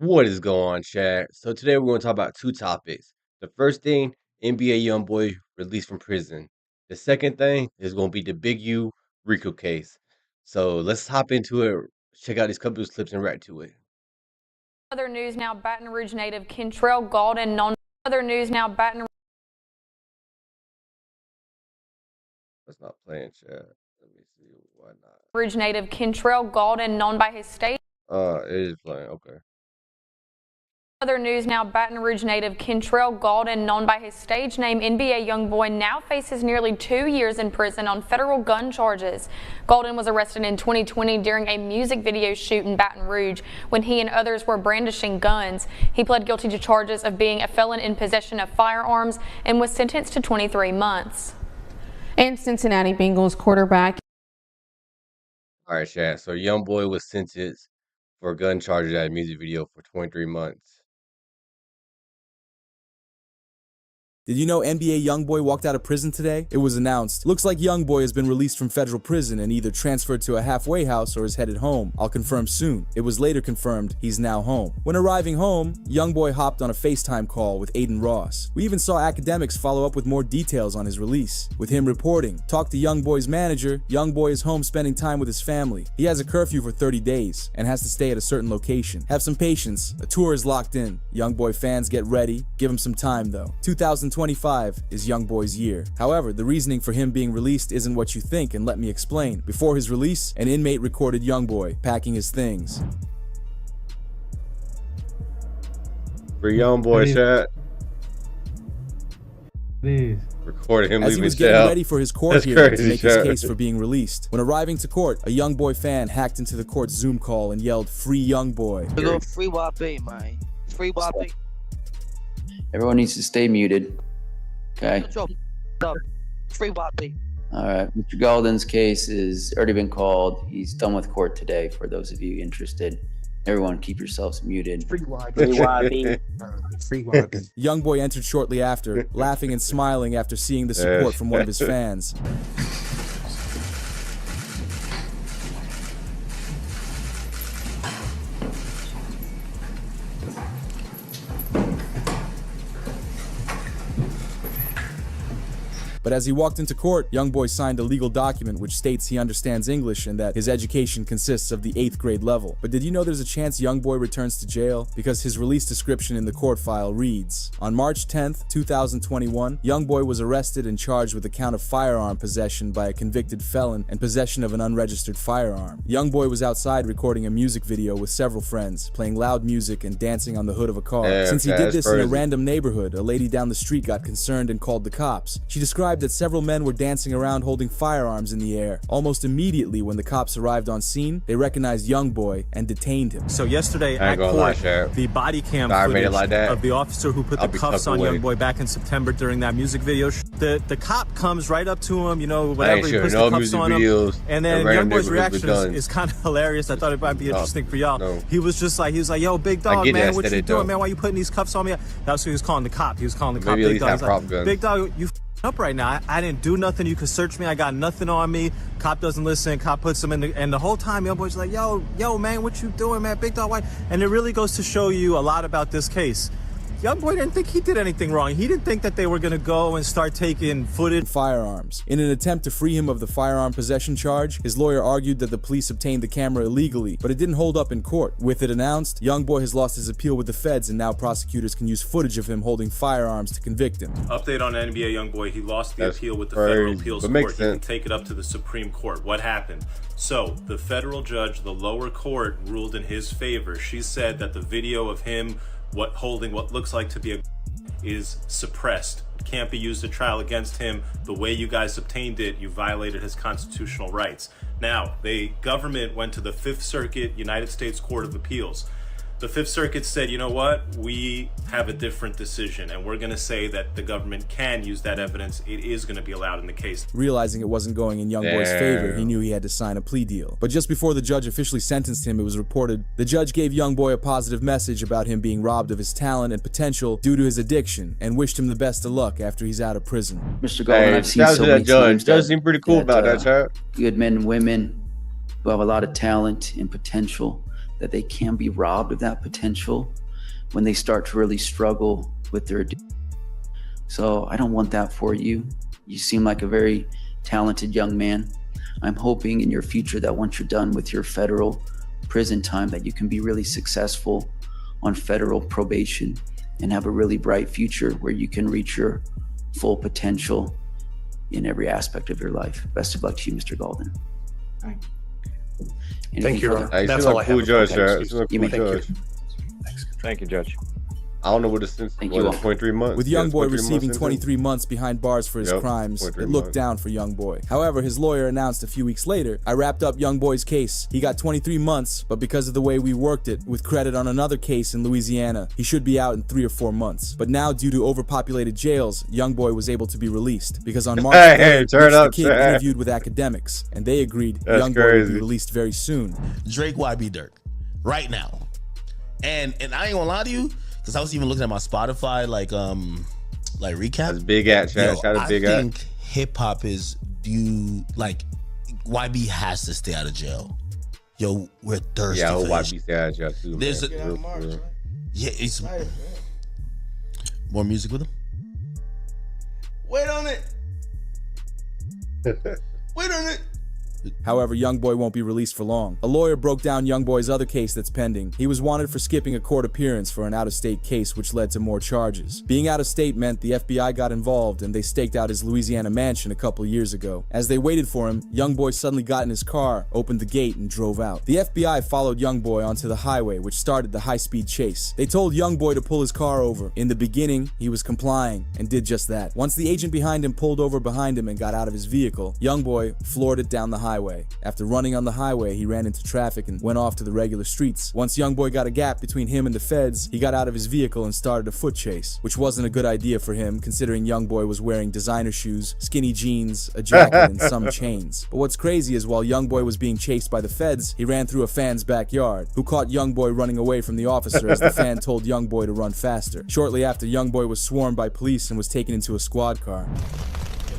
What is going on, Chad? So today we're going to talk about two topics. The first thing, NBA YoungBoy released from prison. The second thing is going to be the Big U RICO case. So let's hop into it. Check out these couple of clips and react to it. Other news now, Baton Rouge native Trell Galden, other news now, Baton Let's not play in chat. Let me see why not. Rouge native Trell Galden, known by his stage. It is playing. Okay. Other news now, Baton Rouge native Trell Galden, known by his stage name NBA YoungBoy, now faces nearly 2 years in prison on federal gun charges. Galden was arrested in 2020 during a music video shoot in Baton Rouge when he and others were brandishing guns. He pled guilty to charges of being a felon in possession of firearms and was sentenced to 23 months. And Cincinnati Bengals quarterback. All right, Chad. So YoungBoy was sentenced for gun charges at a music video for 23 months. Did you know NBA YoungBoy walked out of prison today? It was announced. Looks like YoungBoy has been released from federal prison and either transferred to a halfway house or is headed home. I'll confirm soon. It was later confirmed he's now home. When arriving home, YoungBoy hopped on a FaceTime call with Aiden Ross. We even saw academics follow up with more details on his release. With him reporting, talked to YoungBoy's manager, YoungBoy is home spending time with his family. He has a curfew for 30 days and has to stay at a certain location. Have some patience. A tour is locked in. YoungBoy fans get ready. Give him some time though. 2025 is YoungBoy's year. However, the reasoning for him being released isn't what you think, and let me explain. Before his release, an inmate recorded YoungBoy packing his things. For YoungBoy, Chad. Please. Recorded him As he leaving was getting jail. ready for his court That's hearing to crazy, make his Chad. case for being released. When arriving to court, a YoungBoy fan hacked into the court's Zoom call and yelled, "Free YoungBoy." Go free Wappy, man. Free Wappy. Everyone needs to stay muted. Okay. Free Wappy. All right. Mr. Galden's case has already been called. He's done with court today. For those of you interested, everyone keep yourselves muted. Free Wappy. Free Wappy. YoungBoy entered shortly after, laughing and smiling after seeing the support from one of his fans. But as he walked into court, YoungBoy signed a legal document which states he understands English and that his education consists of the 8th grade level. But did you know there's a chance YoungBoy returns to jail? Because his release description in the court file reads, on March 10th, 2021, YoungBoy was arrested and charged with a count of firearm possession by a convicted felon and possession of an unregistered firearm. YoungBoy was outside recording a music video with several friends, playing loud music and dancing on the hood of a car. Yeah, Since he did this in a crazy. random neighborhood, a lady down the street got concerned and called the cops. She described that several men were dancing around holding firearms in the air. Almost immediately when the cops arrived on scene, they recognized YoungBoy and detained him. So yesterday I ain't at gonna lie, court, Sheriff. the body cam Sorry I made it footage like that. of the officer who put I'll the be cuffs tucked on away. YoungBoy back in September during that music video. The cop comes right up to him, you know, I whatever, ain't he sure puts no the cuffs music on him. videos. And then in random YoungBoy's neighborhoods with reaction guns. is kind of hilarious. I thought it might be interesting for y'all. No. He was like, yo, big dog, get man, that what you aesthetic, doing, though. man? Why you putting these cuffs on me? That's what he was calling the cop. He was calling the cop Maybe at big least dog. have He's prop like, guns. big dog, you up right now. I didn't do nothing. You could search me. I got nothing on me. Cop doesn't listen. Cop puts him in the, and the whole time YoungBoy's like, yo, man, what you doing, man? Big dog, why? And it really goes to show you a lot about this case. YoungBoy didn't think he did anything wrong. He didn't think that they were going to go and start taking footage. Firearms. In an attempt to free him of the firearm possession charge, his lawyer argued that the police obtained the camera illegally, but it didn't hold up in court. With it announced, YoungBoy has lost his appeal with the feds and now prosecutors can use footage of him holding firearms to convict him. Update on NBA YoungBoy. He lost the That's appeal with the crazy, federal appeals but court. makes He can sense. take it up to the Supreme Court. What happened? So the federal judge, the lower court, ruled in his favor. She said that the video of him holding what looks like to be a is suppressed. It can't be used at trial against him. The way you guys obtained it, you violated his constitutional rights. Now, the government went to the Fifth Circuit United States Court of Appeals. The Fifth Circuit said, you know what, we have a different decision and we're going to say that the government can use that evidence. It is going to be allowed in the case. Realizing it wasn't going in YoungBoy's favor, he knew he had to sign a plea deal. But just before the judge officially sentenced him, it was reported the judge gave YoungBoy a positive message about him being robbed of his talent and potential due to his addiction and wished him the best of luck after he's out of prison. Mr. Galden, I've seen so many judge. times Judge seemed pretty cool about that, Chad. good men and women who have a lot of talent and potential that they can be robbed of that potential when they start to really struggle with their addiction. So I don't want that for you. You seem like a very talented young man. I'm hoping in your future that once you're done with your federal prison time, that you can be really successful on federal probation and have a really bright future where you can reach your full potential in every aspect of your life. Best of luck to you, Mr. Golden. Thank Anything you. further? Hey, That's seem all like I a have. cool judge, Okay, sir. excuse Seem like a me. cool Thank you. judge. Thank you, Judge. I don't know what the sentence Thank was. you all. 23 months. With Yeah, YoungBoy 23 receiving months sentence. 23 months behind bars for his Yep, crimes, 23 it looked months. down for YoungBoy. However, his lawyer announced a few weeks later, "I wrapped up YoungBoy's case. He got 23 months, but because of the way we worked it, with credit on another case in Louisiana, he should be out in 3 or 4 months. But now, due to overpopulated jails, YoungBoy was able to be released because on March 3rd, turn Rich the up, Kid Trell. interviewed with academics, and they agreed That's YoungBoy would crazy. be released very soon." Drake YB Dirk right now. And I ain't gonna lie to you, because I was even looking at my Spotify like recap. That's big at Chad. Yo, Shout out I big think at. hip hop is due, like, YB has to stay out of jail. Yo, we're thirsty. Yeah, I for hope this. YB stay out of jail too. There's man. a- For real, for real. Yeah, it's more music with him. Wait on it. Wait on it. However, YoungBoy won't be released for long. A lawyer broke down YoungBoy's other case that's pending. He was wanted for skipping a court appearance for an out-of-state case, which led to more charges. Being out of state meant the FBI got involved and they staked out his Louisiana mansion a couple years ago. As they waited for him, YoungBoy suddenly got in his car, opened the gate, and drove out. The FBI followed YoungBoy onto the highway, which started the high-speed chase. They told YoungBoy to pull his car over. In the beginning, he was complying and did just that. Once the agent behind him pulled over behind him and got out of his vehicle, YoungBoy floored it down the highway. After running on the highway, he ran into traffic and went off to the regular streets. Once YoungBoy got a gap between him and the feds, he got out of his vehicle and started a foot chase, which wasn't a good idea for him considering YoungBoy was wearing designer shoes, skinny jeans, a jacket, and some chains. But what's crazy is while YoungBoy was being chased by the feds, he ran through a fan's backyard, who caught YoungBoy running away from the officer as the fan told YoungBoy to run faster. Shortly after, YoungBoy was swarmed by police and was taken into a squad car.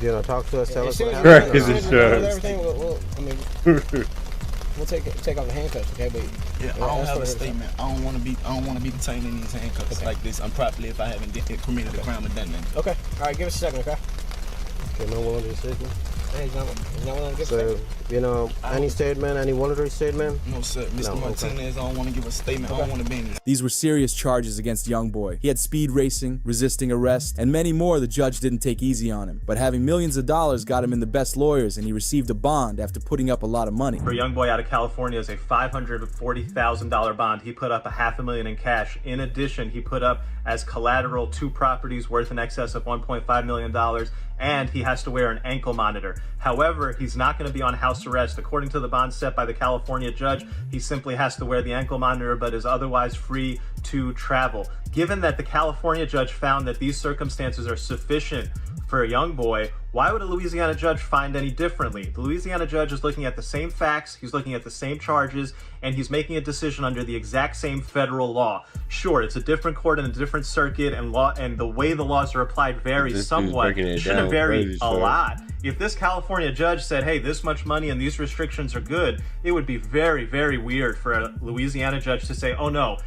You know, talk to us, tell us what Crazy happened. shit. Everything, I mean, we'll take off the handcuffs, okay? But yeah, I don't have a statement. I don't want to be detained in these handcuffs like this improperly if I haven't committed a crime or done nothing. Okay. All right, give us a second, okay? Okay, no voluntary statement. Hey, he's not willing to give a statement. You know, any statement, any voluntary statement? No, sir. Mr. Martinez, I don't want to give a statement. I don't want to be in this. These were serious charges against YoungBoy. He had speed racing, resisting arrest, and many more the judge didn't take easy on him. But having millions of dollars got him in the best lawyers, and he received a bond after putting up a lot of money. For YoungBoy out of California is a $540,000 bond. He put up $500,000 in cash. In addition, he put up as collateral 2 properties worth in excess of $1.5 million, and he has to wear an ankle monitor. However, he's not going to be on house arrest. According to the bond set by the California judge, he simply has to wear the ankle monitor but is otherwise free to travel. Given that the California judge found that these circumstances are sufficient for a YoungBoy, why would a Louisiana judge find any differently? The Louisiana judge is looking at the same facts, he's looking at the same charges, and he's making a decision under the exact same federal law. Sure, it's a different court and a different circuit, and the way the laws are applied varies somewhat. It shouldn't vary a lot. If this California judge said, hey, this much money and these restrictions are good, it would be very, very weird for a Louisiana judge to say, oh no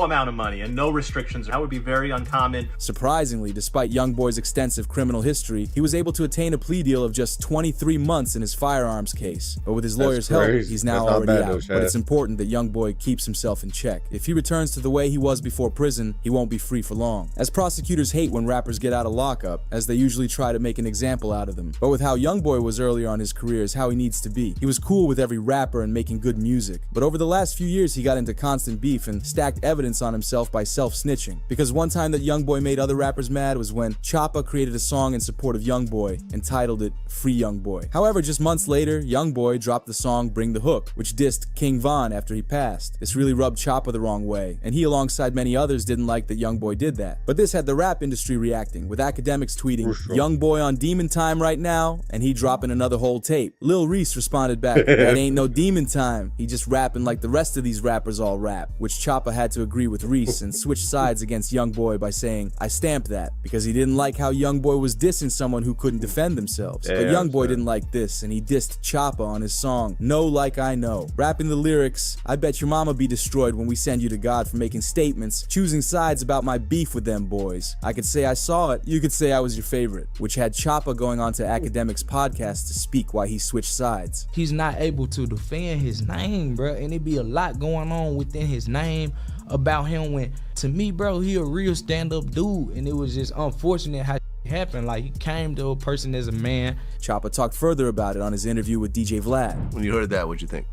amount of money and no restrictions. That would be very uncommon. Surprisingly, despite YoungBoy's extensive criminal history, he was able to attain a plea deal of just 23 months in his firearms case. But with his lawyer's help, he's now already out. But it's important that YoungBoy keeps himself in check. If he returns to the way he was before prison, he won't be free for long. As prosecutors hate when rappers get out of lockup, as they usually try to make an example out of them. But with how YoungBoy was earlier on his career is how he needs to be. He was cool with every rapper and making good music. But over the last few years, he got into constant beef and stacked evidence on himself by self-snitching. Because one time that YoungBoy made other rappers mad was when Choppa created a song in support of YoungBoy and titled it Free YoungBoy. However, just months later, YoungBoy dropped the song Bring the Hook, which dissed King Von after he passed. This really rubbed Choppa the wrong way, and he alongside many others didn't like that YoungBoy did that. But this had the rap industry reacting, with academics tweeting, YoungBoy on demon time right now, and he dropping another whole tape. Lil Reese responded back, that ain't no demon time, he just rapping like the rest of these rappers all rap, which Choppa had to to agree with Reese and switched sides against YoungBoy by saying, I stamp that, because he didn't like how YoungBoy was dissing someone who couldn't defend themselves. But YoungBoy didn't like this, and he dissed Choppa on his song, Know Like I Know. Rapping the lyrics, I bet your mama be destroyed when we send you to God for making statements, choosing sides about my beef with them boys. I could say I saw it, you could say I was your favorite, which had Choppa going on to Academic's podcast to speak why he switched sides. He's not able to defend his name, bro, and it be a lot going on within his name about him when, to me, bro, he a real stand-up dude, and it was just unfortunate how it happened. Like, he came to a person as a man. Choppa talked further about it on his interview with DJ Vlad. When you heard that, what'd you think?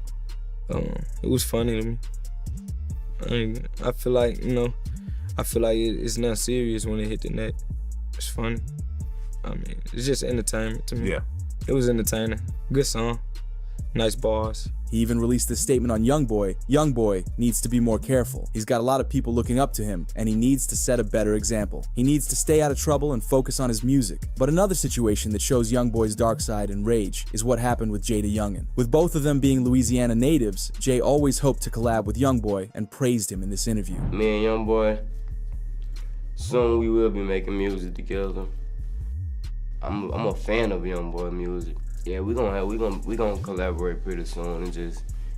It was funny to me. I feel like, it's not serious when it hit the net. It's funny. I mean, it's just entertainment to me. Yeah. It was entertaining. Good song. Nice bars. He even released a statement on YoungBoy. YoungBoy needs to be more careful. He's got a lot of people looking up to him, and he needs to set a better example. He needs to stay out of trouble and focus on his music. But another situation that shows YoungBoy's dark side and rage is what happened with Jay DeYoungin. With both of them being Louisiana natives, Jay always hoped to collab with YoungBoy and praised him in this interview. Me and YoungBoy, soon we will be making music together. I'm a fan of YoungBoy music. Yeah, we gonna collaborate pretty soon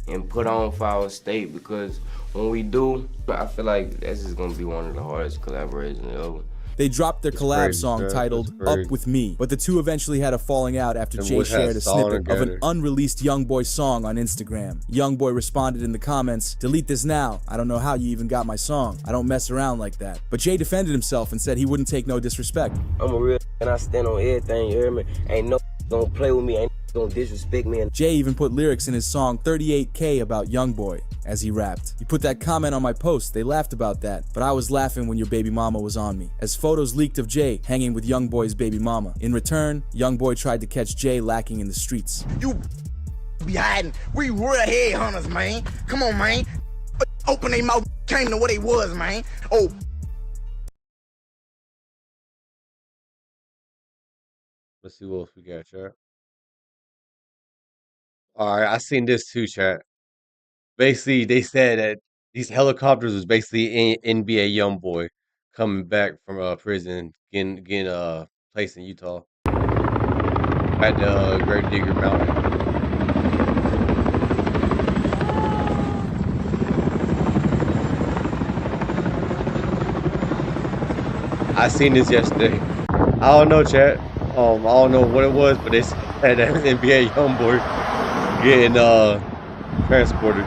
and put on for our state, because when we do, I feel like that's just gonna be one of the hardest collaborations ever. They dropped their collab song titled Up With Me, but the two eventually had a falling out after Jay shared a snippet of an unreleased YoungBoy song on Instagram. YoungBoy responded in the comments, delete this now, I don't know how you even got my song, I don't mess around like that. But Jay defended himself and said he wouldn't take no disrespect. I'm a real and I stand on everything, you hear me? Ain't no gonna play with me, ain't gonna disrespect me. Jay even put lyrics in his song 38K about YoungBoy as he rapped. He put that comment on my post, they laughed about that, but I was laughing when your baby mama was on me, as photos leaked of Jay hanging with YoungBoy's baby mama. In return, YoungBoy tried to catch Jay lacking in the streets. You be hiding. We real headhunters, man. Come on, man. Open their mouth, came to what they was, man. Oh. Let's see what else we got, chat. Alright, I seen this too, chat. Basically, they said that these helicopters was basically NBA YoungBoy coming back from prison, getting placed in Utah at the Great Digger Mountain. I seen this yesterday. I don't know, chat. I don't know what it was, but they said that NBA YoungBoy getting transported.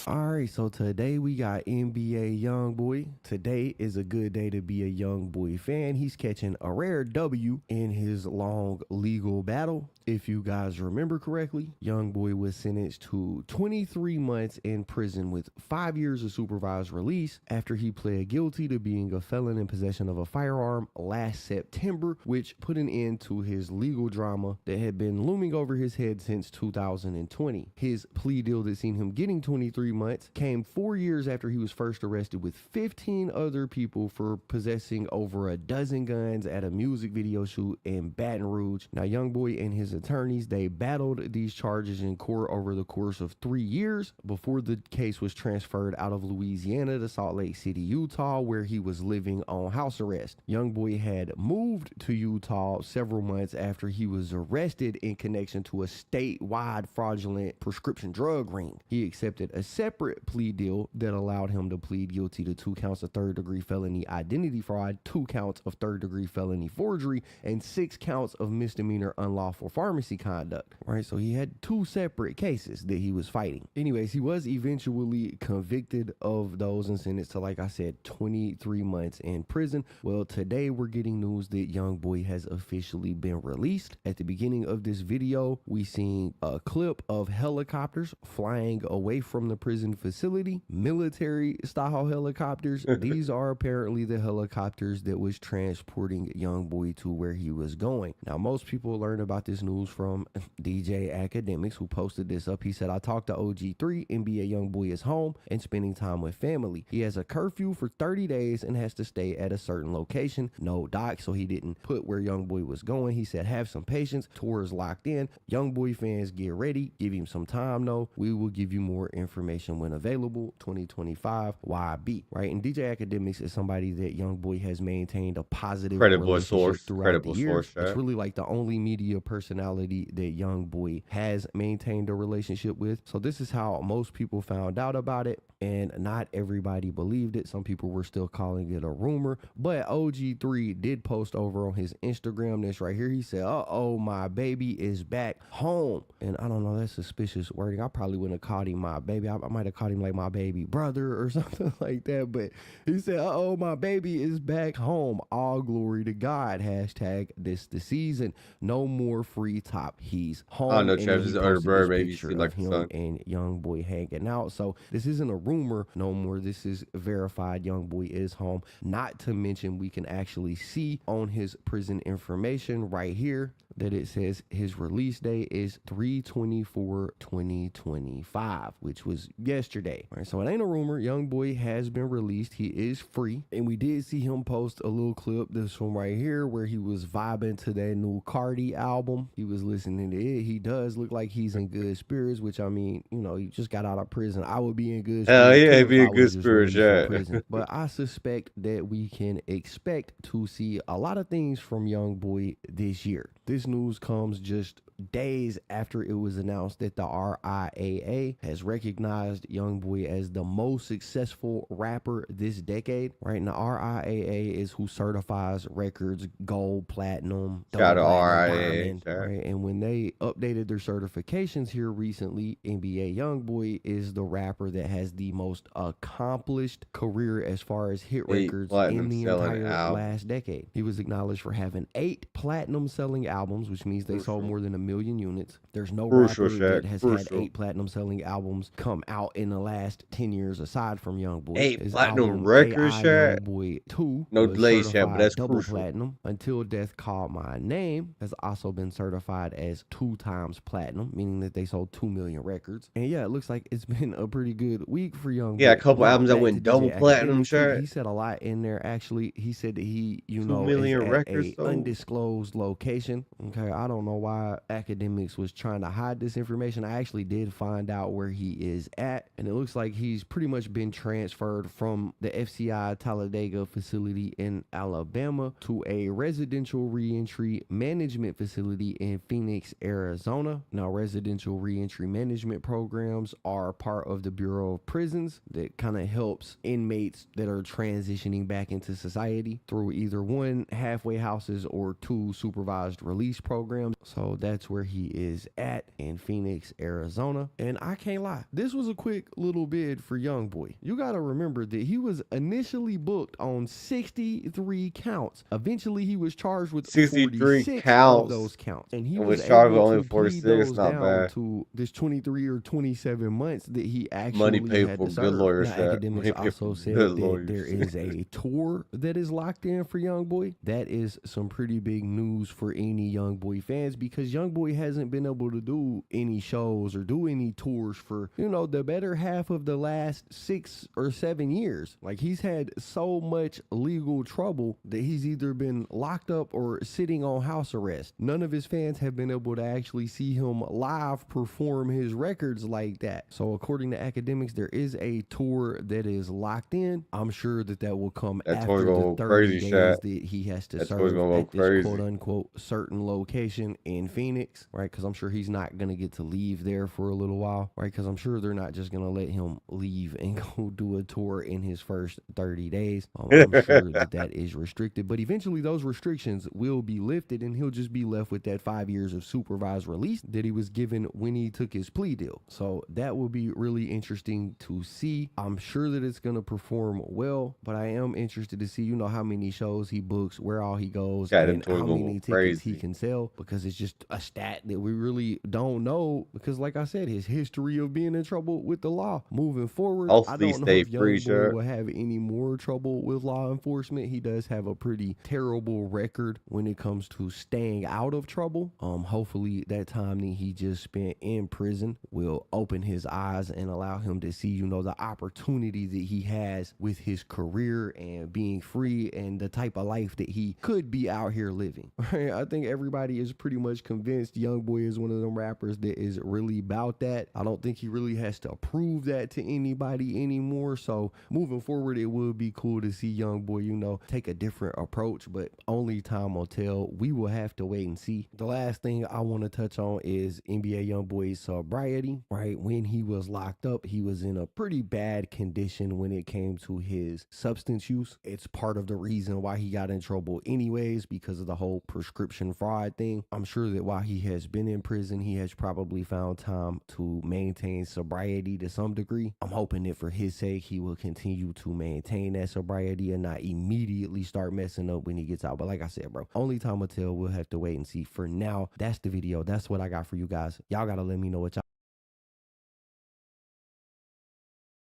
Alright, so today we got NBA YoungBoy. Today is a good day to be a YoungBoy fan. He's catching a rare W in his long legal battle. If you guys remember correctly, YoungBoy was sentenced to 23 months in prison with 5 years of supervised release after he pled guilty to being a felon in possession of a firearm last September, which put an end to his legal drama that had been looming over his head since 2020. His plea deal that seen him getting 23 months came 4 years after he was first arrested with 15 other people for possessing over a dozen guns at a music video shoot in Baton Rouge. Now, YoungBoy and his attorneys, they battled these charges in court over the course of 3 years before the case was transferred out of Louisiana to Salt Lake City, Utah, where he was living on house arrest. YoungBoy had moved to Utah several months after he was arrested in connection to a statewide fraudulent prescription drug ring. He accepted a separate plea deal that allowed him to plead guilty to 2 counts of third-degree felony identity fraud, 2 counts of third-degree felony forgery, and 6 counts of misdemeanor unlawful pharmacy conduct. Right, so he had 2 separate cases that he was fighting. Anyways, he was eventually convicted of those and sentenced to, like I said, 23 months in prison. Well, today we're getting news that YoungBoy has officially been released. At the beginning of this video, we seen a clip of helicopters flying away from the prison facility, military style helicopters. These are apparently the helicopters that was transporting YoungBoy to where he was going. Now, most people learned about this news from DJ Academics, who posted this up. He said, I talked to OG3, NBA YoungBoy is home and spending time with family. He has a curfew for 30 days and has to stay at a certain location. No doc, so he didn't put where YoungBoy was going. He said, have some patience. Tour is locked in. YoungBoy fans, get ready. Give him some time, though. We will give you more information information when available, 2025 YB, right? And DJ Academics is somebody that YoungBoy has maintained a positive relationship throughout the years. It's really like the only media personality that YoungBoy has maintained a relationship with. So this is how most people found out about it, and not everybody believed it. Some people were still calling it a rumor, but OG3 did post over on his Instagram this right here. He said, "Uh-oh, my baby is back home." And I don't know, that's suspicious wording. I probably wouldn't have called him my baby. I might have called him like my baby brother or something like that. But he said, "Uh-oh, my baby is back home. All glory to God. Hashtag this the season. No more free top. He's home." I don't know, Travis. Under Bird, maybe picture like of him and YoungBoy hanging out. So this isn't a rumor no more. This is verified. YoungBoy is home. Not to mention, we can actually see on his prison information right here that it says his release date is 3/24/2025, which was yesterday. All right, so it ain't a rumor. YoungBoy has been released. He is free, and we did see him post a little clip, this one right here, where he was vibing to that new Cardi album. He was listening to it. He does look like he's in good spirits, which, I mean, you know, he just got out of prison. I would be in good spirits. Hell yeah, he'd be in good spirits, yeah. But I suspect that we can expect to see a lot of things from YoungBoy this year. This news comes just days after it was announced that the RIAA has recognized YoungBoy as the most successful rapper this decade. Right now, RIAA is who certifies records gold, platinum, Shout out diamond, RIAA, right? And when they updated their certifications here recently, NBA YoungBoy is the rapper that has the most accomplished career as far as hit records in the entire last decade. He was acknowledged for having 8 platinum selling albums, which means they sold more than 1 million units. There's no rapper that has had 8 platinum selling albums come out in the last 10 years aside from YoungBoy. 8 platinum records, Shaq. YoungBoy 2 no delay, Shaq, but that's double crucial. platinum. Until Death Called My Name has also been certified as 2 times platinum, meaning that they sold 2 million records. And yeah, it looks like it's been a pretty good week for YoungBoy. Yeah, a couple albums that went double platinum, Shaq. He said a lot in there. Actually, he said that he, you know, 2 million is at records a undisclosed location. Okay, I don't know why Academics was trying to hide this information. I actually did find out where he is at, and it looks like he's pretty much been transferred from the FCI Talladega facility in Alabama to a residential reentry management facility in Phoenix, Arizona. Now, residential reentry management programs are part of the Bureau of Prisons that kind of helps inmates that are transitioning back into society through either 1 halfway houses or 2 supervised release programs. So that's where he is at in Phoenix, Arizona. And I can't lie, this was a quick little bid for YoungBoy. You got to remember that he was initially booked on 63 counts. Eventually, he was charged with 63 counts of those counts, and he was charged with able only to 46. plead those Not down bad. to this 23 or 27 months that he actually Money paid had for to good serve. lawyers, Now, Shaq. Academics Money paid also for said good that lawyers. there is a tour that is locked in for YoungBoy. That is some pretty big news for any YoungBoy fans, because YoungBoy hasn't been able to do any shows or do any tours for, you know, the better half of the last 6 or 7 years. Like, he's had so much legal trouble that he's either been locked up or sitting on house arrest. None of his fans have been able to actually see him live perform his records like that. So according to Academics, there is a tour that is locked in. I'm sure that that will come after the 30 days that he has to serve at this quote unquote certain location in Phoenix, right? Because I'm sure he's not going to get to leave there for a little while, right? Because I'm sure they're not just going to let him leave and go do a tour in his first 30 days. I'm sure that that is restricted, but eventually those restrictions will be lifted and he'll just be left with that 5 years of supervised release that he was given when he took his plea deal. So that will be really interesting to see. I'm sure that it's going to perform well, but I am interested to see, you know, how many shows he books, where all he goes, and how many tickets he can sell, because it's just a stat that we really don't know, because like I said, his history of being in trouble with the law moving forward, I don't know if YoungBoy will have any more trouble with law enforcement. He does have a pretty terrible record when it comes to staying out of trouble. Hopefully that time that he just spent in prison will open his eyes and allow him to see, you know, the opportunity that he has with his career and being free and the type of life that he could be out here living. Right? I think everybody is pretty much convinced convinced YoungBoy is one of them rappers that is really about that. I don't think he really has to prove that to anybody anymore. So moving forward, it would be cool to see YoungBoy, you know, take a different approach, but only time will tell. We will have to wait and see. The last thing I want to touch on is NBA YoungBoy's sobriety, right? When he was locked up, he was in a pretty bad condition when it came to his substance use. It's part of the reason why he got in trouble anyways, because of the whole prescription fraud thing. I'm sure that while he has been in prison, he has probably found time to maintain sobriety to some degree. I'm hoping that for his sake, he will continue to maintain that sobriety and not immediately start messing up when he gets out. But like I said, bro, only time will tell. We'll have to wait and see. For now, that's the video. That's what I got for you guys. Y'all gotta let me know what y'all.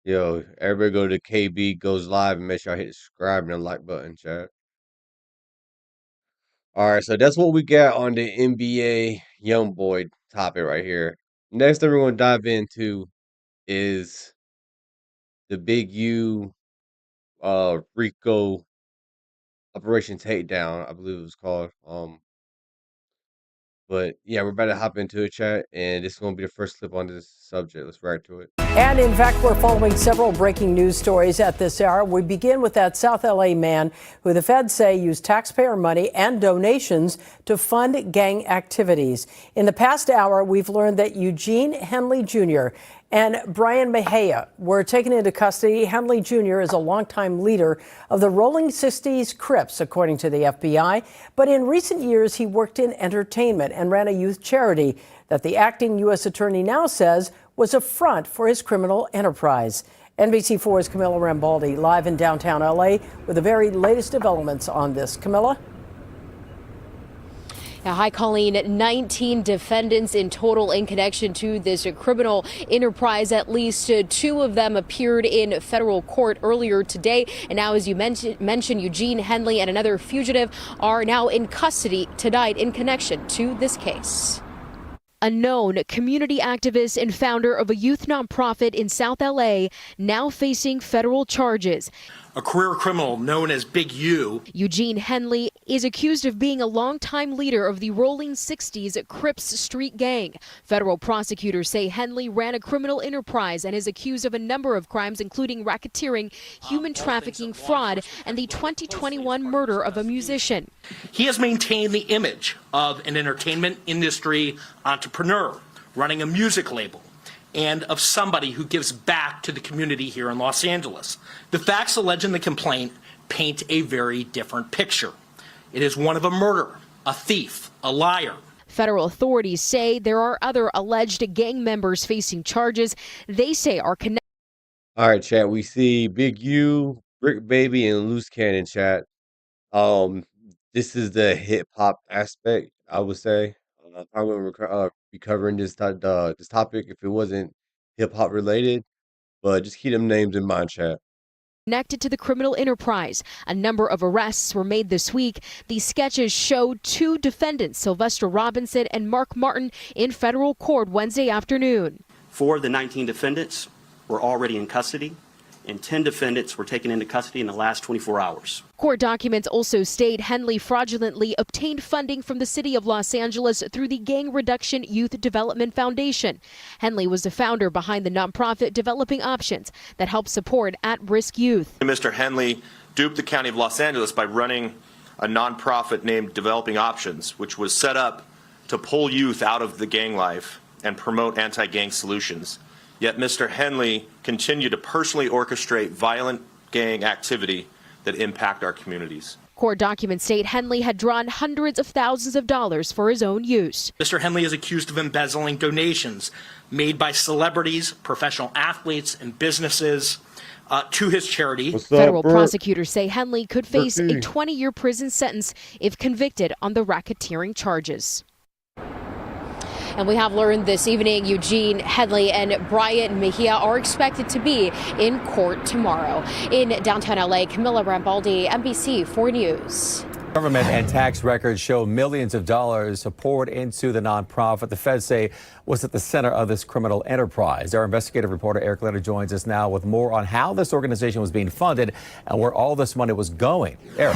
Yo, everybody go to KB Goes Live and make sure I hit subscribe and the like button, chat. All right, so that's what we got on the NBA YoungBoy topic right here. Next thing we're going to dive into is the Big U RICO Operation Takedown, I believe it was called. But yeah, we're about to hop into it, chat, and this is going to be the first clip on this subject. Let's right to it. And in fact, we're following several breaking news stories at this hour. We begin with that South LA man who the feds say used taxpayer money and donations to fund gang activities. In the past hour, we've learned that Eugene Henley Jr. and Brian Mejia were taken into custody. Henley Jr. is a longtime leader of the Rolling 60s Crips, according to the FBI. But in recent years, he worked in entertainment and ran a youth charity that the acting U.S. attorney now says was a front for his criminal enterprise. NBC4's Camilla Rambaldi live in downtown L.A. with the very latest developments on this. Camilla? Now, hi, Colleen. 19 defendants in total in connection to this criminal enterprise. At least two of them appeared in federal court earlier today. And now, as you mentioned, Eugene Henley and another fugitive are now in custody tonight in connection to this case. A known community activist and founder of a youth nonprofit in South LA now facing federal charges. A career criminal known as Big U. Eugene Henley is accused of being a longtime leader of the Rolling 60s Crips street gang. Federal prosecutors say Henley ran a criminal enterprise and is accused of a number of crimes, including racketeering, human trafficking, fraud, and the 2021 murder of a musician. He has maintained the image of an entertainment industry entrepreneur running a music label, and of somebody who gives back to the community here in Los Angeles. The facts alleged in the complaint paint a very different picture. It is one of a murderer, a thief, a liar. Federal authorities say there are other alleged gang members facing charges they say are connected. All right, chat. We see Big U, Brick Baby, and Loose Cannon, chat. This is the hip hop aspect, I would say. I wouldn't be covering this topic if it wasn't hip hop related, but just keep them names in mind, chat. Connected to the criminal enterprise. A number of arrests were made this week. These sketches showed two defendants, Sylvester Robinson and Mark Martin, in federal court Wednesday afternoon. 4 of the 19 defendants were already in custody, and 10 defendants were taken into custody in the last 24 hours. Court documents also state Henley fraudulently obtained funding from the city of Los Angeles through the Gang Reduction Youth Development Foundation. Henley was the founder behind the nonprofit Developing Options that helps support at-risk youth. Mr. Henley duped the county of Los Angeles by running a nonprofit named Developing Options, which was set up to pull youth out of the gang life and promote anti-gang solutions. Yet Mr. Henley continued to personally orchestrate violent gang activity that impact our communities. Court documents state Henley had drawn hundreds of thousands of dollars for his own use. Mr. Henley is accused of embezzling donations made by celebrities, professional athletes, and businesses to his charity. Federal prosecutors say Henley could face a 20-year prison sentence if convicted on the racketeering charges. And we have learned this evening Eugene Henley and Brian Mejia are expected to be in court tomorrow. In downtown LA, Camilla Rambaldi, NBC4 News. Government and tax records show millions of dollars poured into the nonprofit the feds say was at the center of this criminal enterprise. Our investigative reporter Eric Leonard joins us now with more on how this organization was being funded and where all this money was going. Eric.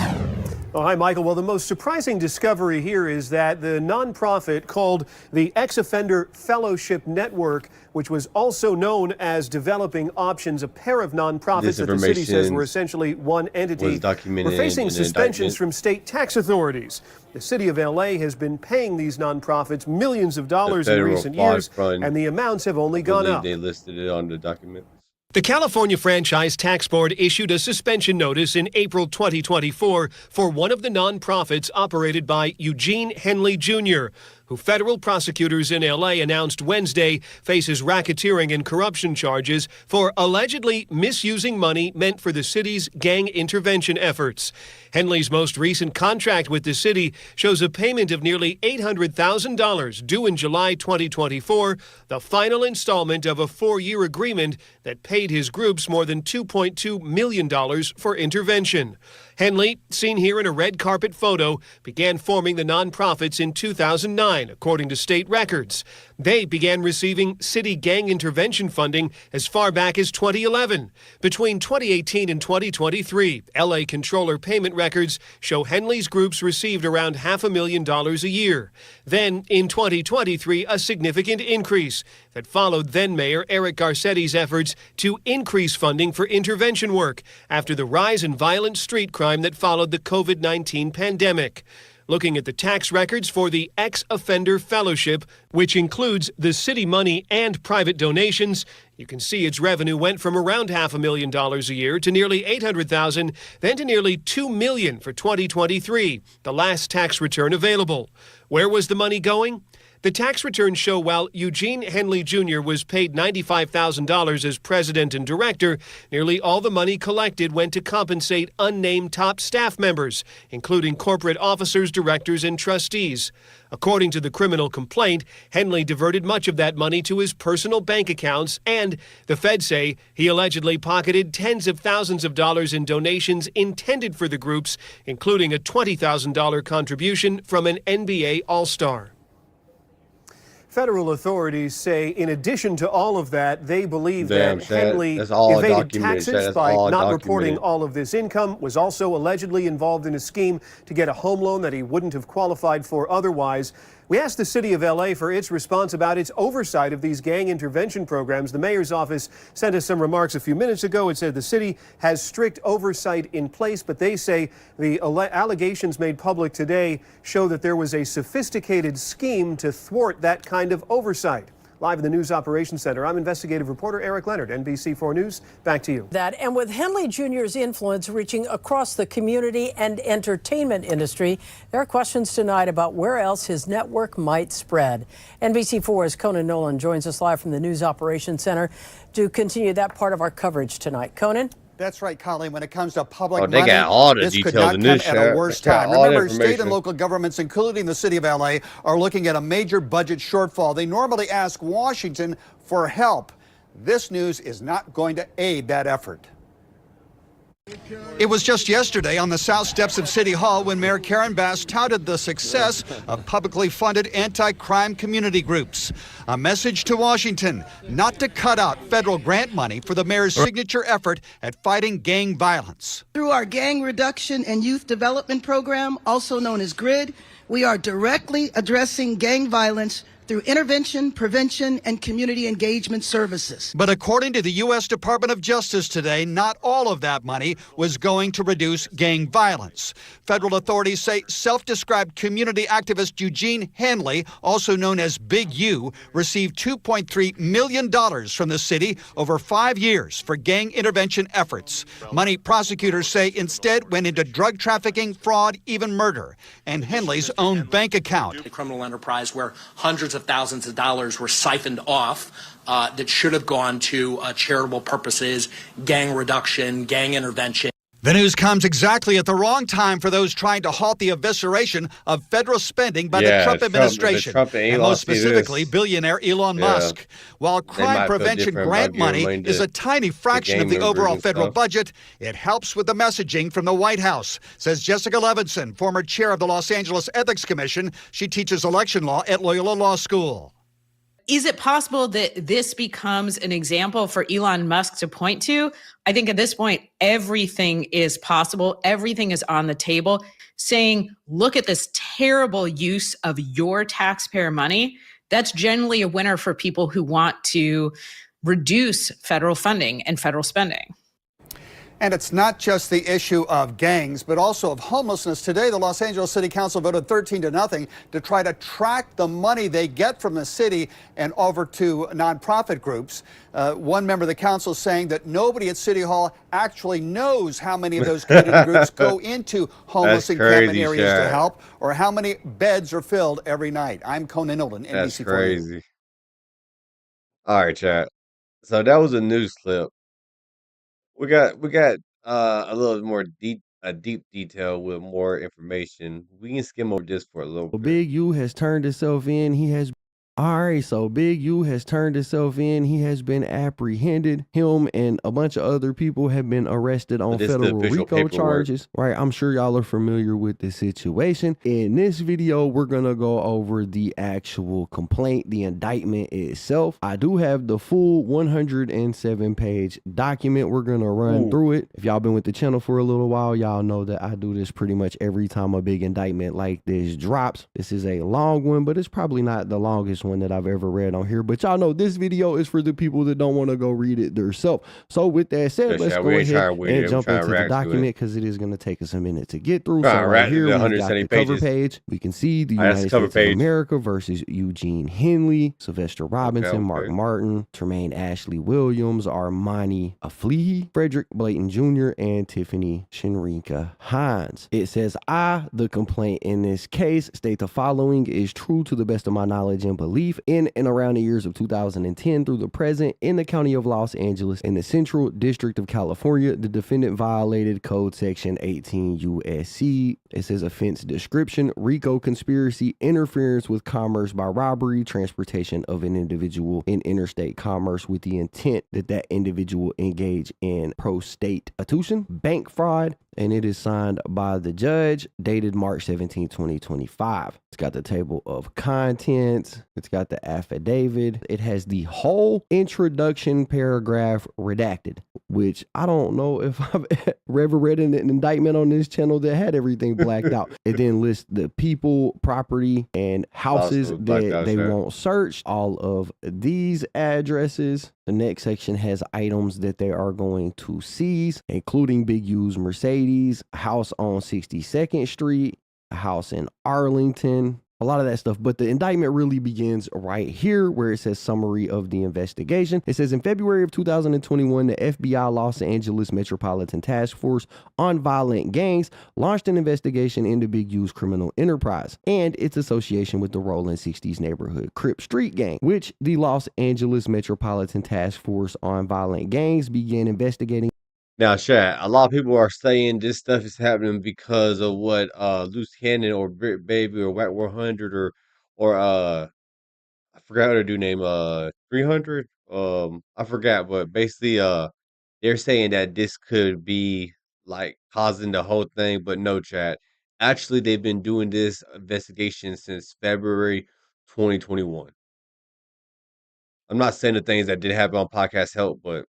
Oh, hi, Michael. Well, the most surprising discovery here is that the nonprofit called the Ex-Offender Fellowship Network, which was also known as Developing Options, a pair of nonprofits that the city says were essentially one entity, were facing suspensions from state tax authorities. The city of LA has been paying these nonprofits millions of dollars in recent years, and the amounts have only gone up. They listed it on the document. The California Franchise Tax Board issued a suspension notice in April 2024 for one of the nonprofits operated by Eugene Henley Jr., who federal prosecutors in LA announced Wednesday faces racketeering and corruption charges for allegedly misusing money meant for the city's gang intervention efforts. Henley's most recent contract with the city shows a payment of nearly $800,000 due in July 2024, the final installment of a 4-year agreement that paid his groups more than $2.2 million for intervention. Henley, seen here in a red carpet photo, began forming the nonprofits in 2009, according to state records. They began receiving city gang intervention funding as far back as 2011. Between 2018 and 2023, LA Comptroller payment records show Henley's groups received around $500,000 a year. Then, in 2023, a significant increase that followed then-Mayor Eric Garcetti's efforts to increase funding for intervention work after the rise in violent street crime that followed the COVID-19 pandemic. Looking at the tax records for the Ex-Offender Fellowship, which includes the city money and private donations, you can see its revenue went from around $500,000 a year to nearly $800,000, then to nearly $2 million for 2023, the last tax return available. Where was the money going? The tax returns show while Eugene Henley Jr. was paid $95,000 as president and director, nearly all the money collected went to compensate unnamed top staff members, including corporate officers, directors, and trustees. According to the criminal complaint, Henley diverted much of that money to his personal bank accounts, and the feds say he allegedly pocketed tens of thousands of dollars in donations intended for the groups, including a $20,000 contribution from an NBA All-Star. Federal authorities say, in addition to all of that, they believe that Henley evaded evaded taxes by not reporting all of this income, was also allegedly involved in a scheme to get a home loan that he wouldn't have qualified for otherwise. We asked the city of LA for its response about its oversight of these gang intervention programs. The mayor's office sent us some remarks a few minutes ago. It said the city has strict oversight in place, but they say the allegations made public today show that there was a sophisticated scheme to thwart that kind of oversight. Live in the News Operations Center, I'm investigative reporter Eric Leonard, NBC4 News. Back to you. And with Henley Jr.'s influence reaching across the community and entertainment industry, there are questions tonight about where else his network might spread. NBC4's Conan Nolan joins us live from the News Operations Center to continue that part of our coverage tonight. Conan? That's right, Colleen. When it comes to public they money, got all the this could details not in come this at show. a worse They got time. all the Remember, state and information. local governments, including the city of LA, are looking at a major budget shortfall. They normally ask Washington for help. This news is not going to aid that effort. It was just yesterday on the south steps of City Hall when Mayor Karen Bass touted the success of publicly funded anti-crime community groups. A message to Washington not to cut out federal grant money for the mayor's signature effort at fighting gang violence. Through our Gang Reduction and Youth Development Program, also known as GRID, we are directly addressing gang violence through intervention, prevention, and community engagement services. But according to the U.S. Department of Justice today, not all of that money was going to reduce gang violence. Federal authorities say self-described community activist Eugene Henley, also known as Big U, received $2.3 million from the city over 5 years for gang intervention efforts. Money prosecutors say instead went into drug trafficking, fraud, even murder, and Henley's own bank account. A criminal enterprise where hundreds of thousands of dollars were siphoned off that should have gone to charitable purposes, gang reduction, gang intervention. The news comes exactly at the wrong time for those trying to halt the evisceration of federal spending by the Trump administration, and most specifically billionaire Elon Musk. While crime prevention grant money is a tiny fraction of the overall federal budget, it helps with the messaging from the White House, says Jessica Levinson, former chair of the Los Angeles Ethics Commission. She teaches election law at Loyola Law School. Is it possible that this becomes an example for Elon Musk to point to? I think at this point, everything is possible. Everything is on the table, saying, look at this terrible use of your taxpayer money. That's generally a winner for people who want to reduce federal funding and federal spending. And it's not just the issue of gangs, but also of homelessness. Today, the Los Angeles City Council voted 13-0 to try to track the money they get from the city and over to nonprofit groups. One member of the council saying that nobody at City Hall actually knows how many of those community groups go into homeless encampment areas to help, or how many beds are filled every night. I'm Conan Nolan, That's NBC4. crazy. All right, chat. So that was a news clip. We got a little more deep detail with more information. We can skim over this for a little bit. Big U has turned himself in. He has. All right, so Big U has turned himself in. He has been apprehended. Him and a bunch of other people have been arrested on federal RICO charges. Right, I'm sure y'all are familiar with the situation. In this video, we're gonna go over the actual complaint, the indictment itself. I do have the full 107-page document. We're gonna run through it. If y'all been with the channel for a little while, y'all know that I do this pretty much every time a big indictment like this drops. This is a long one, but it's probably not the longest one that I've ever read on here, but y'all know this video is for the people that don't want to go read it themselves. So with that said, let's go ahead and jump into the document, because it is going to take us a minute to get through. So right here we got the cover page. We can see the United States of America versus Eugene Henley, Sylvester Robinson, Mark Martin, Tremaine Ashley Williams, Armani Aflihi, Frederick Blayton Jr., and Tiffany Shenrika Hines. It says, I, the complaint in this case, state the following is true to the best of my knowledge and belief. In and around the years of 2010 through the present, in the county of Los Angeles in the Central District of California, the defendant violated Code Section 18 USC. It says offense description: RICO conspiracy, interference with commerce by robbery, transportation of an individual in interstate commerce with the intent that that individual engage in prostitution, bank fraud, and it is signed by the judge, dated March 17, 2025. It's got the table of contents. It's got the affidavit. It has the whole introduction paragraph redacted, which I don't know if I've ever read an indictment on this channel that had everything blacked out. It then lists the people, property, and houses that they want searched, all of these addresses. The next section has items that they are going to seize, including Big U's Mercedes, a house on 62nd Street, a house in Arlington, a lot of that stuff. But the indictment really begins right here, where it says summary of the investigation. It says in February of 2021, the FBI Los Angeles Metropolitan Task Force on Violent Gangs launched an investigation into Big U's criminal enterprise and its association with the Rolling 60s neighborhood Crip Street Gang, which the Los Angeles Metropolitan Task Force on Violent Gangs began investigating. Now, Shad, a lot of people are saying this stuff is happening because of what Loose Cannon or Brit Baby or Wack 100 or I forgot what her dude name 300 I forgot, but basically they're saying that this could be like causing the whole thing, but no, chat. Actually, they've been doing this investigation since February 2021. I'm not saying the things that did happen on podcast help, but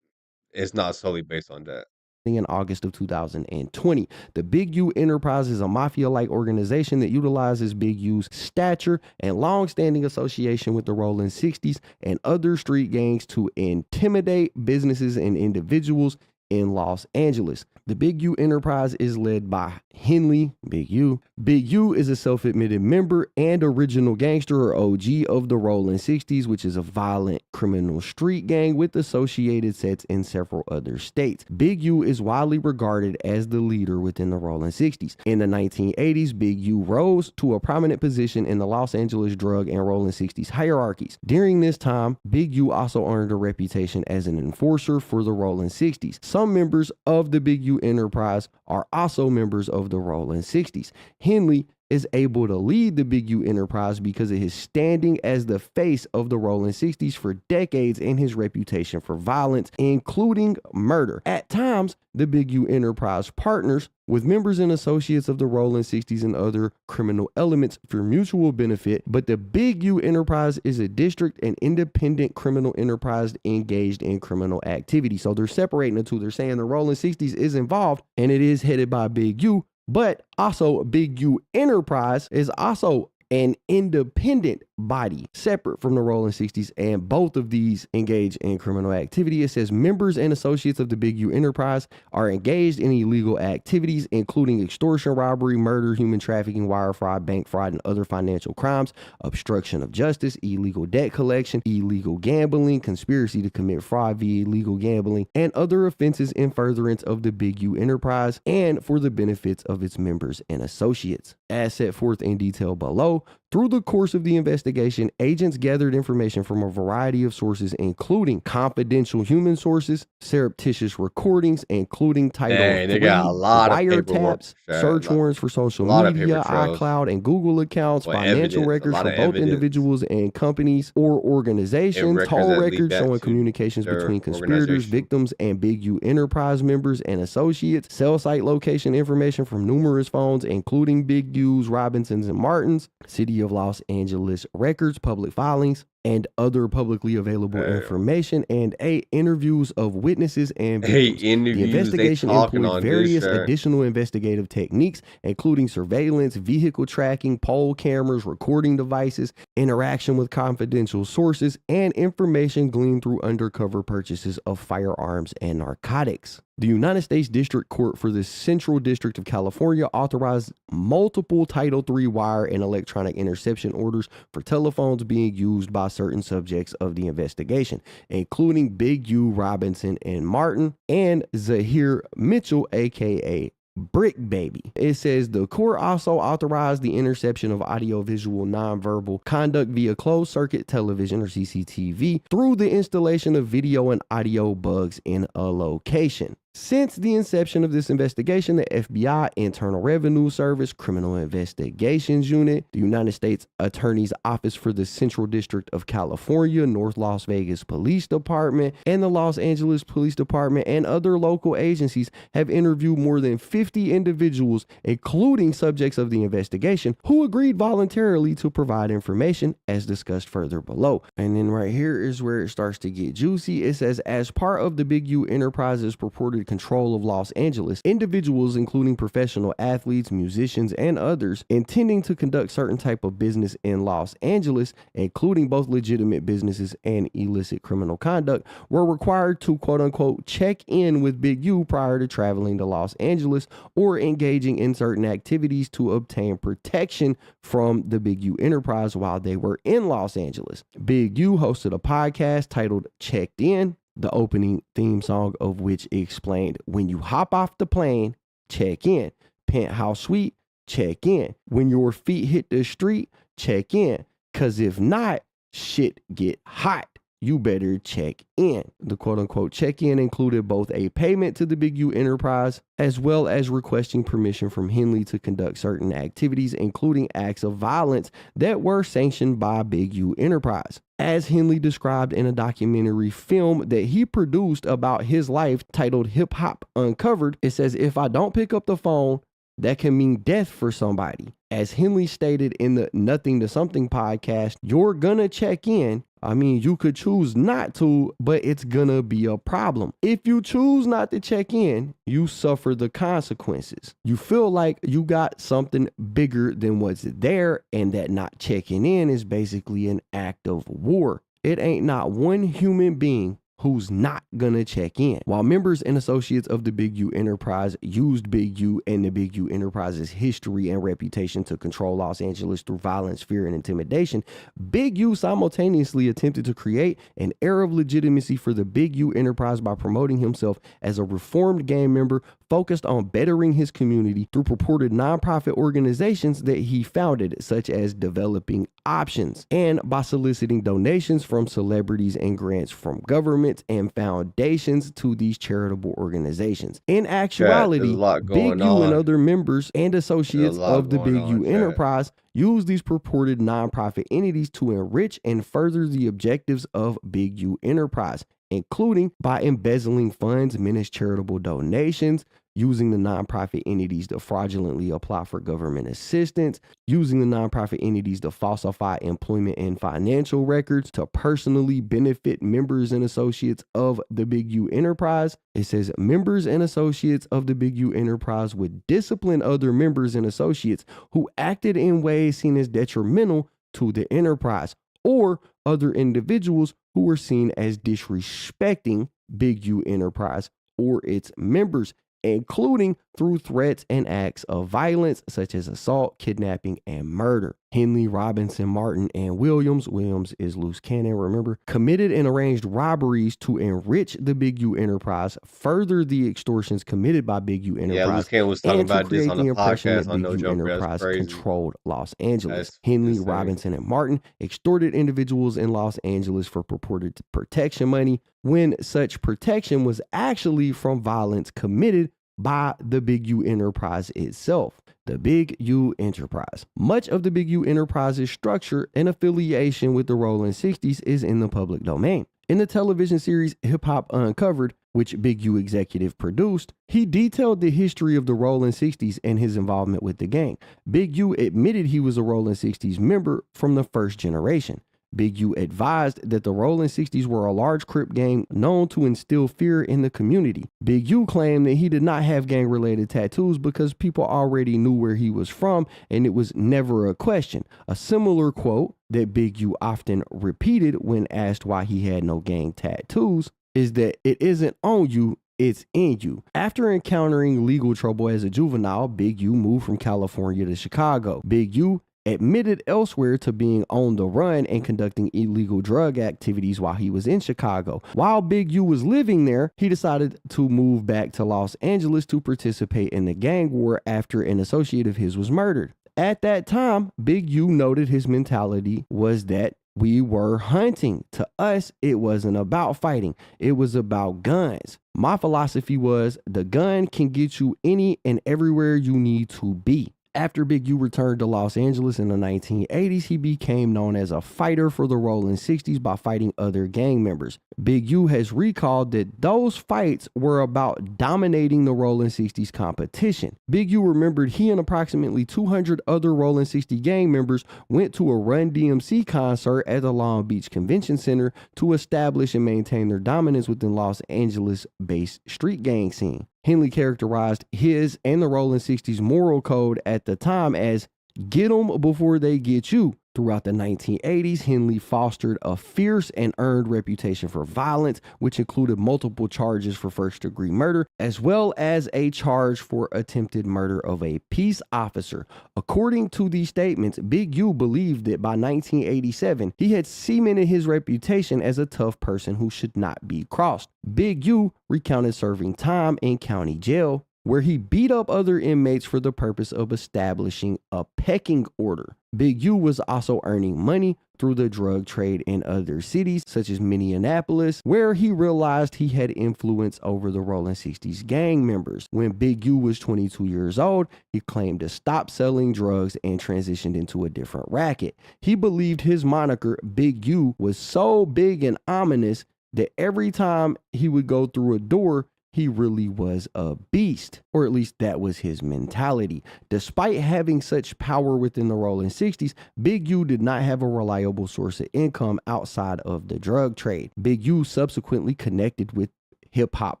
it's not solely based on that. In August of 2020, the Big U Enterprise is a mafia-like organization that utilizes Big U's stature and long-standing association with the Rolling 60s and other street gangs to intimidate businesses and individuals in Los Angeles. The Big U Enterprise is led by Henley, Big U. Big U is a self-admitted member and original gangster, or OG, of the Rolling 60s, which is a violent criminal street gang with associated sets in several other states. Big U is widely regarded as the leader within the Rolling 60s. In the 1980s, Big U rose to a prominent position in the Los Angeles drug and Rolling 60s hierarchies. During this time, Big U also earned a reputation as an enforcer for the Rolling 60s. Some members of the Big U Enterprise are also members of the Rolling 60s. Henley is able to lead the Big U enterprise because of his standing as the face of the Rolling 60s for decades and his reputation for violence, including murder. At times, the Big U enterprise partners with members and associates of the Rolling 60s and other criminal elements for mutual benefit, but the Big U enterprise is a district and independent criminal enterprise engaged in criminal activity. So they're separating the two. They're saying the Rolling 60s is involved and it is headed by Big U, but also Big U enterprise is also an independent body separate from the Rolling 60s, and both of these engage in criminal activity. It says members and associates of the Big U enterprise are engaged in illegal activities, including extortion, robbery, murder, human trafficking, wire fraud, bank fraud, and other financial crimes, obstruction of justice, illegal debt collection, illegal gambling, conspiracy to commit fraud via illegal gambling, and other offenses in furtherance of the Big U enterprise and for the benefits of its members and associates. As set forth in detail below, through the course of the investigation, agents gathered information from a variety of sources, including confidential human sources, surreptitious recordings, including Title They got a lot of paperwork, wiretaps, search warrants for social media, iCloud and Google accounts, financial records for both individuals and companies or organizations, toll records showing communications between conspirators, victims, and Big U enterprise members and associates, cell site location information from numerous phones, including Big U's, Robinson's, and Martin's, City of Los Angeles records, public filings, and other publicly available information, and interviews of witnesses and victims. The investigation employed various additional investigative techniques, including surveillance, vehicle tracking, poll cameras, recording devices, interaction with confidential sources, and information gleaned through undercover purchases of firearms and narcotics. The United States District Court for the Central District of California authorized multiple Title III wire and electronic interception orders for telephones being used by certain subjects of the investigation, including Big U, Robinson, and Martin, and Zahir Mitchell, aka Brick Baby. It says the court also authorized the interception of audiovisual nonverbal conduct via closed circuit television or CCTV through the installation of video and audio bugs in a location. Since the inception of this investigation, the FBI, Internal Revenue Service, Criminal Investigations Unit, the United States Attorney's Office for the Central District of California, North Las Vegas Police Department, and the Los Angeles Police Department, and other local agencies have interviewed more than 50 individuals, including subjects of the investigation, who agreed voluntarily to provide information as discussed further below. And then right here is where it starts to get juicy. It says, as part of the Big U Enterprise's purported control of Los Angeles, individuals including professional athletes, musicians, and others intending to conduct certain type of business in Los Angeles, including both legitimate businesses and illicit criminal conduct, were required to quote unquote check in with Big U prior to traveling to Los Angeles or engaging in certain activities to obtain protection from the Big U enterprise while they were in Los Angeles. Big U hosted a podcast titled Checked In, the opening theme song of which explained, when you hop off the plane, check in. Penthouse suite, check in. When your feet hit the street, check in. Cause if not, shit get hot. You better check in. The quote unquote check in included both a payment to the Big U enterprise as well as requesting permission from Henley to conduct certain activities, including acts of violence that were sanctioned by Big U enterprise. As Henley described in a documentary film that he produced about his life titled Hip Hop Uncovered, it says, if I don't pick up the phone, that can mean death for somebody. As Henley stated in the Nothing to Something podcast, you're gonna check in. I mean, you could choose not to, but it's gonna be a problem. If you choose not to check in, you suffer the consequences. You feel like you got something bigger than what's there, and that not checking in is basically an act of war. It ain't not one human being who's not gonna check in. While members and associates of the Big U enterprise used Big U and the Big U enterprise's history and reputation to control Los Angeles through violence, fear, and intimidation, Big U simultaneously attempted to create an air of legitimacy for the Big U enterprise by promoting himself as a reformed gang member focused on bettering his community through purported nonprofit organizations that he founded, such as developing options, and by soliciting donations from celebrities and grants from governments and foundations to these charitable organizations. In actuality, Big U and other members and associates of the Big U enterprise use these purported nonprofit entities to enrich and further the objectives of Big U enterprise, including by embezzling funds meant as charitable donations, using the nonprofit entities to fraudulently apply for government assistance, using the nonprofit entities to falsify employment and financial records to personally benefit members and associates of the Big U enterprise. It says members and associates of the Big U enterprise would discipline other members and associates who acted in ways seen as detrimental to the enterprise, or other individuals who were seen as disrespecting Big U enterprise or its members, including through threats and acts of violence such as assault, kidnapping, and murder. Henley, Robinson, Martin, and Williams is loose cannon, remember, committed and arranged robberies to enrich the Big U enterprise, further the extortions committed by Big U enterprise, Yeah, loose cannon was talking about this on the podcast on No Big U Joke. That's enterprise crazy. controlled Los Angeles. That's Henley, insane. Robinson, and Martin extorted individuals in Los Angeles for purported protection money, when such protection was actually from violence committed by the Big U enterprise itself. The Big U enterprise. Much of the Big U enterprise's structure and affiliation with the Rolling 60s is in the public domain. In the television series Hip Hop Uncovered, which Big U executive produced, he detailed the history of the Rolling 60s and his involvement with the gang. Big U admitted he was a Rolling 60s member from the first generation. Big U advised that the Rolling 60s were a large Crip gang known to instill fear in the community. Big U claimed that he did not have gang-related tattoos because people already knew where he was from and it was never a question. A similar quote that Big U often repeated when asked why he had no gang tattoos is that it isn't on you, it's in you. After encountering legal trouble as a juvenile, Big U moved from California to Chicago. Big U admitted elsewhere to being on the run and conducting illegal drug activities while he was in Chicago. While Big U was living there, he decided to move back to Los Angeles to participate in the gang war after an associate of his was murdered. At that time, Big U noted his mentality was that we were hunting. To us, it wasn't about fighting. It was about guns. My philosophy was the gun can get you any and everywhere you need to be. After Big U returned to Los Angeles in the 1980s, he became known as a fighter for the Rolling 60s by fighting other gang members. Big U has recalled that those fights were about dominating the Rolling 60s competition. Big U remembered he and approximately 200 other Rolling 60 gang members went to a Run DMC concert at the Long Beach Convention Center to establish and maintain their dominance within Los Angeles-based street gang scene. Henley characterized his and the Rolling 60s moral code at the time as get them before they get you. Throughout the 1980s, Henley fostered a fierce and earned reputation for violence, which included multiple charges for first-degree murder, as well as a charge for attempted murder of a peace officer. According to these statements, Big U believed that by 1987, he had cemented his reputation as a tough person who should not be crossed. Big U recounted serving time in county jail, where he beat up other inmates for the purpose of establishing a pecking order. Big U was also earning money through the drug trade in other cities, such as Minneapolis, where he realized he had influence over the Rolling 60s gang members. When Big U was 22 years old, he claimed to stop selling drugs and transitioned into a different racket. He believed his moniker, Big U, was so big and ominous that every time he would go through a door, he really was a beast, or at least that was his mentality. Despite having such power within the Rolling 60s, Big U did not have a reliable source of income outside of the drug trade. Big U subsequently connected with hip-hop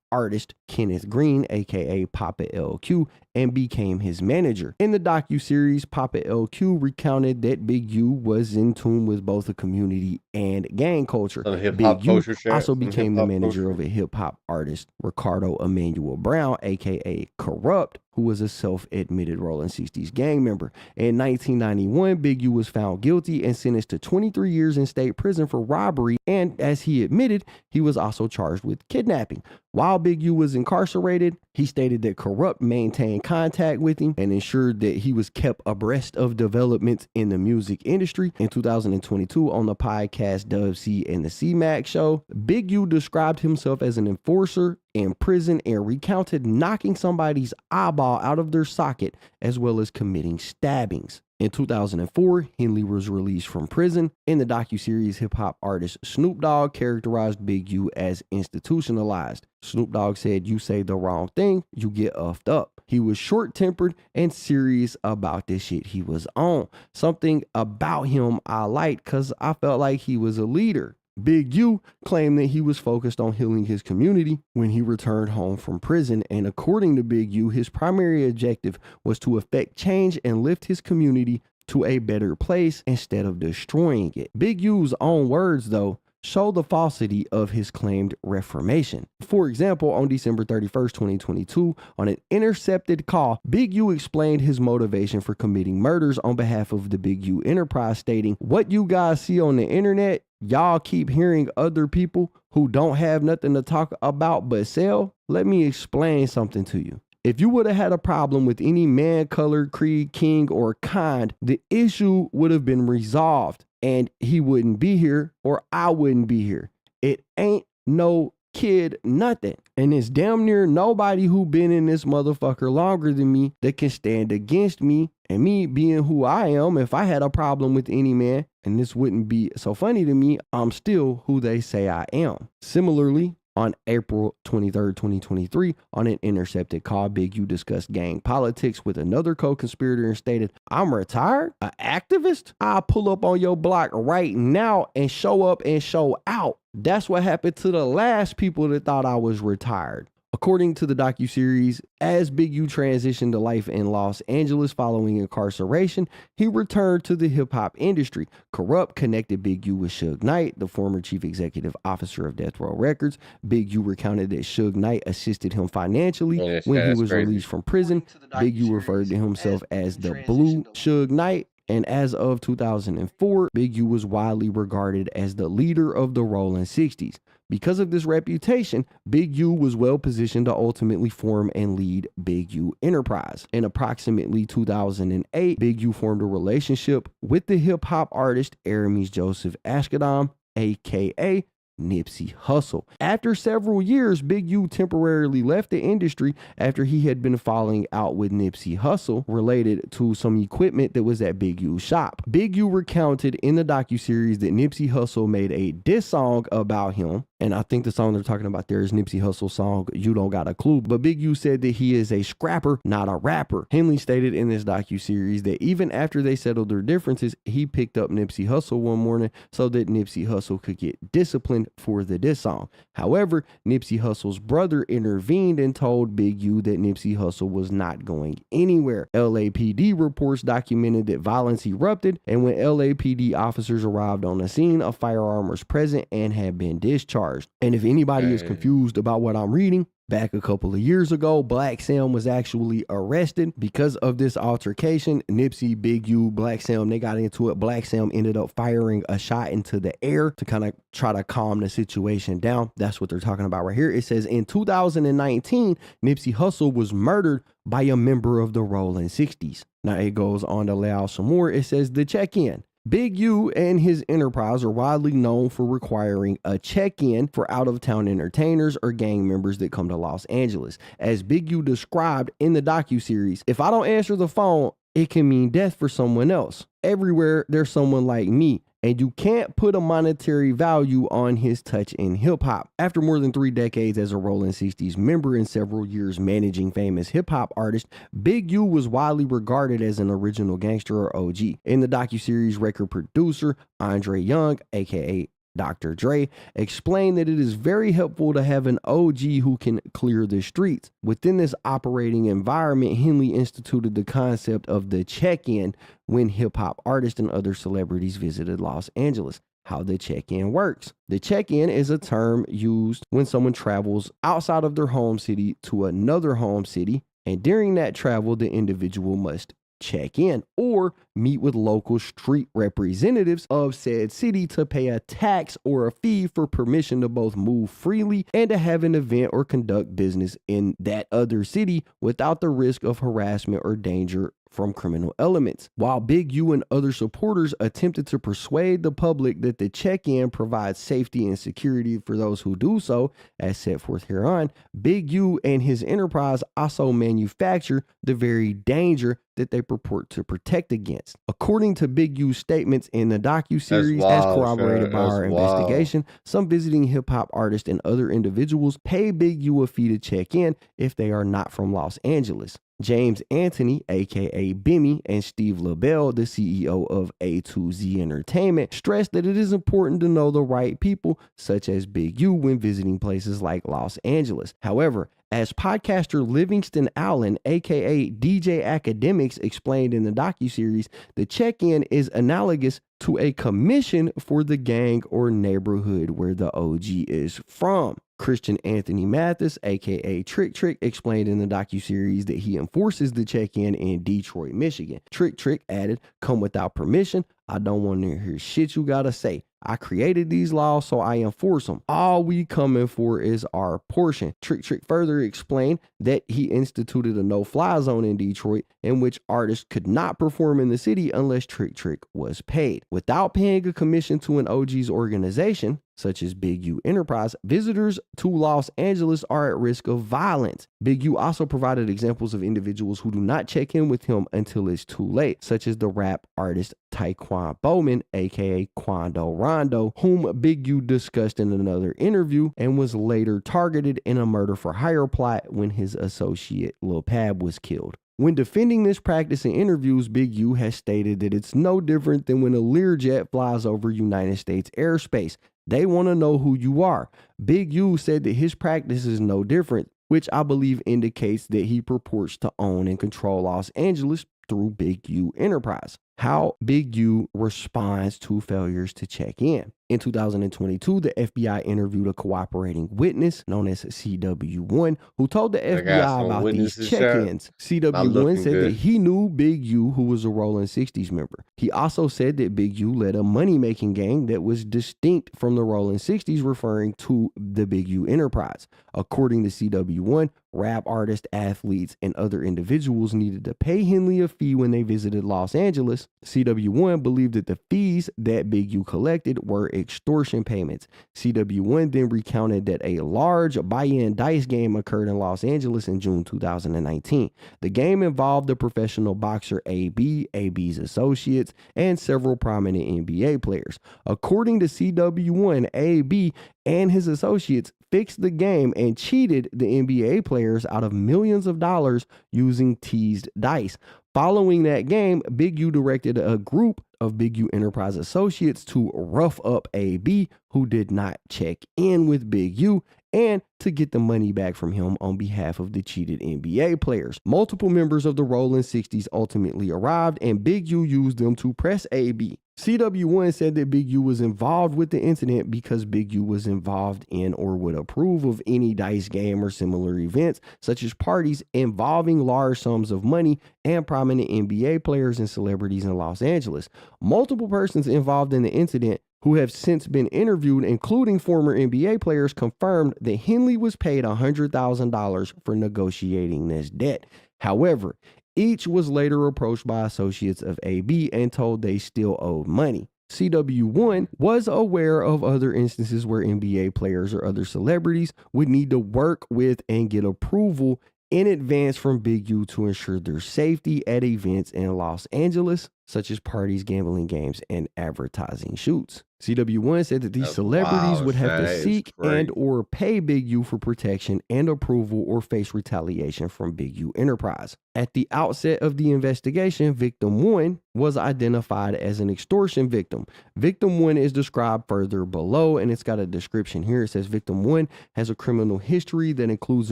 artist Kenneth Green, aka Papa LQ, and became his manager. In the docuseries, Papa LQ recounted that Big U was in tune with both the community and gang culture. Big U also became the manager of a hip-hop artist, Ricardo Emmanuel Brown, aka Corrupt, who was a self-admitted Rolling 60s gang member. In 1991, Big U was found guilty and sentenced to 23 years in state prison for robbery, and as he admitted, he was also charged with kidnapping. While Big U was incarcerated, he stated that Corrupt maintained contact with him and ensured that he was kept abreast of developments in the music industry. In 2022, on the podcast Dub C and the C-Mac show, Big U described himself as an enforcer in prison and recounted knocking somebody's eyeball out of their socket as well as committing stabbings. In 2004, Henley was released from prison. In the docuseries, hip-hop artist Snoop Dogg characterized Big U as institutionalized. Snoop Dogg said, "You say the wrong thing, you get uffed up." He was short-tempered and serious about the shit he was on. Something about him I liked because I felt like he was a leader. Big U claimed that he was focused on healing his community when he returned home from prison, and according to Big U, his primary objective was to effect change and lift his community to a better place instead of destroying it. Big U's own words, though, show the falsity of his claimed reformation. For example, on December 31st, 2022, on an intercepted call, Big U explained his motivation for committing murders on behalf of the Big U enterprise, stating, "What you guys see on the internet, y'all keep hearing other people who don't have nothing to talk about but sell. Let me explain something to you. If you would have had a problem with any man, color, creed, king, or kind, the issue would have been resolved and he wouldn't be here or I wouldn't be here. It ain't no kid nothing. And it's damn near nobody who been in this motherfucker longer than me that can stand against me. And me being who I am, if I had a problem with any man, and this wouldn't be so funny to me, I'm still who they say I am." Similarly, on April 23rd, 2023, on an intercepted call, Big U discussed gang politics with another co-conspirator and stated, "I'm retired? An activist? I'll pull up on your block right now and show up and show out. That's what happened to the last people that thought I was retired." According to the docuseries, as Big U transitioned to life in Los Angeles following incarceration, he returned to the hip-hop industry. Corrupt connected Big U with Suge Knight, the former chief executive officer of Death Row Records. Big U recounted that Suge Knight assisted him financially when he was released from prison. Big U referred to himself as the Blue Suge Knight. And as of 2004, Big U was widely regarded as the leader of the Rolling 60s. Because of this reputation, Big U was well positioned to ultimately form and lead Big U Enterprise. In approximately 2008, Big U formed a relationship with the hip-hop artist Aramis Joseph Ashkadam, aka Nipsey Hussle. After several years, Big U temporarily left the industry after he had been falling out with Nipsey Hussle related to some equipment that was at Big U's shop. Big U recounted in the docuseries that Nipsey Hussle made a diss song about him, and I think the song they're talking about there is Nipsey Hussle's song, "You Don't Got a Clue." But Big U said that he is a scrapper, not a rapper. Henley stated in this docuseries that even after they settled their differences, he picked up Nipsey Hussle one morning so that Nipsey Hussle could get disciplined for the diss song. However, Nipsey Hussle's brother intervened and told Big U that Nipsey Hussle was not going anywhere. LAPD reports documented that violence erupted, and when LAPD officers arrived on the scene, a firearm was present and had been discharged. And if anybody is confused about what I'm reading, back a couple of years ago, Black Sam was actually arrested because of this altercation. Nipsey, Big U, Black Sam, they got into it. Black Sam ended up firing a shot into the air to kind of try to calm the situation down. That's what they're talking about right here. It says in 2019, Nipsey Hussle was murdered by a member of the Rolling 60s. Now it goes on to lay out some more. It says the check-in. Big U and his enterprise are widely known for requiring a check-in for out-of-town entertainers or gang members that come to Los Angeles. As Big U described in the docuseries, "If I don't answer the phone, it can mean death for someone else. Everywhere there's someone like me, and you can't put a monetary value on his touch in hip-hop." After more than 3 decades as a Rolling 60s member and several years managing famous hip-hop artists, Big U was widely regarded as an original gangster or OG. In the docuseries, record producer Andre Young, aka Dr. Dre, explained that it is very helpful to have an OG who can clear the streets. Within this operating environment, Henley instituted the concept of the check-in when hip-hop artists and other celebrities visited Los Angeles. How the check-in works. The check-in is a term used when someone travels outside of their home city to another home city, and during that travel, the individual must check in or meet with local street representatives of said city to pay a tax or a fee for permission to both move freely and to have an event or conduct business in that other city without the risk of harassment or danger from criminal elements. While Big U and other supporters attempted to persuade the public that the check-in provides safety and security for those who do so, as set forth hereon, Big U and his enterprise also manufacture the very danger that they purport to protect against. According to Big U's statements in the docuseries, as corroborated by our investigation, some visiting hip-hop artists and other individuals pay Big U a fee to check in if they are not from Los Angeles. James Anthony, aka Bimmy, and Steve LaBelle, the CEO of A2Z Entertainment, stressed that it is important to know the right people, such as Big U, when visiting places like Los Angeles. However, as podcaster Livingston Allen, aka DJ Academics, explained in the docuseries, the check-in is analogous to a commission for the gang or neighborhood where the OG is from. Christian Anthony Mathis, aka Trick Trick, explained in the docuseries that he enforces the check-in in Detroit, Michigan. Trick Trick added, "Come without permission. I don't want to hear shit you gotta say. I created these laws, so I enforce them. All we coming for is our portion." Trick Trick further explained that he instituted a no-fly zone in Detroit in which artists could not perform in the city unless Trick Trick was paid. Without paying a commission to an OG's organization, such as Big U Enterprise, visitors to Los Angeles are at risk of violence. Big U also provided examples of individuals who do not check in with him until it's too late, such as the rap artist Taekwon Bowman, aka Quando Rondo, whom Big U discussed in another interview and was later targeted in a murder for hire plot when his associate Lil Pab was killed. When defending this practice in interviews, Big U has stated that it's no different than when a Learjet flies over United States airspace. They want to know who you are. Big U said that his practice is no different, which I believe indicates that he purports to own and control Los Angeles through Big U Enterprise. How Big U responds to failures to check in. In 2022, the FBI interviewed a cooperating witness known as CW1 who told the FBI about these check-ins. CW1 said that he knew Big U, who was a Rolling 60s member. He also said that Big U led a money-making gang that was distinct from the Rolling 60s, referring to the Big U Enterprise. According to CW1, rap artists, athletes, and other individuals needed to pay Henley a fee when they visited Los Angeles. CW1 believed that the fees that Big U collected were extortion payments. CW1 then recounted that a large buy-in dice game occurred in Los Angeles in June 2019. The game involved the professional boxer AB, AB's associates, and several prominent NBA players. According to CW1, AB and his associates fixed the game and cheated the NBA players out of millions of dollars using teased dice. Following that game, Big U directed a group of Big U Enterprise associates to rough up AB, who did not check in with Big U, and to get the money back from him on behalf of the cheated NBA players. Multiple members of the Rolling 60s ultimately arrived, and Big U used them to press AB. CW1 said that Big U was involved with the incident because Big U was involved in or would approve of any dice game or similar events, such as parties involving large sums of money and prominent NBA players and celebrities in Los Angeles. Multiple persons involved in the incident who have since been interviewed, including former NBA players, confirmed that Henley was paid $100,000 for negotiating this debt. However, each was later approached by associates of AB and told they still owed money. CW1 was aware of other instances where NBA players or other celebrities would need to work with and get approval in advance from Big U to ensure their safety at events in Los Angeles, such as parties, gambling games, and advertising shoots. CW1 said that these celebrities would have to seek and or pay Big U for protection and approval or face retaliation from Big U Enterprise. At the outset of the investigation, Victim 1 was identified as an extortion victim. Victim 1 is described further below, and it's got a description here. It says Victim 1 has a criminal history that includes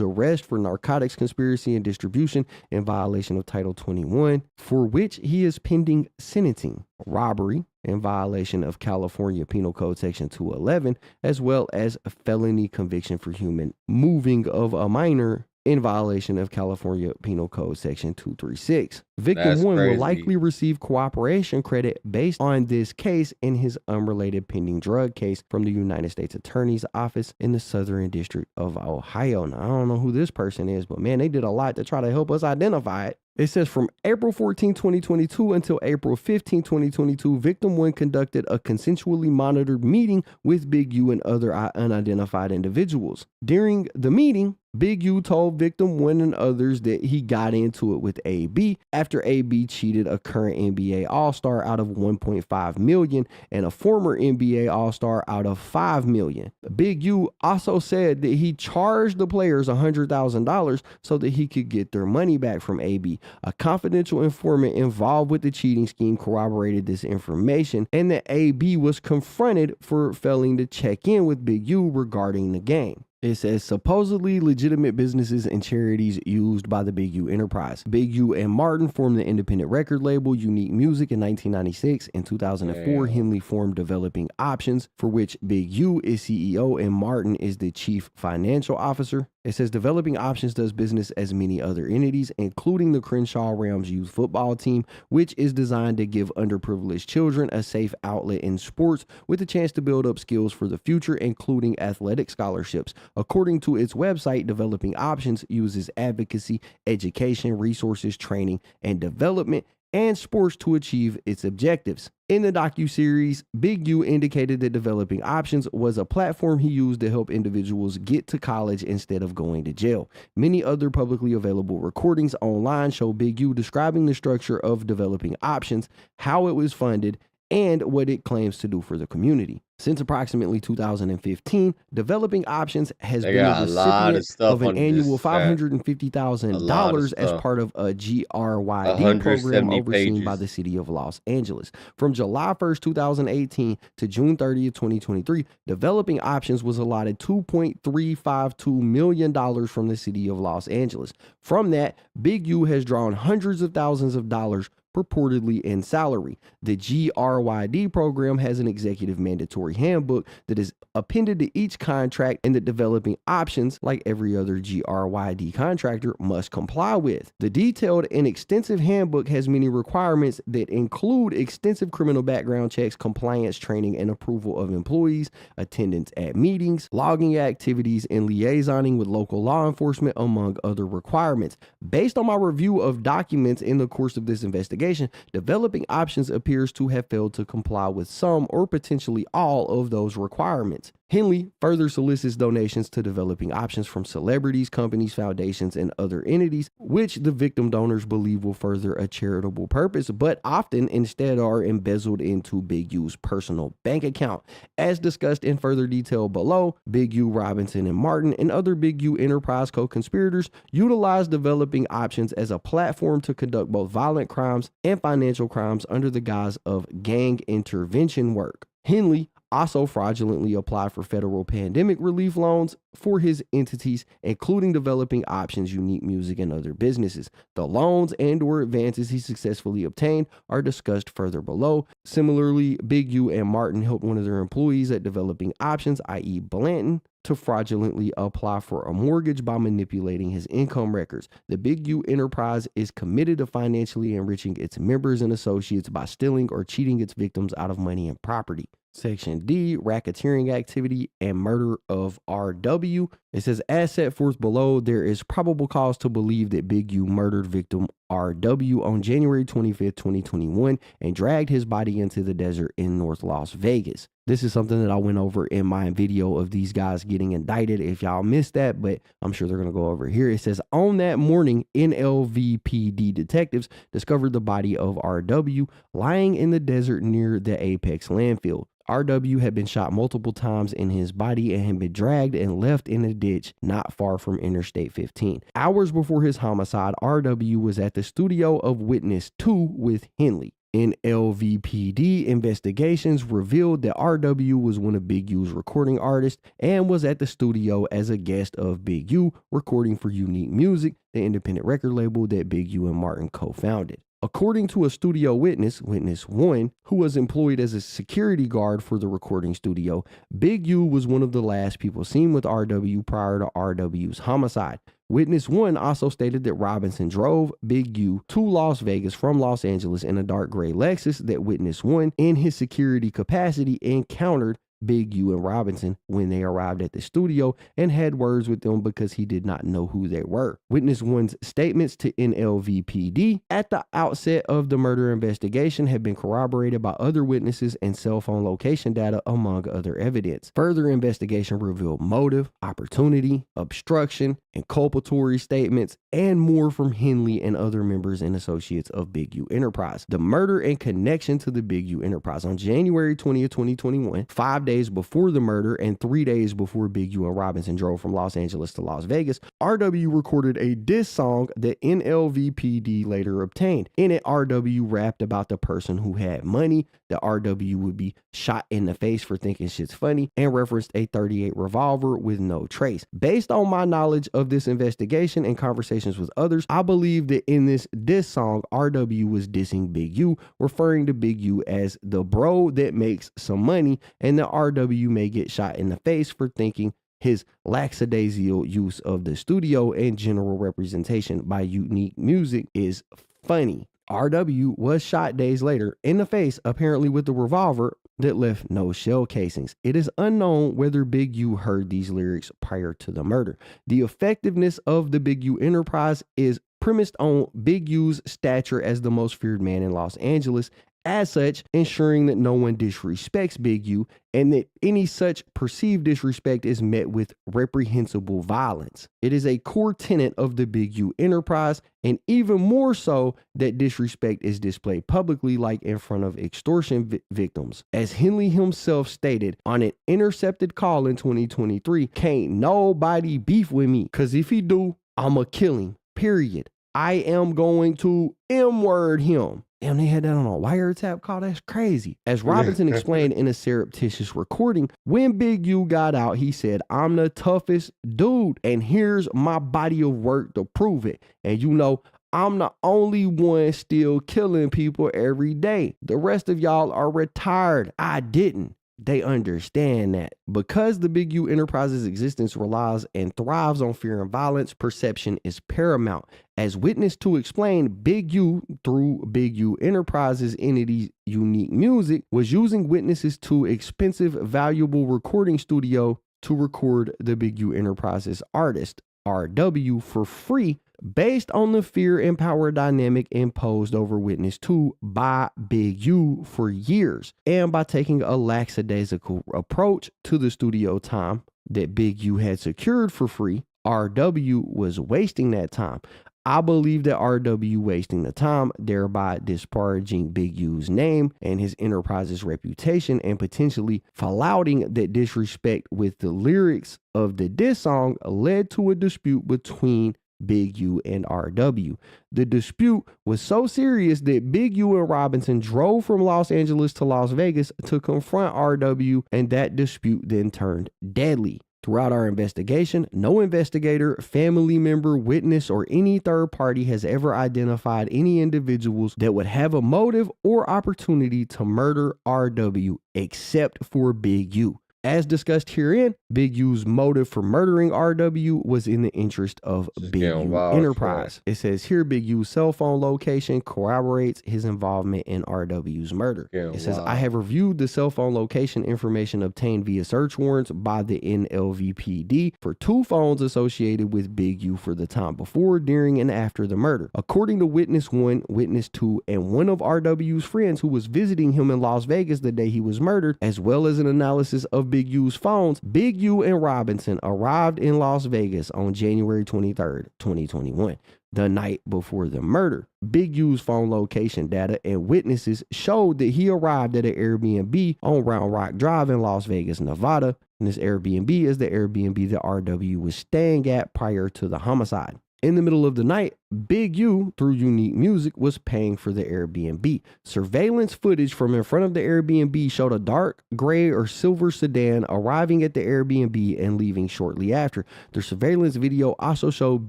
arrest for narcotics conspiracy and distribution in violation of Title 21, for which he is pending sentencing, robbery in violation of California Penal Code Section 211, as well as a felony conviction for human moving of a minor in violation of California Penal Code Section 236. Victim That's 1 will crazy. likely receive cooperation credit based on this case in his unrelated pending drug case from the United States Attorney's Office in the Southern District of Ohio. Now, I don't know who this person is, but man, they did a lot to try to help us identify it. It says from April 14, 2022 until April 15, 2022, Victim 1 conducted a consensually monitored meeting with Big U and other unidentified individuals. During the meeting, Big U told Victim 1 and others that he got into it with AB after AB cheated a current NBA All-Star out of $1.5 million and a former NBA All-Star out of $5 million. Big U also said that he charged the players $100,000 so that he could get their money back from AB. A confidential informant involved with the cheating scheme corroborated this information, and that AB was confronted for failing to check in with Big U regarding the game. It says supposedly legitimate businesses and charities used by the Big U enterprise. Big U and Martin formed the independent record label Unique Music in 1996. In 2004, Henley formed Developing Options, for which Big U is CEO and Martin is the chief financial officer. It says Developing Options does business as many other entities, including the Crenshaw Rams youth football team, which is designed to give underprivileged children a safe outlet in sports with a chance to build up skills for the future, including athletic scholarships. According to its website, Developing Options uses advocacy, education, resources, training, and development and sports to achieve its objectives. In the docuseries, Big U indicated that Developing Options was a platform he used to help individuals get to college instead of going to jail. Many other publicly available recordings online show Big U describing the structure of Developing Options, how it was funded, and what it claims to do for the community. Since approximately 2015, Developing Options has been a recipient of an annual $550,000 as part of a GRYD program overseen by the city of Los Angeles. From July 1st, 2018 to June 30th, 2023, Developing Options was allotted $2.352 million from the city of Los Angeles. From that, Big U has drawn hundreds of thousands of dollars purportedly in salary. The GRYD program has an executive mandatory handbook that is appended to each contract, and the Developing Options, like every other GRYD contractor, must comply with. The detailed and extensive handbook has many requirements that include extensive criminal background checks, compliance training and approval of employees, attendance at meetings, logging activities, and liaisoning with local law enforcement, among other requirements. Based on my review of documents in the course of this investigation, Developing Options appears to have failed to comply with some or potentially all of those requirements. Henley further solicits donations to Developing Options from celebrities, companies, foundations, and other entities, which the victim donors believe will further a charitable purpose, but often instead are embezzled into Big U's personal bank account. As discussed in further detail below, Big U, Robinson, and Martin, and other Big U enterprise co-conspirators utilize Developing Options as a platform to conduct both violent crimes and financial crimes under the guise of gang intervention work. Henley also fraudulently applied for federal pandemic relief loans for his entities, including Developing Options, Unique Music, and other businesses. The loans and or advances he successfully obtained are discussed further below. Similarly, Big U and Martin helped one of their employees at Developing Options, i.e. Blanton, to fraudulently apply for a mortgage by manipulating his income records. The Big U enterprise is committed to financially enriching its members and associates by stealing or cheating its victims out of money and property. Section D, racketeering activity and murder of RW. It says, as set forth below, there is probable cause to believe that Big U murdered victim RW on January 25th, 2021, and dragged his body into the desert in North Las Vegas. This is something that I went over in my video of these guys getting indicted. If y'all missed that, but I'm sure they're going to go over here. It says, on that morning, NLVPD detectives discovered the body of RW lying in the desert near the Apex landfill. RW had been shot multiple times in his body and had been dragged and left in a ditch not far from Interstate 15. Hours before his homicide, RW was at the studio of Witness 2 with Henley. NLVPD investigations revealed that RW was one of Big U's recording artists and was at the studio as a guest of Big U, recording for Unique Music, the independent record label that Big U and Martin co-founded. According to a studio witness, Witness 1, who was employed as a security guard for the recording studio, Big U was one of the last people seen with RW prior to RW's homicide. Witness 1 also stated that Robinson drove Big U to Las Vegas from Los Angeles in a dark gray Lexus, that Witness 1, in his security capacity, encountered Big U and Robinson when they arrived at the studio and had words with them because he did not know who they were. Witness 1's statements to NLVPD at the outset of the murder investigation have been corroborated by other witnesses and cell phone location data, among other evidence. Further investigation revealed motive, opportunity, obstruction, inculpatory statements, and more from Henley and other members and associates of Big U Enterprise. The murder and connection to the Big U Enterprise. On January 20th, 2021, 5 days before the murder and 3 days before Big U and Robinson drove from Los Angeles to Las Vegas, RW recorded a diss song that NLVPD later obtained. In it, RW rapped about the person who had money, that RW would be shot in the face for thinking shit's funny, and referenced a .38 revolver with no trace. Based on my knowledge of this investigation and conversations with others, I believe that in this diss song, RW was dissing Big U, referring to Big U as the bro that makes some money, and that RW may get shot in the face for thinking his lackadaisical use of the studio and general representation by unique music is funny. RW was shot days later in the face, apparently with a revolver that left no shell casings. It is unknown whether Big U heard these lyrics prior to the murder. The effectiveness of the Big U Enterprise is premised on Big U's stature as the most feared man in Los Angeles, as such ensuring that no one disrespects Big U and that any such perceived disrespect is met with reprehensible violence. It is a core tenet of the Big U Enterprise, and even more so that disrespect is displayed publicly, like in front of extortion victims. As Henley himself stated on an intercepted call in 2023, "Can't nobody beef with me, cause if he do, I'ma kill him, period. I am going to M-word him." Damn, they had that on a wiretap call? That's crazy. As Robinson explained in a surreptitious recording, when Big U got out, he said, "I'm the toughest dude, and here's my body of work to prove it. And you know, I'm the only one still killing people every day. The rest of y'all are retired. I didn't." They understand that. Because the Big U Enterprise's existence relies and thrives on fear and violence, perception is paramount. As Witness to explain, Big U, through Big U Enterprise's entity's unique music, was using witnesses to expensive, valuable recording studio to record the Big U Enterprise's artist, RW, for free, based on the fear and power dynamic imposed over Witness 2 by Big U for years, and by taking a lackadaisical approach to the studio time that Big U had secured for free, RW was wasting that time. I believe that RW wasting the time, thereby disparaging Big U's name and his enterprise's reputation, and potentially flouting that disrespect with the lyrics of the diss song, led to a dispute between Big U and RW. The dispute was so serious that Big U and Robinson drove from Los Angeles to Las Vegas to confront RW, and that dispute then turned deadly. Throughout our investigation, no investigator, family member, witness, or any third party has ever identified any individuals that would have a motive or opportunity to murder RW except for Big U. As discussed herein, Big U's motive for murdering RW was in the interest of Big U Enterprise. It says here, Big U's cell phone location corroborates his involvement in RW's murder. It says, "I have reviewed the cell phone location information obtained via search warrants by the NLVPD for 2 phones associated with Big U for the time before, during, and after the murder. According to Witness 1, Witness 2, and one of RW's friends who was visiting him in Las Vegas the day he was murdered, as well as an analysis of Big U's phones, Big U and Robinson arrived in Las Vegas on January 23rd, 2021, the night before the murder. Big U's phone location data and witnesses showed that he arrived at an Airbnb on Round Rock Drive in Las Vegas, Nevada. And this Airbnb is the Airbnb that RW was staying at prior to the homicide. In the middle of the night, Big U, through Unique Music, was paying for the Airbnb. Surveillance footage from in front of the Airbnb showed a dark gray or silver sedan arriving at the Airbnb and leaving shortly after. The surveillance video also showed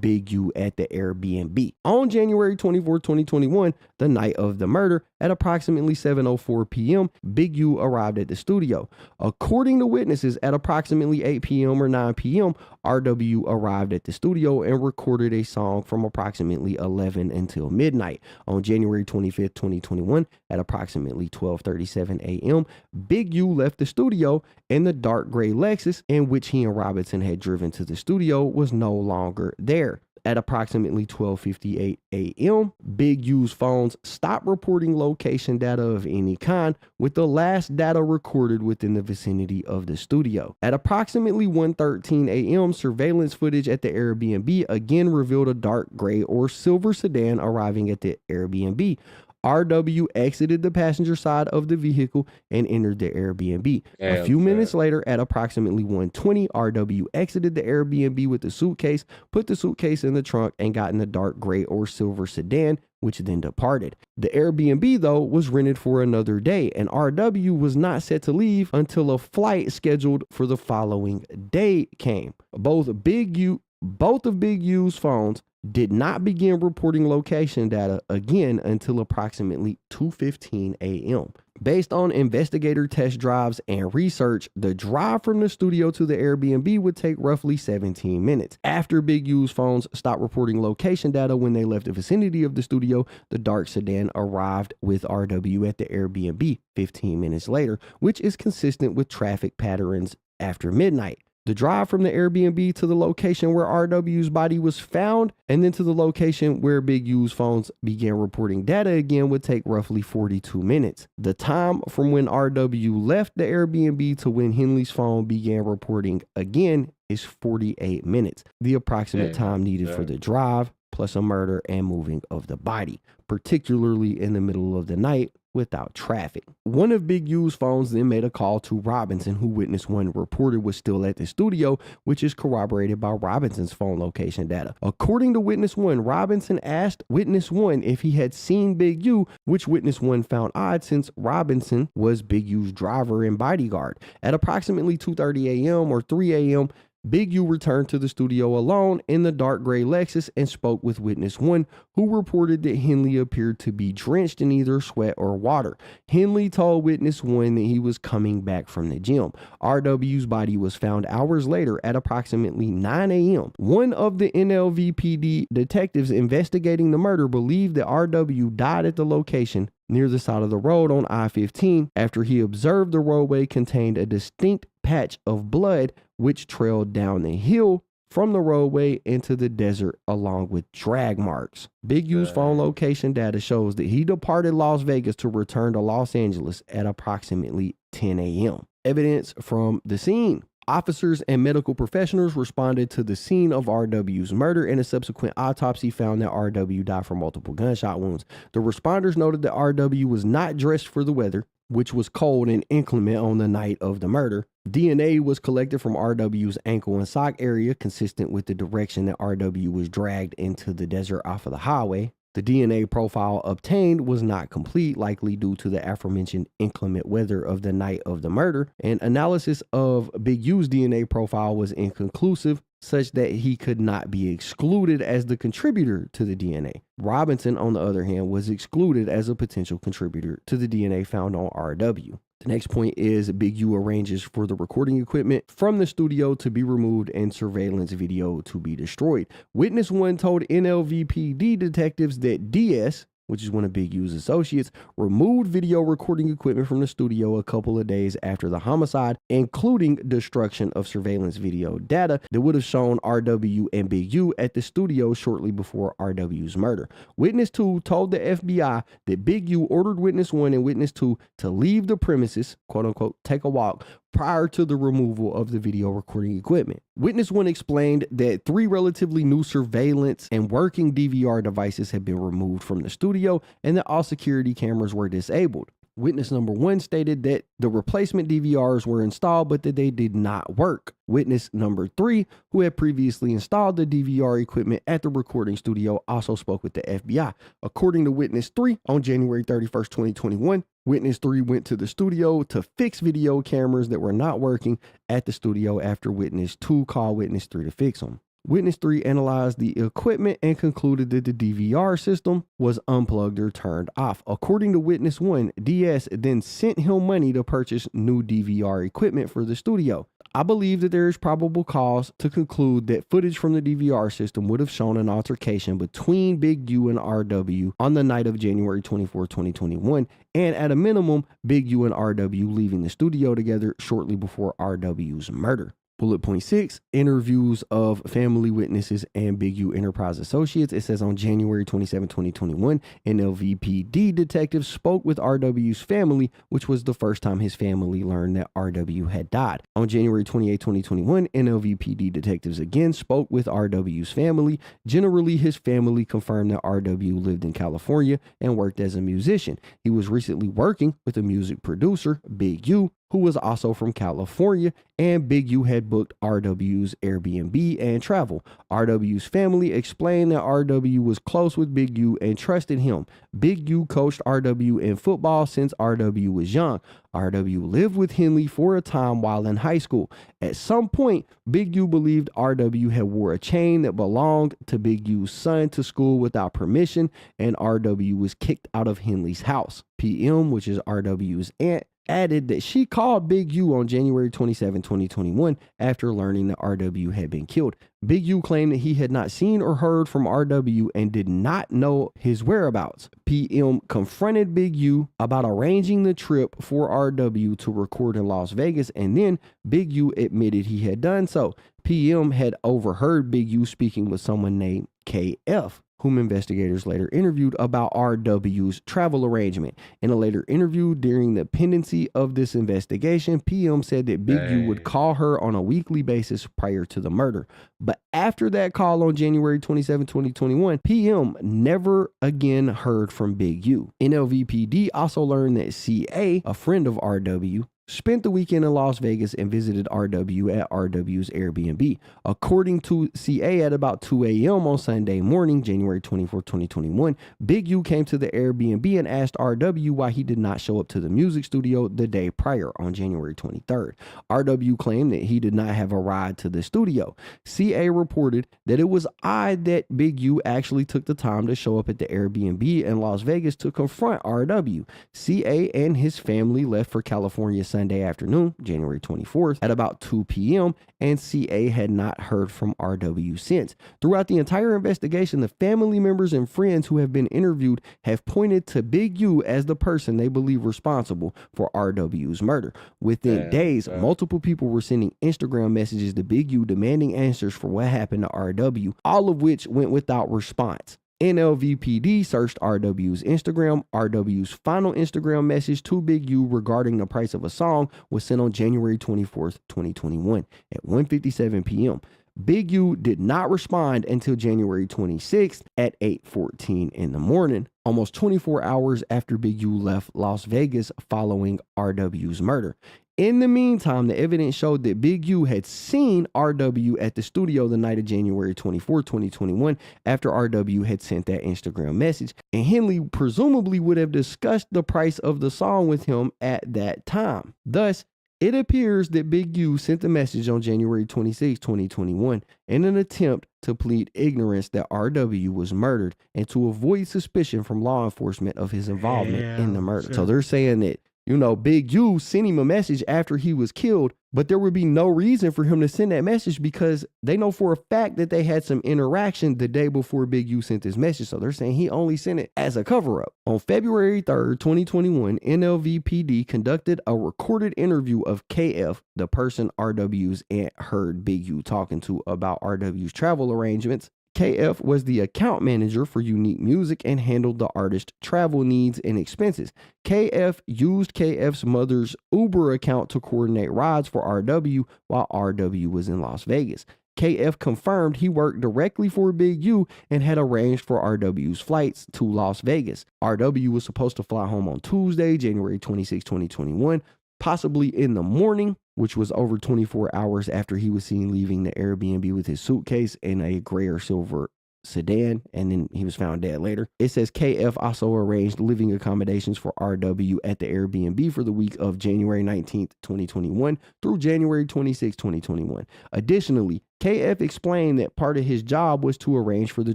Big U at the Airbnb. On January 24, 2021, the night of the murder, at approximately 7:04 p.m., Big U arrived at the studio. According to witnesses, at approximately 8 p.m. or 9 p.m., RW arrived at the studio and recorded a song from approximately 11 until midnight. On January 25th, 2021, at approximately 12:37 a.m., Big U left the studio and the dark gray Lexus in which he and Robinson had driven to the studio was no longer there. At approximately 12:58 a.m., Big U's phones stopped reporting location data of any kind, with the last data recorded within the vicinity of the studio. At approximately 1:13 a.m., surveillance footage at the Airbnb again revealed a dark gray or silver sedan arriving at the Airbnb. RW exited the passenger side of the vehicle and entered the Airbnb. A few minutes later, at approximately 1:20, RW exited the Airbnb with the suitcase, put the suitcase in the trunk, and got in the dark gray or silver sedan, which then departed. The Airbnb, though, was rented for another day, and RW was not set to leave until a flight scheduled for the following day came. Both of Big U's phones did not begin reporting location data again until approximately 2:15 a.m. Based on investigator test drives and research, the drive from the studio to the Airbnb would take roughly 17 minutes. After Big U's phones stopped reporting location data when they left the vicinity of the studio, the dark sedan arrived with RW at the Airbnb 15 minutes later, which is consistent with traffic patterns after midnight. The drive from the Airbnb to the location where RW's body was found and then to the location where Big U's phones began reporting data again would take roughly 42 minutes. The time from when RW left the Airbnb to when Henley's phone began reporting again is 48 minutes. The approximate time needed for the drive plus a murder and moving of the body, particularly in the middle of the night without traffic. One of Big U's phones then made a call to Robinson, who witness one reported was still at the studio, which is corroborated by Robinson's phone location data. According to witness one, Robinson asked witness one if he had seen Big U, which witness one found odd since Robinson was Big U's driver and bodyguard. At approximately 2:30 a.m. or 3 a.m., Big U returned to the studio alone in the dark gray Lexus and spoke with witness one, who reported that Henley appeared to be drenched in either sweat or water. Henley told witness one that he was coming back from the gym. RW's body was found hours later at approximately 9 a.m. One of the NLVPD detectives investigating the murder believed that RW died at the location near the side of the road on I-15 after he observed the roadway contained a distinct patch of blood which trailed down the hill from the roadway into the desert along with drag marks. Big U's phone location data shows that he departed Las Vegas to return to Los Angeles at approximately 10 a.m. Evidence from the scene. Officers and medical professionals responded to the scene of RW's murder, and a subsequent autopsy found that RW died from multiple gunshot wounds. The responders noted that RW was not dressed for the weather, which was cold and inclement on the night of the murder. DNA was collected from RW's ankle and sock area, consistent with the direction that RW was dragged into the desert off of the highway. The DNA profile obtained was not complete, likely due to the aforementioned inclement weather of the night of the murder, and analysis of Big U's DNA profile was inconclusive, such that he could not be excluded as the contributor to the DNA. Robinson, on the other hand, was excluded as a potential contributor to the DNA found on RW. The next point is Big U arranges for the recording equipment from the studio to be removed and surveillance video to be destroyed. Witness one told NLVPD detectives that DS, which is one of Big U's associates, removed video recording equipment from the studio a couple of days after the homicide, including destruction of surveillance video data that would have shown RW and Big U at the studio shortly before RW's murder. Witness 2 told the FBI that Big U ordered Witness 1 and Witness 2 to leave the premises, quote unquote, take a walk, prior to the removal of the video recording equipment. Witness 1 explained that 3 relatively new surveillance and working DVR devices had been removed from the studio and that all security cameras were disabled. Witness number 1 stated that the replacement DVRs were installed, but that they did not work. Witness number 3, who had previously installed the DVR equipment at the recording studio, also spoke with the FBI. According to Witness 3, on January 31st, 2021, Witness 3 went to the studio to fix video cameras that were not working at the studio after Witness 2 called Witness 3 to fix them. Witness 3 analyzed the equipment and concluded that the DVR system was unplugged or turned off. According to Witness 1, DS then sent him money to purchase new DVR equipment for the studio. I believe that there is probable cause to conclude that footage from the DVR system would have shown an altercation between Big U and RW on the night of January 24, 2021, and at a minimum, Big U and RW leaving the studio together shortly before RW's murder. Bullet point 6, interviews of family witnesses and Big U Enterprise associates. It says on January 27, 2021, NLVPD detectives spoke with RW's family, which was the first time his family learned that RW had died. On January 28, 2021, NLVPD detectives again spoke with RW's family. Generally, his family confirmed that RW lived in California and worked as a musician. He was recently working with a music producer, Big U, who was also from California, and Big U had booked RW's Airbnb and travel. RW's family explained that RW was close with Big U and trusted him. Big U coached RW in football since RW was young. RW lived with Henley for a time while in high school. At some point, Big U believed RW had wore a chain that belonged to Big U's son to school without permission, and RW was kicked out of Henley's house. PM, which is RW's aunt, added that she called Big U on January 27, 2021 after learning that RW had been killed. Big U claimed that he had not seen or heard from RW and did not know his whereabouts. PM confronted Big U about arranging the trip for RW to record in Las Vegas, and then Big U admitted he had done so. PM had overheard Big U speaking with someone named KF, whom investigators later interviewed about RW's travel arrangement. In a later interview during the pendency of this investigation, PM said that Big U would call her on a weekly basis prior to the murder. But after that call on January 27, 2021, PM never again heard from Big U. NLVPD also learned that CA, a friend of RW, spent the weekend in Las Vegas and visited RW at RW's Airbnb. According to CA, at about 2 a.m. on Sunday morning, January 24, 2021, Big U came to the Airbnb and asked RW why he did not show up to the music studio the day prior on January 23rd. RW claimed that he did not have a ride to the studio. CA reported that it was odd that Big U actually took the time to show up at the Airbnb in Las Vegas to confront RW. CA and his family left for California Sunday afternoon, January 24th, at about 2 p.m., and CA had not heard from RW since. Throughout the entire investigation, the family members and friends who have been interviewed have pointed to Big U as the person they believe responsible for RW's murder. Within days, multiple people were sending Instagram messages to Big U demanding answers for what happened to RW, all of which went without response. NLVPD searched RW's Instagram. RW's final Instagram message to Big U regarding the price of a song was sent on January 24th, 2021 at 1:57 p.m. Big U did not respond until January 26th at 8:14 in the morning, almost 24 hours after Big U left Las Vegas following RW's murder. In the meantime, the evidence showed that Big U had seen RW at the studio the night of January 24, 2021, after RW had sent that Instagram message, and Henley presumably would have discussed the price of the song with him at that time. Thus, it appears that Big U sent the message on January 26, 2021, in an attempt to plead ignorance that RW was murdered and to avoid suspicion from law enforcement of his involvement in the murder. So they're saying that, you know, Big U sent him a message after he was killed, but there would be no reason for him to send that message because they know for a fact that they had some interaction the day before Big U sent this message. So they're saying he only sent it as a cover-up. On February 3rd, 2021, NLVPD conducted a recorded interview of KF, the person RW's aunt heard Big U talking to about RW's travel arrangements. KF was the account manager for Unique Music and handled the artist's travel needs and expenses. KF used KF's mother's Uber account to coordinate rides for RW while RW was in Las Vegas. KF confirmed he worked directly for Big U and had arranged for RW's flights to Las Vegas. RW was supposed to fly home on Tuesday, January 26, 2021, possibly in the morning, which was over 24 hours after he was seen leaving the Airbnb with his suitcase in a gray or silver sedan, and then he was found dead later. It says KF also arranged living accommodations for RW at the Airbnb for the week of January 19th, 2021 through January 26, 2021. Additionally, KF explained that part of his job was to arrange for the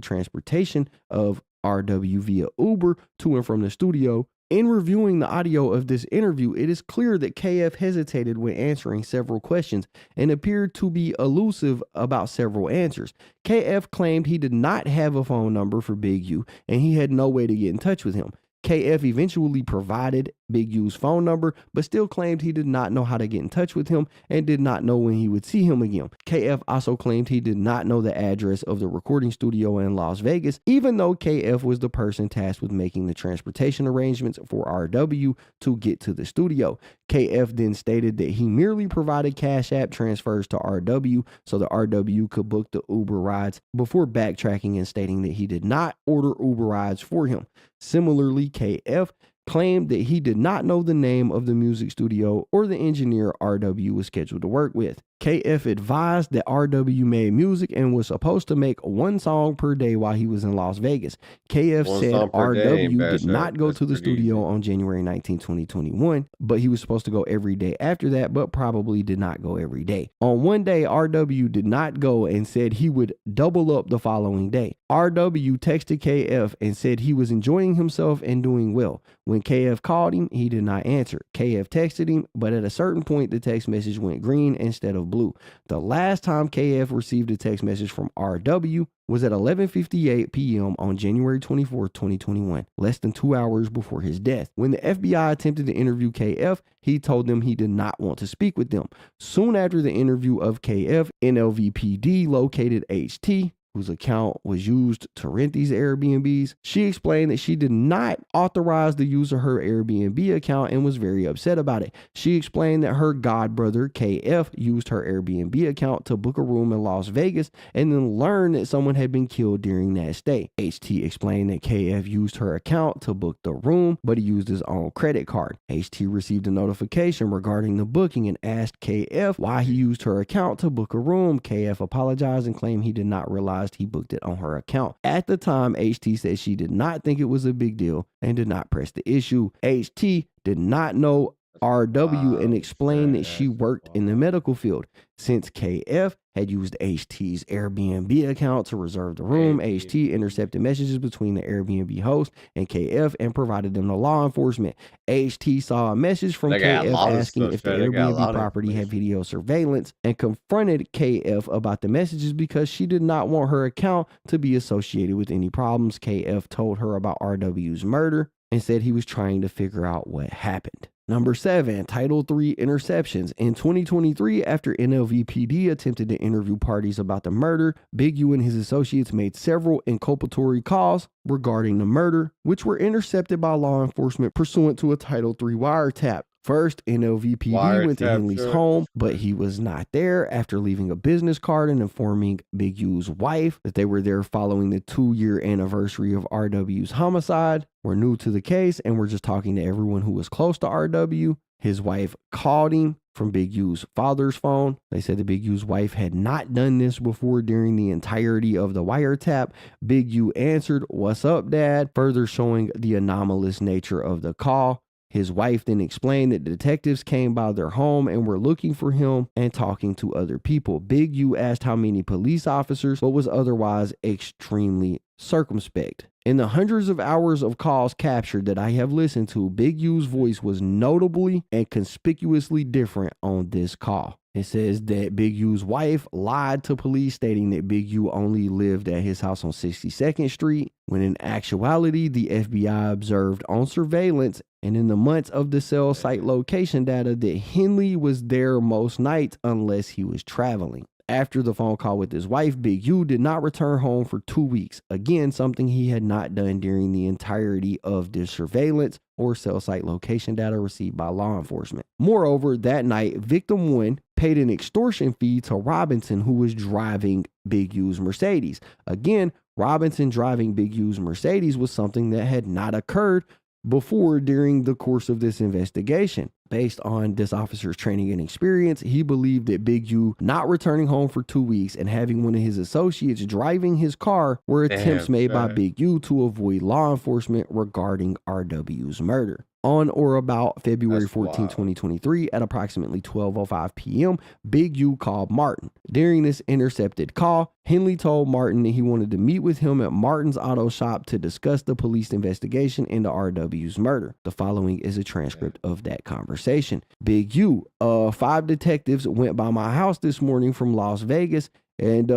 transportation of RW via Uber to and from the studio. In reviewing the audio of this interview, it is clear that KF hesitated when answering several questions and appeared to be elusive about several answers. KF claimed he did not have a phone number for Big U and he had no way to get in touch with him. KF eventually provided Big U's phone number, but still claimed he did not know how to get in touch with him and did not know when he would see him again. KF also claimed he did not know the address of the recording studio in Las Vegas, even though KF was the person tasked with making the transportation arrangements for RW to get to the studio. KF then stated that he merely provided Cash App transfers to RW so the RW could book the Uber rides, before backtracking and stating that he did not order Uber rides for him. Similarly, KF claimed that he did not know the name of the music studio or the engineer RW was scheduled to work with. KF advised that RW made music and was supposed to make one song per day while he was in Las Vegas. KF said RW did not go to the studio on January 19, 2021, but he was supposed to go every day after that, but probably did not go every day. On one day, RW did not go and said he would double up the following day. RW texted KF and said he was enjoying himself and doing well. When KF called him, he did not answer. KF texted him, but at a certain point, the text message went green instead of blue. The last time KF received a text message from RW was at 11:58 p.m. on January 24, 2021, less than 2 hours before his death. When the FBI attempted to interview KF, he told them he did not want to speak with them. Soon after the interview of KF, NLVPD located HT, whose account was used to rent these Airbnbs. She explained that she did not authorize the use of her Airbnb account and was very upset about it. She explained that her godbrother, KF, used her Airbnb account to book a room in Las Vegas and then learned that someone had been killed during that stay. HT explained that KF used her account to book the room, but he used his own credit card. HT received a notification regarding the booking and asked KF why he used her account to book a room. KF apologized and claimed he did not realize he booked it on her account. At the time, HT said she did not think it was a big deal and did not press the issue. HT did not know RW and explained that she worked in the medical field. Since KF had used HT's Airbnb account to reserve the room, HT intercepted messages between the Airbnb host and KF and provided them to law enforcement. HT saw a message from KF asking if the Airbnb property had video surveillance and confronted KF about the messages because she did not want her account to be associated with any problems. KF told her about RW's murder and said he was trying to figure out what happened. Number 7, Title III Interceptions. In 2023, after NLVPD attempted to interview parties about the murder, Big U and his associates made several inculpatory calls regarding the murder, which were intercepted by law enforcement pursuant to a Title III wiretap. First, NLVPD went to Henley's home, but he was not there after leaving a business card and informing Big U's wife that they were there following the 2-year anniversary of RW's homicide. We're new to the case and we're just talking to everyone who was close to RW. His wife called him from Big U's father's phone. They said that Big U's wife had not done this before during the entirety of the wiretap. Big U answered, "What's up, Dad?" further showing the anomalous nature of the call. His wife then explained that detectives came by their home and were looking for him and talking to other people. Big U asked how many police officers, but was otherwise extremely circumspect. In the hundreds of hours of calls captured that I have listened to, Big U's voice was notably and conspicuously different on this call. It says that Big U's wife lied to police, stating that Big U only lived at his house on 62nd Street, when in actuality, the FBI observed on surveillance and in the months of the cell site location data that Henley was there most nights unless he was traveling. After the phone call with his wife, Big U did not return home for 2 weeks. Again, something he had not done during the entirety of the surveillance or cell site location data received by law enforcement. Moreover, that night, victim 1 paid an extortion fee to Robinson, who was driving Big U's Mercedes. Again, Robinson driving Big U's Mercedes was something that had not occurred before during the course of this investigation. Based on this officer's training and experience, he believed that Big U not returning home for 2 weeks and having one of his associates driving his car were attempts made by Big U to avoid law enforcement regarding RW's murder. On or about February 14, 2023, at approximately 12:05 p.m., Big U called Martin. During this intercepted call, Henley told Martin that he wanted to meet with him at Martin's auto shop to discuss the police investigation into RW's murder. The following is a transcript of that conversation. Big U, 5 detectives went by my house this morning from Las Vegas, and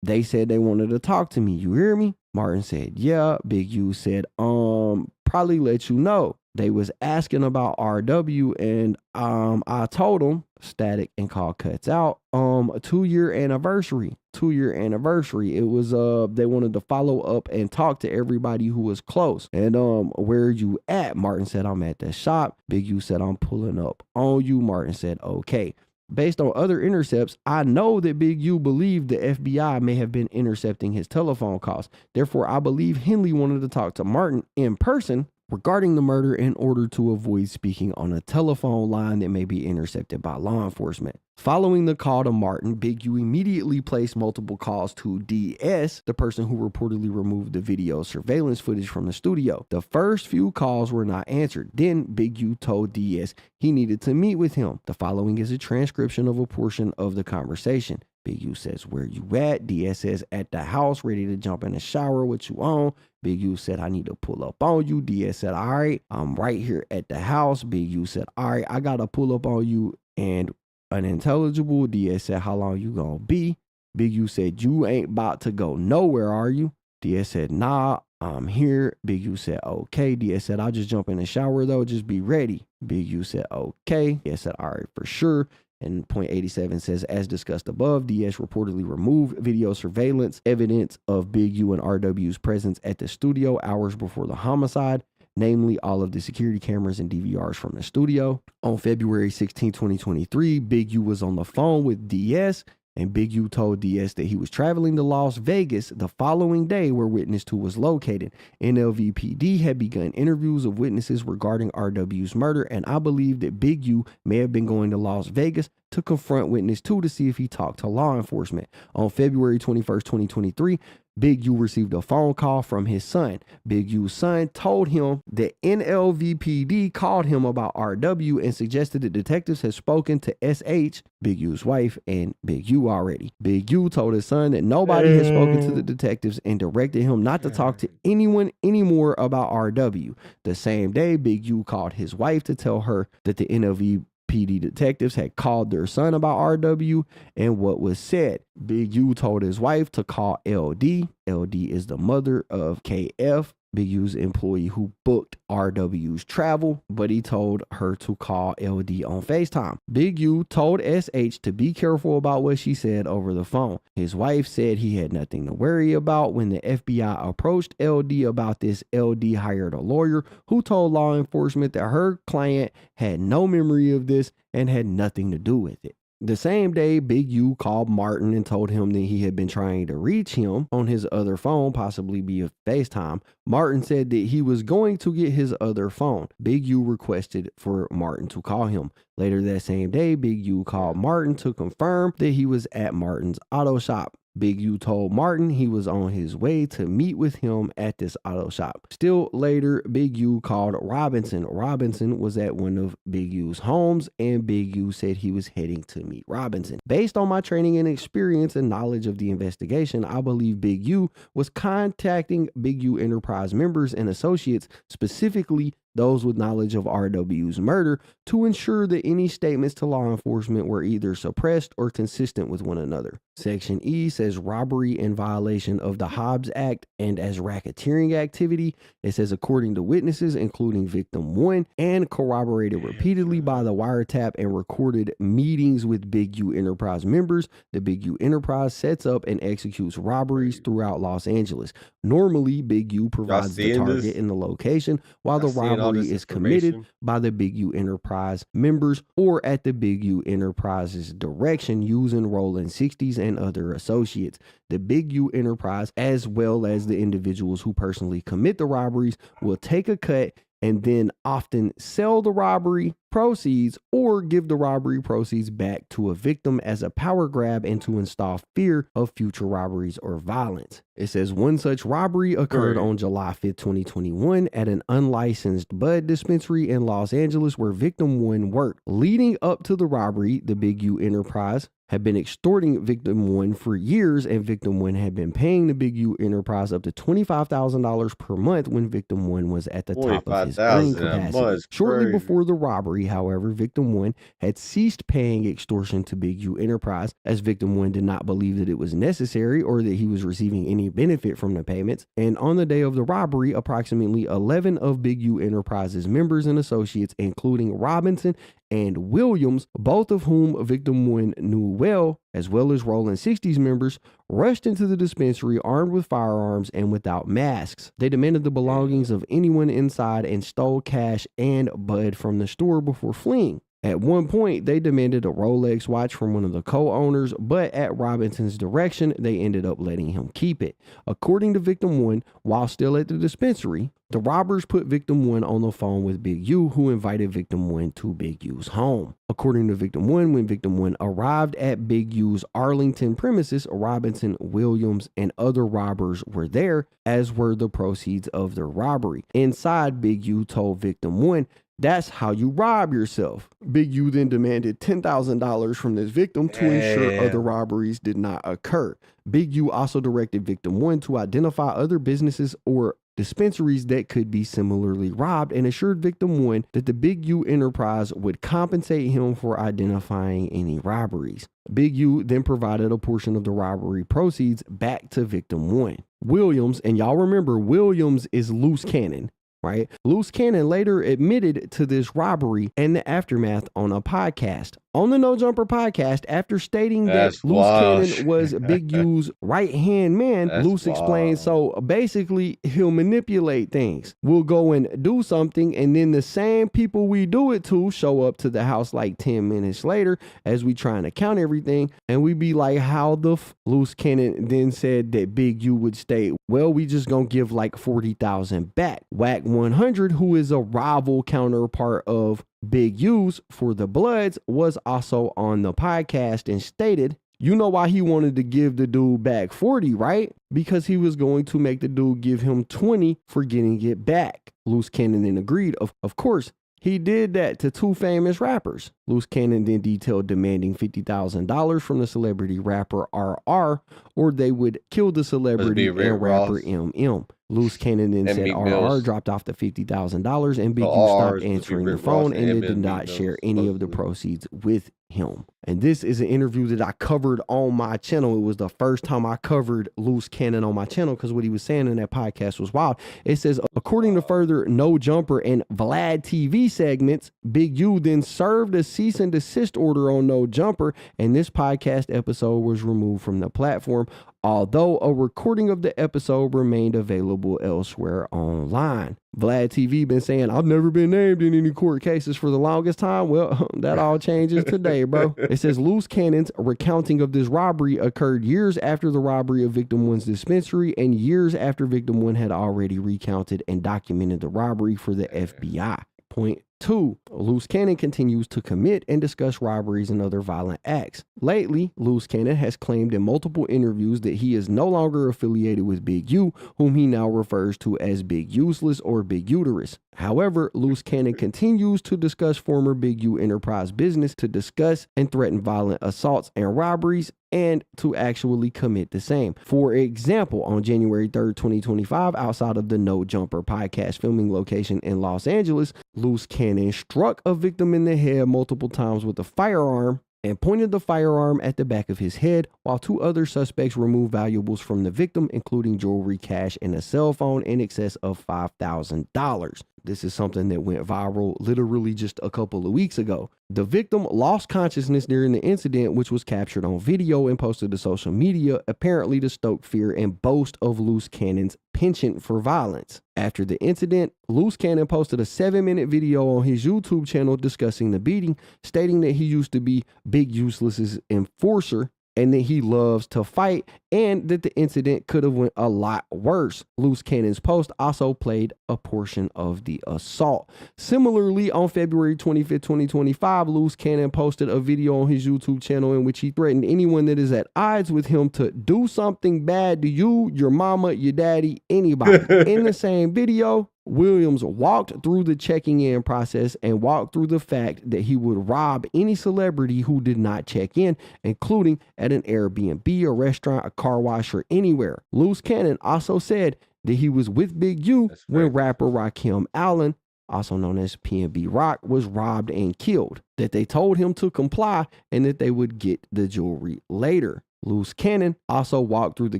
they said they wanted to talk to me. You hear me? Martin said, yeah. Big U said, probably let you know. They was asking about RW, and I told them, static and call cuts out, a 2-year anniversary. 2-year anniversary. It was they wanted to follow up and talk to everybody who was close. And where you at? Martin said, I'm at the shop. Big U said, I'm pulling up on you. Martin said, okay. Based on other intercepts, I know that Big U believed the FBI may have been intercepting his telephone calls. Therefore, I believe Henley wanted to talk to Martin in person regarding the murder in order to avoid speaking on a telephone line that may be intercepted by law enforcement. Following the call to Martin, Big U immediately placed multiple calls to DS, the person who reportedly removed the video surveillance footage from the studio. The first few calls were not answered. Then Big U told DS he needed to meet with him. The following is a transcription of a portion of the conversation. Big U says, where you at? DS says, at the house, ready to jump in the shower. What you on? Big U said, I need to pull up on you. DS said, all right, I'm right here at the house. Big U said, all right, I got to pull up on you. And unintelligible. DS said, how long you gonna be? Big U said, you ain't about to go nowhere, are you? DS said, nah, I'm here. Big U said, okay. DS said, I'll just jump in the shower though. Just be ready. Big U said, okay. DS said, all right, for sure. And point 87 says, as discussed above, DS reportedly removed video surveillance evidence of Big U and RW's presence at the studio hours before the homicide, namely all of the security cameras and DVRs from the studio. On February 16, 2023, Big U was on the phone with DS, and Big U told DS that he was traveling to Las Vegas the following day where witness 2 was located. NLVPD had begun interviews of witnesses regarding RW's murder, and I believe that Big U may have been going to Las Vegas to confront witness 2 to see if he talked to law enforcement. On February 21st, 2023, Big U received a phone call from his son. Big U's son told him that NLVPD called him about RW and suggested that detectives had spoken to SH, Big U's wife, and Big U already. Big U told his son that nobody had spoken to the detectives and directed him not to talk to anyone anymore about RW. The same day, Big U called his wife to tell her that the NLVPD detectives had called their son about RW and what was said. Big U told his wife to call LD. LD is the mother of KF, Big U's employee who booked RW's travel, but he told her to call LD on FaceTime. Big U told SH to be careful about what she said over the phone. His wife said he had nothing to worry about. When the FBI approached LD about this, LD hired a lawyer who told law enforcement that her client had no memory of this and had nothing to do with it. The same day, Big U called Martin and told him that he had been trying to reach him on his other phone, possibly via FaceTime. Martin said that he was going to get his other phone. Big U requested for Martin to call him. Later that same day, Big U called Martin to confirm that he was at Martin's auto shop. Big U told Martin he was on his way to meet with him at this auto shop. Still later, Big U called Robinson. Robinson was at one of Big U's homes, and Big U said he was heading to meet Robinson. Based on my training and experience and knowledge of the investigation, I believe Big U was contacting Big U Enterprise members and associates, specifically those with knowledge of RW's murder to ensure that any statements to law enforcement were either suppressed or consistent with one another. Section E says robbery in violation of the Hobbs Act and as racketeering activity. It says according to witnesses, including victim 1, and corroborated repeatedly by the wiretap and recorded meetings with Big U Enterprise members, the Big U Enterprise sets up and executes robberies throughout Los Angeles. Normally, Big U provides the target and the location, while the robbery is committed by the Big U Enterprise members or at the Big U Enterprise's direction using rolling 60s and other associates. The Big U Enterprise, as well as the individuals who personally commit the robberies, will take a cut and then often sell the robbery proceeds or give the robbery proceeds back to a victim as a power grab and to install fear of future robberies or violence. It says one such robbery occurred on July 5th, 2021 at an unlicensed bud dispensary in Los Angeles where victim 1 worked. Leading up to the robbery, the Big U Enterprise had been extorting victim 1 for years, and victim 1 had been paying the Big U Enterprise up to $25,000 per month when victim 1 was at the top of his earning capacity. Shortly before the robbery, however, victim 1 had ceased paying extortion to Big U Enterprise as victim 1 did not believe that it was necessary or that he was receiving any benefit from the payments. And on the day of the robbery, approximately 11 of Big U Enterprise's members and associates, including Robinson and Williams, both of whom victim 1 knew well as as Rolling 60s members, rushed into the dispensary armed with firearms and without masks. They demanded the belongings of anyone inside and stole cash and bud from the store before fleeing. At one point, they demanded a Rolex watch from one of the co-owners, but at Robinson's direction, they ended up letting him keep it. According to victim 1, while still at the dispensary, the robbers put victim 1 on the phone with Big U, who invited victim 1 to Big U's home. According to victim 1, when victim 1 arrived at Big U's Arlington premises, Robinson, Williams, and other robbers were there, as were the proceeds of their robbery. Inside, Big U told victim 1, "That's how you rob yourself." Big U then demanded $10,000 from this victim to ensure other robberies did not occur. Big U also directed victim 1 to identify other businesses or dispensaries that could be similarly robbed and assured victim 1 that the Big U Enterprise would compensate him for identifying any robberies. Big U then provided a portion of the robbery proceeds back to victim 1. Williams, and y'all remember Williams is loose cannon, right? Loose Cannon later admitted to this robbery and the aftermath on a podcast. On the No Jumper podcast, after stating that Loose Cannon was Big U's right-hand man, Loose explained, so basically he'll manipulate things. We'll go and do something, and then the same people we do it to show up to the house like 10 minutes later as we trying to count everything, and we be like, how the Loose Cannon then said that Big U would state, well, we just gonna give like 40,000 back. Wack 100, who is a rival counterpart of Big U's for the Bloods, was also on the podcast and stated, you know why he wanted to give the dude back 40, right? Because he was going to make the dude give him 20 for getting it back. Loose Cannon then agreed. Of course, he did that to 2 famous rappers. Loose Cannon then detailed demanding $50,000 from the celebrity rapper RR, or they would kill the celebrity and rapper MM. Loose Cannon then said RR dropped off the $50,000 and Big U stopped answering the phone and did not share any of the proceeds with him. And this is an interview that I covered on my channel. It was the first time I covered Loose Cannon on my channel because what he was saying in that podcast was wild. It says, according to further No Jumper and Vlad TV segments, Big U then served a cease and desist order on No Jumper, and this podcast episode was removed from the platform, although a recording of the episode remained available elsewhere online. Vlad TV been saying, I've never been named in any court cases for the longest time. Well, that all changes today, bro. It says Loose Cannon's recounting of this robbery occurred years after the robbery of victim 1's dispensary and years after victim 1 had already recounted and documented the robbery for the FBI. Point 2. Loose Cannon continues to commit and discuss robberies and other violent acts. Lately, Loose Cannon has claimed in multiple interviews that he is no longer affiliated with Big U, whom he now refers to as Big Useless or Big Uterus. However, Loose Cannon continues to discuss former Big U Enterprise business to discuss and threaten violent assaults and robberies and to actually commit the same. For example, on January 3rd, 2025, outside of the No Jumper podcast filming location in Los Angeles, Loose Cannon struck a victim in the head multiple times with a firearm and pointed the firearm at the back of his head, while 2 other suspects removed valuables from the victim, including jewelry, cash, and a cell phone in excess of $5,000. This is something that went viral literally just a couple of weeks ago. The victim lost consciousness during the incident, which was captured on video and posted to social media, apparently to stoke fear and boast of Loose Cannon's penchant for violence. After the incident, Loose Cannon posted a 7-minute video on his YouTube channel discussing the beating, stating that he used to be Big Useless's enforcer and that he loves to fight, and that the incident could have went a lot worse. Loose Cannon's post also played a portion of the assault. Similarly, on February 25th, 2025, Loose Cannon posted a video on his YouTube channel in which he threatened anyone that is at odds with him to do something bad to you, your mama, your daddy, anybody. In the same video, Williams walked through the checking in process and walked through the fact that he would rob any celebrity who did not check in, including at an Airbnb, a restaurant, a car wash, or anywhere. Loose Cannon also said that he was with Big U when rapper Rakim Allen, also known as PNB Rock, was robbed and killed, that they told him to comply and that they would get the jewelry later. Loose Cannon also walked through the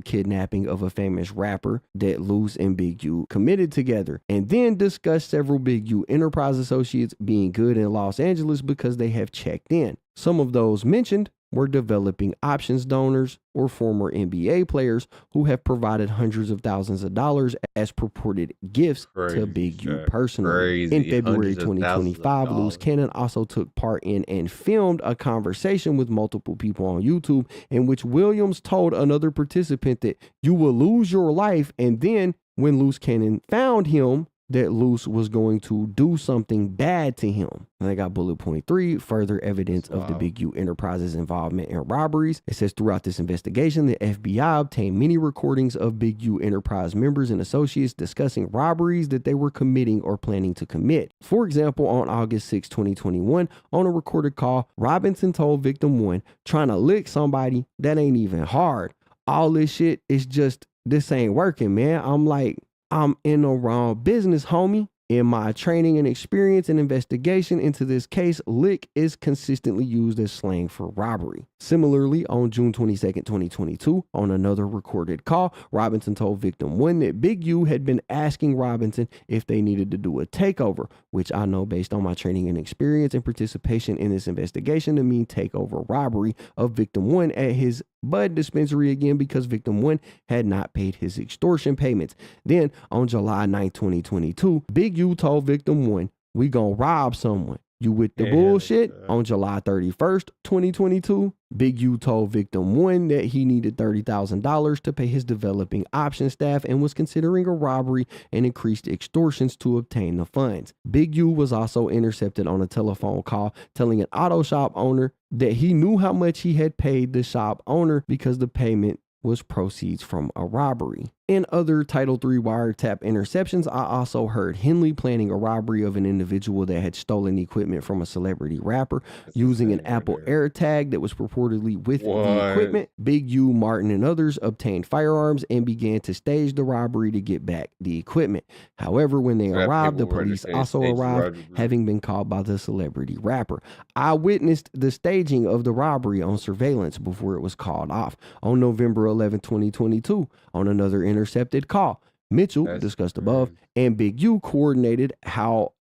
kidnapping of a famous rapper that Loose and Big U committed together, and then discussed several Big U Enterprise associates being good in Los Angeles because they have checked in. Some of those mentioned were developing options donors or former NBA players who have provided hundreds of thousands of dollars as purported gifts to Big U personally. In February 2025, Loose Cannon also took part in and filmed a conversation with multiple people on YouTube in which Williams told another participant that you will lose your life, and then when Loose Cannon found him, that Loose was going to do something bad to him. And I got bullet point 3, further evidence of the Big U Enterprises involvement in robberies. It says throughout this investigation, the FBI obtained many recordings of Big U Enterprise members and associates discussing robberies that they were committing or planning to commit. For example, on August 6, 2021, on a recorded call, Robinson told victim 1, trying to lick somebody, that ain't even hard. All this shit is just, this ain't working, man. I'm like, I'm in the wrong business, homie. In my training and experience and investigation into this case, lick is consistently used as slang for robbery. Similarly, on June 22nd, 2022, on another recorded call, Robinson told victim 1 that Big U had been asking Robinson if they needed to do a takeover, which I know based on my training and experience and participation in this investigation to mean takeover robbery of victim 1 at his bud dispensary again because victim 1 had not paid his extortion payments. Then on July 9, 2022, Big U told victim 1, we gonna rob someone. You with the bullshit? On July 31st, 2022, Big U told victim 1 that he needed $30,000 to pay his developing option staff and was considering a robbery and increased extortions to obtain the funds. Big U was also intercepted on a telephone call telling an auto shop owner that he knew how much he had paid the shop owner because the payment was proceeds from a robbery. In other Title III wiretap interceptions, I also heard Henley planning a robbery of an individual that had stolen equipment from a celebrity rapper using an Apple AirTag that was purportedly with the equipment. Big U, Martin, and others obtained firearms and began to stage the robbery to get back the equipment. However, when they arrived, the police also arrived, having been called by the celebrity rapper. I witnessed the staging of the robbery on surveillance before it was called off. On November 11, 2022, on another intercepted call, Mitchell, discussed above, and Big U coordinated how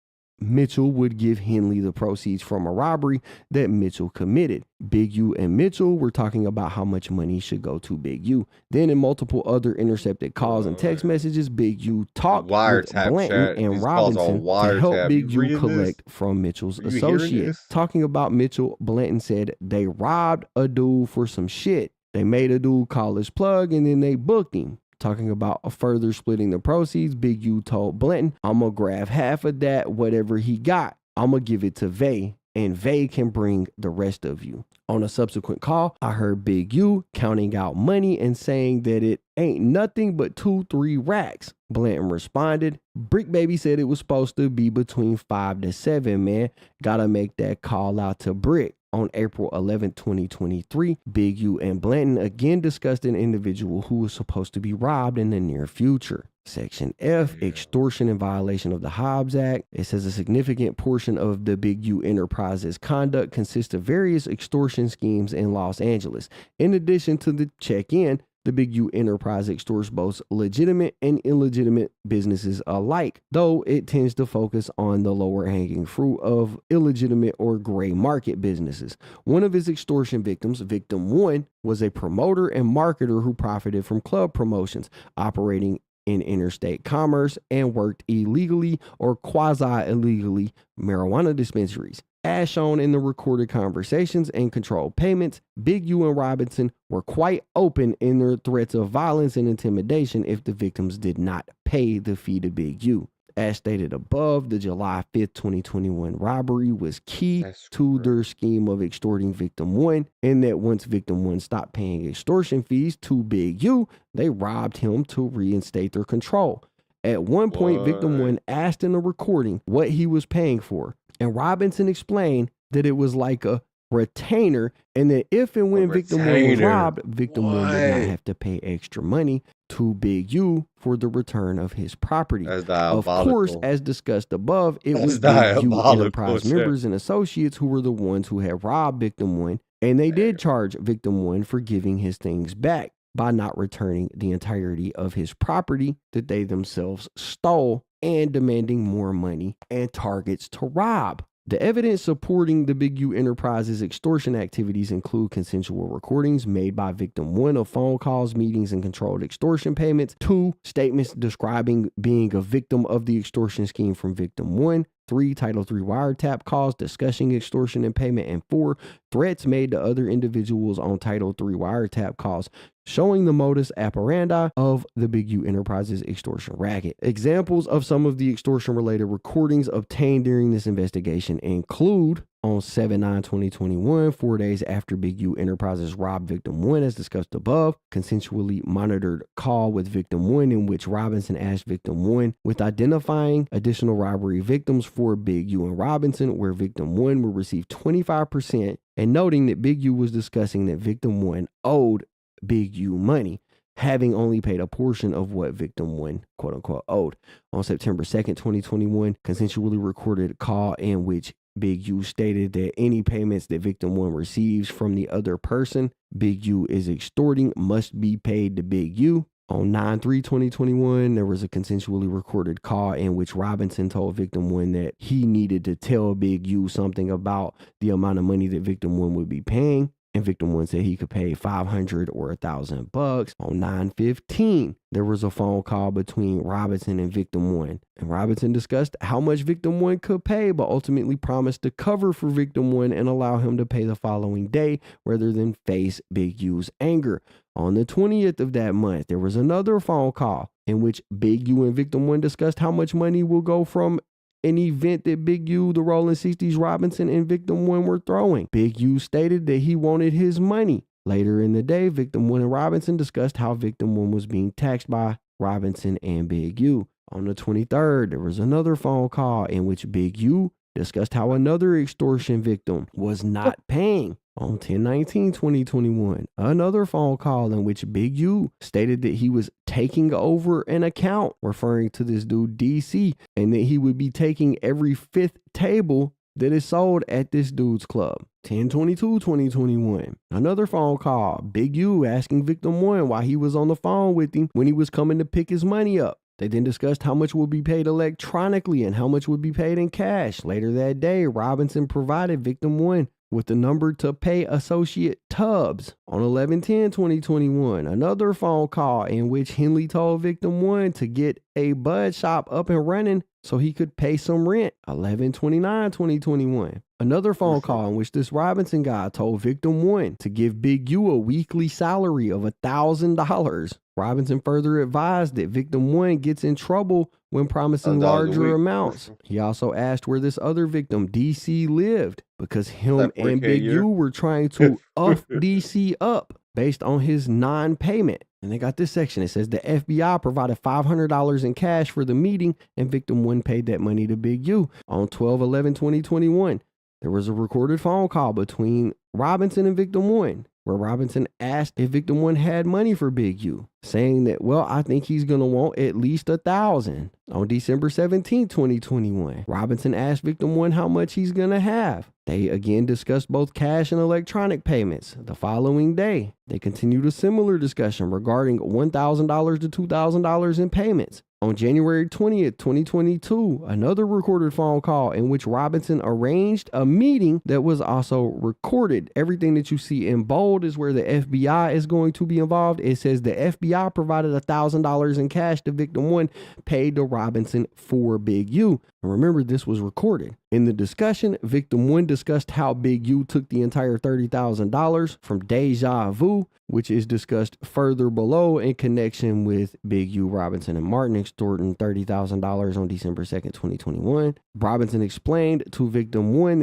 Mitchell would give Henley the proceeds from a robbery that Mitchell committed. Big U and Mitchell were talking about how much money should go to Big U. Then in multiple other intercepted calls and text messages, Big U talked with Blanton and Robinson to help Big U collect from Mitchell's associates. Talking about Mitchell, Blanton said they robbed a dude for some shit. They made a dude call his plug and then they booked him. Talking about a further splitting the proceeds, Big U told Blanton, I'm going to grab half of that, whatever he got. I'm going to give it to Vay, and Vay can bring the rest of you. On a subsequent call, I heard Big U counting out money and saying that it ain't nothing but 2-3 racks. Blanton responded, Brick Baby said it was supposed to be between 5 to 7, man. Gotta make that call out to Brick. On April 11, 2023, Big U and Blanton again discussed an individual who was supposed to be robbed in the near future. Section F, extortion in violation of the Hobbs Act. It says a significant portion of the Big U Enterprises conduct consists of various extortion schemes in Los Angeles. In addition to the check-in, the Big U Enterprise extorts both legitimate and illegitimate businesses alike, though it tends to focus on the lower hanging fruit of illegitimate or gray market businesses. One of his extortion victims, Victim 1, was a promoter and marketer who profited from club promotions, operating in interstate commerce, and worked illegally or quasi-illegally marijuana dispensaries. As shown in the recorded conversations and controlled payments, Big U and Robinson were quite open in their threats of violence and intimidation if the victims did not pay the fee to Big U. As stated above, the July 5th, 2021 robbery was key to their scheme of extorting Victim 1, in that once Victim 1 stopped paying extortion fees to Big U, they robbed him to reinstate their control. At one point, Victim 1 asked in a recording what he was paying for, and Robinson explained that it was like a retainer, and that if and when Victim 1 was robbed, Victim 1 did not have to pay extra money to Big U for the return of his property. Of course, as discussed above, it was Big U Enterprise members and associates who were the ones who had robbed Victim 1, and they did charge Victim 1 for giving his things back by not returning the entirety of his property that they themselves stole and demanding more money and targets to rob. The evidence supporting the Big U Enterprises extortion activities include consensual recordings made by Victim 1 of phone calls, meetings, and controlled extortion payments. 2, statements describing being a victim of the extortion scheme from Victim 1. 3, Title III wiretap calls discussing extortion and payment. And 4, threats made to other individuals on Title III wiretap calls, showing the modus operandi of the Big U Enterprises extortion racket. Examples of some of the extortion-related recordings obtained during this investigation include on 7/9/2021, 4 days after Big U Enterprises robbed Victim 1, as discussed above, consensually monitored call with Victim 1 in which Robinson asked Victim 1 with identifying additional robbery victims for Big U and Robinson, where Victim 1 will receive 25%, and noting that Big U was discussing that Victim 1 owed Big U money, having only paid a portion of what Victim 1 quote unquote owed. On September 2nd, 2021, consensually recorded call in which Big U stated that any payments that Victim 1 receives from the other person Big U is extorting must be paid to Big U. On 9/3/2021, there was a consensually recorded call in which Robinson told Victim 1 that he needed to tell Big U something about the amount of money that Victim 1 would be paying. And Victim 1 said he could pay $500 or $1,000. On 9/15, there was a phone call between Robinson and Victim 1. And Robinson discussed how much Victim 1 could pay, but ultimately promised to cover for Victim 1 and allow him to pay the following day rather than face Big U's anger. On the 20th of that month, there was another phone call in which Big U and Victim 1 discussed how much money will go from an event that Big U, the Rolling 60s, Robinson, and Victim 1 were throwing. Big U stated that he wanted his money. Later in the day, Victim 1 and Robinson discussed how Victim 1 was being taxed by Robinson and Big U. On the 23rd, there was another phone call in which Big U discussed how another extortion victim was not paying. On 10/19/2021, another phone call in which Big U stated that he was taking over an account, referring to this dude DC, and that he would be taking every 5th table that is sold at this dude's club. 10/22/2021, another phone call, Big U asking Victim 1 why he was on the phone with him when he was coming to pick his money up. They then discussed how much would be paid electronically and how much would be paid in cash. Later that day, Robinson provided Victim 1 with the number to pay associate Tubbs. On 11/10/2021, another phone call in which Henley told Victim 1 to get a bud shop up and running so he could pay some rent. 11/29/2021, another phone call in which this Robinson guy told Victim 1 to give Big U a weekly salary of $1,000. Robinson further advised that Victim 1 gets in trouble when promising larger amounts. He also asked where this other victim, DC, lived because him and Big U were trying to up DC up based on his non-payment. And they got this section. It says the FBI provided $500 in cash for the meeting and Victim 1 paid that money to Big U. On 12/11/2021, there was a recorded phone call between Robinson and Victim 1, where Robinson asked if Victim 1 had money for Big U, saying that, well, I think he's going to want at least $1,000. On December 17, 2021, Robinson asked Victim 1 how much he's going to have. They again discussed both cash and electronic payments. The following day, they continued a similar discussion regarding $1,000 to $2,000 in payments. On January 20th, 2022, another recorded phone call in which Robinson arranged a meeting that was also recorded. Everything that you see in bold is where the FBI is going to be involved. It says the FBI provided $1,000 in cash to Victim 1, paid to Robinson for Big U. And remember, this was recorded. In the discussion, Victim 1 discussed how Big U took the entire $30,000 from Deja Vu, which is discussed further below in connection with Big U, Robinson, and Martin extorting $30,000 on December 2nd, 2021. Robinson explained to Victim 1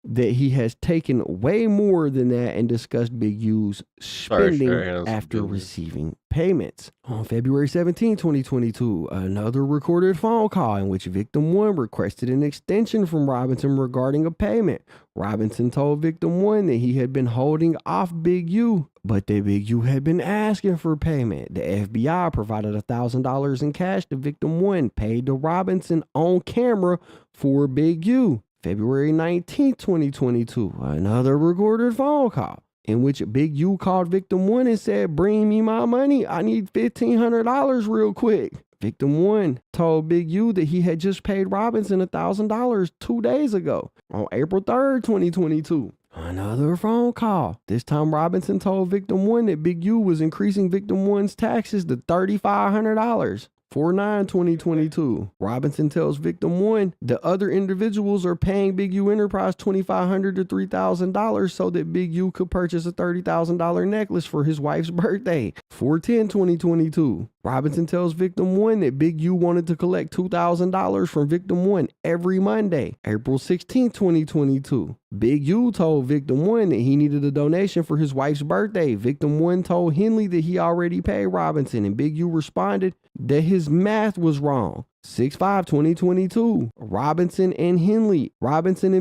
that he has taken way more than that and discussed Big U's spending after receiving payments. On February 17, 2022, another recorded phone call in which Victim 1 requested an extension from Robinson regarding a payment. Robinson told Victim 1 that he had been holding off Big U, but that Big U had been asking for payment. The FBI provided $1,000 in cash to Victim 1, paid to Robinson on camera for Big U. February 19, 2022, another recorded phone call in which Big U called Victim 1 and said, bring me my money. I need $1,500 real quick. Victim 1 told Big U that he had just paid Robinson $1,000 2 days ago on April 3rd, 2022. Another phone call. This time Robinson told Victim 1 that Big U was increasing Victim 1's taxes to $3,500. 4/9/2022. Robinson tells Victim 1 the other individuals are paying Big U Enterprise $2,500 to $3,000 so that Big U could purchase a $30,000 necklace for his wife's birthday. 4/10/2022. Robinson tells Victim 1 that Big U wanted to collect $2,000 from Victim 1 every Monday. April 16, 2022. Big U told Victim 1 that he needed a donation for his wife's birthday. Victim 1 told Henley that he already paid Robinson, and Big U responded that his math was wrong. 6/5/2022. Robinson and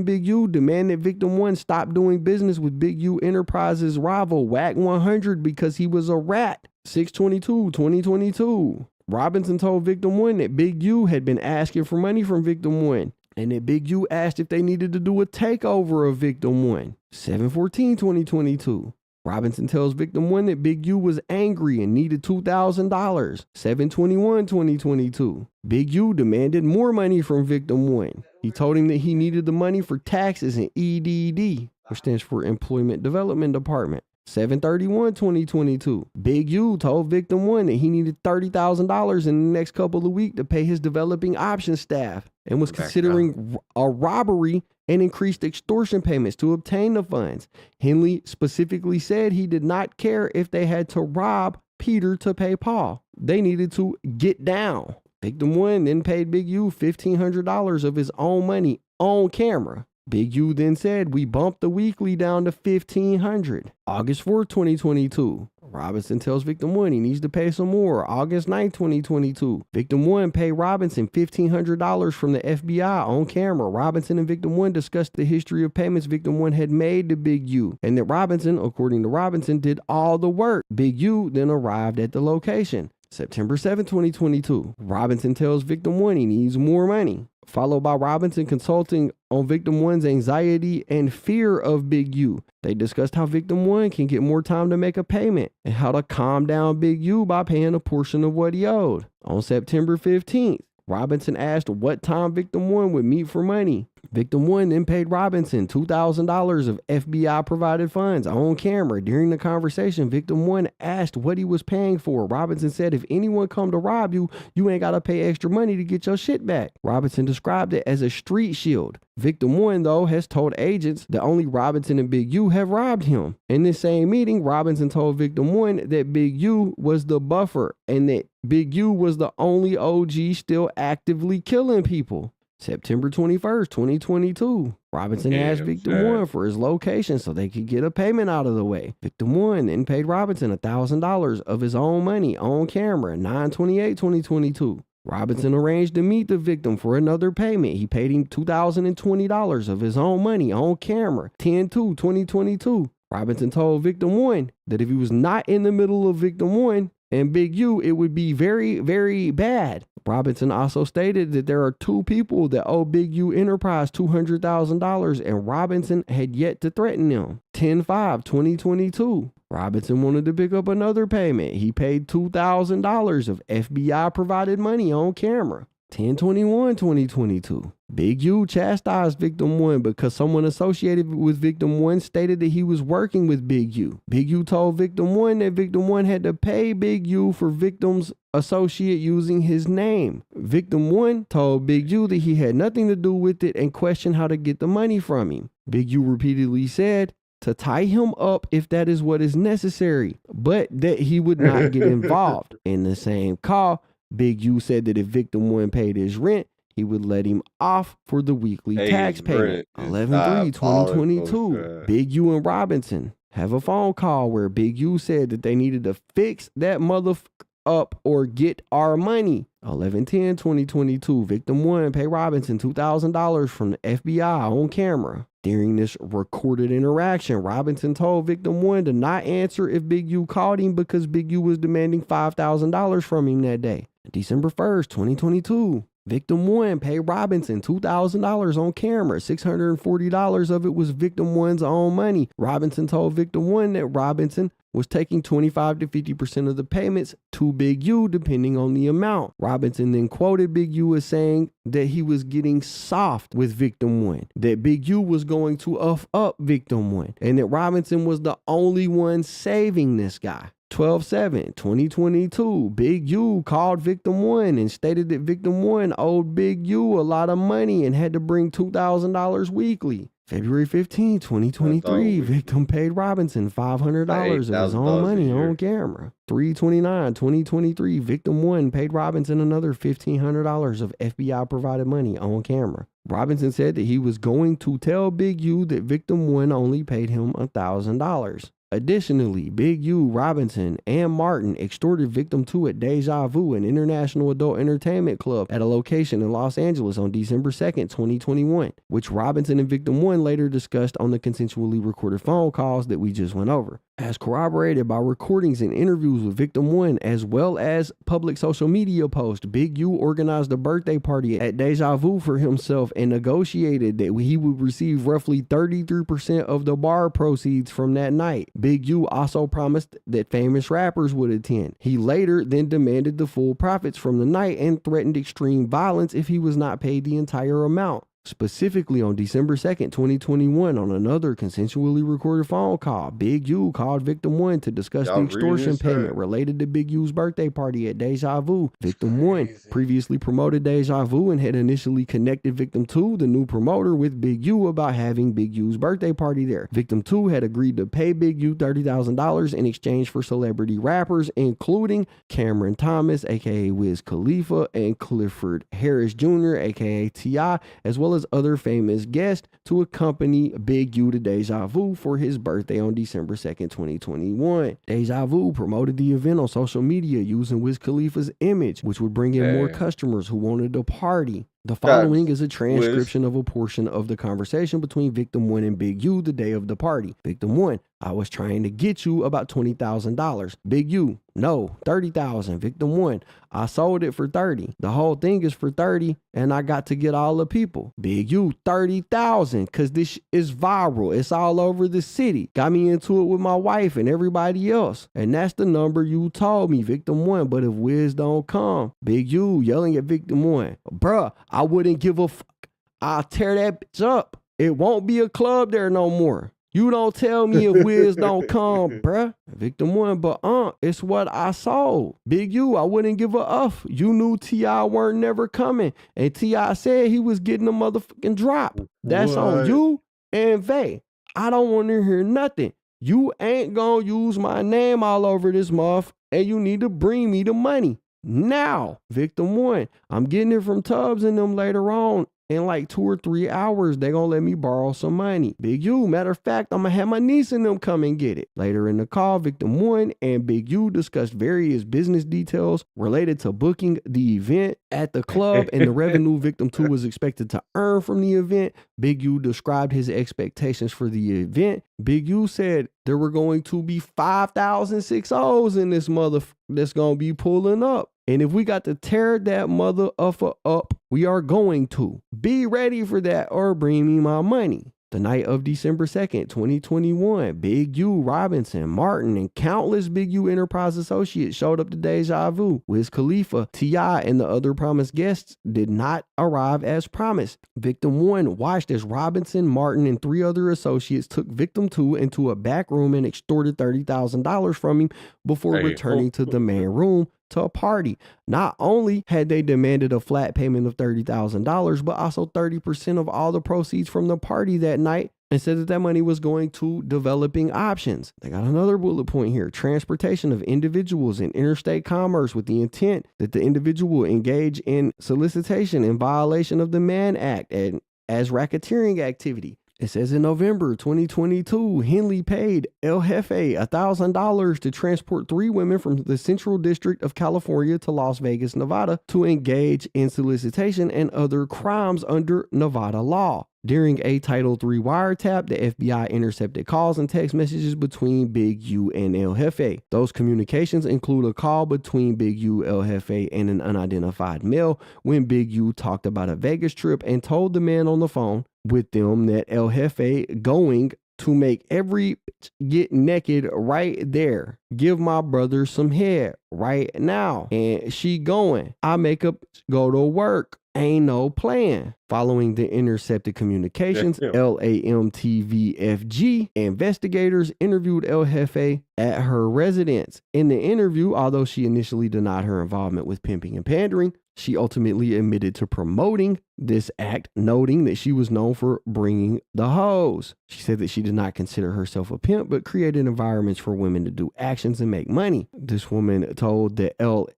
Big U demand that Victim 1 stop doing business with Big U Enterprises rival Wack 100 because he was a rat. 6/22/2022. Robinson told Victim 1 that Big U had been asking for money from Victim 1 and that Big U asked if they needed to do a takeover of Victim 1. 7/14/2022. Robinson tells Victim 1 that Big U was angry and needed $2,000. 7/21/2022. Big U demanded more money from Victim 1. He told him that he needed the money for taxes and EDD, which stands for Employment Development Department. 7/31/2022. Big U told Victim 1 that he needed $30,000 in the next couple of weeks to pay his developing options staff and was considering a robbery and increased extortion payments to obtain the funds. Henley specifically said he did not care if they had to rob Peter to pay Paul. They needed to get down. Victim 1 then paid Big U $1,500 of his own money on camera. Big U then said, we bumped the weekly down to $1,500. August 4th, 2022. Robinson tells Victim 1 he needs to pay some more. August 9th, 2022. Victim 1 paid Robinson $1,500 from the FBI on camera. Robinson and Victim 1 discussed the history of payments Victim 1 had made to Big U, and that Robinson, according to Robinson, did all the work. Big U then arrived at the location. September 7, 2022. Robinson tells Victim 1 he needs more money, followed by Robinson consulting on Victim 1's anxiety and fear of Big U. They discussed how Victim 1 can get more time to make a payment and how to calm down Big U by paying a portion of what he owed. On September 15th, Robinson asked what time Victim 1 would meet for money. Victim 1 then paid Robinson $2,000 of FBI-provided funds on camera. During the conversation, Victim 1 asked what he was paying for. Robinson said, if anyone come to rob you, you ain't got to pay extra money to get your shit back. Robinson described it as a street shield. Victim 1, though, has told agents that only Robinson and Big U have robbed him. In this same meeting, Robinson told Victim 1 that Big U was the buffer and that Big U was the only OG still actively killing people. September 21st, 2022. Robinson asked Victim 1 for his location so they could get a payment out of the way. Victim 1 then paid Robinson $1,000 of his own money on camera. 9/28/2022. Robinson arranged to meet the victim for another payment. He paid him $2,020 of his own money on camera, 10/2/2022. Robinson told victim 1 that if he was not in the middle of victim 1 and Big U, it would be very, very bad. Robinson also stated that there are 2 people that owe Big U Enterprise $200,000 and Robinson had yet to threaten them. 10/5/2022. Robinson wanted to pick up another payment. He paid $2,000 of FBI provided money on camera. 10/21/2022. Big U chastised victim 1 because someone associated with victim 1 stated that he was working with Big U. Big U told victim 1 that victim 1 had to pay Big U for victim's associate using his name. Victim 1 told Big U that he had nothing to do with it and questioned how to get the money from him. Big U repeatedly said to tie him up if that is what is necessary, but that he would not get involved. In the same call, Big U said that if victim 1 paid his rent, he would let him off for the weekly tax payment. 11/3/2022. Big U and Robinson have a phone call where Big U said that they needed to fix that motherfucker up or get our money. 11/10/2022. Victim 1 paid Robinson $2,000 from the FBI on camera. During this recorded interaction, Robinson told victim 1 to not answer if Big U called him because Big U was demanding $5,000 from him that day. December 1st, 2022. Victim 1 paid Robinson $2,000 on camera. $640 of it was victim 1's own money. Robinson told victim 1 that Robinson was taking 25 to 50% of the payments to Big U depending on the amount. Robinson then quoted Big U as saying that he was getting soft with victim 1, that Big U was going to up victim 1, and that Robinson was the only one saving this guy. 12/7/2022. Big U called victim 1 and stated that victim 1 owed Big U a lot of money and had to bring $2,000 weekly. February 15, 2023, victim paid Robinson $500 of his own money on camera. 3/29/2023, victim 1 paid Robinson another $1,500 of FBI provided money on camera. Robinson said that he was going to tell Big U that victim 1 only paid him $1,000. Additionally, Big U, Robinson, and Martin extorted victim 2 at Deja Vu, an international adult entertainment club at a location in Los Angeles on December 2nd, 2021, which Robinson and victim 1 later discussed on the consensually recorded phone calls that we just went over. As corroborated by recordings and interviews with victim 1, as well as public social media posts, Big U organized a birthday party at Deja Vu for himself and negotiated that he would receive roughly 33% of the bar proceeds from that night. Big U also promised that famous rappers would attend. He later then demanded the full profits from the night and threatened extreme violence if he was not paid the entire amount. Specifically on December 2nd, 2021, on another consensually recorded phone call, Big U called victim 1 to discuss the extortion payment related to Big U's birthday party at Deja Vu. Victim 1 previously promoted Deja Vu and had initially connected victim 2, the new promoter, with Big U about having Big U's birthday party there. Victim 2 had agreed to pay Big U $30,000 in exchange for celebrity rappers, including Cameron Thomas, aka Wiz Khalifa, and Clifford Harris Jr., aka T.I., as well as other famous guests to accompany Big U to Deja Vu for his birthday on December 2nd, 2021. Deja Vu promoted the event on social media using Wiz Khalifa's image, which would bring in more customers who wanted to party. The following is a transcription of a portion of the conversation between victim 1 and Big U the day of the party. Victim 1: I was trying to get you about $20,000. Big U: no, $30,000. Victim 1: I sold it for $30. The whole thing is for $30 and I got to get all the people. Big U: $30,000 cause this is viral. It's all over the city. Got me into it with my wife and everybody else. And that's the number you told me. Victim 1: but if Wiz don't come. Big U yelling at victim 1: bruh, I wouldn't give a fuck. I'll tear that bitch up. It won't be a club there no more. You don't tell me if Wiz don't come, bruh. Victim 1: but it's what I sold. Big U: I wouldn't give a F. You knew T.I. weren't never coming. And T.I. said he was getting a motherfucking drop. That's on you and Vay. I don't want to hear nothing. You ain't gonna use my name all over this muff, and you need to bring me the money now. Victim 1: I'm getting it from Tubbs and them later on in like 2 or 3 hours. They gonna let me borrow some money. Big U, matter of fact, I'm gonna have my niece and them come and get it. Later in the call, victim 1 and Big U discussed various business details related to booking the event at the club and the revenue victim 2 was expected to earn from the event. Big U described his expectations for the event. Big U said there were going to be 5,000 in this mother that's gonna be pulling up. And if we got to tear that mother uffer up, we are going to. Be ready for that or bring me my money. The night of December 2nd, 2021, Big U, Robinson, Martin, and countless Big U Enterprise associates showed up to Deja Vu. Wiz Khalifa, T.I., and the other promised guests did not arrive as promised. Victim 1 watched as Robinson, Martin, and 3 other associates took Victim 2 into a back room and extorted $30,000 from him before returning to the main room to a party. Not only had they demanded a flat payment of $30,000, but also 30% of all the proceeds from the party that night, and said that money was going to developing options. They got another bullet point here: transportation of individuals in interstate commerce with the intent that the individual engage in solicitation in violation of the Mann Act and as racketeering activity. It says in November 2022, Henley paid El Jefe $1,000 to transport 3 women from the Central District of California to Las Vegas, Nevada, to engage in solicitation and other crimes under Nevada law. During a Title III wiretap, the FBI intercepted calls and text messages between Big U and El Jefe. Those communications include a call between Big U, El Jefe, and an unidentified male when Big U talked about a Vegas trip and told the man on the phone with them that El Jefe going to make every bitch get naked right there. Give my brother some head right now. And she going. I make a go to work. Ain't no plan. Following the intercepted communications, LAMTVFG investigators interviewed El Jefe at her residence. In the interview, although she initially denied her involvement with pimping and pandering, she ultimately admitted to promoting this act, noting that she was known for bringing the hoes. She said that she did not consider herself a pimp, but created environments for women to do actions and make money. This woman told the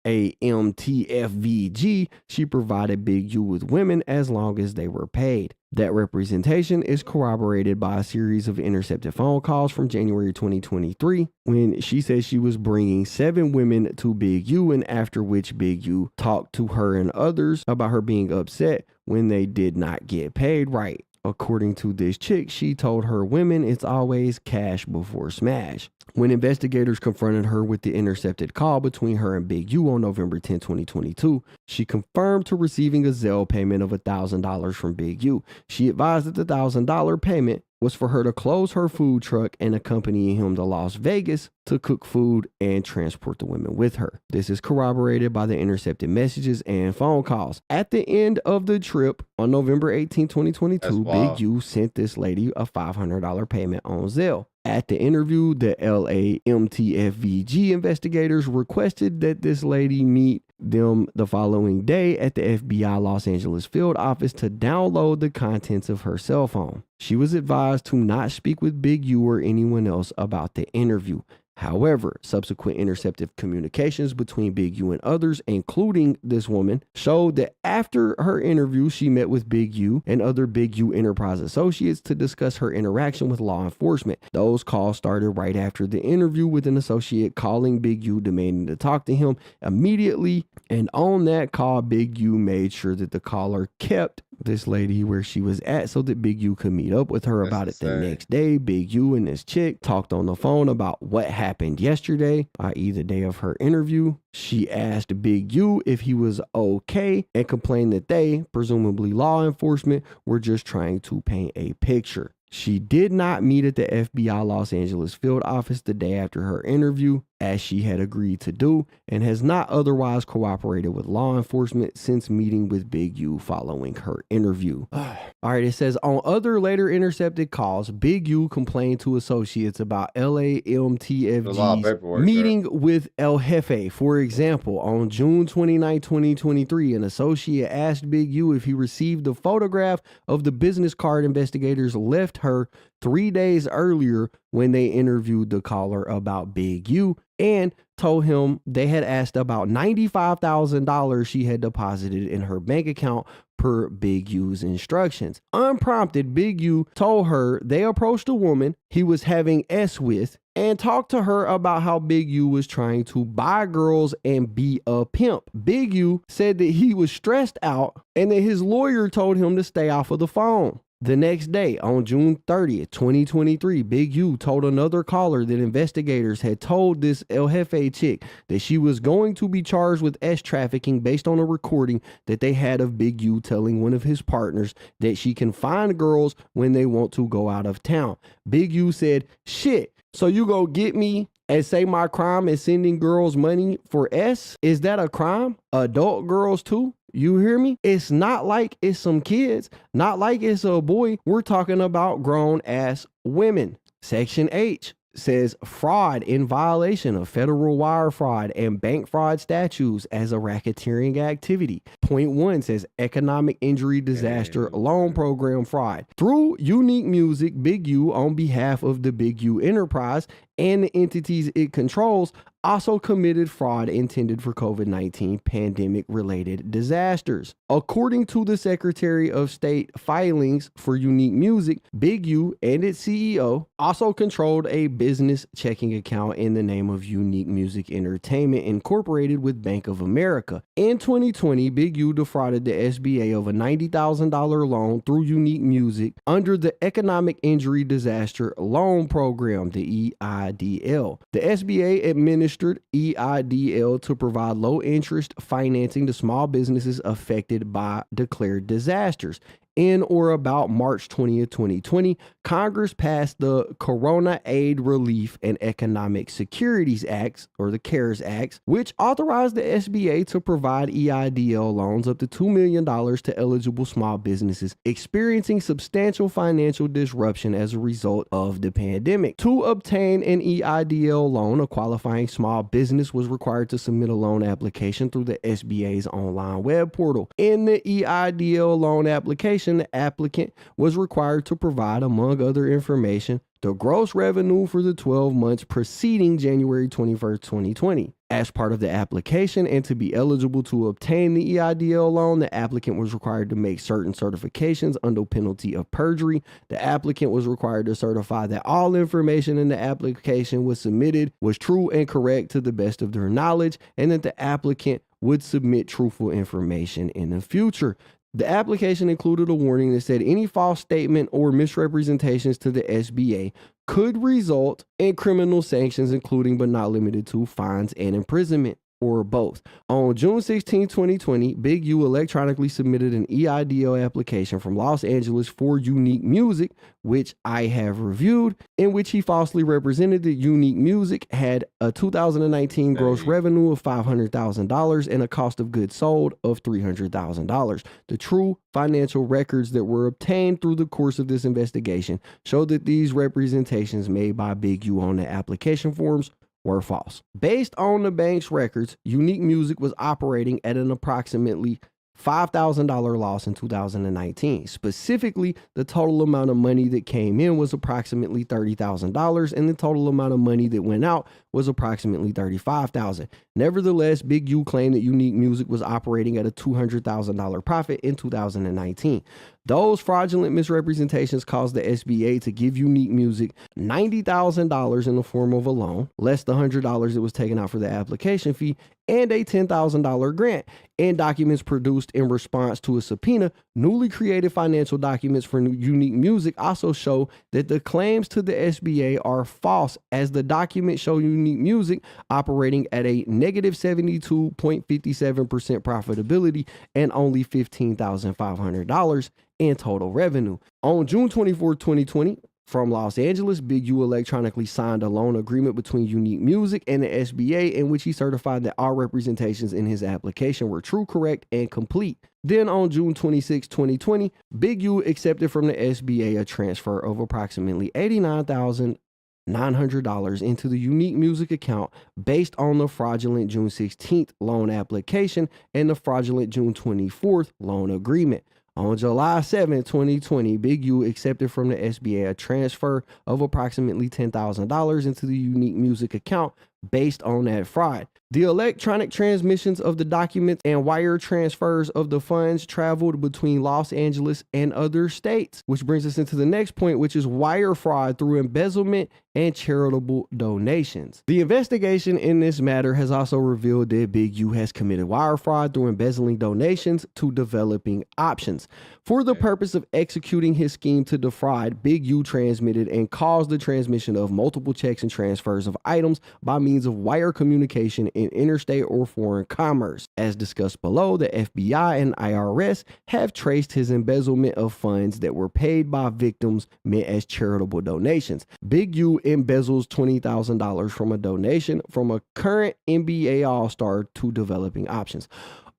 LAMTFVG she provided Big U with women as long as they were paid. That representation is corroborated by a series of intercepted phone calls from January 2023 when she said she was bringing 7 women to Big U, and after which Big U talked to her and others about her being upset when they did not get paid right. According to this chick, she told her women it's always cash before smash. When investigators confronted her with the intercepted call between her and Big U on November 10, 2022, she confirmed to receiving a Zelle payment of $1,000 from Big U. She advised that the $1,000 payment was for her to close her food truck and accompany him to Las Vegas to cook food and transport the women with her. This is corroborated by the intercepted messages and phone calls. At the end of the trip on November 18, 2022, Big U sent this lady a $500 payment on Zelle. At the interview, the LAMTFVG investigators requested that this lady meet them the following day at the FBI Los Angeles field office to download the contents of her cell phone. She was advised to not speak with Big U or anyone else about the interview. However, subsequent intercepted communications between Big U and others, including this woman, showed that after her interview, she met with Big U and other Big U Enterprise associates to discuss her interaction with law enforcement. Those calls started right after the interview, with an associate calling Big U demanding to talk to him immediately. And on that call, Big U made sure that the caller kept this lady where she was at so that Big U could meet up with her about it the next day. Big U and this chick talked on the phone about what happened yesterday, i.e. the day of her interview. She asked Big U if he was okay and complained that they, presumably law enforcement, were just trying to paint a picture. She did not meet at the FBI Los Angeles field office the day after her interview, as she had agreed to do, and has not otherwise cooperated with law enforcement since meeting with Big U following her interview. All right, it says on other later intercepted calls, Big U complained to associates about LAMTFG's meeting with El Jefe. For example, on June 29, 2023, an associate asked Big U if he received the photograph of the business card investigators left her 3 days earlier when they interviewed the caller about Big U, and told him they had asked about $95,000 she had deposited in her bank account per Big U's instructions. Unprompted, Big U told her they approached a woman he was having S with and talked to her about how Big U was trying to buy girls and be a pimp. Big U said that he was stressed out and that his lawyer told him to stay off of the phone. The next day, on June 30th, 2023, Big U told another caller that investigators had told this El Jefe chick that she was going to be charged with S trafficking based on a recording that they had of Big U telling one of his partners that she can find girls when they want to go out of town. Big U said, "Shit, so you go get me and say my crime is sending girls money for S? Is that a crime? Adult girls too? You hear me? It's not like it's some kids, not like it's a boy. We're talking about grown ass women." Section H says fraud in violation of federal wire fraud and bank fraud statutes as a racketeering activity. Point 1 says economic injury disaster loan program fraud. Through Unique Music, Big U, on behalf of the Big U enterprise and the entities it controls, also committed fraud intended for COVID-19 pandemic-related disasters. According to the Secretary of State filings for Unique Music, Big U and its CEO also controlled a business checking account in the name of Unique Music Entertainment Incorporated with Bank of America. In 2020, Big U defrauded the SBA of a $90,000 loan through Unique Music under the Economic Injury Disaster Loan Program, the EIDL. The SBA administered EIDL to provide low-interest financing to small businesses affected by declared disasters. In or about March 20th, 2020, Congress passed the Corona Aid Relief and Economic Securities Acts, or the CARES Acts, which authorized the SBA to provide EIDL loans up to $2 million to eligible small businesses experiencing substantial financial disruption as a result of the pandemic. To obtain an EIDL loan, a qualifying small business was required to submit a loan application through the SBA's online web portal. In the EIDL loan application, the applicant was required to provide, among other information, the gross revenue for the 12 months preceding January 21st, 2020. As part of the application and to be eligible to obtain the EIDL loan, the applicant was required to make certain certifications under penalty of perjury. The applicant was required to certify that all information in the application was submitted was true and correct to the best of their knowledge, and that the applicant would submit truthful information in the future. The application included a warning that said any false statement or misrepresentations to the SBA could result in criminal sanctions, including but not limited to fines and imprisonment, or both. On June 16, 2020, Big U electronically submitted an EIDL application from Los Angeles for Unique Music, which I have reviewed, in which he falsely represented that Unique Music had a 2019 gross revenue of $500,000 and a cost of goods sold of $300,000. The true financial records that were obtained through the course of this investigation show that these representations made by Big U on the application forms were false. Based on the bank's records, Unique Music was operating at an approximately $5,000 loss in 2019. Specifically, the total amount of money that came in was approximately $30,000, and the total amount of money that went out was approximately $35,000. Nevertheless, Big U claimed that Unique Music was operating at a $200,000 profit in 2019. Those fraudulent misrepresentations caused the SBA to give Unique Music $90,000 in the form of a loan, less the $100 that was taken out for the application fee, and a $10,000 grant. And documents produced in response to a subpoena, newly created financial documents for Unique Music also show that the claims to the SBA are false, as the documents show Unique Music operating at a negative 72.57% profitability and only $15,500 in total revenue. On June 24, 2020, from Los Angeles, Big U electronically signed a loan agreement between Unique Music and the SBA in which he certified that all representations in his application were true, correct, and complete. Then on June 26, 2020, Big U accepted from the SBA a transfer of approximately $89,900 into the Unique Music account based on the fraudulent June 16th loan application and the fraudulent June 24th loan agreement. On July 7, 2020, Big U accepted from the SBA a transfer of approximately $10,000 into the Unique Music account based on that fraud. The electronic transmissions of the documents and wire transfers of the funds traveled between Los Angeles and other states, which brings us into the next point, which is wire fraud through embezzlement and charitable donations. The investigation in this matter has also revealed that Big U has committed wire fraud through embezzling donations to developing options. For the purpose of executing his scheme to defraud, Big U transmitted and caused the transmission of multiple checks and transfers of items by means of wire communication in interstate or foreign commerce. As discussed below, the FBI and IRS have traced his embezzlement of funds that were paid by victims meant as charitable donations. Big U embezzles $20,000 from a donation from a current NBA All-Star to developing options.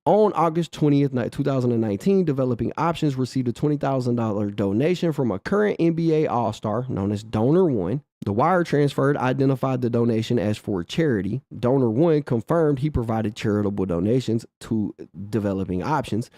On August 20th, 2019, Developing Options received a $20,000 donation from a current NBA All-Star known as Donor 1. The wire transferred identified the donation as for charity. Donor 1 confirmed he provided charitable donations to Developing Options.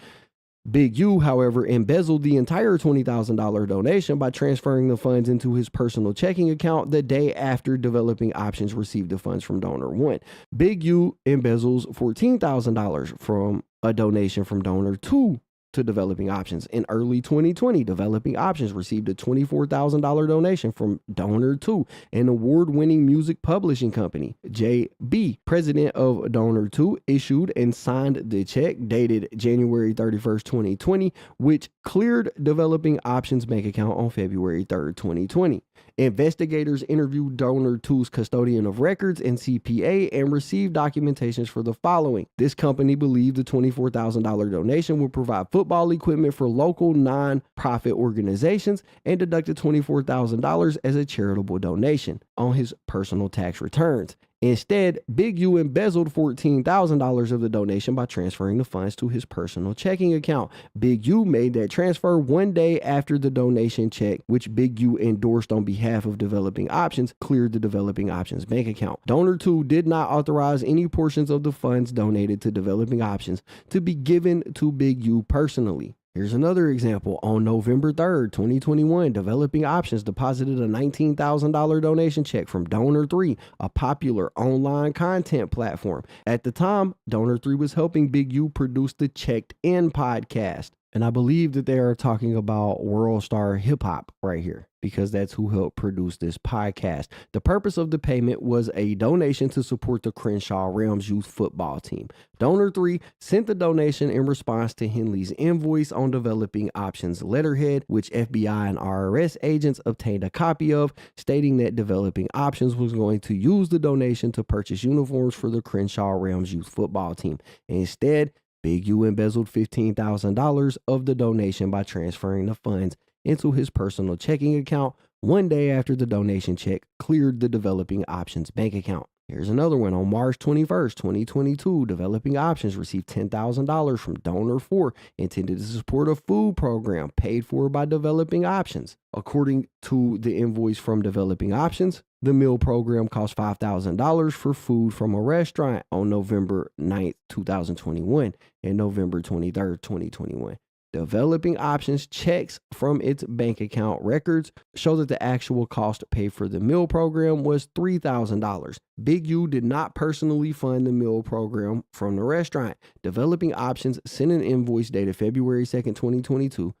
Big U, however, embezzled the entire $20,000 donation by transferring the funds into his personal checking account the day after Developing Options received the funds from Donor 1. Big U embezzles $14,000 from a donation from Donor 2 to Developing Options. In early 2020, Developing Options received a $24,000 donation from Donor 2, an award-winning music publishing company. JB, president of Donor 2, issued and signed the check dated January 31st, 2020, which cleared Developing Options bank account on February 3rd, 2020. Investigators interviewed Donor 2's custodian of records and CPA and received documentations for the following. This company believed the $24,000 donation would provide football equipment for local non-profit organizations and deducted $24,000 as a charitable donation on his personal tax returns. Instead, Big U embezzled $14,000 of the donation by transferring the funds to his personal checking account. Big U made that transfer one day after the donation check, which Big U endorsed on behalf of Developing Options, cleared the Developing Options bank account. Donor 2 did not authorize any portions of the funds donated to Developing Options to be given to Big U personally. Here's another example. On November 3rd, 2021, Developing Options deposited a $19,000 donation check from Donor 3, a popular online content platform. At the time, Donor 3 was helping Big U produce the Checked In podcast. And I believe that they are talking about World Star Hip Hop right here, because that's who helped produce this podcast. The purpose of the payment was a donation to support the Crenshaw Rams youth football team. Donor 3 sent the donation in response to Henley's invoice on Developing Options letterhead, which FBI and IRS agents obtained a copy of, stating that Developing Options was going to use the donation to purchase uniforms for the Crenshaw Rams youth football team. Instead, Big U embezzled $15,000 of the donation by transferring the funds into his personal checking account one day after the donation check cleared the Developing Options bank account. Here's another one. On March 21st, 2022, Developing Options received $10,000 from Donor 4 intended to support a food program paid for by Developing Options. According to the invoice from Developing Options, the meal program cost $5,000 for food from a restaurant on November 9th, 2021 and November 23rd, 2021. Developing Options checks from its bank account records show that the actual cost to pay for the meal program was $3,000. Big U did not personally fund the meal program from the restaurant. Developing Options sent an invoice dated February 2nd, 2022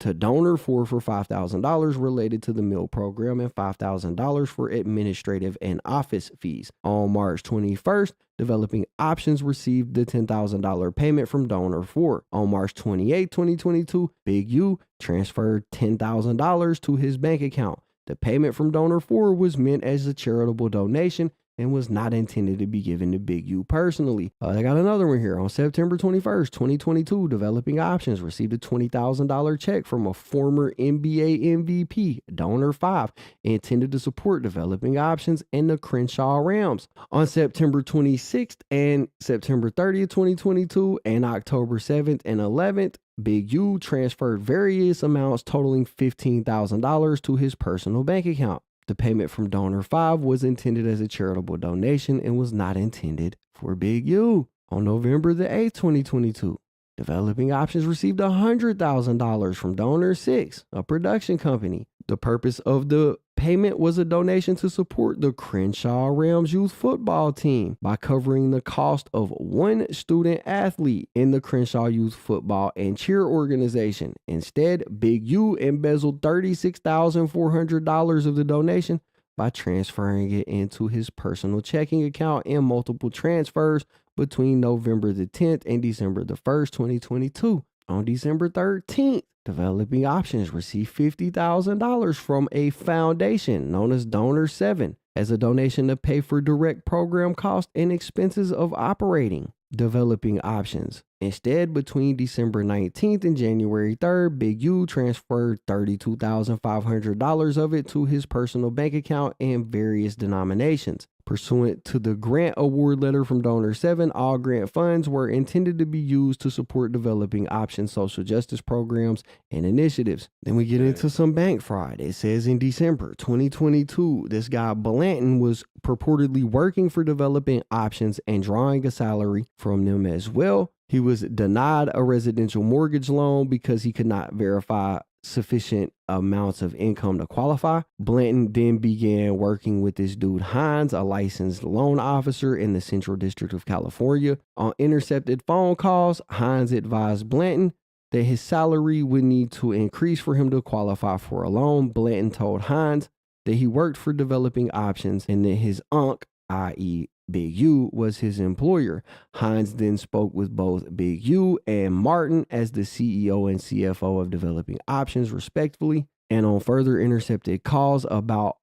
to Donor 4 for $5,000 related to the meal program and $5,000 for administrative and office fees. On March 21st, Developing Options received the $10,000 payment from Donor 4. On March 28, 2022, Big U transferred $10,000 to his bank account. The payment from Donor 4 was meant as a charitable donation and was not intended to be given to Big U personally. I got another one here. On September 21st, 2022, Developing Options received a $20,000 check from a former NBA MVP, Donor 5, intended to support Developing Options and the Crenshaw Rams. On September 26th and September 30th, 2022, and October 7th and 11th, Big U transferred various amounts totaling $15,000 to his personal bank account. The payment from Donor 5 was intended as a charitable donation and was not intended for Big U. On November the 8th, 2022, Developing Options received $100,000 from Donor 6, a production company. The purpose of the payment was a donation to support the Crenshaw Rams youth football team by covering the cost of one student athlete in the Crenshaw youth football and cheer organization. Instead, Big U embezzled $36,400 of the donation by transferring it into his personal checking account in multiple transfers between November the 10th and December the 1st, 2022. On December 13th, Developing Options received $50,000 from a foundation known as Donor 7 as a donation to pay for direct program costs and expenses of operating Developing Options. Instead, between December 19th and January 3rd, Big U transferred $32,500 of it to his personal bank account in various denominations. Pursuant to the grant award letter from Donor 7, all grant funds were intended to be used to support Developing Options social justice programs and initiatives. Then we get into some bank fraud. It says in December 2022, this guy Blanton was purportedly working for Developing Options and drawing a salary from them as well. He was denied a residential mortgage loan because he could not verify sufficient amounts of income to qualify. Blanton then began working with this dude Hines, a licensed loan officer in the Central District of California. On intercepted phone calls, Hines advised Blanton that his salary would need to increase for him to qualify for a loan. Blanton told Hines that he worked for Developing Options and that his unc, i.e. Big U, was his employer. Hines then spoke with both Big U and Martin as the CEO and CFO of Developing Options, respectively, and on further intercepted calls about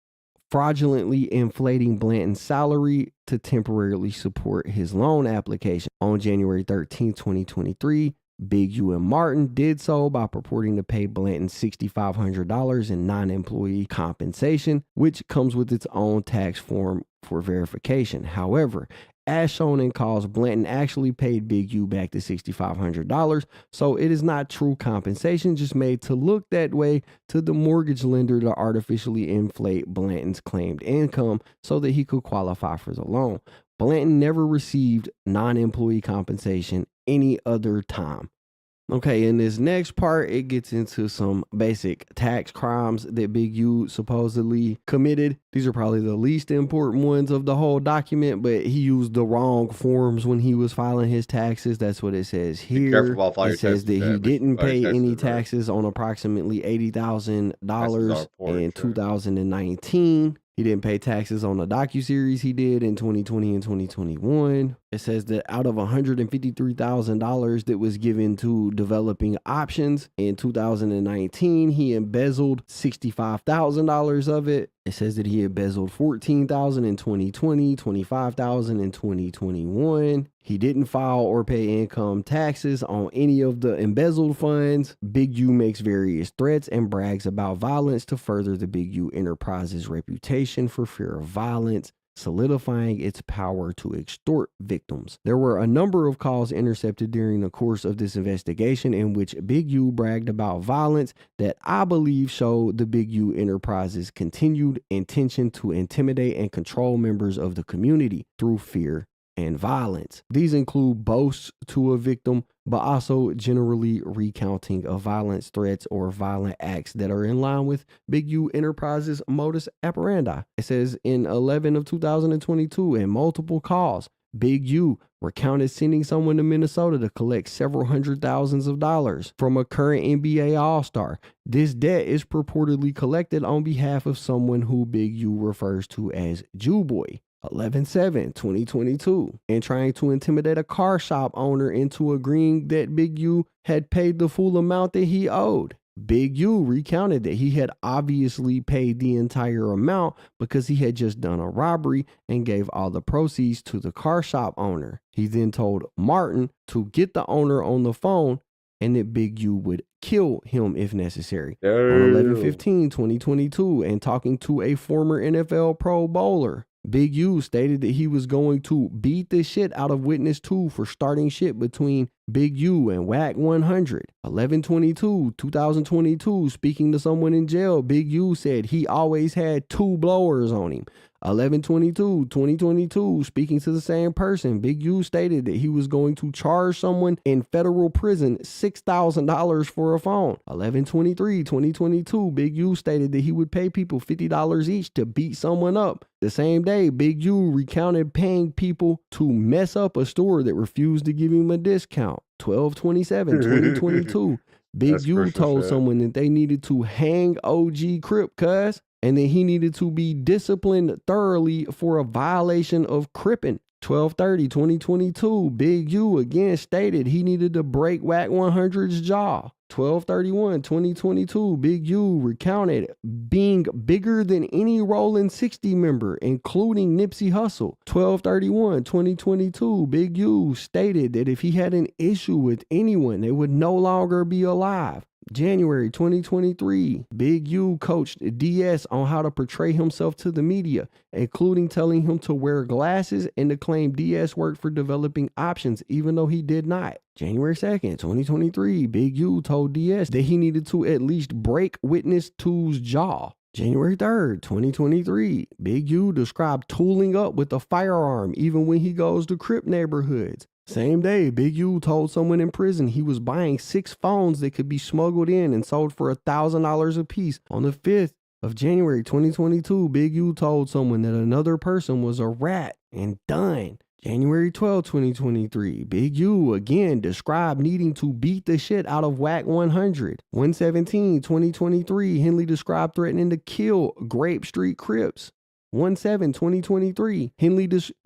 fraudulently inflating Blanton's salary to temporarily support his loan application. On January 13, 2023, Big U and Martin did so by purporting to pay Blanton $6,500 in non-employee compensation, which comes with its own tax form for verification. However, as shown in calls, Blanton actually paid Big U back the $6,500, so it is not true compensation, just made to look that way to the mortgage lender to artificially inflate Blanton's claimed income so that he could qualify for the loan. Blanton never received non-employee compensation any other time. Okay, in this next part, it gets into some basic tax crimes that Big U supposedly committed. These are probably the least important ones of the whole document, but he used the wrong forms when he was filing his taxes. That's what it says here. It says that he didn't pay any taxes on approximately $80,000 in 2019. He didn't pay taxes on the docuseries he did in 2020 and 2021. It says that out of $153,000 that was given to Developing Options in 2019, he embezzled $65,000 of it. It says that he embezzled $14,000 in 2020, $25,000 in 2021. He didn't file or pay income taxes on any of the embezzled funds. Big U makes various threats and brags about violence to further the Big U Enterprises reputation for fear of violence, solidifying its power to extort victims. There were a number of calls intercepted during the course of this investigation in which Big U bragged about violence that I believe showed the Big U Enterprises' continued intention to intimidate and control members of the community through fear and violence. These include boasts to a victim, but also generally recounting of violence threats or violent acts that are in line with Big U Enterprises' modus operandi. It says in 11 of 2022, in multiple calls, Big U recounted sending someone to Minnesota to collect several $100,000s from a current NBA All-Star. This debt is purportedly collected on behalf of someone who Big U refers to as Jewboy. 11/7/2022, and trying to intimidate a car shop owner into agreeing that Big U had paid the full amount that he owed. Big U recounted that he had obviously paid the entire amount because he had just done a robbery and gave all the proceeds to the car shop owner. He then told Martin to get the owner on the phone and that Big U would kill him if necessary. On 11/15/2022, and talking to a former NFL Pro Bowler, Big U stated that he was going to beat the shit out of Witness 2 for starting shit between Big U and Wack 100. 11/22/2022, speaking to someone in jail, Big U said he always had 2 blowers on him. 11/22/2022, speaking to the same person, Big U stated that he was going to charge someone in federal prison $6,000 for a phone. 11/23/2022, Big U stated that he would pay people $50 each to beat someone up. The same day, Big U recounted paying people to mess up a store that refused to give him a discount. 12/27/2022, Big That's U for told sure. someone that they needed to hang OG Crip cuz, and that he needed to be disciplined thoroughly for a violation of Crippin'. 12/30/2022, Big U again stated he needed to break Wack 100's jaw. 12/31/2022, Big U recounted being bigger than any Rollin' 60 member, including Nipsey Hussle. 12/31/2022, Big U stated that if he had an issue with anyone, they would no longer be alive. January 2023, Big U coached DS on how to portray himself to the media, including telling him to wear glasses and to claim DS worked for developing options, even though he did not. January 2nd, 2023, Big U told DS that he needed to at least break Witness 2's jaw. January 3rd, 2023, Big U described tooling up with a firearm even when he goes to Crip neighborhoods. Same day, Big U told someone in prison he was buying 6 phones that could be smuggled in and sold for $1,000 apiece. On the 5th of January 2022, Big U told someone that another person was a rat and done. January 12, 2023, Big U again described needing to beat the shit out of Wack 100. 1/17/2023, Henley described threatening to kill Grape Street Crips. 1/7/2023,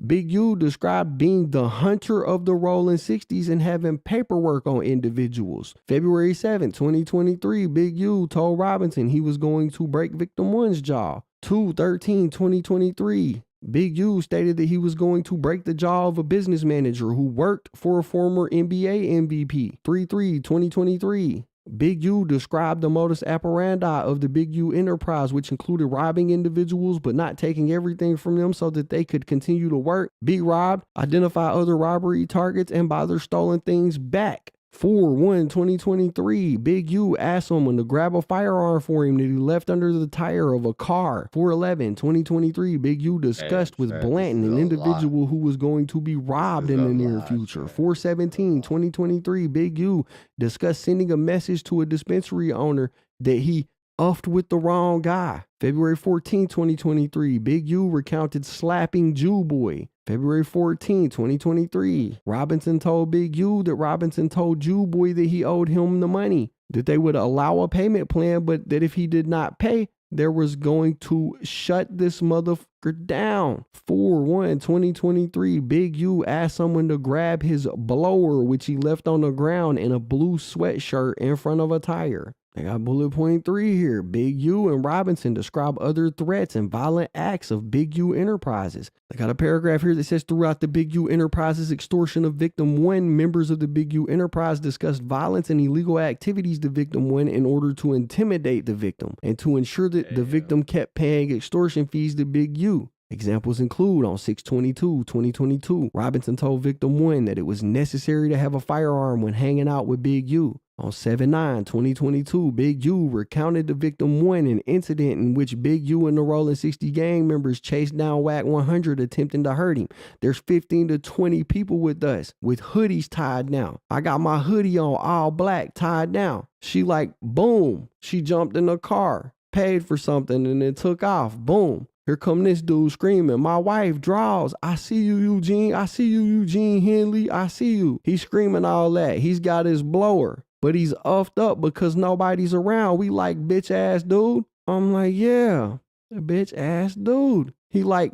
Big U described being the hunter of the Rollin' 60s and having paperwork on individuals. February 7, 2023, Big U told Robinson he was going to break Victim 1's jaw. 2/13/2023, Big U stated that he was going to break the jaw of a business manager who worked for a former NBA MVP. 3/3/2023, Big U described the modus operandi of the Big U enterprise, which included robbing individuals but not taking everything from them so that they could continue to work, be robbed, identify other robbery targets, and buy their stolen things back. 4/1/2023, Big U asked someone to grab a firearm for him that he left under the tire of a car. 4/11/2023, Big U discussed with Blanton an individual who was going to be robbed in the near future. 4/17/2023, Big U discussed sending a message to a dispensary owner that he uffed with the wrong guy. February 14, 2023, Big U recounted slapping Jew Boy. February 14, 2023, Robinson told Big U that Robinson told Jew Boy that he owed him the money, that they would allow a payment plan, but that if he did not pay, there was going to shut this motherfucker down. 4/1/2023, Big U asked someone to grab his blower, which he left on the ground in a blue sweatshirt in front of a tire. I got bullet point 3 here. Big U and Robinson describe other threats and violent acts of Big U Enterprises. I got a paragraph here that says throughout the Big U Enterprises extortion of Victim 1, members of the Big U Enterprise discussed violence and illegal activities to Victim 1 in order to intimidate the victim and to ensure that the victim kept paying extortion fees to Big U. Examples include on 6/22/2022, Robinson told Victim 1 that it was necessary to have a firearm when hanging out with Big U. On 7/9/2022, Big U recounted to Victim 1 an incident in which Big U and the Rollin' 60 gang members chased down Wack 100 attempting to hurt him. There's 15 to 20 people with us with hoodies tied down. I got my hoodie on all black tied down. She like, boom. She jumped in the car, paid for something, and then took off. Boom. Here come this dude screaming, my wife draws. I see you, Eugene. I see you, Eugene Henley. I see you. He's screaming all that. He's got his blower, but he's uffed up because nobody's around. We like, bitch ass dude. I'm like, yeah, bitch ass dude. He like,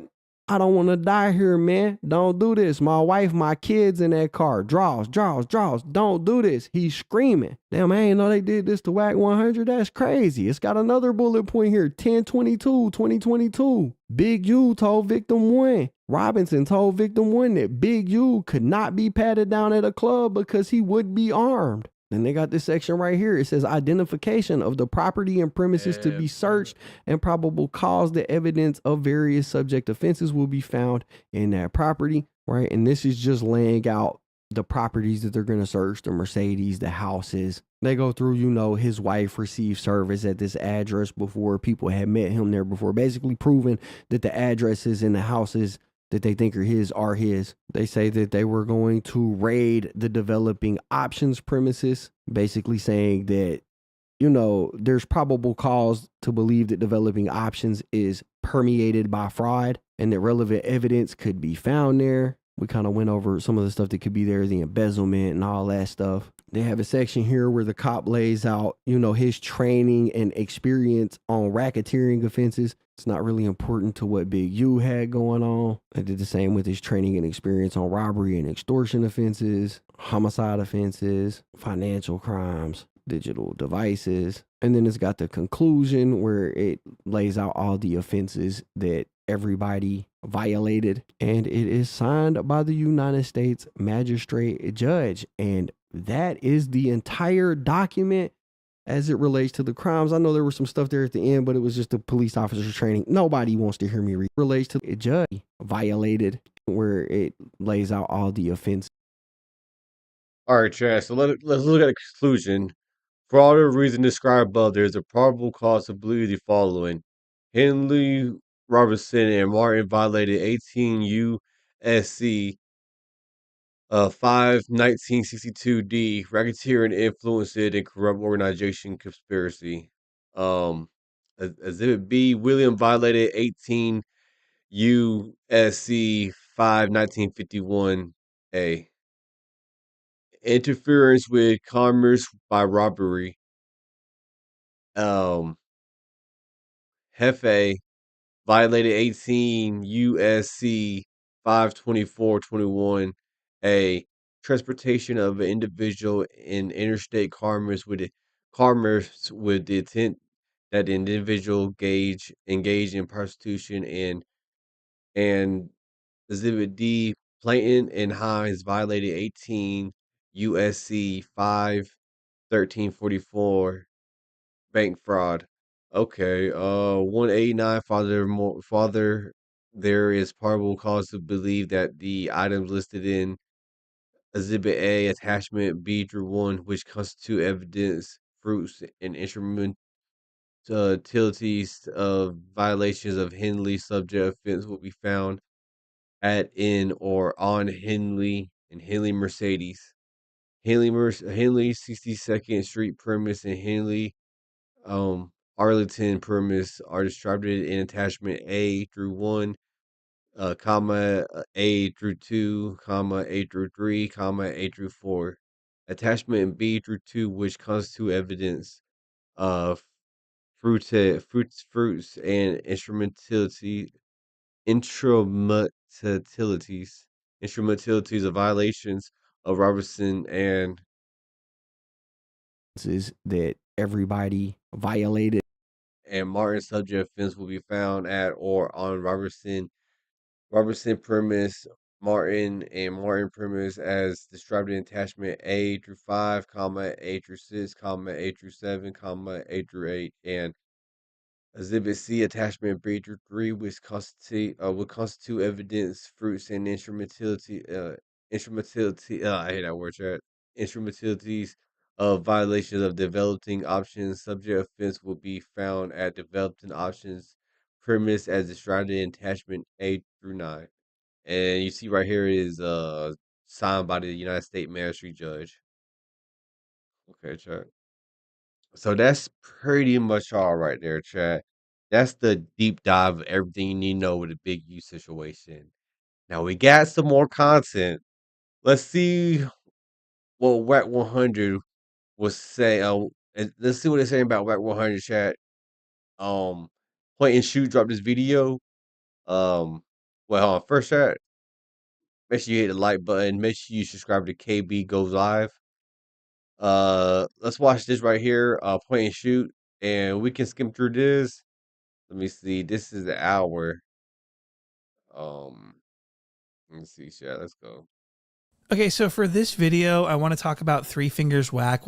I don't want to die here, man. Don't do this. My wife, my kids in that car. Draws. Don't do this. He's screaming. Damn, I ain't know they did this to Wack 100. That's crazy. It's got another bullet point here. 10/22/2022. Big U told Victim 1. Robinson told Victim 1 that Big U could not be patted down at a club because he would be armed. Then they got this section right here. It says identification of the property and premises to be searched and probable cause that evidence of various subject offenses will be found in that property, right? And this is just laying out the properties that they're going to search, the Mercedes, the houses. They go through, you know, his wife received service at this address before. People had met him there before, basically proving that the addresses and the houses that they think are his. They say that they were going to raid the developing options premises, basically saying that, you know, there's probable cause to believe that developing options is permeated by fraud and that relevant evidence could be found there. We kind of went over some of the stuff that could be there, the embezzlement and all that stuff. They have a section here where the cop lays out, you know, his training and experience on racketeering offenses. It's not really important to what Big U had going on. I did the same with his training and experience on robbery and extortion offenses, homicide offenses, financial crimes, digital devices. And then it's got the conclusion where it lays out all the offenses that everybody violated, and it is signed by the United States magistrate judge. And that is the entire document as it relates to the crimes. I know there was some stuff there at the end, but it was just the police officer's training. Nobody wants to hear me read. Relates to the judge violated, where it lays out all the offenses. All right, Chad. So let's look at the conclusion. For all the reasons described above, there is a probable cause to believe the following: Henley, Robertson, and Martin violated 18 U.S.C. 5-1962D, racketeering, influenced, and corrupt organization conspiracy. Exhibit B, William violated 18 U.S.C. 5-1951A, interference with commerce by robbery. Hefe violated 18 U.S.C. 52421A, transportation of an individual in interstate commerce with the intent that the individual engage in prostitution. And Exhibit D, Clayton and Hines violated 18 U.S.C. 5-1344, bank fraud. Okay, 189, father, there is probable cause to believe that the items listed in Exhibit A, Attachment B through 1, which constitute evidence, fruits, and instrumentalities of violations of Henley subject offense will be found at, in, or on Henley and Henley Mercedes. Henley 62nd Street premise and Henley Arlington premise are distributed in attachment A through 1, comma A through 2, comma A through 3, comma A through 4. Attachment B through 2, which constitute evidence of fruits and instrumentalities of violations of Robertson that everybody violated. And Martin subject offense will be found at or on Robertson premise, Martin and Martin premise as described in attachment A through 5, comma A through 6, comma A through 7, comma A through 8, and Exhibit C, attachment B through 3, which would constitute evidence, fruits, and I hate that word, chat. Instrumentalities of violations of developing options. Subject offense will be found at developing options premise as described in attachment A through 9. And you see right here is signed by the United States Magistrate Judge. Okay, chat. So that's pretty much all right there, chat. That's the deep dive of everything you need to know with the Big U situation. Now we got some more content. Let's see what Wack 100 was saying. And let's see what they're saying about Wack 100, chat. Point and Shoot dropped this video. Well, hold on. First, chat, make sure you hit the like button. Make sure you subscribe to KB Goes Live. Let's watch this right here. Point and Shoot, and we can skim through this. Let me see. This is the hour. Let me see, chat. Let's go. Okay, so for this video, I want to talk about Three Fingers Wack.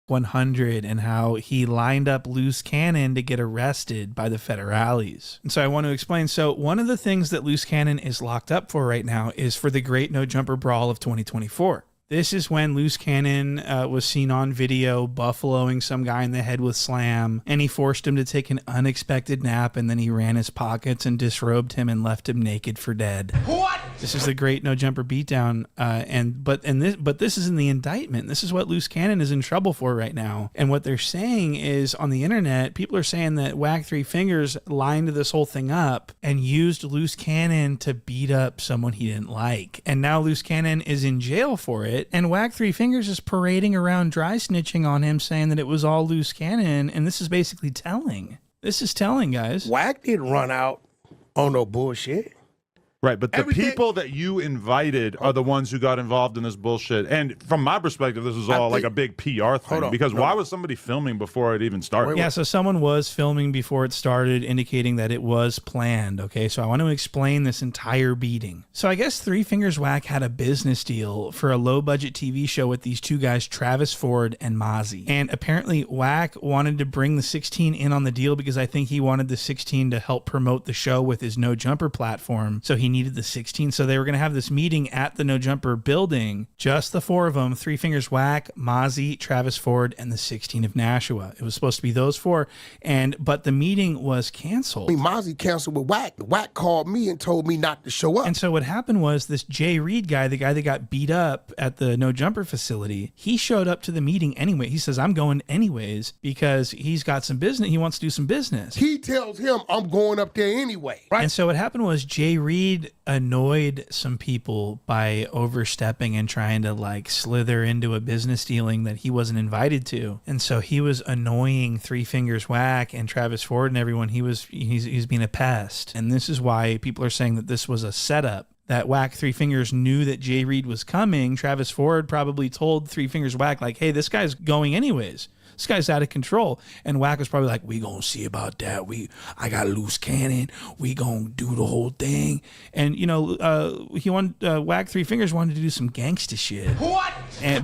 100 and how he lined up Loose Cannon to get arrested by the federales. And so I want to explain. So one of the things that Loose Cannon is locked up for right now is for the Great No Jumper Brawl of 2024. This is when Loose Cannon was seen on video buffaloing some guy in the head with slam, and he forced him to take an unexpected nap, and then he ran his pockets and disrobed him and left him naked for dead. What? This is the Great No Jumper beatdown, but this is in the indictment. This is what Loose Cannon is in trouble for right now. And what they're saying is on the internet, people are saying that Wack Three Fingers lined this whole thing up and used Loose Cannon to beat up someone he didn't like. And now Loose Cannon is in jail for it. And Wack Three Fingers is parading around dry snitching on him, saying that it was all Loose Cannon, and this is basically telling. This is telling, guys. Wack didn't run out on no bullshit. Right, but the people that you invited are the ones who got involved in this bullshit. And from my perspective, this was all like a big PR thing. Because why was somebody filming before it even started? Yeah, so someone was filming before it started, indicating that it was planned, okay? So I want to explain this entire beating. So I guess Three Fingers Wack had a business deal for a low-budget TV show with these two guys, Travis Ford and Mozzie. And apparently Wack wanted to bring the 16 in on the deal because I think he wanted the 16 to help promote the show with his No Jumper platform. So he needed the 16. So they were going to have this meeting at the No Jumper building, just the four of them, Three Fingers Wack, Mozzie, Travis Ford, and the 16 of Nashua. It was supposed to be those four, but the meeting was canceled. I mean, Mozzie canceled with Wack. Wack called me and told me not to show up. And so what happened was this Jay Reed guy, the guy that got beat up at the No Jumper facility, he showed up to the meeting anyway. He says, I'm going anyways because he's got some business. He wants to do some business. He tells him, I'm going up there anyway. Right? And so what happened was Jay Reed annoyed some people by overstepping and trying to like slither into a business dealing that he wasn't invited to. And so he was annoying Three Fingers Wack and Travis Ford and everyone. He's being a pest. And this is why people are saying that this was a setup. That Wack Three Fingers knew that Jay Reed was coming. Travis Ford probably told Three Fingers Wack, like, hey, this guy's going anyways. This guy's out of control. And Wack was probably like, we gonna see about that. I got Loose Cannon. We gonna do the whole thing. And, Wack Three Fingers wanted to do some gangsta shit. What?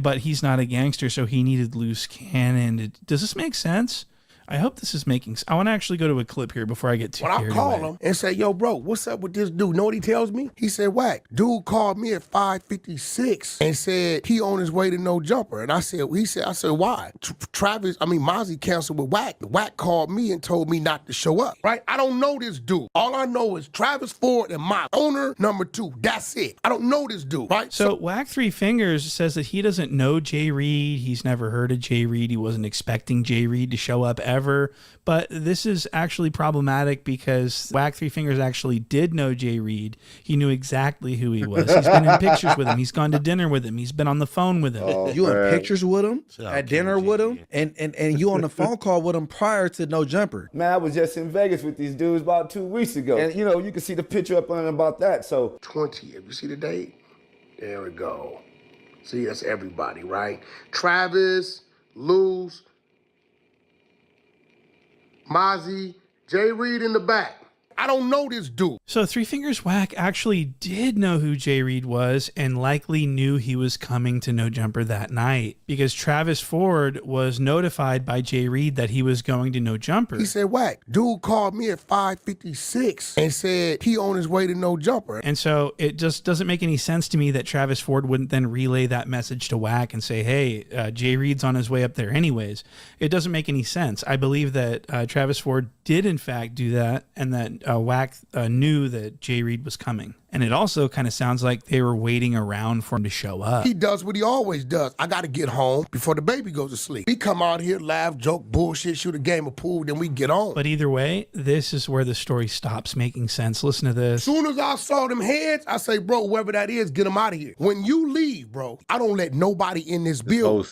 But he's not a gangster, so he needed Loose Cannon. Does this make sense? I hope this is making sense. I want to actually go to a clip here before I get too carried away. When I call him and say, yo, bro, what's up with this dude? Know what he tells me? He said, Wack, dude called me at 5:56 and said he on his way to No Jumper. And I said, why? Mozzie canceled with Wack. Wack called me and told me not to show up, right? I don't know this dude. All I know is Travis Ford and my owner, number 2. That's it. I don't know this dude, right? So Wack Three Fingers says that he doesn't know Jay Reed. He's never heard of Jay Reed. He wasn't expecting Jay Reed to show up ever. But this is actually problematic because Wack Three Fingers actually did know Jay Reed. He knew exactly who he was. He's been in pictures with him. He's gone to dinner with him. He's been on the phone with him. Oh, you in pictures with him, at dinner with him, and you on the phone call with him prior to No Jumper. Man, I was just in Vegas with these dudes about 2 weeks ago. And, you can see the picture up on about that, so. 20, if you see the date, there we go. See, that's everybody, right? Travis, Luz, Mozzie, Jay Reed in the back. I don't know this dude. So Three Fingers Wack actually did know who Jay Reed was and likely knew he was coming to No Jumper that night because Travis Ford was notified by Jay Reed that he was going to No Jumper. He said, Wack, dude called me at 5:56 and said he on his way to No Jumper. And so it just doesn't make any sense to me that Travis Ford wouldn't then relay that message to Wack and say, hey, Jay Reed's on his way up there anyways. It doesn't make any sense. I believe that Travis Ford did in fact do that and that Wack knew that Jay Reed was coming. And it also kind of sounds like they were waiting around for him to show up. He does what he always does. I got to get home before the baby goes to sleep. We come out here, laugh, joke, bullshit, shoot a game of pool, then we get on. But either way, this is where the story stops making sense. Listen to this. Soon as I saw them heads, I say, bro, whoever that is, get them out of here. When you leave, bro, I don't let nobody in this building.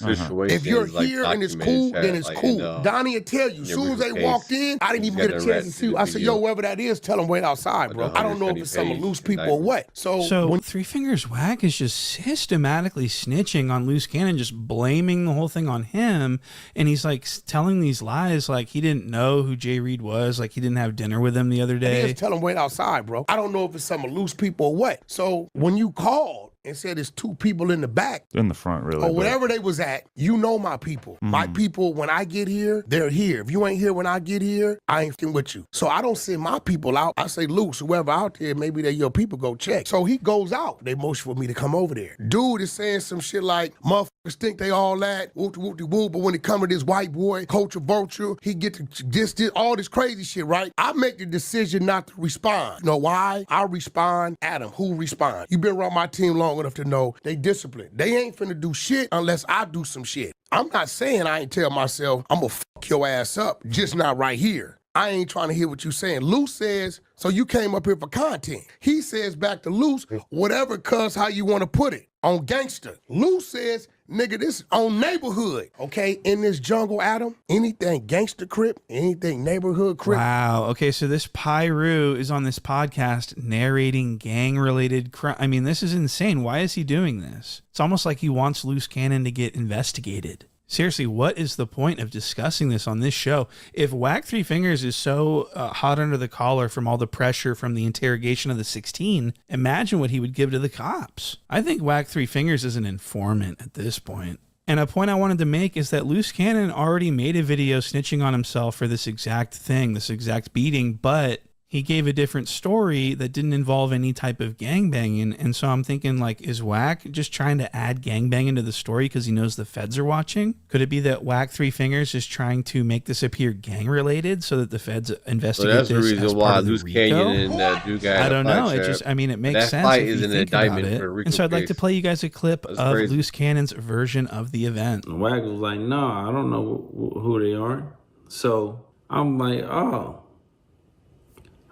If you're here and it's cool, then it's cool. Donnie will tell you, as soon as they walked in, I didn't even get a chance to see you. I said, yo, whoever that is, tell them wait outside, bro. I don't know if it's some loose people or what. So Three Fingers Wack is just systematically snitching on Loose Cannon, just blaming the whole thing on him. And he's like telling these lies like he didn't know who Jay Reed was, like he didn't have dinner with him the other day. Just tell him wait outside, bro. I don't know if it's some loose people or what. So when you called, and said it's 2 people in the back. In the front, really. Or wherever they was at, you know my people. My people, when I get here, they're here. If you ain't here when I get here, I ain't f***ing with you. So I don't send my people out. I say, Luce, whoever out there, maybe they're your people, go check. So he goes out. They motion for me to come over there. Dude is saying some shit like, motherfuckers think they all that, whoop-de-whoop-de-woo, but when it come to this white boy, culture vulture, he get to this, all this crazy shit, right? I make the decision not to respond. You know why? I respond, Adam, who respond? You been around my team long enough to know they disciplined. They ain't finna do shit unless I do some shit. I'm not saying I ain't tell myself, I'm gonna fuck your ass up, just not right here. I ain't trying to hear what you saying. Luce says, so you came up here for content. He says back to Luce, whatever, cuz, how you want to put it, on gangster. Luce says, nigga, this on neighborhood. Okay, in this jungle, Adam, anything gangster crip, anything neighborhood crip. Wow. Okay, so this Pyru is on this podcast narrating gang-related crime. I mean, this is insane. Why is he doing this? It's almost like he wants Loose Cannon to get investigated. Seriously, what is the point of discussing this on this show? If Wack Three Fingers is so hot under the collar from all the pressure from the interrogation of the 16, imagine what he would give to the cops. I think Wack Three Fingers is an informant at this point. And a point I wanted to make is that Loose Cannon already made a video snitching on himself for this exact thing, this exact beating, but he gave a different story that didn't involve any type of gangbanging. And so I'm thinking, like, is Wack just trying to add gangbanging to the story because he knows the feds are watching? Could it be that Wack Three Fingers is trying to make this appear gang related so that the feds investigate this? So that's the reason why Loose Canyon and that dude got I don't know. It just, I mean, it makes sense. That fight if is you an think about indictment it. for RICO And so I'd like case. to play you guys a clip of crazy. Loose Cannon's version of the event. Wack was like, no, I don't know who they are. So I'm like, oh,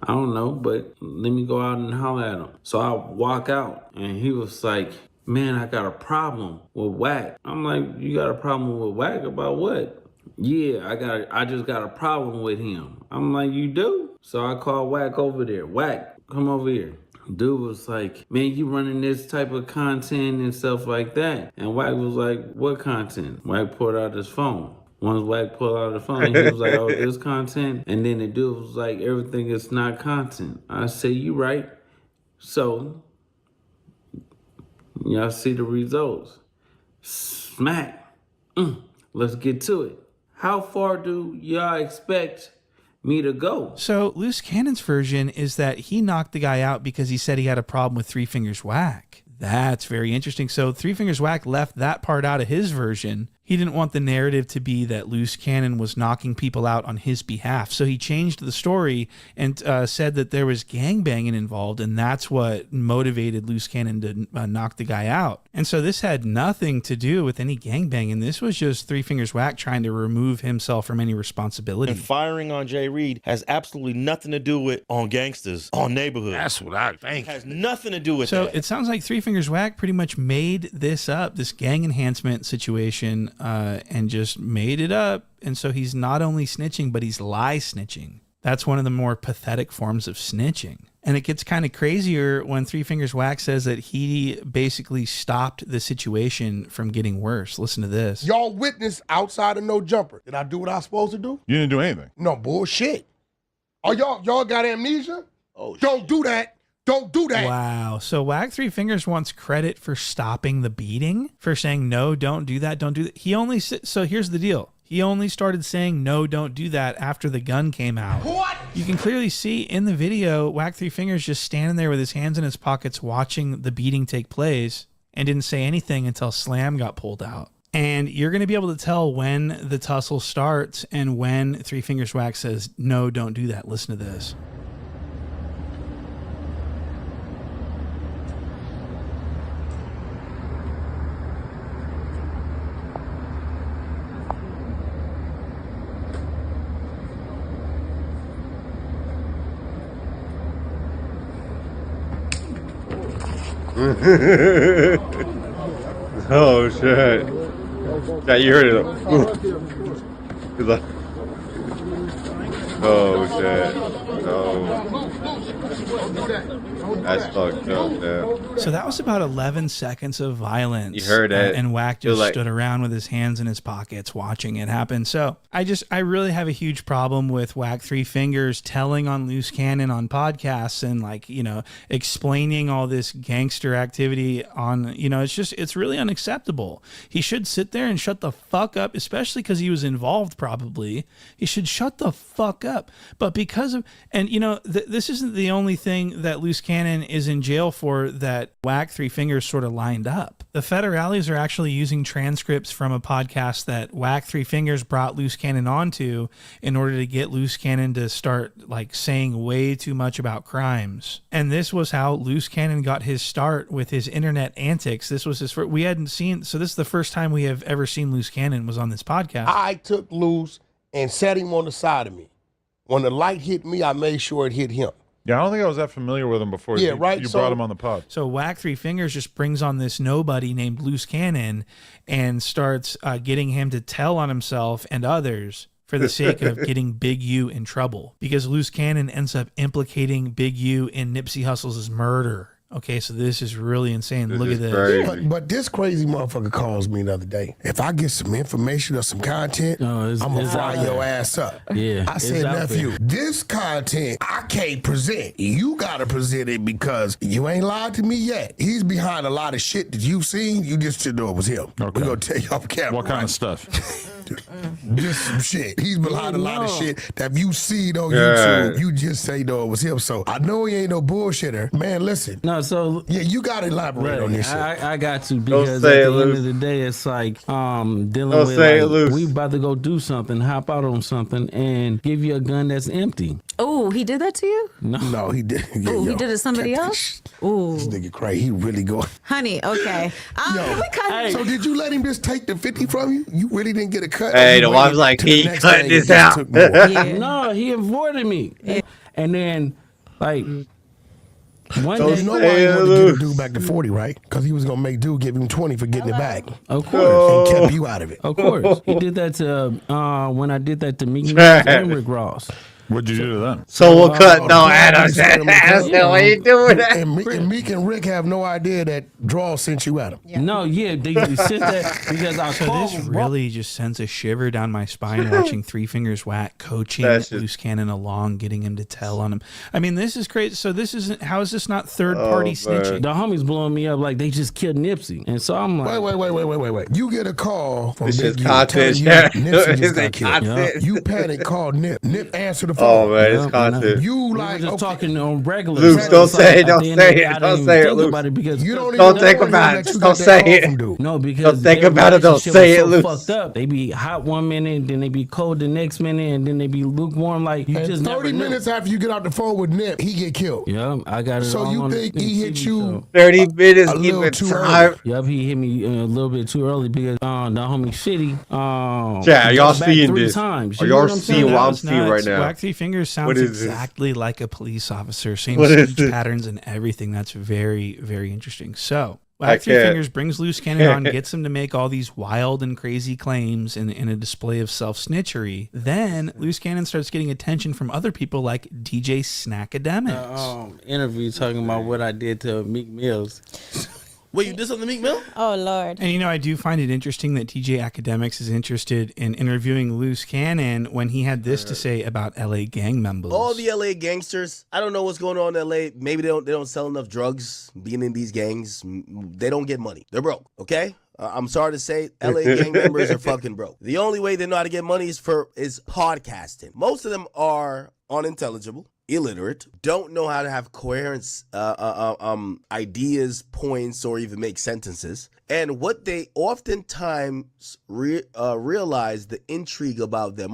I don't know, but let me go out and holler at him. So I walk out and he was like, man, I got a problem with Wack. I'm like, you got a problem with Wack about what? Yeah, I just got a problem with him. I'm like, you do? So I called Wack over there. Wack, come over here. Dude was like, man, you running this type of content and stuff like that. And Wack was like, what content? Wack pulled out his phone. Once Wack pulled out the phone, he was like, oh, this content? And then the dude was like, everything is not content. I said, you right. So, y'all see the results. Smack. Let's get to it. How far do y'all expect me to go? So Loose Cannon's version is that he knocked the guy out because he said he had a problem with Three Fingers Wack. That's very interesting. So Three Fingers Wack left that part out of his version. He didn't want the narrative to be that Loose Cannon was knocking people out on his behalf. So he changed the story and said that there was gangbanging involved, and that's what motivated Loose Cannon to knock the guy out. And so this had nothing to do with any gangbanging. This was just Three Fingers Wack trying to remove himself from any responsibility. And firing on Jay Reed has absolutely nothing to do with on gangsters, on neighborhood. That's what I think. It has nothing to do with So that. it sounds like Three Fingers Wack pretty much made this up, this gang enhancement situation, and just made it up. And so he's not only snitching, but he's lie snitching. That's one of the more pathetic forms of snitching. And it gets kind of crazier when Three Fingers Wack says that he basically stopped the situation from getting worse. Listen to this. Y'all witness outside of No Jumper. Did I do what I was supposed to do? You didn't do anything. No, bullshit. Oh, y'all got amnesia? Oh, don't do that. Don't do that. Wow. So Wack Three Fingers wants credit for stopping the beating, for saying, no, don't do that. Don't do that. He only, so here's the deal. He only started saying, no, don't do that after the gun came out. What? You can clearly see in the video, Wack Three Fingers just standing there with his hands in his pockets watching the beating take place and didn't say anything until Slam got pulled out. And you're going to be able to tell when the tussle starts and when Three Fingers Wack says, no, don't do that. Listen to this. Oh shit! Yeah, you heard it. He's like, oh shit! No. That's fucked up, man. So that was about 11 seconds of violence. You heard that. And Wack just stood around with his hands in his pockets watching it happen. So I really have a huge problem with Wack Three Fingers telling on Loose Cannon on podcasts and explaining all this gangster activity on, it's really unacceptable. He should sit there and shut the fuck up, especially because he was involved probably. He should shut the fuck up. But because of, this isn't the only thing that Loose Cannon is in jail for that Wack Three Fingers sort of lined up. The federales are actually using transcripts from a podcast that Wack Three Fingers brought Loose Cannon onto in order to get Loose Cannon to start saying way too much about crimes. And this was how Loose Cannon got his start with his internet antics. This was his first, we hadn't seen, so this is the first time we have ever seen Loose Cannon was on this podcast. I took Loose and set him on the side of me. When the light hit me, I made sure it hit him. Yeah, I don't think I was that familiar with him before you brought him on the pod. So Wack Three Fingers just brings on this nobody named Loose Cannon and starts getting him to tell on himself and others for the sake of getting Big U in trouble. Because Loose Cannon ends up implicating Big U in Nipsey Hussle's murder. Okay, so this is really insane. Look at this. But this crazy motherfucker calls me the other day. If I get some information or some content, I'm going to fry your ass up. Yeah, I said, nephew, this content I can't present. You got to present it because you ain't lied to me yet. He's behind a lot of shit that you've seen. You just should know it was him. Okay. We're going to tell you off camera. What kind of stuff? Just some shit. He's behind a lot of shit that you see on YouTube. You just say no, it was him. So I know he ain't no bullshitter. Man, listen. No, so yeah, you gotta elaborate on this shit. I got to, because at the end of the day, it's like dealing with we about to go do something, hop out on something, and give you a gun that's empty. Oh, he did that to you? No, he did. Yeah, he did it to somebody else? Ooh. This nigga crazy. He really going. Honey, okay. So did you let him just take the 50 from you? You really didn't get a cut? Hey, the wife's like, he cut this out. No, he avoided me. Yeah. And then, one so day, you know why he wanted to get a dude back to 40, right? Because he was going to make dude give him 20 for getting it back. Of course. And kept you out of it. Of course. He did that to, when I did that to Meek Mill and Rick Ross. What'd you do to them? So we'll cut. No, Adam said, why you doing that? And Meek and Rick have no idea that Draw sent you at him. Yeah. No, they sent that because I called. This really just sends a shiver down my spine watching Three Fingers Wack coaching Loose Cannon along, getting him to tell on him. I mean, this is crazy. So this isn't, how is this not third party snitching? The homies blowing me up like they just killed Nipsey. And so I'm like, wait. You get a call from this Big is content. Nipsey just got killed. You panic, call Nip. Nip answer the phone. Oh man, it's content. You like just talking on regular. Luke, don't say it. Don't say it. Don't say it, Luke. You don't think about it. Just don't say it. No, because don't think about it. Don't say it, Luke. Fucked up. They be hot one minute, then they be cold the next minute, and then they be lukewarm. Like you just 30 minutes after you get off the phone with Nip, he get killed. Yeah, I got it. So you think he hit you 30 minutes? A little too early. Yep, he hit me a little bit too early because the homie Shitty. Yeah, y'all seeing this? Are y'all seeing what I'm seeing right now? Wack Three Fingers sounds exactly like a police officer. Same speech patterns and everything. That's very, very interesting. So Wack Three Fingers brings Loose Cannon on, gets him to make all these wild and crazy claims in a display of self-snitchery. Then Loose Cannon starts getting attention from other people like DJ Snackademics. Interview talking about what I did to Meek Mills. Wait, you did something to Meek Mill? Oh, Lord. And, I do find it interesting that TJ Academics is interested in interviewing Loose Cannon when he had this to say about LA gang members. All the LA gangsters, I don't know what's going on in LA. Maybe they don't sell enough drugs being in these gangs. They don't get money. They're broke, okay? I'm sorry to say, LA gang members are fucking broke. The only way they know how to get money is podcasting. Most of them are unintelligible, illiterate, don't know how to have coherence, ideas, points, or even make sentences. And what they oftentimes realize the intrigue about them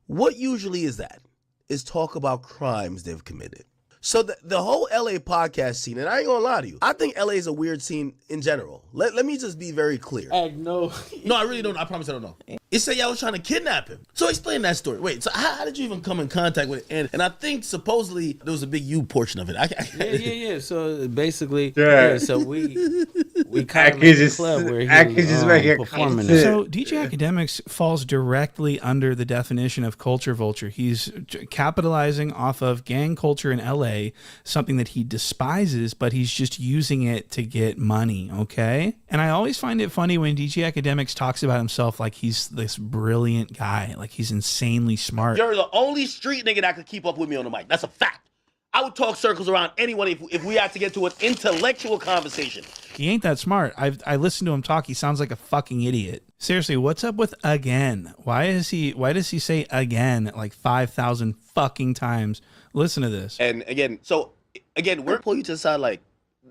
what usually is that? Is talk about crimes they've committed. So the whole LA podcast scene, and I ain't gonna lie to you, I think LA is a weird scene in general. Let me just be very clear. No, I really don't. I promise I don't know. It said y'all was trying to kidnap him. So explain that story. Wait, so how did you even come in contact with it? And I think supposedly there was a big you portion of it. Yeah. So basically, yeah. So we We kind of made a just club where he just making performing. content. So DJ Academics falls directly under the definition of culture vulture. He's capitalizing off of gang culture in LA, something that he despises, but he's just using it to get money, okay? And I always find it funny when DJ Academics talks about himself like he's this brilliant guy, like he's insanely smart. You're the only street nigga that could keep up with me on the mic. That's a fact. I would talk circles around anyone if we had to get to an intellectual conversation. He ain't that smart. I listened to him talk. He sounds like a fucking idiot. Seriously, what's up with again? Why does he say again like 5,000 fucking times? Listen to this. And again, we're pulling you to the side like,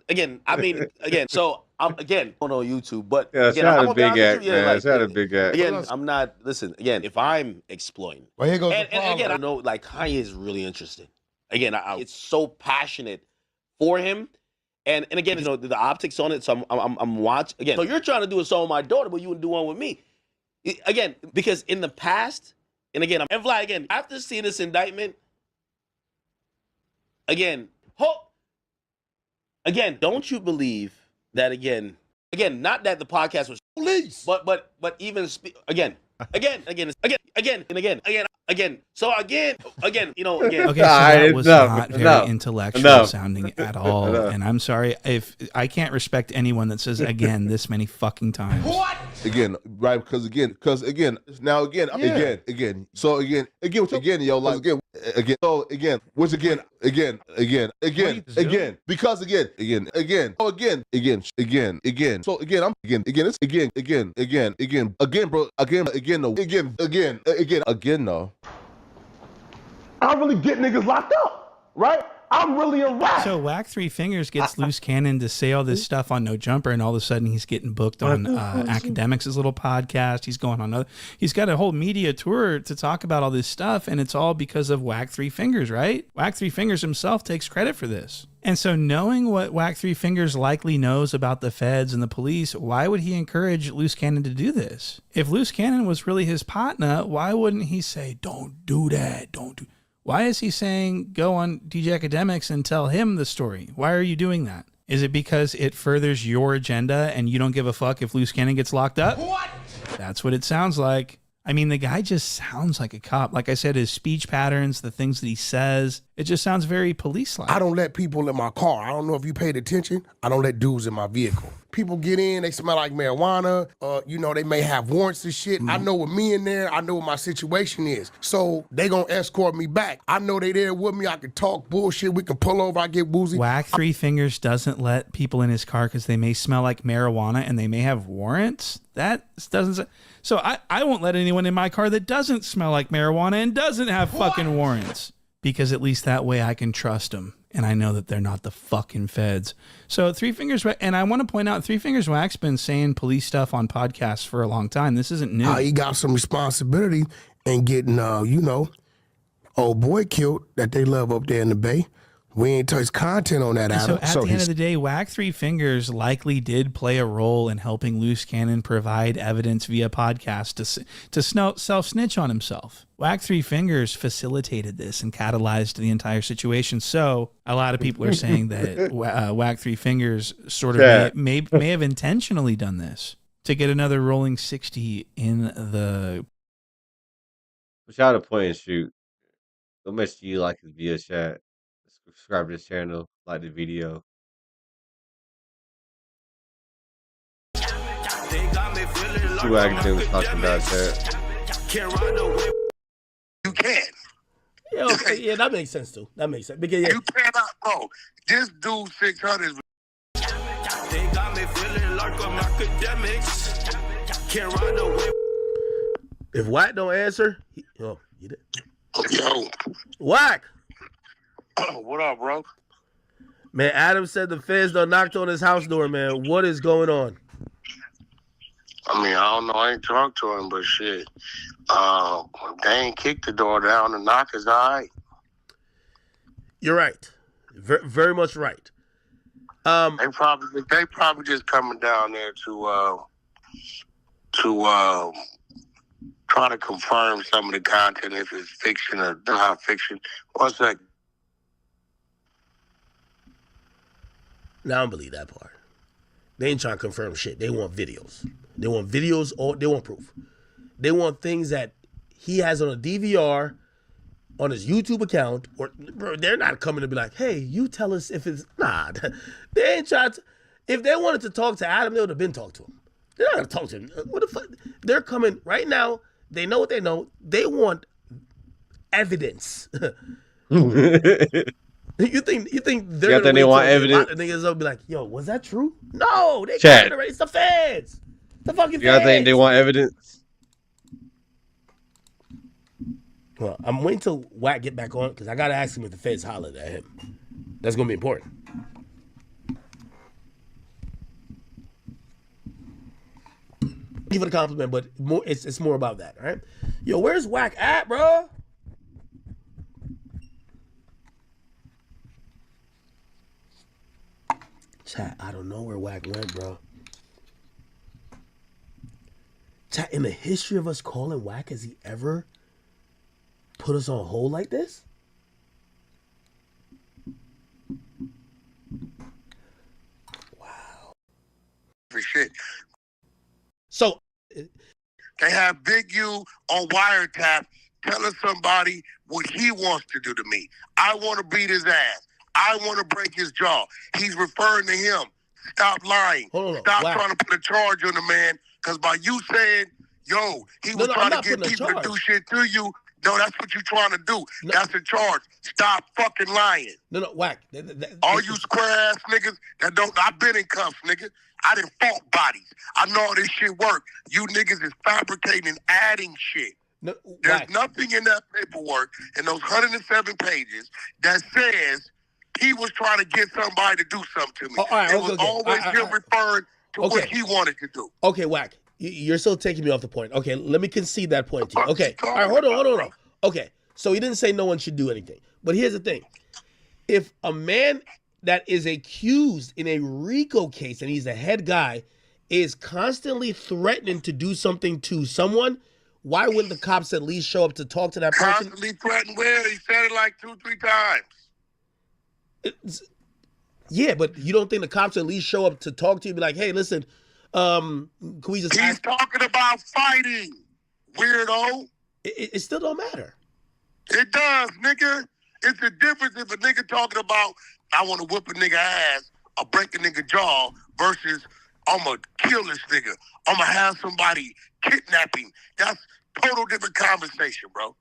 again, I don't know YouTube, but Yeah, again, shout I'm out gonna a be big honest act, with you, man. like, Shout out a big act. Again, I'm not, listen, again, if I'm exploiting, Well, here goes the and problem. again, I know like Kanye is really interested. Again, it's so passionate for him. And again, you know, the optics on it, so I'm watching. Again, so you're trying to do a song with my daughter, but you wouldn't do one with me. Again, because in the past, and again, again, after seeing this indictment, again, don't you believe that again, not that the podcast was police, but even again. So again, you know, again. Okay, so that was not very intellectual sounding at all. And I'm sorry if I can't respect anyone that says again this many fucking times. What? Again, right? Because again, now again, So again, yo, like again, so again, once again, because again. So again, no. I don't really get niggas locked up, right? I'm really a rat. So Wack Three Fingers gets Loose Cannon to say all this stuff on No Jumper, and all of a sudden he's getting booked on Academics' little podcast. He's going on he's got a whole media tour to talk about all this stuff, and it's all because of Wack Three Fingers, right? Wack Three Fingers himself takes credit for this. And so knowing what Wack Three Fingers likely knows about the feds and the police, why would he encourage Loose Cannon to do this? If Loose Cannon was really his partner, why wouldn't he say, don't do that, don't do. Why is he saying go on DJ Academics and tell him the story? Why are you doing that? Is it because it furthers your agenda and you don't give a fuck if Loose Cannon gets locked up? What? That's what it sounds like. I mean, the guy just sounds like a cop. Like I said, his speech patterns, the things that he says, it just sounds very police-like. I don't let people in my car. I don't know if you paid attention. I don't let dudes in my vehicle. People get in, they smell like marijuana. You know, they may have warrants and shit. I know with me in there, I know what my situation is. So they gonna escort me back. I know they there with me. I can talk bullshit. We can pull over. I get woozy. Wack Three Fingers doesn't let people in his car because they may smell like marijuana and they may have warrants. That doesn't. So I won't let anyone in my car that doesn't smell like marijuana and doesn't have fucking warrants, because at least that way I can trust them. And I know that they're not the fucking feds. So Three Fingers, and I want to point out, Three Fingers Wack's been saying police stuff on podcasts for a long time. This isn't new. He got some responsibility in getting, old boy killed that they love up there in the Bay. We ain't touched content on that, Adam. So at the end of the day, Wack Three Fingers likely did play a role in helping Loose Cannon provide evidence via podcast to self-snitch on himself. Wack Three Fingers facilitated this and catalyzed the entire situation. So a lot of people are saying that Wack Three Fingers sort of may have intentionally done this to get another rolling 60 in the... Shout out to Point and Shoot. So much do you like his video chat? Subscribe to his channel, like the video. See what Academic was talking about that. You can. Yeah, okay, yeah, that makes sense too. That makes sense. Because you cannot, bro. This dude 600 is. They got me feeling like I'm academics. Can't run away. If Wack don't answer, you did. Yo. Wack. What up, bro? Man, Adam said the feds done knocked on his house door, man. What is going on? I mean, I don't know. I ain't talked to him, but shit. They ain't kicked the door down. The knock is all right. You're right. Very much right. They probably just coming down there to try to confirm some of the content, if it's fiction or not fiction. One second. Now I don't believe that part. They ain't trying to confirm shit. They want videos. They want videos or they want proof. They want things that he has on a DVR on his YouTube account, or bro, they're not coming to be like, hey, you tell us if it's they ain't trying to. If they wanted to talk to Adam, they would have been talked to him. They're not gonna talk to him. What the fuck? They're coming right now. They know what they know. They want evidence. You think they're gonna they want evidence? The niggas will be like, yo, was that true? No, they Chat. got it already. It's the feds. The fucking Y'all feds. think they want evidence? Well, I'm waiting till Wack get back on because I gotta ask him if the feds hollered at him. That's gonna be important. Thank you for the compliment, but it's more about that, all right? Yo, where's Wack at, bro? Chat, I don't know where Wack went, bro. Chat, in the history of us calling Wack, has he ever put us on hold like this? Wow. For shit. So they have Big U on wiretap telling somebody what he wants to do to me. I want to beat his ass. I want to break his jaw. He's referring to him. Stop lying. Stop trying to put a charge on the man. Because by you saying, yo, he was trying to get people to do shit to you, no, that's what you're trying to do. No. That's a charge. Stop fucking lying. No, Wack. All you square ass niggas that don't, I've been in cuffs, nigga. I done fought bodies. I know how this shit work. You niggas is fabricating and adding shit. No, there's nothing in that paperwork in those 107 pages that says he was trying to get somebody to do something to me. It was always him referring to what he wanted to do. Okay, Wack. You're still taking me off the point. Okay, let me concede that point to you. Okay, all right, hold on. Okay, so he didn't say no one should do anything. But here's the thing. If a man that is accused in a RICO case, and he's the head guy, is constantly threatening to do something to someone, why wouldn't the cops at least show up to talk to that person? Constantly threatened where? He said it like 2-3 times. Yeah, but you don't think the cops at least show up to talk to you, be like, hey, listen, can we just He's talking about fighting, weirdo. It still don't matter. It does, nigga. It's the difference if a nigga talking about, I want to whip a nigga ass or break a nigga jaw versus I'm going to kill this nigga. I'm going to have somebody kidnapping. That's total different conversation, bro.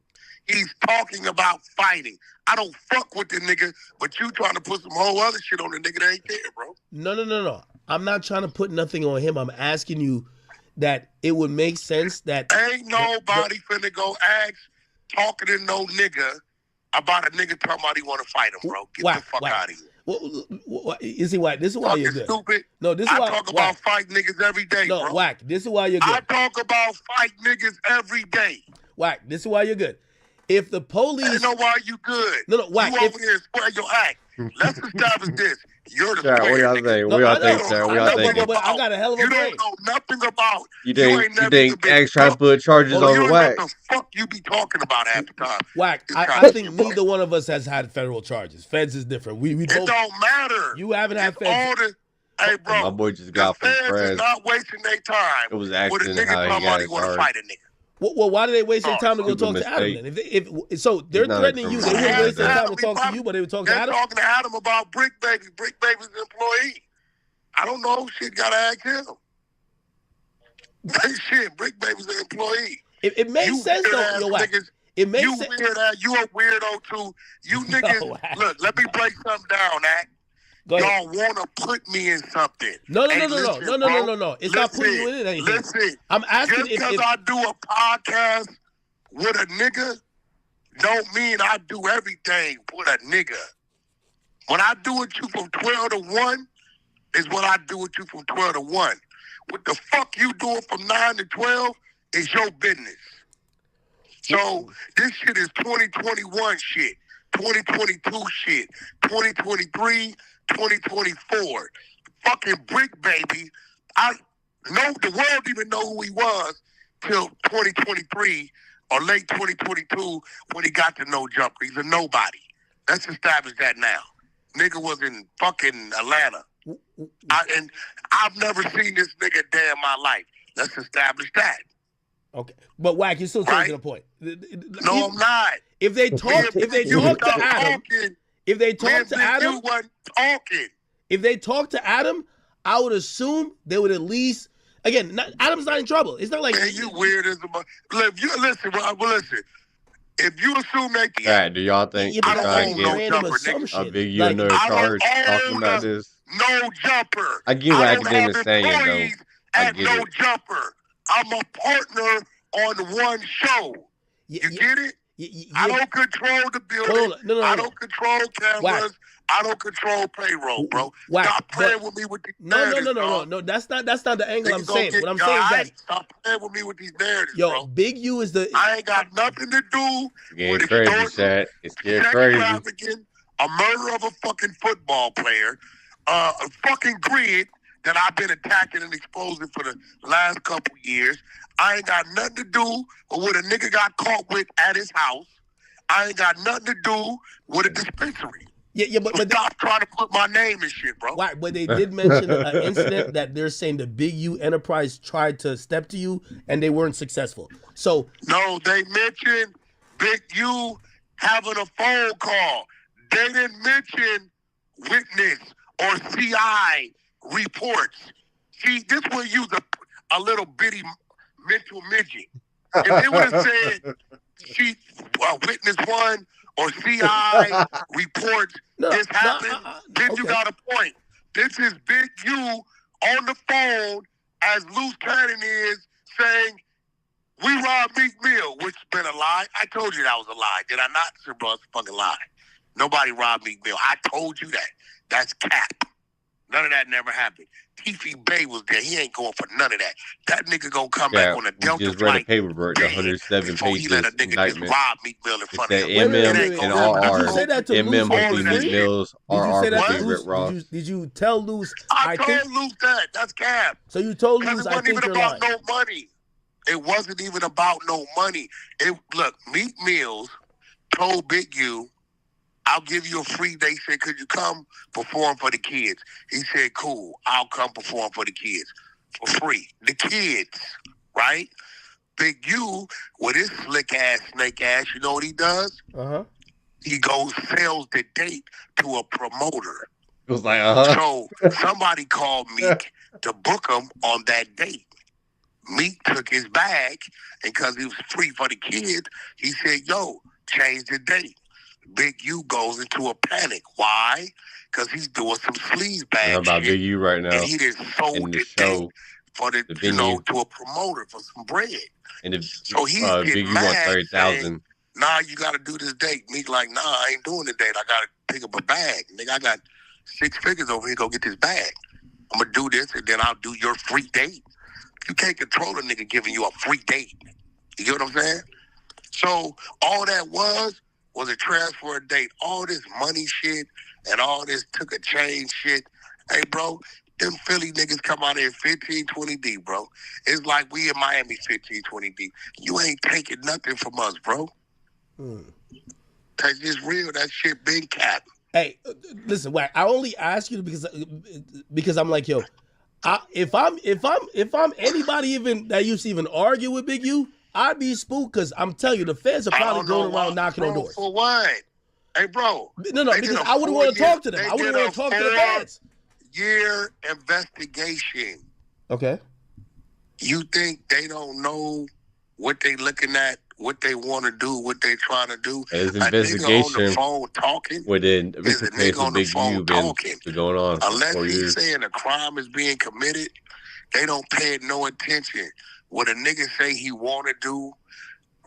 He's talking about fighting. I don't fuck with the nigga, but you trying to put some whole other shit on the nigga that ain't there, bro. No. I'm not trying to put nothing on him. I'm asking you that it would make sense that... Ain't nobody finna go ask talking to no nigga about a nigga talking about he want to fight him, bro. Get the fuck out of here. You see why? This is why you're good. Stupid. No, this is why. I talk about fight niggas every day, bro. No, Wack, this is why you're good. I talk about fight niggas every day. Wack, this is why you're good. If the police... I know why you good. No, Wack. You over here square your act. Let's establish this. You're the Chat, what y'all think? What y'all think, sir? What y'all think? But I got a hell of a brain. You don't know nothing about... You think X trying to put charges on Wack? What the fuck you be talking about half the time? Wack, I think neither one of us has had federal charges. Feds is different. We it both, don't matter. You haven't had feds. Hey, bro. My boy just got from feds France. is not wasting their time. It was with a accident nigga how he got his want to fight a nigga. Well, why do they waste their time to go talk to Adam? Then? So they're threatening you. They wouldn't waste their time to talk to you, but they would talk to Adam. They're talking to Adam about Brick Baby. Brick Baby's an employee. I don't know. Shit, gotta ask him. Shit, Brick Baby's an employee. It makes sense though, yo, Wack. It makes sense. You a weird too. You niggas, look, let me break something down, Act. Y'all want to put me in something. No. It's not putting you in anything. Listen, I'm asking just because I do a podcast with a nigga don't mean I do everything with a nigga. When I do with you from 12 to 1 is what I do with you from 12 to 1. What the fuck you doing from 9 to 12 is your business. So this shit is 2021 shit, 2022 shit, 2023, 2024. Fucking Brick Baby. I know the world didn't even know who he was till 2023 or late 2022 when he got to No Jumper. He's a nobody. Let's establish that now. Nigga was in fucking Atlanta. And I've never seen this nigga a day in my life. Let's establish that. Okay, but Wack, you're still taking a point. No, I'm not. If they talk, if they talk to Adam, if they talk to Adam, if they talk to Adam, I would assume they would at least. Again, Adam's not in trouble. It's not like man, you weird as a listen. Listen. If you assume that, do y'all think I don't own no jumper, a big you in the charge talking about this? No jumper. I get what academics saying though. I get no it. jumper. I'm a partner on one show. You get it? I don't control the building. No. I don't control cameras. Wack. I don't control payroll, bro. Wack, Stop playing with me with these narratives. No. That's not the angle I'm saying. What I'm Yo, saying is that stop playing with me with these narratives, yo, bro. Big U is the. I ain't got nothing to do with crazy, extortion, It's getting sex crazy. trafficking, a murder of a fucking football player, a fucking grid that I've been attacking and exposing for the last couple years. I ain't got nothing to do with what a nigga got caught with at his house. I ain't got nothing to do with a dispensary. Yeah, but stop trying to put my name in shit, bro. Why? But they did mention an incident that they're saying the Big U Enterprise tried to step to you and they weren't successful. So no, they mentioned Big U having a phone call. They didn't mention witness or CI reports. See, this will use a little bitty mental midget. If they would have said she witness one or CI reports this happened, then you got a point. This is Big U on the phone as Loose Cannon is saying, we robbed Meek Mill, which has been a lie. I told you that was a lie. Did I not? Sir, bro, it's a fucking lie. Nobody robbed Meek Mill. I told you that. That's cap. None of that never happened. Tiffy Bay was there. He ain't going for none of that. That nigga gonna come back on a Delta just flight. read a paperwork, the 107 before he let a pages nigga just indictment. rob Meek Mill in front of him. MM and RR. Did you say that to MM Luce? hopefully Meek Mills, RR hopefully Rick Ross. Did you tell Luce? I told Luce that. That's cap. So you told Because Luce it I wasn't think even you're about lying. no money. It wasn't even about no money. Look, Meek Mills told Big U, I'll give you a free day. He said, could you come perform for the kids? He said, cool, I'll come perform for the kids for free. The kids, right? Big U, with his slick ass, snake ass, you know what he does? He goes, sells the date to a promoter. It was like, So somebody called Meek to book him on that date. Meek took his bag, and because he was free for the kids, he said, yo, change the date. Big U goes into a panic. Why? Because he's doing some sleaze bag I'm about shit. Big U right now. And he just sold in the the show, date for the venue. to a promoter for some bread. And So he's Big getting U wants mad, 30,000. nah, you got to do this date. Meek like, nah, I ain't doing the date. I got to pick up a bag. Nigga, I got 6 figures over here. Go get this bag. I'm going to do this, and then I'll do your free date. You can't control a nigga giving you a free date. You get what I'm saying? So all that was a transfer of date. All this money shit and all this took a chain shit. Hey, bro, them Philly niggas come out here 15, 20 deep, bro. It's like we in Miami 15, 20 deep. You ain't taking nothing from us, bro. That's just real. That shit been capped. Hey, listen, Wack. I only ask you because I'm like, yo, if I'm anybody even that used to even argue with Big U, I'd be spooked because I'm telling you, the feds are probably going around knocking on doors. For what? Hey, bro. No, because I wouldn't want to talk to them. I wouldn't want to talk to the feds. Year investigation. Okay. You think they don't know what they looking at, what they want to do, what they trying to do? There's A nigga on investigation the phone talking. within Is a recent case nigga on of the Big phone U been talking. going on for Unless 4 he's years. saying a crime is being committed, they don't pay it no attention. What a nigga say he want to do,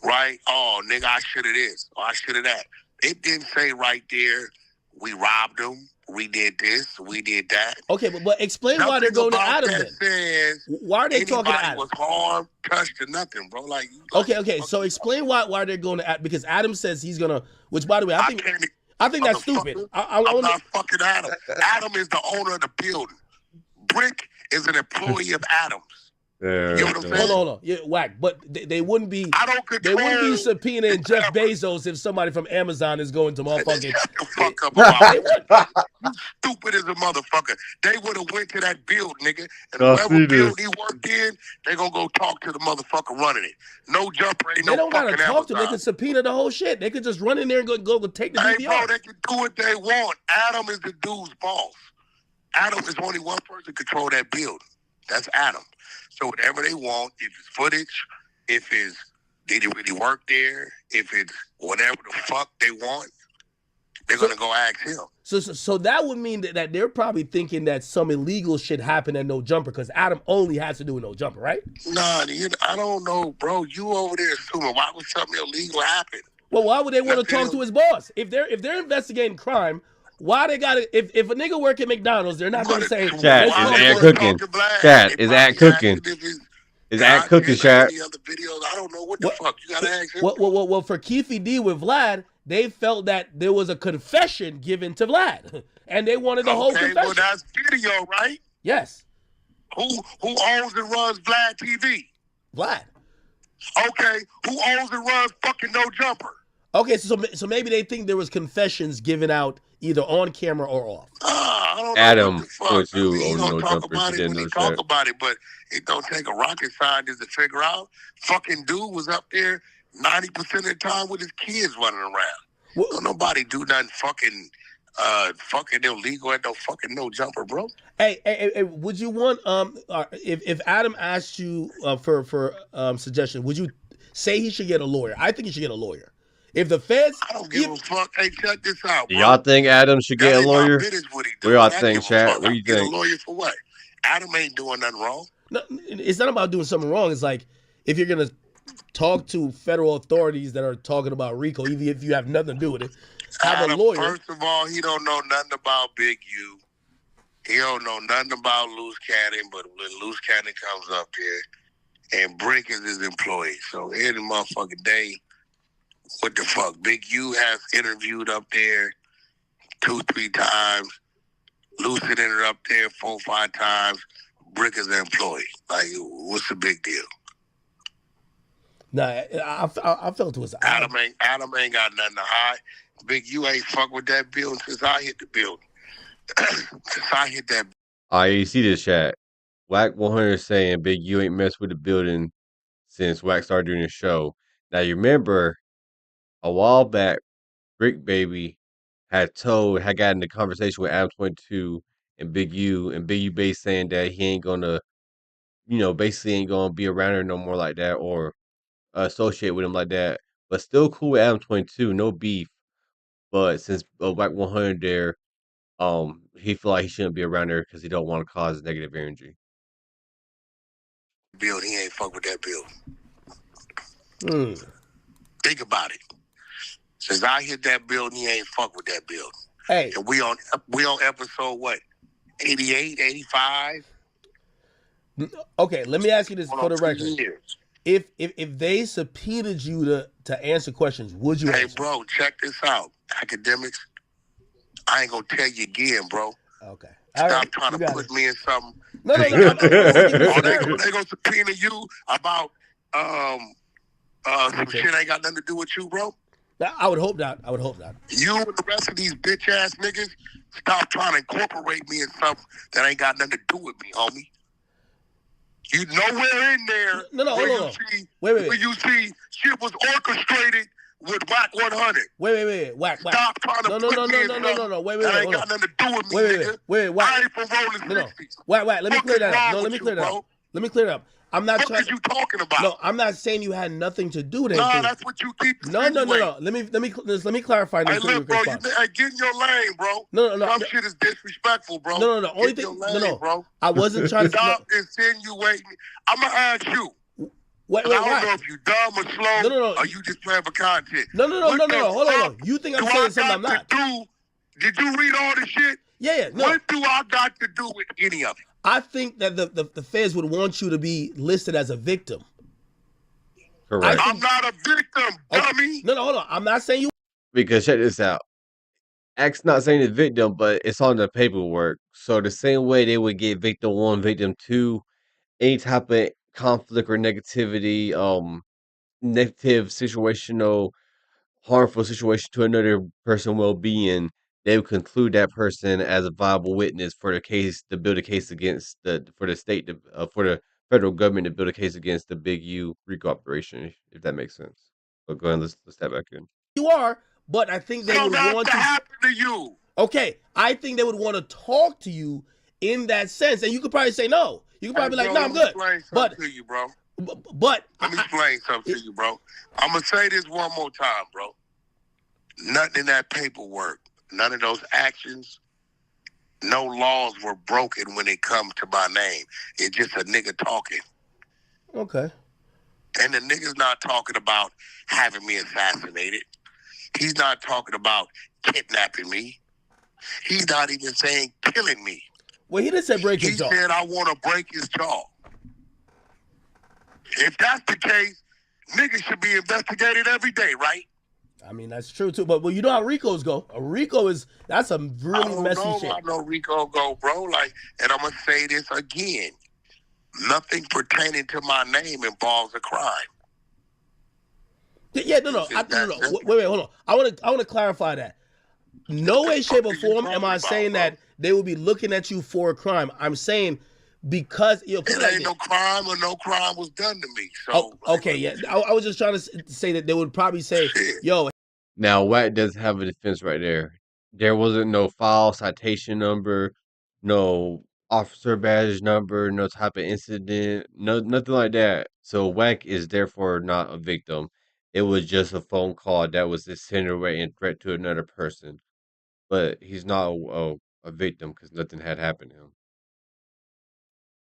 right? Oh, nigga, I should have this or I should have that. It didn't say right there, we robbed him, we did this, we did that. Okay, but explain why they're going to Adam then. Says why are they talking to Adam? was harmed, touched, or nothing, bro. Like, Okay. So explain why they're going to Adam, because Adam says he's gonna. Which, by the way, I think that's stupid. I'm not fucking Adam. Adam is the owner of the building. Brick is an employee of Adams. Hold on. Yeah, Wack. But they wouldn't be. I don't control. They wouldn't be subpoenaing Jeff Bezos if somebody from Amazon is going to motherfucking. Shut the fuck up about you stupid as a motherfucker. They would have went to that build, nigga. And whoever build he worked in, they gonna go talk to the motherfucker running it. No jumper, ain't They no don't gotta fucking talk to. Amazon. They can subpoena the whole shit. They could just run in there and go take the Hey, DVR. bro, they can do what they want. Adam is the dude's boss. Adam is only one person control that building. That's Adam. So whatever they want, if it's footage, if it's did he really work there, if it's whatever the fuck they want, they're gonna go ask him. So that would mean that they're probably thinking that some illegal shit happened at No Jumper because Adam only has to do with No Jumper, right? Nah, I don't know, bro. You over there assuming why would something illegal happen? Well, why would they want to talk to his boss if they're investigating crime? Why they got to? If a nigga work at McDonald's, they're not going to say. Chat, is ad cooking? Chat, is ad cooking? Is ad cooking, chat? I don't know what the fuck. You gotta ask him. Well, for Keefy D with Vlad, they felt that there was a confession given to Vlad, and they wanted the whole confession. Well, that's video, right? Yes. Who owns and runs Vlad TV? Vlad. Okay. Who owns and runs fucking No Jumper? Okay, so maybe they think there was confessions given out either on camera or off. I don't know Adam what the fuck. you He on gonna No talk Jumper. about it when he talk about it, but it don't take a rocket scientist to figure out. Fucking dude was up there 90% of the time with his kids running around. Don't nobody do nothing fucking illegal at no fucking No Jumper, bro. Hey, would you want if Adam asked you for suggestion, would you say he should get a lawyer? I think he should get a lawyer. If the feds, I don't give a fuck. Hey, check this out, Do bro. y'all think Adam should get a lawyer? What do y'all think, chat? What do you Get a think? lawyer for what? Adam ain't doing nothing wrong. No, it's not about doing something wrong. It's like if you're gonna talk to federal authorities that are talking about RICO, even if you have nothing to do with it, have Adam, a lawyer. First of all, he don't know nothing about Big U. He don't know nothing about Loose Cannon, but when Loose Cannon comes up here, and Brick is his employee. So any motherfucking day, what the fuck? Big U has interviewed up there 2-3 times. Lucid ended up there 4-5 times. Brick is an employee. Like, what's the big deal? Nah, I felt it was Adam ain't got nothing to hide. Big U ain't fuck with that building since I hit the building. Since I hit that. All right, you see this chat. Wack 100 saying Big U ain't messed with the building since Wack started doing the show. Now you remember a while back, Brick Baby had gotten the conversation with Adam 22 and Big U basically saying that he ain't gonna, basically ain't gonna be around her no more like that or associate with him like that. But still cool with Adam 22, no beef. But since Wack 100 there, he feel like he shouldn't be around her because he don't want to cause negative energy. Build, he ain't fuck with that building. Think about it. Since I hit that building, he ain't fuck with that building. Hey, and we on episode what? 88, 85. Okay, let me ask you this for the record. If they subpoenaed you to answer questions, would you? Hey, answer? Bro, check this out. Academics, I ain't gonna tell you again, bro. Okay. Stop trying to put me in something. No. They gonna subpoena you about some shit ain't got nothing to do with you, bro. I would hope not. You and the rest of these bitch ass niggas stop trying to incorporate me in something that ain't got nothing to do with me, homie. You nowhere in there where you see shit was orchestrated with Wack 100. Wait. Wack. Stop trying to put me in something Wait. that ain't got nothing to do with me, nigga. Wait. Wack. I ain't from rolling 60s. Wack. Let me clear that up. No, let me clear that up. Let me clear it up. I'm not trying. What are you talking about? No, I'm not saying you had nothing to do with anything. No, that's what you keep. No. Let me clarify this. Hey, look, bro, get in your lane, bro. No. Some shit is disrespectful, bro. No. Only thing, bro. I wasn't trying to stop insinuating. I'm gonna ask you. Wait, I don't know if you dumb or slow. No. Or you just playing for content. No. Hold on. You think I'm saying something I'm not? Did you read all the shit? Yeah. No. What do I got to do with any of it? I think that the feds would want you to be listed as a victim. Correct. I'm not a victim, dummy. No, hold on. I'm not saying you. Because check this out. Act's not saying the victim, but it's on the paperwork. So the same way they would get victim 1, victim 2, any type of conflict or negativity, negative situational, harmful situation to another person's well-being, they would conclude that person as a viable witness for the case to build a case against for the state for the federal government to build a case against the Big U RICO operation, if that makes sense. But go ahead, let's step back in. You are, but I think they would want to happen to you. Okay, I think they would want to talk to you in that sense, and you could probably say no. You could probably be like, "No, I'm good." But to you, bro. But let me explain something to you, bro. I'm gonna say this one more time, bro. Nothing in that paperwork, none of those actions, no laws were broken when it comes to my name. It's just a nigga talking. Okay. And the nigga's not talking about having me assassinated. He's not talking about kidnapping me. He's not even saying killing me. Well, he didn't say break his jaw. He said, I want to break his jaw. If that's the case, niggas should be investigated every day, right? I mean, that's true, too. But well, you know how RICOs go. A RICO that's a really messy shit. I know RICO go, bro. Like, and I'm going to say this again. Nothing pertaining to my name involves a crime. Yeah, no. Wait, hold on. I want to clarify that. No way, shape, or form am I saying that they will be looking at you for a crime. I'm saying because it ain't no crime or no crime was done to me. So okay, yeah. I was just trying to say that they would probably say, "Yo." Now, Wack does have a defense right there. There wasn't no file citation number, no officer badge number, no type of incident, nothing like that. So Wack is therefore not a victim. It was just a phone call that was insinuating threat to another person. But he's not a victim because nothing had happened to him.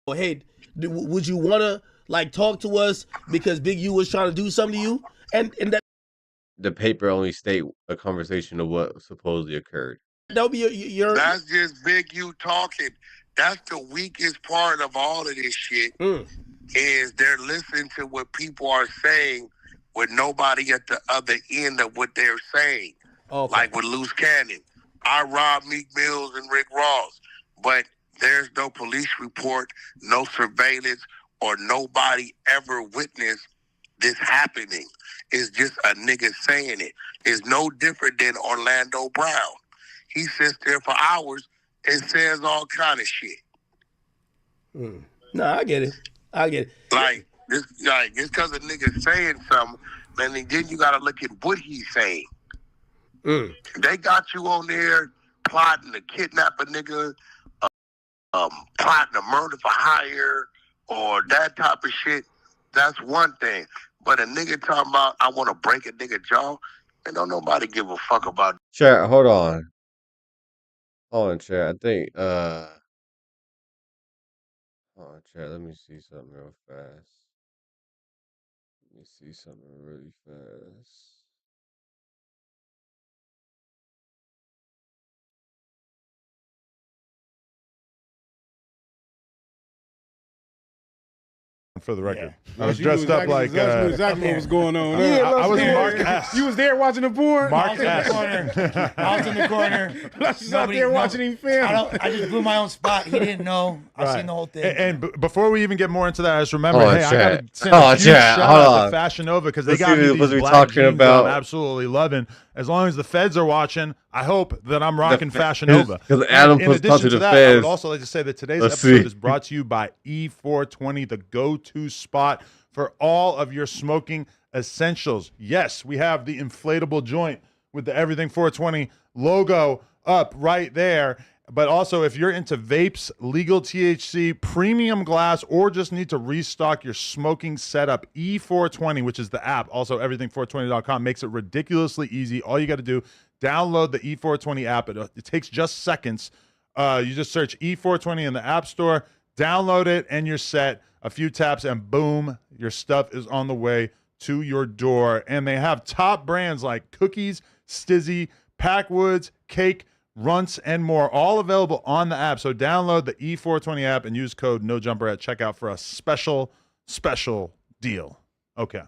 Well, hey, would you want to like talk to us because Big U was trying to do something to you? And that the paper only state a conversation of what supposedly occurred. That'll be your. That's just Big U talking. That's the weakest part of all of this shit. Is they're listening to what people are saying with nobody at the other end of what they're saying. Okay. Like with Loose Cannon. I robbed Meek Mills and Rick Ross, but there's no police report, no surveillance, or nobody ever witnessed this happening. It's just a nigga saying it. It's no different than Orlando Brown. He sits there for hours and says all kind of shit. No, I get it. Like just because a nigga saying something, man, then you gotta look at what he's saying. They got you on there plotting to kidnap a nigga, plotting a murder for hire, or that type of shit. That's one thing. But a nigga talking about, I want to break a nigga jaw, and don't nobody give a fuck about. Chat, hold on. Hold on, chat. I think, hold on, chat. Let me see something real fast. Let me see something really fast. For the record, I was dressed up like exactly what was going on. I was Mark S. You was there watching the porn. Mark S. I was in the corner. I was out there watching him film. I just blew my own spot. He didn't know. I seen the whole thing. And before we even get more into that, I just remember, I gotta send a huge shout out to Fashion Nova because they got me these black jeans that I'm absolutely loving. As long as the feds are watching, I hope that I'm rocking Fashion Nova. Because Adam in puts addition to to the that, feds. I would also like to say that today's episode is brought to you by E420, the go-to spot for all of your smoking essentials. Yes, we have the inflatable joint with the Everything 420 logo up right there. But also, if you're into vapes, legal THC, premium glass, or just need to restock your smoking setup, E420, which is the app, also everything420.com, makes it ridiculously easy. All you got to do, download the E420 app. It takes just seconds. You just search E420 in the App Store, download it, and you're set. A few taps, and boom, your stuff is on the way to your door. And they have top brands like Cookies, Stizzy, Packwoods, Cake, Runts, and more, all available on the app. So download the E420 app and use code NOJUMPER at checkout for a special deal. Okay.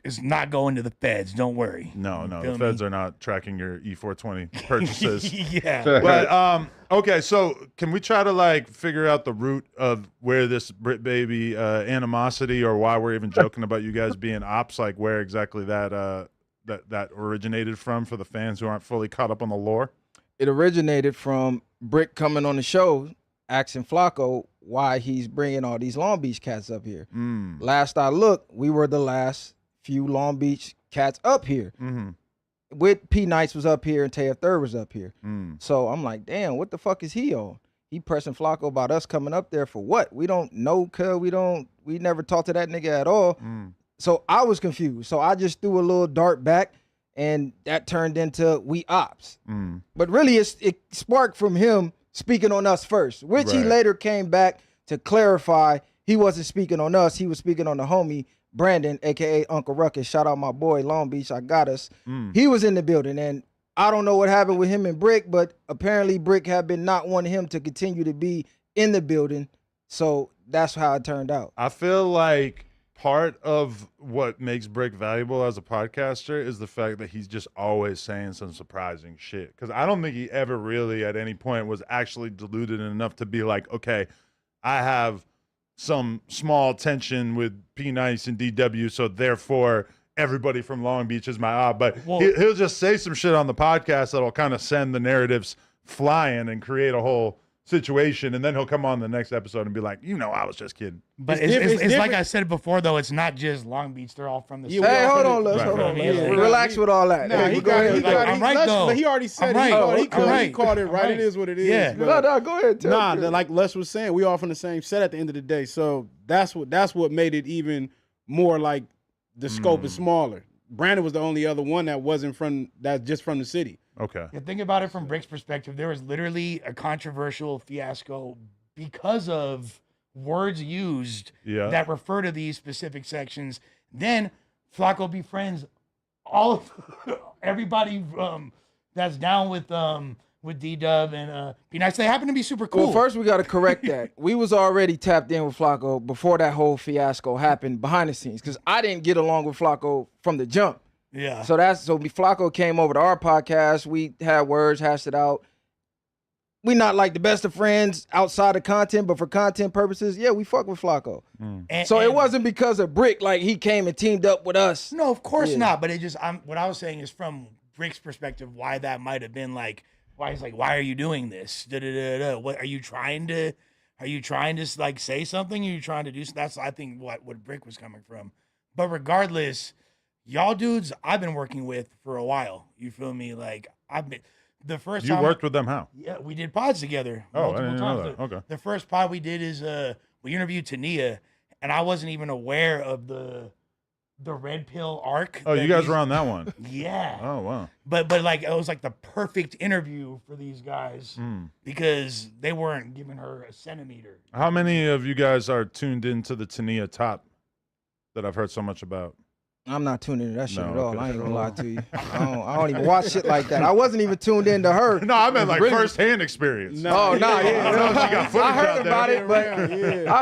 It's not going to the feds. Don't worry. No, Feel the me? feds are not tracking your E420 purchases. Yeah. But okay, so can we try to like figure out the root of where this Brit Baby animosity, or why we're even joking about you guys being ops, like where exactly that that originated from for the fans who aren't fully caught up on the lore? It originated from Brick coming on the show asking Flacco why he's bringing all these Long Beach cats up here. Last I looked, we were the last few Long Beach cats up here. With P Nights was up here and Taya Third was up here. So I'm like, damn, what the fuck is he on? He pressing Flacco about us coming up there for what? We don't know, cuz we never talked to that nigga at all. So I was confused. So I just threw a little dart back, and that turned into we ops. But really it sparked from him speaking on us first, which he later came back to clarify he wasn't speaking on us. He was speaking on the homie Brandon, aka Uncle Ruckus. Shout out my boy Long Beach. I got us. He was in the building, and I don't know what happened with him and Brick, but apparently Brick had been not wanting him to continue to be in the building. So that's how it turned out. I feel like part of what makes Brick valuable as a podcaster is the fact that he's just always saying some surprising shit. Because I don't think he ever really at any point was actually deluded enough to be like, okay, I have some small tension with P Nice and DW, so therefore everybody from Long Beach is my op. But he'll just say some shit on the podcast that'll kind of send the narratives flying and create a whole situation, and then he'll come on the next episode and be like, I was just kidding. But it's like I said before, though. It's not just Long Beach. They're all from the city. Hey, hold on, hold on. Relax with all that. Nah, I'm right, though. But he already said he called it right. It is what it is. Yeah. But No, go ahead. like Les was saying, we all from the same set at the end of the day. So that's what made it even more like the scope is smaller. Brandon was the only other one that wasn't just from the city. Okay. Yeah, think about it from Brick's perspective. There was literally a controversial fiasco because of words used that refer to these specific sections. Then Flacco befriends everybody that's down with D-Dub and Be Nice. They happen to be super cool. Well, first we got to correct that. We was already tapped in with Flacco before that whole fiasco happened behind the scenes, because I didn't get along with Flacco from the jump. Yeah. So Flacco came over to our podcast. We had words, hashed it out. We not like the best of friends outside of content, but for content purposes, yeah, we fuck with Flacco. So it wasn't because of Brick, like he came and teamed up with us. No, of course not. But it just, what I was saying is from Brick's perspective, why that might have been like, why he's like, why are you doing this? What are you trying to? Are you trying to like say something? Are you trying to do? That's I think what Brick was coming from. But regardless, y'all dudes, I've been working with for a while. You feel me? Like I've been the first time you worked with them. How? Yeah, we did pods together multiple times. Okay. The first pod we did is we interviewed Tania, and I wasn't even aware of the red pill arc. Oh, you guys were on that one. Yeah. Oh wow. But like it was like the perfect interview for these guys because they weren't giving her a centimeter. How many of you guys are tuned into the Tania top that I've heard so much about? I'm not tuned into that shit at all. I ain't gonna lie to you. I don't even watch shit like that. I wasn't even tuned into her. No, I meant like first-hand experience. Yeah. I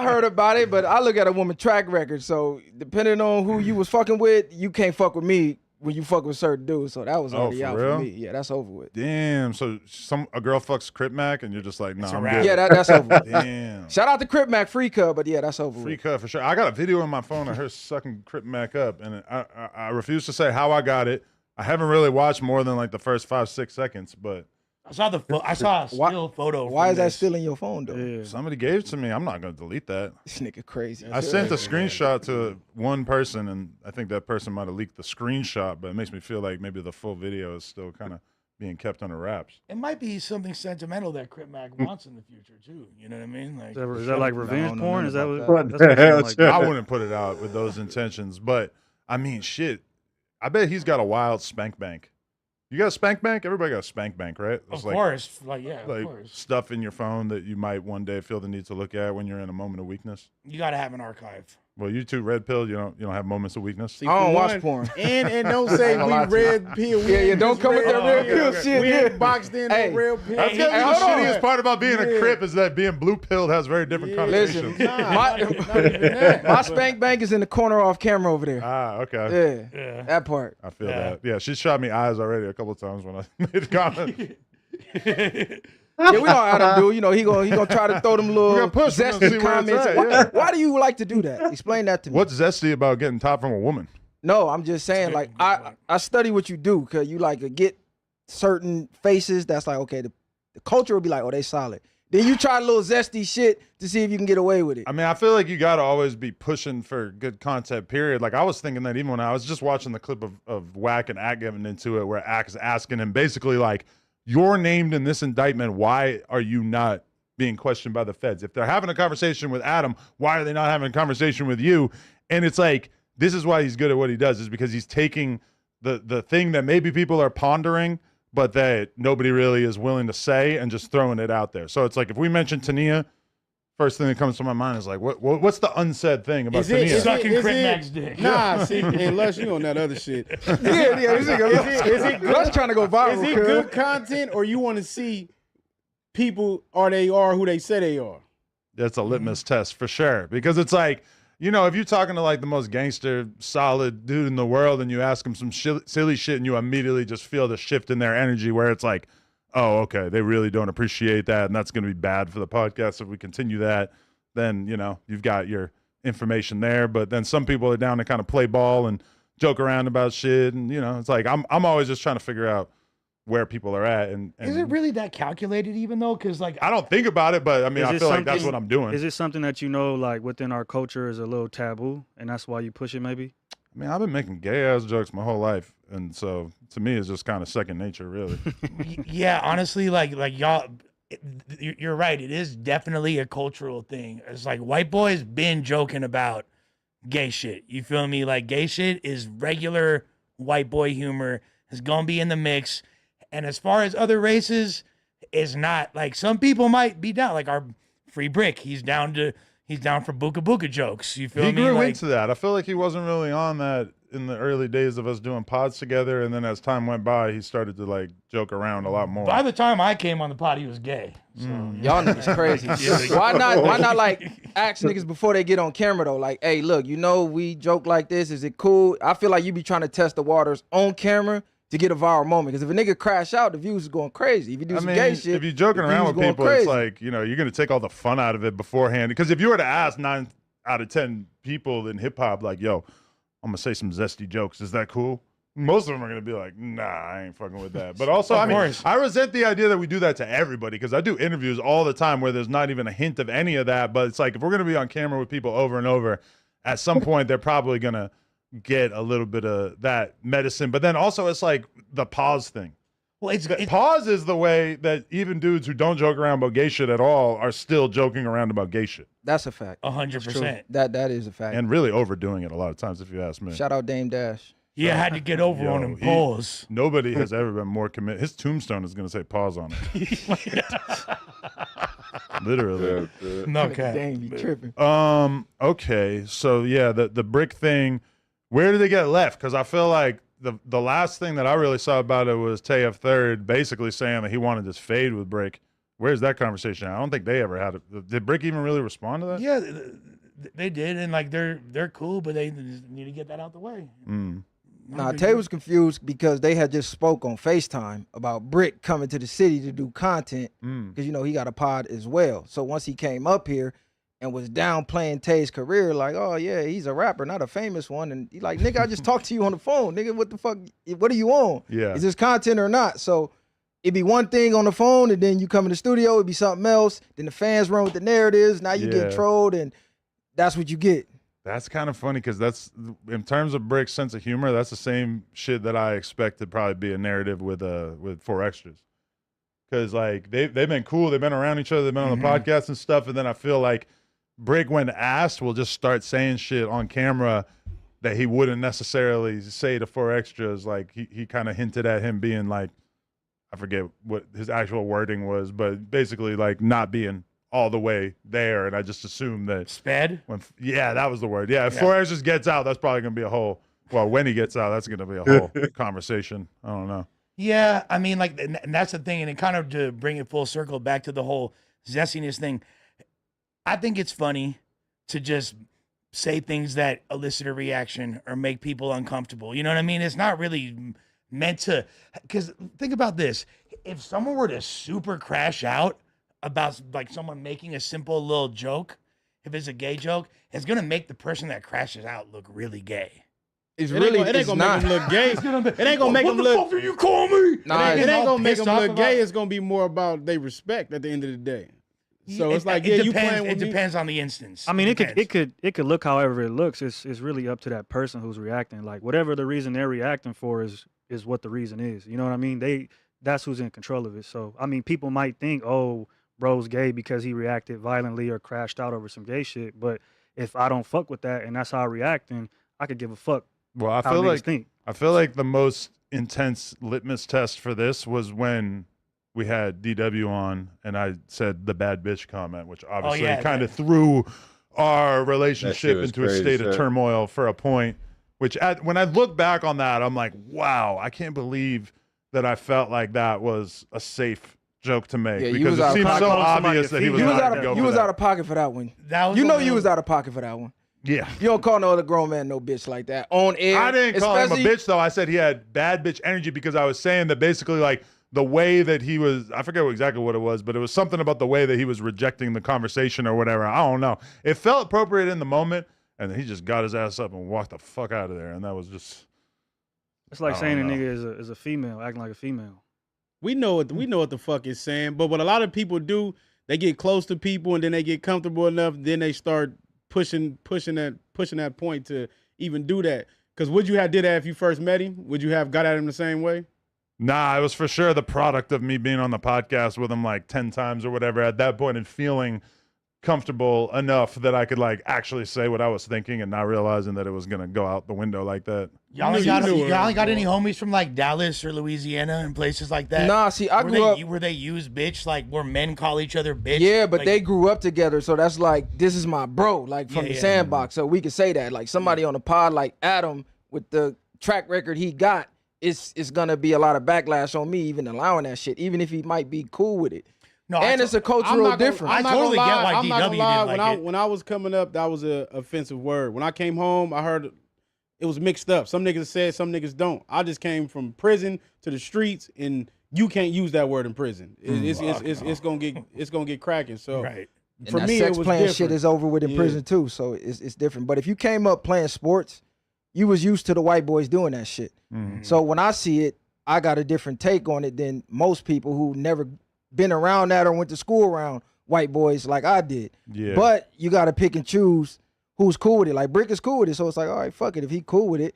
heard about it, but I look at a woman's track record. So depending on who you was fucking with, you can't fuck with me when you fuck with certain dudes. So that was already out for me. Yeah, that's over with. Damn. So a girl fucks Crip Mac and you're just like, no, I'm good. Yeah, that's over with. Damn. Shout out to Crip Mac, free cut, but yeah, that's over with. Free cut for sure. I got a video on my phone of her sucking Crip Mac up, and I refuse to say how I got it. I haven't really watched more than like the first 5-6 seconds, but I saw a still photo. Why is that still in your phone though? Yeah. Somebody gave it to me. I'm not gonna delete that. This nigga crazy. I sent a screenshot to one person, and I think that person might have leaked the screenshot, but it makes me feel like maybe the full video is still kind of being kept under wraps. It might be something sentimental that Crip Mac wants in the future too. You know what I mean? Like, is that like revenge porn? Is that what like? I wouldn't put it out with those intentions, but I mean, shit. I bet he's got a wild spank bank. You got a spank bank? Everybody got a spank bank, right? Of course. Like, of course. Stuff in your phone that you might one day feel the need to look at when you're in a moment of weakness. You got to have an archive. Well, you two red pill. You don't have moments of weakness. I don't watch porn. And don't say we red pill. Yeah, don't come with that red pill shit. We ain't boxed in no red pill. That's gotta be the shittiest part about being a Crip is that being blue pilled has very different connotations. Listen, my spank bank is in the corner off camera over there. Ah, okay. Yeah, that part. I feel that. Yeah, she shot me eyes already a couple of times when I made the comment. Yeah, we know how to do. You know, he gonna try to throw them little zesty comments. Why do you like to do that? Explain that to me. What's zesty about getting top from a woman? No, I'm just saying, like, I study what you do because you like to get certain faces that's like, okay, the culture will be like, oh, they solid. Then you try a little zesty shit to see if you can get away with it. I mean, I feel like you got to always be pushing for good content, period. Like, I was thinking that even when I was just watching the clip of Wack and Ack getting into it, where Ack is asking him basically, like, you're named in this indictment. Why are you not being questioned by the feds? If they're having a conversation with Adam, why are they not having a conversation with you? And it's like, this is why he's good at what he does, is because he's taking the thing that maybe people are pondering, but that nobody really is willing to say, and just throwing it out there. So it's like, if we mention Tania, first thing that comes to my mind is like, what's the unsaid thing about Tania? Sucking Crit Mac's dick. Nah, see, unless you on that other shit. Yeah. Is it good? Trying to go viral. Is it good content, or you want to see people are who they say they are? That's a litmus test for sure, because it's like, you know, if you're talking to like the most gangster, solid dude in the world, and you ask them some silly shit, and you immediately just feel the shift in their energy, where it's like, oh, okay, they really don't appreciate that, and that's going to be bad for the podcast if we continue that. Then, you know, you've got your information there. But then some people are down to kind of play ball and joke around about shit, and, you know, it's like I'm always just trying to figure out where people are at. And is it really that calculated, even though? Because like, I don't think about it, but I mean, I feel like that's what I'm doing. Is it something that, you know, like within our culture is a little taboo, and that's why you push it, maybe? I mean, I've been making gay ass jokes my whole life, and so to me, it's just kind of second nature, really. Yeah, honestly, like y'all, you're right. It is definitely a cultural thing. It's like white boys been joking about gay shit. You feel me? Like, gay shit is regular white boy humor. It's gonna be in the mix. And as far as other races, it's not. Like, some people might be down. Like our Free Brick, he's down for buka buka jokes. You feel me? He grew like, into that. I feel like he wasn't really on that in the early days of us doing pods together, and then as time went by, he started to like joke around a lot more. By the time I came on the pod, he was gay. So, Y'all niggas crazy. Why not like ask niggas before they get on camera though? Like, hey, look, you know we joke like this. Is it cool? I feel like you be trying to test the waters on camera to get a viral moment. Because if a nigga crash out, the views is going crazy. If you do some gay shit, if you're joking around with people, it's like, you know, you're gonna take all the fun out of it beforehand. Because if you were to ask 9 out of 10 people in hip hop, like, yo, I'm gonna say some zesty jokes, is that cool? Most of them are gonna be like, nah, I ain't fucking with that. But also, I mean, I resent the idea that we do that to everybody, because I do interviews all the time where there's not even a hint of any of that. But it's like, if we're gonna be on camera with people over and over, at some point they're probably gonna get a little bit of that medicine. But then also, it's like the pause thing. Well, pause is the way that even dudes who don't joke around about gay shit at all are still joking around about gay shit. That's a fact. 100%. That is a fact. And really overdoing it a lot of times, if you ask me. Shout out Dame Dash. Yeah, I had to get over on him. Pause. Nobody has ever been more committed. His tombstone is going to say pause on it. Literally. Okay. Dang, you tripping. Okay. So yeah, the brick thing. Where did they get left? Because I feel like the last thing that I really saw about it was TF Third basically saying that he wanted this fade with Brick. Where's that conversation? I don't think they ever had it. Did Brick even really respond to that? Yeah, they did, and like they're cool, but they just need to get that out the way. Nah, Tay was confused because they had just spoke on FaceTime about Brick coming to the city to do content because, you know, he got a pod as well. So once he came up here and was downplaying Tay's career, like, oh, yeah, he's a rapper, not a famous one. And he like, nigga, I just talked to you on the phone. Nigga, what the fuck? What are you on? Yeah. Is this content or not? So it'd be one thing on the phone, and then you come in the studio, it'd be something else. Then the fans run with the narratives. Now you get trolled, and that's what you get. That's kind of funny because that's, in terms of Brick's sense of humor, that's the same shit that I expect to probably be a narrative with 4 Extras. Because like they've been cool, they've been around each other, they've been on the podcast and stuff, and then I feel like Brick, when asked, will just start saying shit on camera that he wouldn't necessarily say to 4 Extras. Like he kind of hinted at him being like, I forget what his actual wording was, but basically like not being all the way there, and I just assumed that sped. Yeah, that was the word. Yeah, if Flores just gets out, that's probably gonna be a whole. Well, when he gets out, that's gonna be a whole conversation. I don't know. Yeah, I mean, like, and that's the thing, and it kind of to bring it full circle back to the whole zestiness thing. I think it's funny to just say things that elicit a reaction or make people uncomfortable. You know what I mean? It's not really meant to, because think about this. If someone were to super crash out about like someone making a simple little joke, if it's a gay joke, it's going to make the person that crashes out look really gay. It ain't gonna make him look gay. It ain't gonna make him look. What the fuck are you calling me? Nah, it ain't gonna make him look gay. It's gonna be more about they respect at the end of the day. So it's like, it you depends. playing with me? It depends on the instance. I mean, it could look however it looks. It's really up to that person who's reacting. Like whatever the reason they're reacting for is what the reason is. You know what I mean? That's who's in control of it. So I mean, people might think, oh, bro's gay because he reacted violently or crashed out over some gay shit. But if I don't fuck with that and that's how I react, then I could give a fuck. Well, I feel like the most intense litmus test for this was when we had DW on and I said the bad bitch comment, which obviously kind of threw our relationship into a state of turmoil for a point, which when I look back on that, I'm like, wow, I can't believe that I felt like that was a safe joke to make because it seems so obvious that he was not going to go. You was out of pocket for that one. You was out of pocket for that one. Yeah. You don't call no other grown man no bitch like that on air. I didn't call him a bitch, though. I said he had bad bitch energy because I was saying that basically, like, the way that he was, I forget exactly what it was, but it was something about the way that he was rejecting the conversation or whatever. I don't know. It felt appropriate in the moment, and then he just got his ass up and walked the fuck out of there, and that was just... It's like saying a nigga is a female, acting like a female. We know what the fuck it's saying, but what a lot of people do, they get close to people, and then they get comfortable enough, then they start pushing that point to even do that. Because would you have did that if you first met him? Would you have got at him the same way? Nah, it was for sure the product of me being on the podcast with him like 10 times or whatever at that point and feeling comfortable enough that I could like actually say what I was thinking and not realizing that it was gonna go out the window like that. Y'all ain't got any homies from like Dallas or Louisiana and places like that? Nah, see, I grew up where they use bitch, like where men call each other bitch. Yeah, but like, they grew up together, so that's like this is my bro, like from the sandbox. So we could say that. Like somebody on the pod like Adam with the track record he got, it's gonna be a lot of backlash on me even allowing that shit, even if he might be cool with it. No, and it's a cultural difference. I totally get why DW didn't like it. When I was coming up, that was an offensive word. When I came home, I heard it was mixed up. Some niggas said, some niggas don't. I just came from prison to the streets, and you can't use that word in prison. It's gonna get cracking. So right. For me, sex it was playing different. shit is over with in prison too. So it's different. But if you came up playing sports, you was used to the white boys doing that shit. Mm-hmm. So when I see it, I got a different take on it than most people who never been around that or went to school around white boys like I did. Yeah. But you got to pick and choose who's cool with it. Like Brick is cool with it, so it's like, all right, fuck it if he cool with it.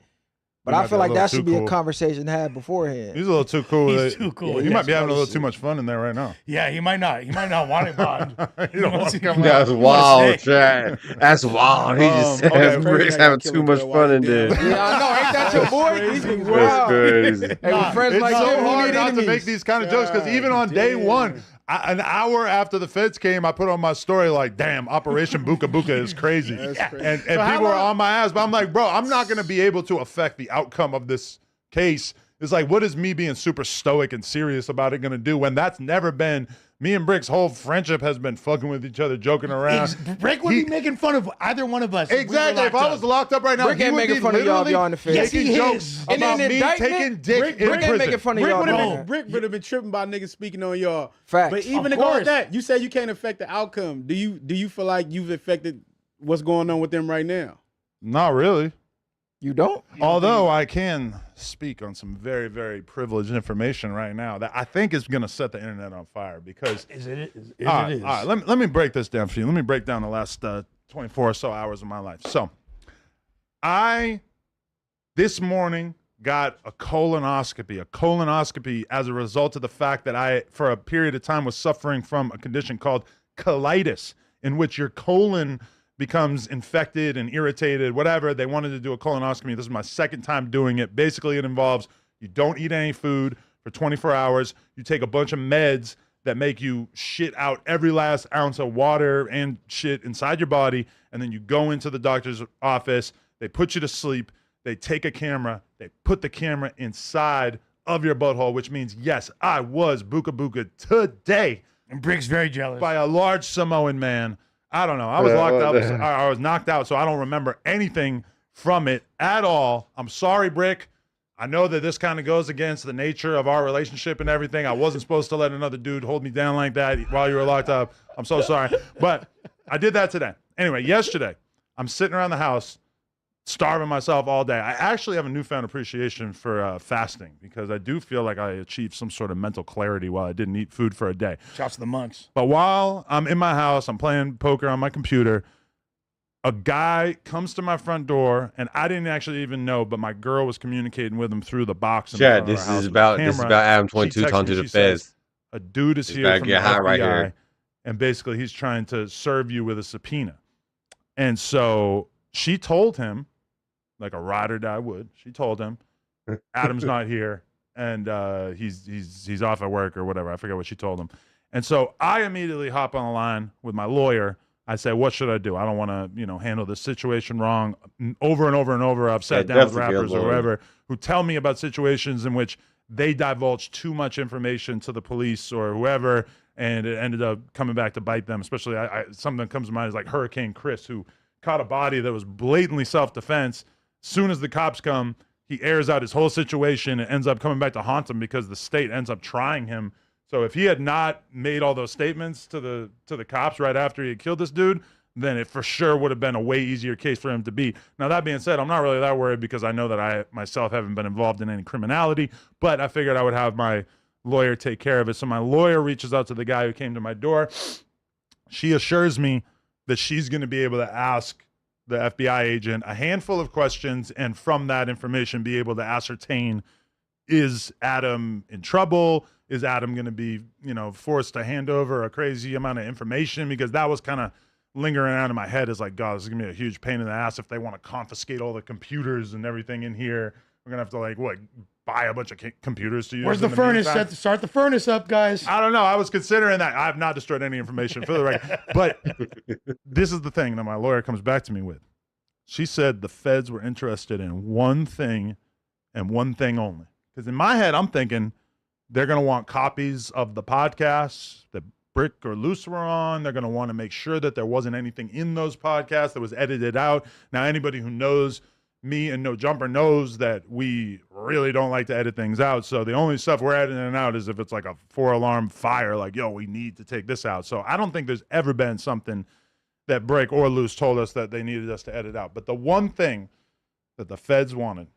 But I feel like that should be a conversation to have beforehand. He's a little too cool. He's too cool. He might be having a little too much fun in there right now. Yeah, he might not. He might not want it, Bond. That's wild, Chad. That's wild. He just said Brick's having too much fun in there. Yeah, I know. Ain't that your boy? He's That's crazy. Hey, with friends It's like so him, hard need not to enemies. make these kind of jokes because even on day one, an hour after the feds came, I put on my story like, damn, Operation Buka Buka is crazy. And people were on my ass, but I'm like, bro, I'm not going to be able to affect the outcome of this case. It's like, what is me being super stoic and serious about it going to do when that's never been... Me and Brick's whole friendship has been fucking with each other, joking around. Brick would be making fun of either one of us. Exactly. If I was locked up right now, Brick he ain't would making be fun of y'all if literally y'all in the face. making jokes And about then me indictment, taking dick in Brick ain't prison. making fun of y'all. Brick would have been tripping by niggas speaking on y'all. Facts. But even to go with that, you said you can't affect the outcome. Do you feel like you've affected what's going on with them right now? Not really. You don't? Although I can speak on some very, very privileged information right now that I think is going to set the internet on fire because... All right, let me break this down for you. Let me break down the last 24 or so hours of my life. So, I, this morning, got a colonoscopy as a result of the fact that I, for a period of time, was suffering from a condition called colitis, in which your colon becomes infected and irritated, whatever. They wanted to do a colonoscopy. This is my second time doing it. Basically, it involves you don't eat any food for 24 hours. You take a bunch of meds that make you shit out every last ounce of water and shit inside your body, and then you go into the doctor's office, they put you to sleep, they take a camera, they put the camera inside of your butthole, which means, yes, I was Buka Buka today. And Brick's very jealous. By a large Samoan man. I don't know. I was locked up. I was knocked out, so I don't remember anything from it at all. I'm sorry, Brick. I know that this kind of goes against the nature of our relationship and everything. I wasn't supposed to let another dude hold me down like that while you were locked up. I'm so sorry. But I did that today. Anyway, yesterday, I'm sitting around the house, starving myself all day. I actually have a newfound appreciation for fasting because I do feel like I achieved some sort of mental clarity while I didn't eat food for a day. Shouts to the monks. But while I'm in my house, I'm playing poker on my computer, a guy comes to my front door, and I didn't actually even know, but my girl was communicating with him through the box. Chad, this is about Adam 22 talking to the feds. A dude is here from the FBI, and basically he's trying to serve you with a subpoena. And so she told him, like a ride or die would, she told him, Adam's not here, and he's off at work or whatever. I forget what she told him. And so I immediately hop on the line with my lawyer. I say, what should I do? I don't want to, handle this situation wrong. Over and over and over, I've sat down with rappers or whoever who tell me about situations in which they divulge too much information to the police or whoever, and it ended up coming back to bite them. Especially, something that comes to mind is like Hurricane Chris, who caught a body that was blatantly self-defense. Soon as the cops come, he airs out his whole situation and ends up coming back to haunt him because the state ends up trying him. So if he had not made all those statements to the cops right after he had killed this dude, then it for sure would have been a way easier case for him to beat. Now, that being said, I'm not really that worried because I know that I myself haven't been involved in any criminality, but I figured I would have my lawyer take care of it. So my lawyer reaches out to the guy who came to my door. She assures me that she's going to be able to ask the FBI agent a handful of questions, and from that information be able to ascertain, is Adam in trouble? Is Adam going to be, forced to hand over a crazy amount of information? Because that was kind of lingering around in my head as like, God, this is going to be a huge pain in the ass if they want to confiscate all the computers and everything in here. We're going to have to buy a bunch of computers to use. Where's the furnace? Start the furnace up, guys. I don't know. I was considering that. I have not destroyed any information for the record. But this is the thing that my lawyer comes back to me with. She said the feds were interested in one thing and one thing only. Because in my head, I'm thinking they're going to want copies of the podcasts that Brick or Luce were on. They're going to want to make sure that there wasn't anything in those podcasts that was edited out. Now, anybody who knows me and No Jumper knows that we really don't like to edit things out. So the only stuff we're editing out is if it's like a 4-alarm fire, like, yo, we need to take this out. So I don't think there's ever been something that Brick or Luce told us that they needed us to edit out. But the one thing that the feds wanted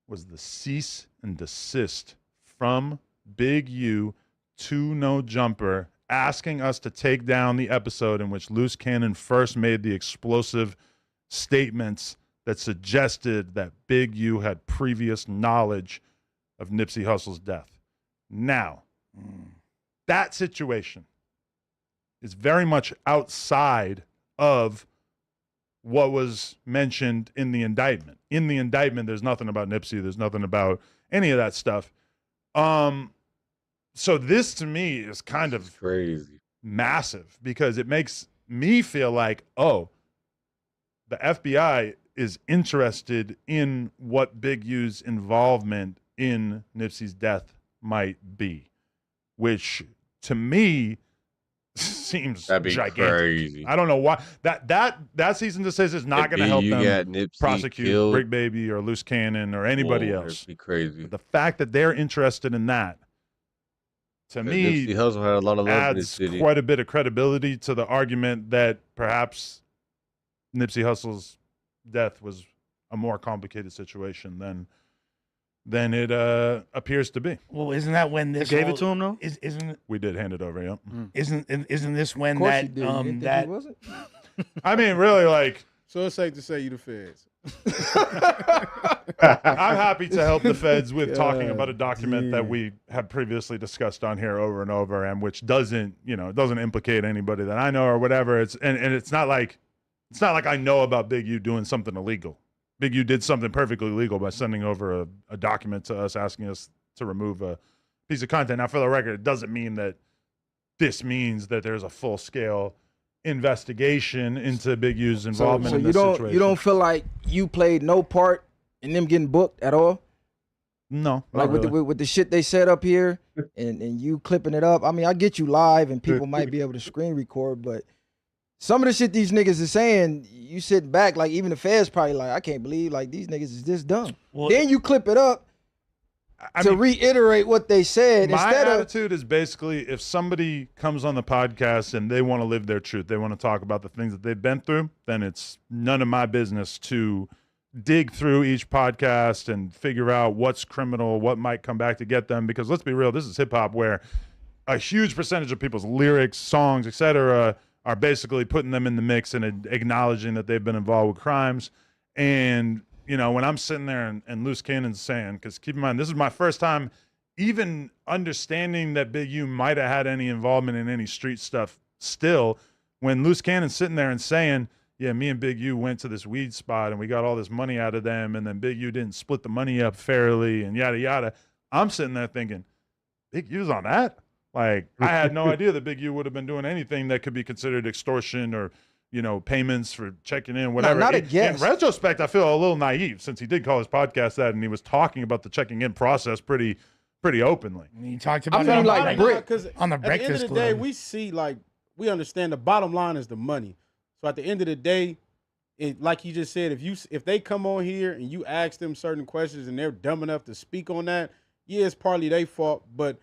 was the cease and desist from Big U to No Jumper, asking us to take down the episode in which Loose Cannon first made the explosive statements that suggested that Big U had previous knowledge of Nipsey Hussle's death. Now, that situation is very much outside of what was mentioned in the indictment. In the indictment, there's nothing about Nipsey. There's nothing about any of that stuff. So this to me is kind of crazy, massive, because it makes me feel like, oh, the FBI is interested in what Big U's involvement in Nipsey's death might be, which to me seems gigantic. Crazy. I don't know why that cease and desist is not going to help them prosecute Brick Baby or Loose Cannon or anybody else. Be crazy. But the fact that they're interested in that, to me, Nipsey Hussle had a lot of love in this city. Quite a bit of credibility to the argument that perhaps Nipsey Hussle's death was a more complicated situation than it appears to be. Well, isn't that when this gave it to him though? Isn't we did hand it over? Yep. Isn't this when that that was it? I mean, really, like. So it's safe to say you the feds. I'm happy to help the feds with talking about a document that we have previously discussed on here over and over, and which doesn't implicate anybody that I know or whatever. It's not like I know about Big U doing something illegal. Big U did something perfectly legal by sending over a document to us asking us to remove a piece of content. Now, for the record, it doesn't mean that this means that there's a full scale investigation into Big U's involvement in you this don't situation. you don't feel like you played no part in them getting booked at all? No, like not really. with the shit they set up here and you clipping it up. I mean, I get you live and people might be able to screen record, but some of the shit these niggas is saying, you sitting back, like even the feds probably like, I can't believe like these niggas is this dumb. Well, then you clip it up to reiterate what they said. My attitude is basically if somebody comes on the podcast and they want to live their truth, they want to talk about the things that they've been through, then it's none of my business to dig through each podcast and figure out what's criminal, what might come back to get them. Because let's be real, this is hip hop where a huge percentage of people's lyrics, songs, etc., are basically putting them in the mix and acknowledging that they've been involved with crimes. And you know, when I'm sitting there and Loose Cannon's saying, because keep in mind, this is my first time even understanding that Big U might have had any involvement in any street stuff still, when Loose Cannon's sitting there and saying, yeah, me and Big U went to this weed spot and we got all this money out of them, and then Big U didn't split the money up fairly and yada, yada. I'm sitting there thinking, Big U's on that? Like, I had no idea that Big U would have been doing anything that could be considered extortion or, you know, payments for checking in, whatever. Not a guess. In retrospect, I feel a little naive since he did call his podcast that, and he was talking about the checking in process pretty openly. He talked about I mean, like Brick on the at the end of Breakfast the Club. day, we see like we understand the bottom line is the money. So at the end of the day, like you just said, if they come on here and you ask them certain questions and they're dumb enough to speak on that, yeah, it's partly their fault, but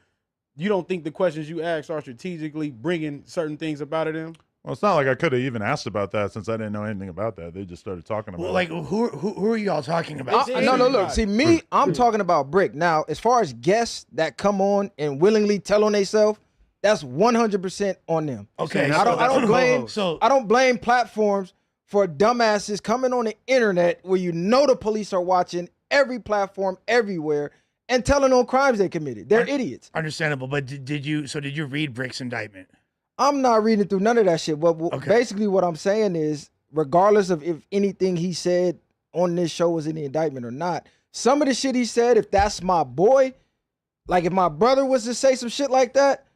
you don't think the questions you ask are strategically bringing certain things about them? Well, it's not like I could have even asked about that since I didn't know anything about that. They just started talking about Well, it. like who are y'all talking about? No, look. See, me, I'm talking about Brick. Now, as far as guests that come on and willingly tell on themselves, that's 100% on them. Okay, I don't blame. So I don't blame platforms for dumbasses coming on the internet where you know the police are watching every platform everywhere and telling on crimes they committed. They're idiots. Understandable, but did you read Brick's indictment? I'm not reading through none of that shit. Basically what I'm saying is, regardless of if anything he said on this show was in the indictment or not, some of the shit he said, if that's my boy, like if my brother was to say some shit like that,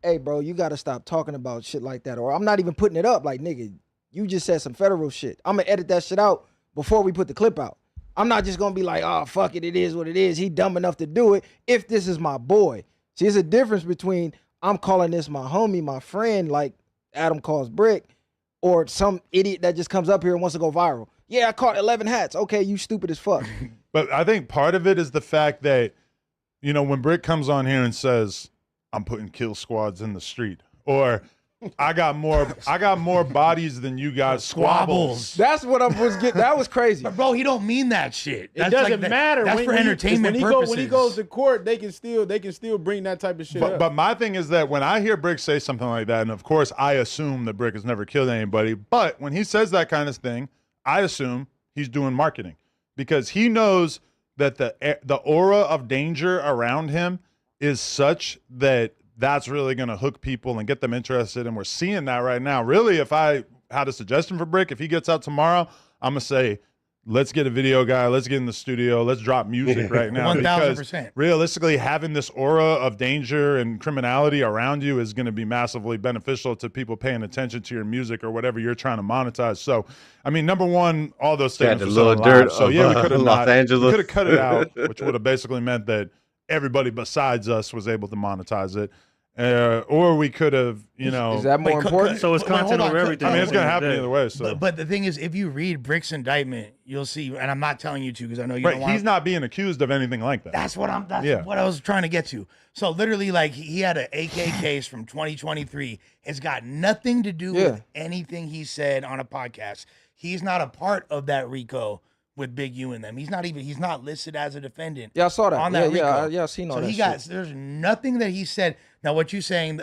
hey bro, you gotta stop talking about shit like that. Or I'm not even putting it up. Like, nigga, you just said some federal shit. I'm gonna edit that shit out before we put the clip out. I'm not just gonna be like, oh, fuck it, it is what it is. He dumb enough to do it if this is my boy. See, there's a difference between I'm calling this my homie, my friend, like Adam calls Brick, or some idiot that just comes up here and wants to go viral. Yeah, I caught 11 hats. Okay, you stupid as fuck. But I think part of it is the fact that, you know, when Brick comes on here and says, I'm putting kill squads in the street, or I got more bodies than you got squabbles. That's what I was getting. That was crazy. But bro, he don't mean that shit. It doesn't matter. That's for entertainment purposes. When he goes to court, they can still bring that type of shit up. But my thing is that when I hear Brick say something like that, and of course I assume that Brick has never killed anybody, but when he says that kind of thing, I assume he's doing marketing because he knows that the aura of danger around him is such that that's really going to hook people and get them interested. And we're seeing that right now. Really, if I had a suggestion for Brick, if he gets out tomorrow, I'm going to say, let's get a video guy. Let's get in the studio. Let's drop music right now. 1,000%. Realistically, having this aura of danger and criminality around you is going to be massively beneficial to people paying attention to your music or whatever you're trying to monetize. So, I mean, number one, all those statements the were little so dirt loud. So, of, yeah, we could have Los Angeles. We could have cut it out, which would have basically meant that everybody besides us was able to monetize it. Or we could have, you know. Is that more important? So it's content over everything. I mean, it's going to happen either way. So, but the thing is, if you read Brick's indictment, you'll see, and I'm not telling you to because I know you right, don't want. He's not being accused of anything like that. That's what what I was trying to get to. So literally, like he had an AK case from 2023. It's got nothing to do with anything he said on a podcast. He's not a part of that RICO with Big U and them. He's not listed as a defendant. Yeah, I saw that. On that RICO. Yeah, I seen all that. So there's nothing that he said. Now, what you're saying,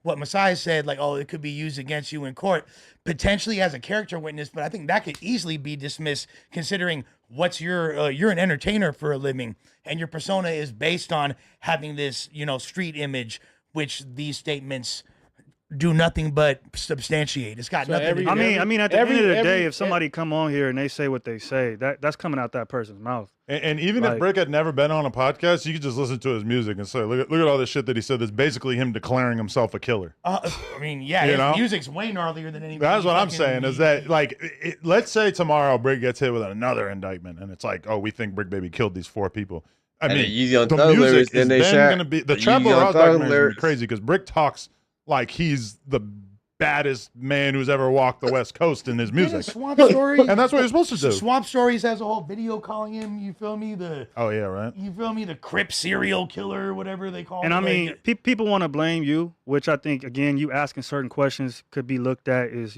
what Messiah said, like, oh, it could be used against you in court, potentially as a character witness, but I think that could easily be dismissed considering you're an entertainer for a living, and your persona is based on having this, street image, which these statements do nothing but substantiate. It's got nothing to do. I mean, at the end of the day, if somebody come on here and they say what they say, that's coming out that person's mouth. And even if Brick had never been on a podcast, you could just listen to his music and say, look at all this shit that he said that's basically him declaring himself a killer. I mean, yeah, his music's way gnarlier than anything. That's what I'm saying is that, like, let's say tomorrow Brick gets hit with another indictment and it's like, oh, we think Brick Baby killed these 4 people. I mean, the music is then going to be, the Trell Ross documentary is going to be crazy because Brick talks like he's the baddest man who's ever walked the West Coast in his music. Swamp Story, and that's what you're supposed to do. Swamp Stories has a whole video calling him. You feel me? Oh yeah, right. You feel me? The Crip serial killer, whatever they call. And him. I mean, people want to blame you, which I think again, you asking certain questions could be looked at as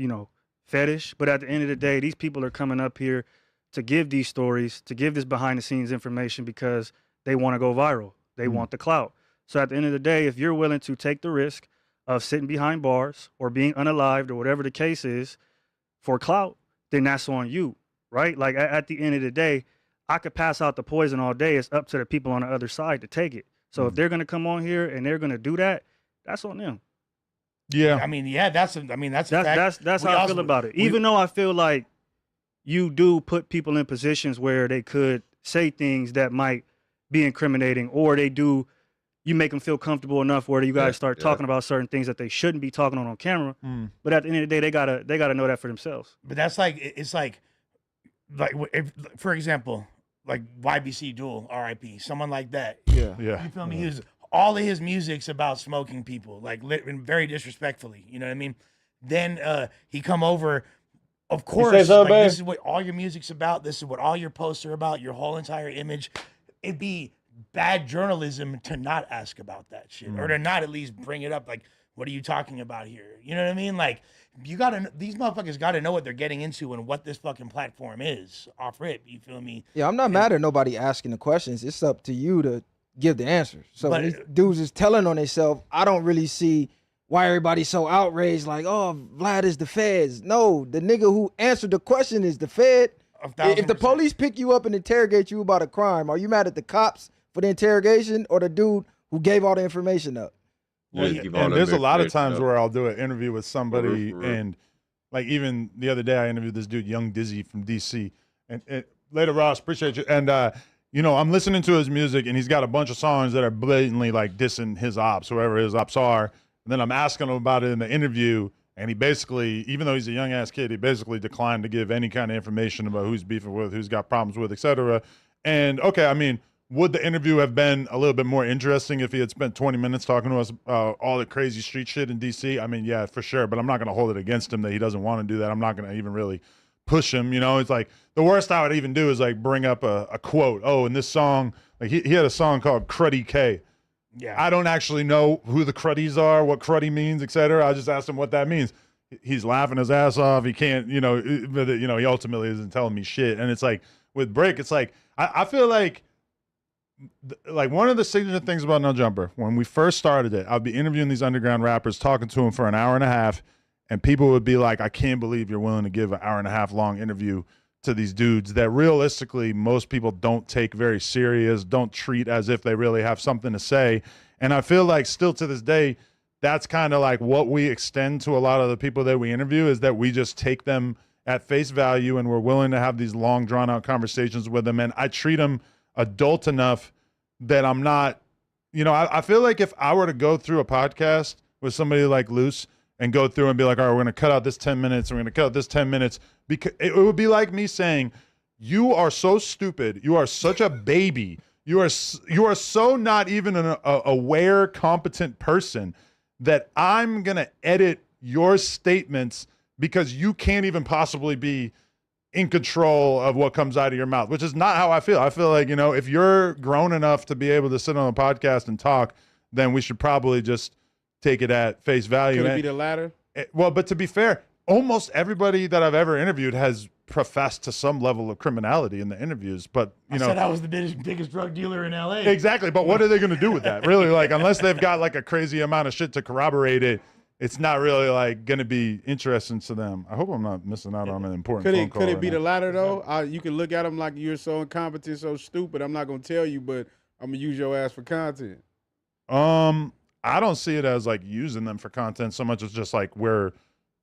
fetish. But at the end of the day, these people are coming up here to give these stories, to give this behind the scenes information because they want to go viral. They want the clout. So at the end of the day, if you're willing to take the risk of sitting behind bars or being unalived or whatever the case is for clout, then that's on you, right? Like at the end of the day, I could pass out the poison all day. It's up to the people on the other side to take it. So if they're going to come on here and they're going to do that, that's on them. Yeah. I mean, yeah, that's a that's how I feel about it. Even though I feel like you do put people in positions where they could say things that might be incriminating, or you make them feel comfortable enough where you guys start talking about certain things that they shouldn't be talking on camera. But at the end of the day, they gotta know that for themselves. But that's like, it's like if, for example, like YBC Duel, R.I.P. Someone like that. Yeah. You feel me? All of his music's about smoking people, like very disrespectfully. You know what I mean? Then he come over. Of course, this is what all your music's about. This is what all your posts are about. Your whole entire image. It'd be bad journalism to not ask about that shit, or to not at least bring it up. Like, what are you talking about here? You know what I mean? Like, these motherfuckers gotta know what they're getting into and what this fucking platform is off rip. You feel me? Yeah, I'm not mad at nobody asking the questions. It's up to you to give the answers. So when these dudes is telling on themselves, I don't really see why everybody's so outraged. Like, oh, Vlad is the feds. No, the nigga who answered the question is the fed. If the police pick you up and interrogate you about a crime, are you mad at the cops for the interrogation or the dude who gave all the information up? And there's a lot of times where I'll do an interview with somebody, and like even the other day I interviewed this dude, Young Dizzy from DC. And later, Ross, appreciate you. And I'm listening to his music, and he's got a bunch of songs that are blatantly like dissing his ops, whoever his ops are. And then I'm asking him about it in the interview, and he basically, even though he's a young ass kid, he basically declined to give any kind of information about who's beefing with, who's got problems with, etc. And okay, I mean, would the interview have been a little bit more interesting if he had spent 20 minutes talking to us all the crazy street shit in DC? I mean, yeah, for sure. But I'm not going to hold it against him that he doesn't want to do that. I'm not going to even really push him. It's like the worst I would even do is like bring up a quote. Oh, in this song, like he had a song called Cruddy K. Yeah. I don't actually know who the Cruddies are, what Cruddy means, etc. I just asked him what that means. He's laughing his ass off. He can't, but he ultimately isn't telling me shit. And it's like with Brick, it's like I feel like one of the signature things about No Jumper, when we first started it, I'd be interviewing these underground rappers, talking to them for an hour and a half, and people would be like, I can't believe you're willing to give an hour and a half long interview to these dudes that realistically most people don't take very serious, don't treat as if they really have something to say. And I feel like still to this day, that's kind of like what we extend to a lot of the people that we interview, is that we just take them at face value and we're willing to have these long drawn out conversations with them. And I treat them adult enough that I'm not, I feel like if I were to go through a podcast with somebody like Luce and go through and be like, all right, we're going to cut out this 10 minutes, we're going to cut out this 10 minutes, because it would be like me saying, you are so stupid, you are such a baby, you are so not even an aware, competent person that I'm going to edit your statements because you can't even possibly be in control of what comes out of your mouth, which is not how I feel. I feel like, if you're grown enough to be able to sit on a podcast and talk, then we should probably just take it at face value. Could it be the latter? Well, but to be fair, almost everybody that I've ever interviewed has professed to some level of criminality in the interviews. But, I said I was the biggest drug dealer in LA. Exactly. But what are they going to do with that? Really, like, unless they've got like a crazy amount of shit to corroborate it, it's not really like going to be interesting to them. I hope I'm not missing out on an important phone call. Could it be the latter though? You can look at them like you're so incompetent, so stupid. I'm not going to tell you, but I'm going to use your ass for content. I don't see it as like using them for content so much as just like we're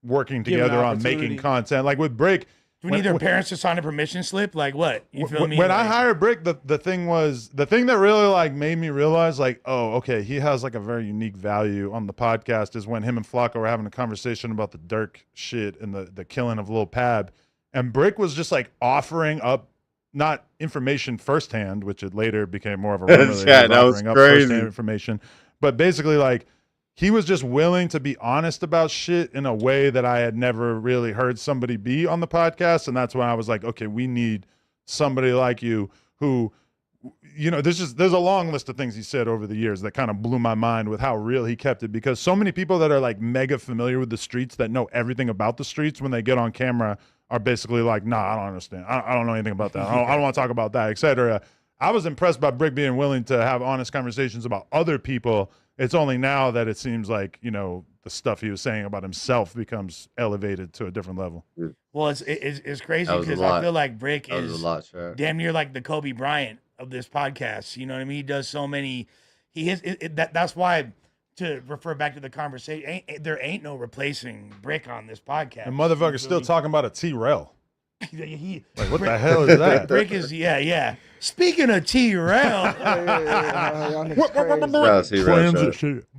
working together on making content. Like with Break, Do we need their parents to sign a permission slip? Like what? You feel me? When I hired Brick, the thing that really like made me realize like, oh, okay, he has like a very unique value on the podcast is when him and Flacco were having a conversation about the Dirk shit and the killing of Lil Pab. And Brick was just like offering up not information firsthand, which it later became more of a rumor that was crazy. Firsthand information, but basically like he was just willing to be honest about shit in a way that I had never really heard somebody be on the podcast. And that's when I was like, okay, we need somebody like you who, you know, there's a long list of things he said over the years that kind of blew my mind with how real he kept it, because so many people that are like mega familiar with the streets that know everything about the streets when they get on camera are basically like, nah, I don't understand. I don't know anything about that. I don't want to talk about that, etc. I was impressed by Brick being willing to have honest conversations about other people. It's only now that it seems like, you know, the stuff he was saying about himself becomes elevated to a different level. Well, it's crazy because I feel like Brick is damn near like the Kobe Bryant of this podcast. You know what I mean? He does so many. That's why, to refer back to the conversation, there ain't no replacing Brick on this podcast. And motherfucker's still talking about a T-Rel. Like, what Brick, the hell is that? Brick is, yeah. Speaking of T-Rel,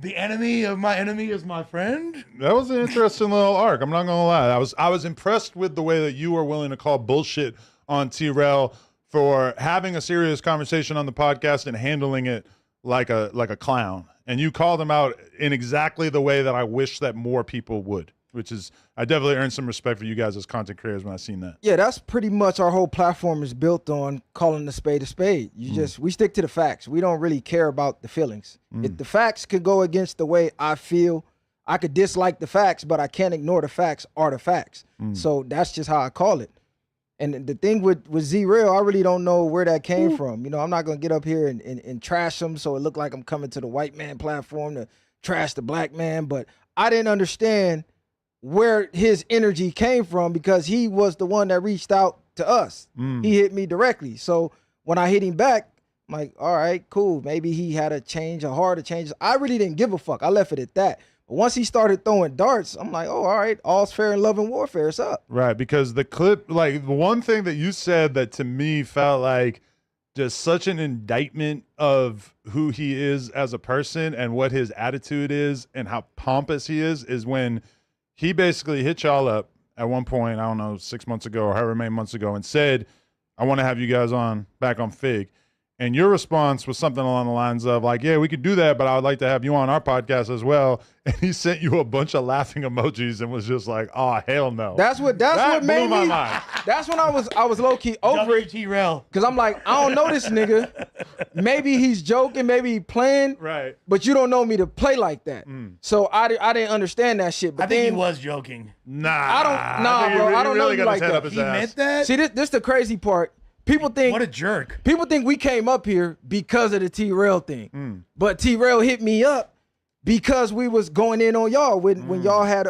the enemy of my enemy is my friend. That was an interesting little arc. I'm not gonna lie. I was impressed with the way that you were willing to call bullshit on T-Rel for having a serious conversation on the podcast and handling it like a clown. And you called him out in exactly the way that I wish that more people would. Which is, I definitely earned some respect for you guys as content creators when I seen that. Yeah, that's pretty much our whole platform is built on calling a spade a spade. We stick to the facts. We don't really care about the feelings. If the facts could go against the way I feel, I could dislike the facts, but I can't ignore the facts are the facts. So that's just how I call it. And the thing with Z-Real, I really don't know where that came from. You know, I'm not going to get up here and trash him so it looked like I'm coming to the white man platform to trash the black man. But I didn't understand where his energy came from because he was the one that reached out to us. He hit me directly. So when I hit him back, I'm like, all right, cool. Maybe he had a heart to change. I really didn't give a fuck. I left it at that. But once he started throwing darts, I'm like, oh, all right, all's fair in love and warfare. It's up. Right, because the clip, like the one thing that you said that to me felt like just such an indictment of who he is as a person and what his attitude is and how pompous he is when he basically hit y'all up at one point, I don't know, 6 months ago or however many months ago, and said, I want to have you guys back on Fig. And your response was something along the lines of like, yeah, we could do that, but I would like to have you on our podcast as well. And he sent you a bunch of laughing emojis and was just like, oh, hell no. That what made blew my me. mind. That's when I was low key over it. T-Rel. Cause I'm like, I don't know this nigga. Maybe he's joking, maybe he playing. Right. But you don't know me to play like that. So I didn't understand that shit. But I think he was joking. Bro. I don't know you like that. He meant that? See, this the crazy part. People think what a jerk. People think we came up here because of the T-Rel thing. But T-Rel hit me up because we was going in on y'all when y'all had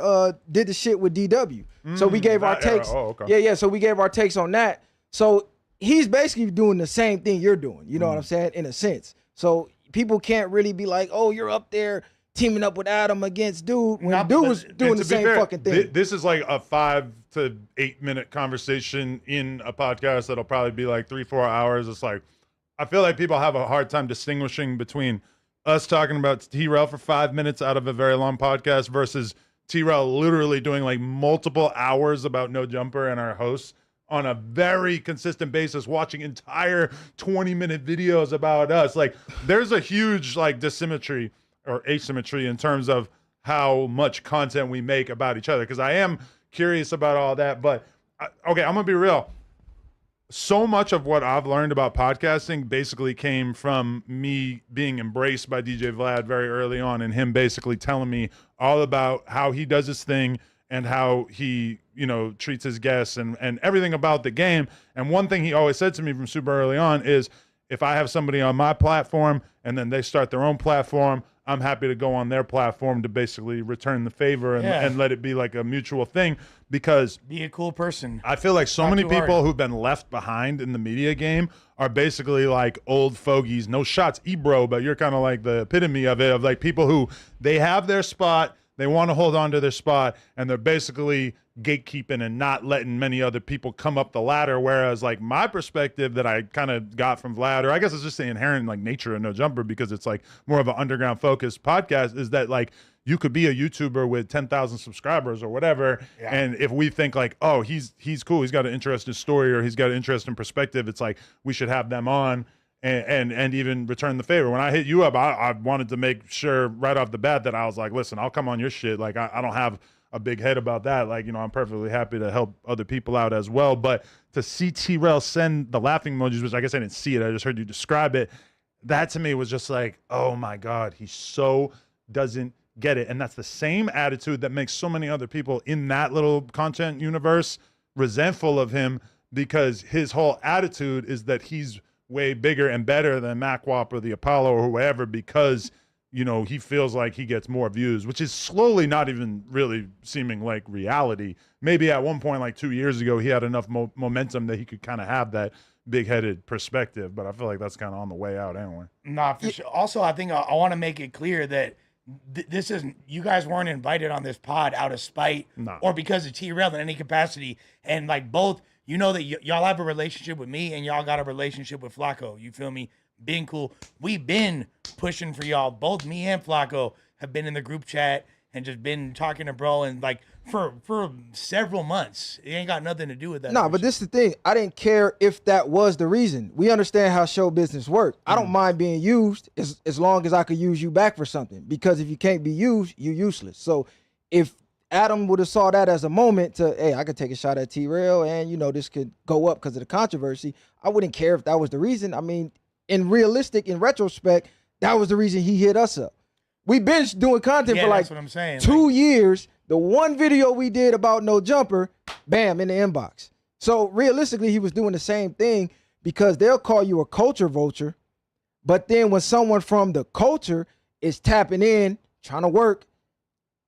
did the shit with DW. So we gave our takes. Yeah. So we gave our takes on that. So he's basically doing the same thing you're doing. You know what I'm saying? In a sense. So people can't really be like, oh, you're up there teaming up with Adam against dude when dude was doing the same fucking thing. This is like a 5 to 8 minute conversation in a podcast that'll probably be like 3-4 hours. It's like, I feel like people have a hard time distinguishing between us talking about T-Rel for 5 minutes out of a very long podcast versus T-Rel literally doing like multiple hours about No Jumper and our hosts on a very consistent basis, watching entire 20-minute videos about us. Like, there's a huge like dissymmetry or asymmetry in terms of how much content we make about each other. Because I am curious about all that. But, okay, I'm going to be real. So much of what I've learned about podcasting basically came from me being embraced by DJ Vlad very early on and him basically telling me all about how he does his thing and how he, you know, treats his guests and everything about the game. And one thing he always said to me from super early on is, if I have somebody on my platform and then they start their own platform, I'm happy to go on their platform to basically return the favor and let it be like a mutual thing, because be a cool person. I feel like so many people who've been left behind in the media game are basically like old fogies. No shots, Ebro, but you're kind of like the epitome of it, of like people who they have their spot, they want to hold on to their spot, and they're basically gatekeeping and not letting many other people come up the ladder. Whereas like my perspective that I kind of got from Vlad, or I guess it's just the inherent like nature of No Jumper, because it's like more of an underground focused podcast, is that like you could be a YouTuber with 10,000 subscribers or whatever. Yeah. And if we think like, oh, he's cool, he's got an interesting story, or he's got an interesting perspective, it's like we should have them on and even return the favor. When I hit you up, I wanted to make sure right off the bat that I was like, listen, I'll come on your shit. Like I don't have a big head about that. Like, I'm perfectly happy to help other people out as well. But to see Trell send the laughing emojis, which I guess I didn't see it, I just heard you describe it, that to me was just like, oh my God, he so doesn't get it. And that's the same attitude that makes so many other people in that little content universe resentful of him, because his whole attitude is that he's way bigger and better than MacWop or the Apollo or whoever, because he feels like he gets more views, which is slowly not even really seeming like reality. Maybe at one point, like 2 years ago, he had enough momentum that he could kind of have that big-headed perspective, but I feel like that's kind of on the way out anyway. Nah, for sure. Also, I think I want to make it clear that this isn't, you guys weren't invited on this pod out of spite or because of Trell in any capacity. And like both, that y'all have a relationship with me and y'all got a relationship with Flacco. You feel me? Being cool. We've been pushing for y'all. Both me and Flacco have been in the group chat and just been talking to bro, and like for several months. It ain't got nothing to do with that. No, but this is the thing. I didn't care if that was the reason. We understand how show business work. I don't mind being used as long as I could use you back for something. Because if you can't be used, you're useless. So if Adam would have saw that as a moment to, hey, I could take a shot at Trell and, this could go up because of the controversy, I wouldn't care if that was the reason. I mean, in retrospect, that was the reason he hit us up. We've been doing content for like that's what I'm saying. 2 years. The one video we did about No Jumper, bam, in the inbox. So realistically, he was doing the same thing, because they'll call you a culture vulture. But then when someone from the culture is tapping in, trying to work,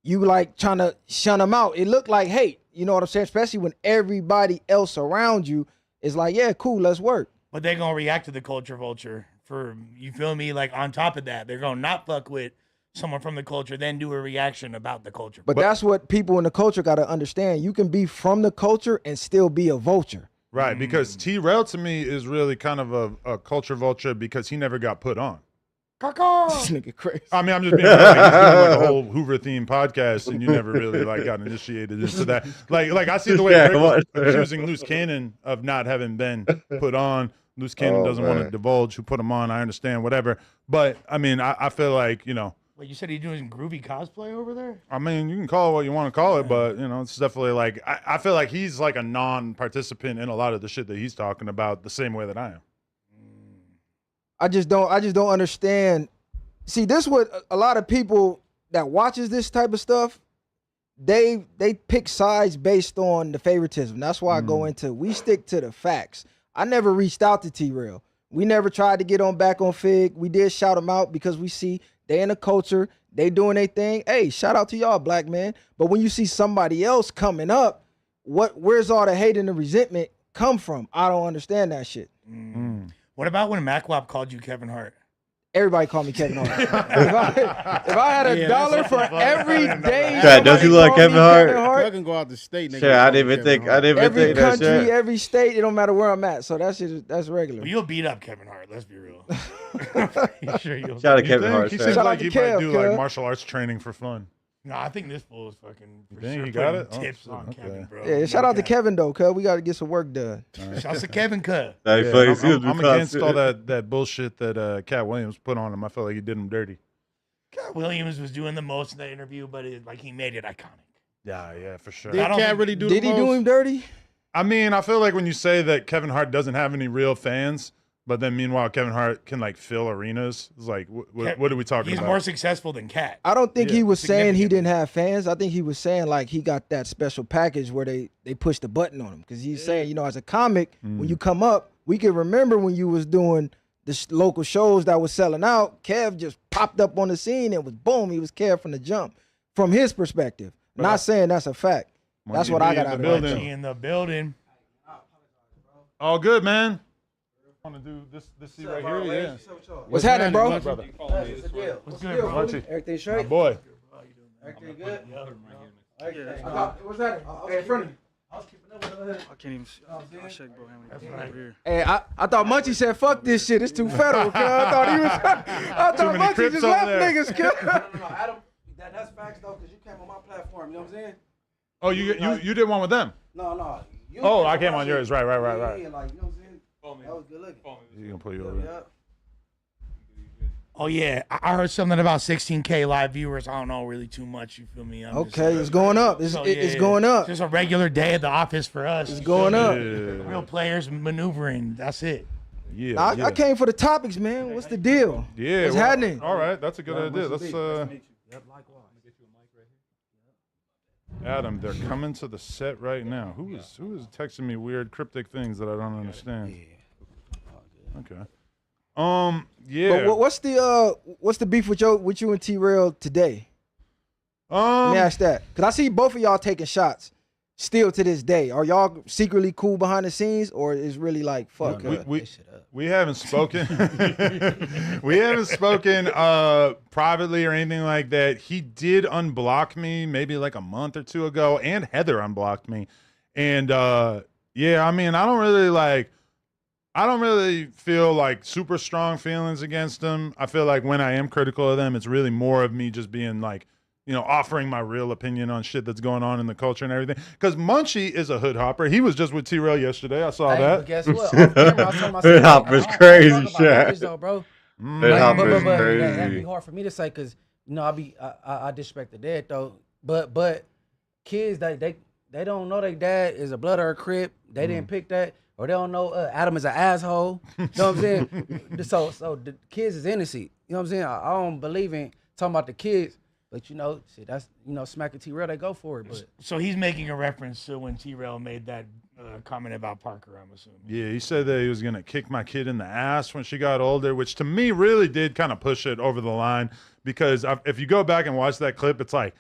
you like trying to shun them out. It looked like hate. You know what I'm saying? Especially when everybody else around you is like, yeah, cool, let's work. But they're going to react to the culture vulture for, you feel me? Like on top of that, they're going to not fuck with someone from the culture, then do a reaction about the culture. But that's what people in the culture got to understand. You can be from the culture and still be a vulture. Right, because Trell to me is really kind of a culture vulture because he never got put on. This nigga crazy. I mean, I'm just being like, he's doing like a whole Hoover themed podcast, and you never really like got initiated into that. Like I see the way Rick was accusing Loose Cannon of not having been put on. Loose Cannon doesn't want to divulge who put him on. I understand, whatever. But I mean, I feel like Wait, you said he's doing groovy cosplay over there? I mean, you can call it what you want to call it, but it's definitely like I feel like he's like a non-participant in a lot of the shit that he's talking about, the same way that I am. I just don't understand. See, this is what a lot of people that watches this type of stuff, they pick sides based on the favoritism. That's why I go into, we stick to the facts. I never reached out to Trell. We never tried to get back on Fig. We did shout them out because we see they in the culture, they doing their thing. Hey, shout out to y'all, black man. But when you see somebody else coming up, where's all the hate and the resentment come from? I don't understand that shit. What about when MacWop called you Kevin Hart? Everybody called me Kevin Hart. if I had a dollar for every day, don't you like Kevin Hart? I can go out the state. Sure, I didn't even think every that country, shit. every state, it don't matter where I'm at. So that's regular. Well, you'll beat up Kevin Hart. Let's be real. Sure, you'll. Shout out to Kevin Hart. He seems like he might do like martial arts training for fun. No, I think this fool is fucking. You think he got it? Tips on Kevin, bro. Yeah, shout out to Kevin though, cuz we got to get some work done. Shout out to Kevin, cuz. I'm against all that bullshit that Cat Williams put on him. I felt like he did him dirty. Cat Williams was doing the most in the interview, but he made it iconic. Yeah, for sure. Did Cat really do? Did he do him dirty? I mean, I feel like when you say that Kevin Hart doesn't have any real fans, but then meanwhile Kevin Hart can like fill arenas, it's like what are we talking about? He's more successful than Cat. I don't think he was saying he didn't have fans. I think he was saying like he got that special package where they pushed the button on him, because he's saying, as a comic, when you come up, we can remember when you was doing the local shows that was selling out. Kev just popped up on the scene and was boom. He was Kev from the jump, from his perspective. Not saying that's a fact. That's what I got out of it. In the building. All good, man. Want to do this seat right here? Yeah. What's happening, bro? What's good, bro? Everything straight? My boy. Okay, good. What's that? Hey, in front of you. I can't even see. I'll check, bro. How many people over here? Hey, I thought Munchie said, "Fuck this shit. It's too federal." Cuz I thought he was. I thought Munchie just left niggas. Cuz. No, Adam. That's facts though, because you came on my platform. You know what I'm saying? Oh, you did one with them? No. Oh, I came on yours. Right. Yeah, like, you know what I'm saying? That was good looking. You can pull you over. Yeah. Oh yeah, I heard something about 16K live viewers. I don't know really too much. You feel me? Okay, it's going up. It's going up. Just a regular day at the office for us. It's going up. Real players maneuvering. That's it. Yeah, I came for the topics, man. What's the deal? Yeah, what's happening? All right, that's a good idea. Let's Adam, they're coming to the set right now. Who is texting me weird cryptic things that I don't understand? Okay. Yeah. But what's the beef with you and T-Rail today? Let me ask that, because I see both of y'all taking shots still to this day. Are y'all secretly cool behind the scenes, or is really like fuck? We haven't spoken. We haven't spoken privately or anything like that. He did unblock me maybe like a month or two ago, and Heather unblocked me. And yeah, I mean, I don't really feel like super strong feelings against them. I feel like when I am critical of them, it's really more of me just being like, offering my real opinion on shit that's going on in the culture and everything. Because Munchie is a hood hopper. He was just with T-Rail yesterday. I saw that. But guess what? Off camera, I told myself, Hood hopper's crazy, shit. Though, bro. Hood hopper's crazy. That'd be hard for me to say, because I disrespect the dead though. But kids, they don't know their dad is a blood or a crip. They didn't pick that. Or they don't know Adam is an asshole. You know what I'm saying? So the kids is innocent. You know what I'm saying? I don't believe in talking about the kids. But shit, that's smacking T-Rail, they go for it. But so he's making a reference to when T-Rail made that comment about Parker, I'm assuming. Yeah, he said that he was gonna kick my kid in the ass when she got older, which to me really did kind of push it over the line. Because if you go back and watch that clip, it's like,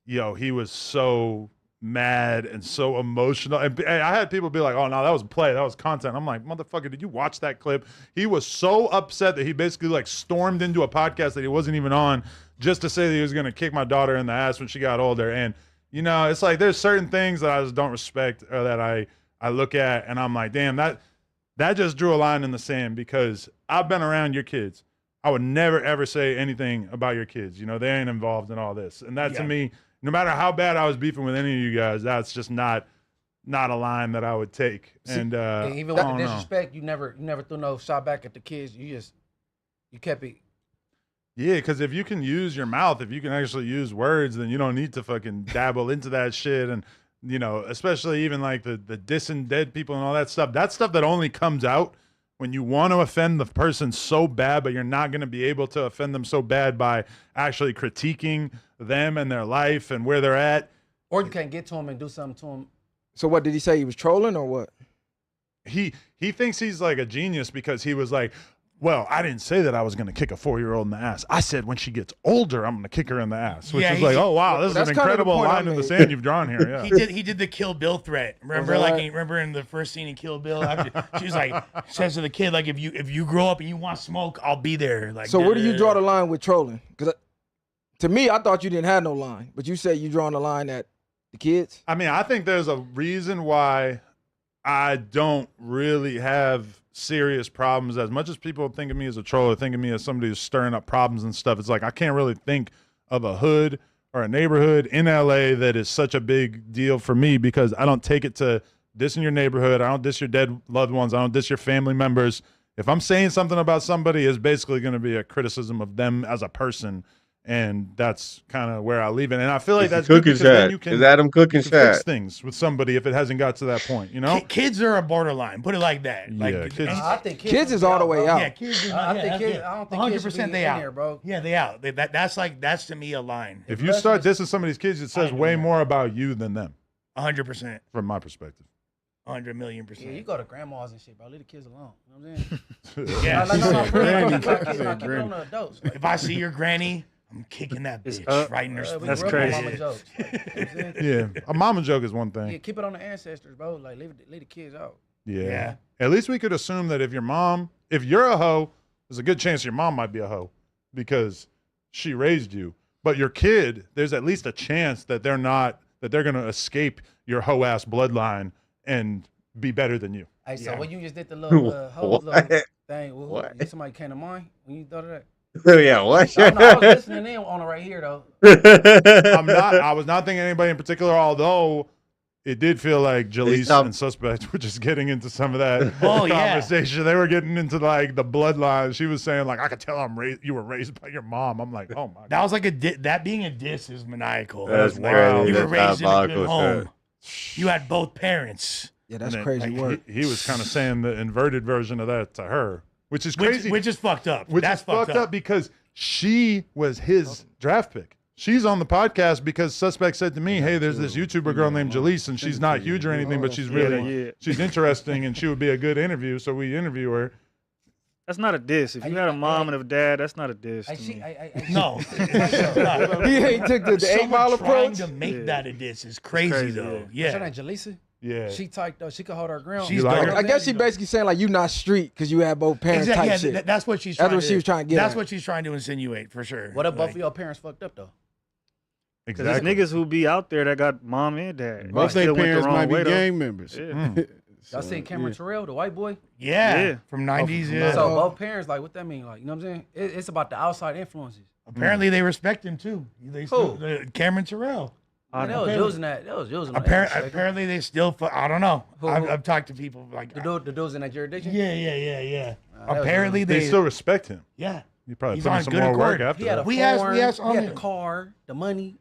he was so mad and so emotional. And I had people be like, "Oh no, that was play, that was content." I'm like, motherfucker, did you watch that clip? He was so upset that he basically like stormed into a podcast that he wasn't even on, just to say that he was going to kick my daughter in the ass when she got older. And, it's like there's certain things that I just don't respect, or that I look at and I'm like, damn, that just drew a line in the sand, because I've been around your kids. I would never, ever say anything about your kids. They ain't involved in all this. And that to me, no matter how bad I was beefing with any of you guys, that's just not a line that I would take. And even with the disrespect, you never threw no shot back at the kids. You kept it. Yeah, because if you can use your mouth, if you can actually use words, then you don't need to fucking dabble into that shit. And, especially even like the dissing dead people and all that stuff. That stuff that only comes out when you want to offend the person so bad, but you're not going to be able to offend them so bad by actually critiquing them and their life and where they're at. Or you can't get to them and do something to them. So what, did he say he was trolling or what? He thinks he's like a genius because he was like, well, I didn't say that I was going to kick a 4-year-old in the ass. I said when she gets older, I'm going to kick her in the ass. Which is like, oh wow, this is an incredible line in the sand you've drawn here. Yeah. He did the Kill Bill threat. Remember, remember in the first scene in Kill Bill, after she was like, says to the kid, like, if you grow up and you want smoke, I'll be there. Like, so where do you draw the line with trolling? Because to me, I thought you didn't have no line, but you say you drawing the line at the kids. I mean, I think there's a reason why I don't really have serious problems. As much as people think of me as a troll or think of me as somebody who's stirring up problems and stuff, it's like I can't really think of a hood or a neighborhood in LA that is such a big deal for me, because I don't take it to dissing your neighborhood. I don't diss your dead loved ones. I don't diss your family members. If I'm saying something about somebody, it's basically going to be a criticism of them as a person. And that's kind of where I leave it. And I feel like that's good, because then you can, is Adam cooking fix things with somebody if it hasn't got to that point, Kids are a borderline. Put it like that. Like, yeah, kids. I think kids is all the way out. Yeah, kids. I don't think 100% they out, here, bro. Yeah, they out. That's to me a line. If you start dissing somebody's kids, it says way more about you than them. 100%. From my perspective. 100 million%. Yeah, you go to grandmas and shit, bro. Leave the kids alone. You know what I'm saying? Yeah. Keep it on the adults. If I see your granny, I'm kicking that bitch right in her spine. That's crazy. Mama jokes, yeah, a mama joke is one thing. Yeah, keep it on the ancestors, bro. Like leave the kids out. Yeah. At least we could assume that if you're a hoe, there's a good chance your mom might be a hoe because she raised you. But your kid, there's at least a chance that they're going to escape your hoe ass bloodline and be better than you. Hey, so when you just did the little whole little thing, What? somebody came to mind when you thought of that? Yeah, what? I was listening in on it right here though. I was not thinking anybody in particular, although it did feel like Jalise and Suspect were just getting into some of that conversation. They were getting into like the bloodline. She was saying like, I could tell you were raised by your mom. I'm like, oh my God. That was like that being a diss is maniacal. That's like, crazy. you were raised in a good Shit. home. You had both parents. Yeah, that's And crazy work. He was kind of saying the inverted version of that to her, which is crazy. Which is fucked up. That's fucked up because she was his draft pick. She's on the podcast because Suspect said to me, hey, there's this YouTuber girl named Jalise, and she's not huge or anything, but she's she's interesting, and she would be a good interview, so we interview her. That's not a diss. If you had a mom and a dad, that's not a diss. No. He ain't took the 8 Mile trying approach. to make that a diss is crazy though. What's her Yeah. name, Jalisa? Yeah. She typed though. She could hold her ground. She's like I guess she basically saying like you not street because you had both parents Exactly. type Yeah, shit. that's what she's That's trying what she was trying to get That's at. what she's trying to insinuate for sure. What if both Like, of your parents fucked up though? Because there's niggas who be out there that got mom and dad. Most They of still their went the parents wrong might be way, though. gang members. Yeah. Y'all seen Cameron Terrell, the white boy? Yeah. From 90s, yeah. So both parents, like, what that mean? Like, you know what I'm saying? It's about the outside influences. Apparently they respect him too. They still, Cameron Terrell. Man, they was using that. They was using that. Apparently they still. I don't know. Who? I've talked to people like the dudes in that jurisdiction. Yeah. that was Apparently They still respect him. Yeah. You probably He's put in on some good more work accord. after He had that. a We farm, asked he on had it. the car, the money.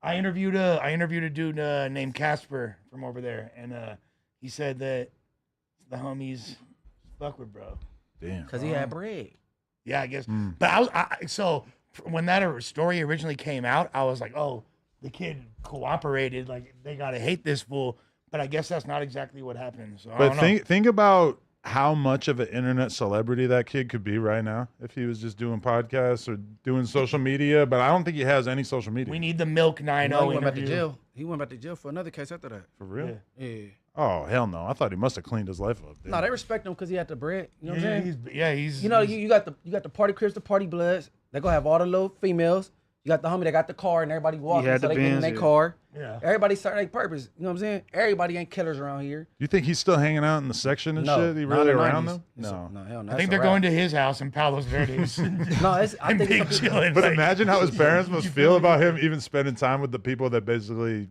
I interviewed a dude named Casper from over there, and he said that the homies fuck with bro. Damn. Because he had bread. Yeah, I guess. But so when that story originally came out, I was like, oh, the kid cooperated. Like they gotta hate this fool. But I guess that's not exactly what happened. So I don't know. Think about how much of an internet celebrity that kid could be right now if he was just doing podcasts or doing social media. But I don't think he has any social media. We need the Milk 9-0 He went back to interview. jail. He went back to jail for another case after that. For real? Yeah. Oh hell no! I thought he must have cleaned his life up. No, they respect him because he had the bread. You know what I'm saying? He's. You know, you got the party crips, the party bloods. They gonna have all the little females. You got the homie that got the car and everybody walking, had so the they get in Benz, their yeah. car. Yeah. Everybody serve their purpose. You know what I'm saying? Everybody ain't killers around here. You think he's still hanging out in the section and No, shit? He not really in the around 90s. them? No. No, hell no. I think that's they're a going wrap. to his house in Palos Verdes. No, I and think big it's chilling. But like, imagine how his parents must feel about him even spending time with the people that basically,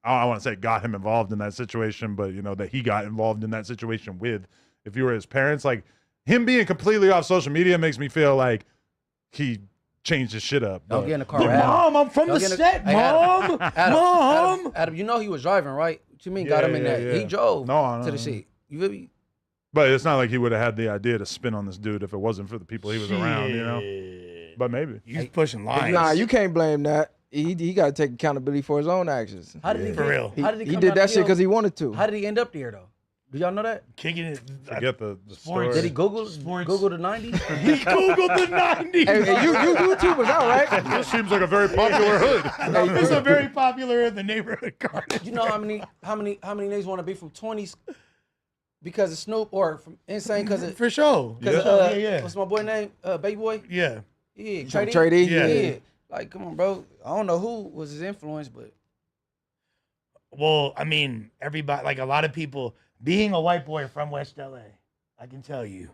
I want to say got him involved in that situation, but you know, that he got involved in that situation with. If you were his parents, like him being completely off social media makes me feel like he changed his shit up. Don't but- get in the car. But with Adam. Mom, I'm from Don't the get in set, Hey, Mom. Mom. Adam, you know he was driving, right? What you mean got him in that? He drove to the shit. You feel me? But it's not like he would have had the idea to spin on this dude if it wasn't for the people he was around, you know? But maybe. He's pushing lines. Nah, you can't blame that. He got to take accountability for his own actions. How did he For get, real. How did he, He come did down that the shit hill? because he wanted to. How did he end up there though? Do y'all know that? Kicking it. Forget the story. Did he Google the 90s? He Googled the 90s. Hey, you YouTubers out, right? This seems like a very popular hood. This is a very popular in the neighborhood garden. You know how many niggas want to be from 20s because of Snoop or from Insane because of For sure. yeah. What's my boy name? Baby Boy. Yeah. Yeah, Trey D? Yeah. Like, come on, bro. I don't know who was his influence, but Well, I mean, everybody, like a lot of people, being a white boy from West LA, I can tell you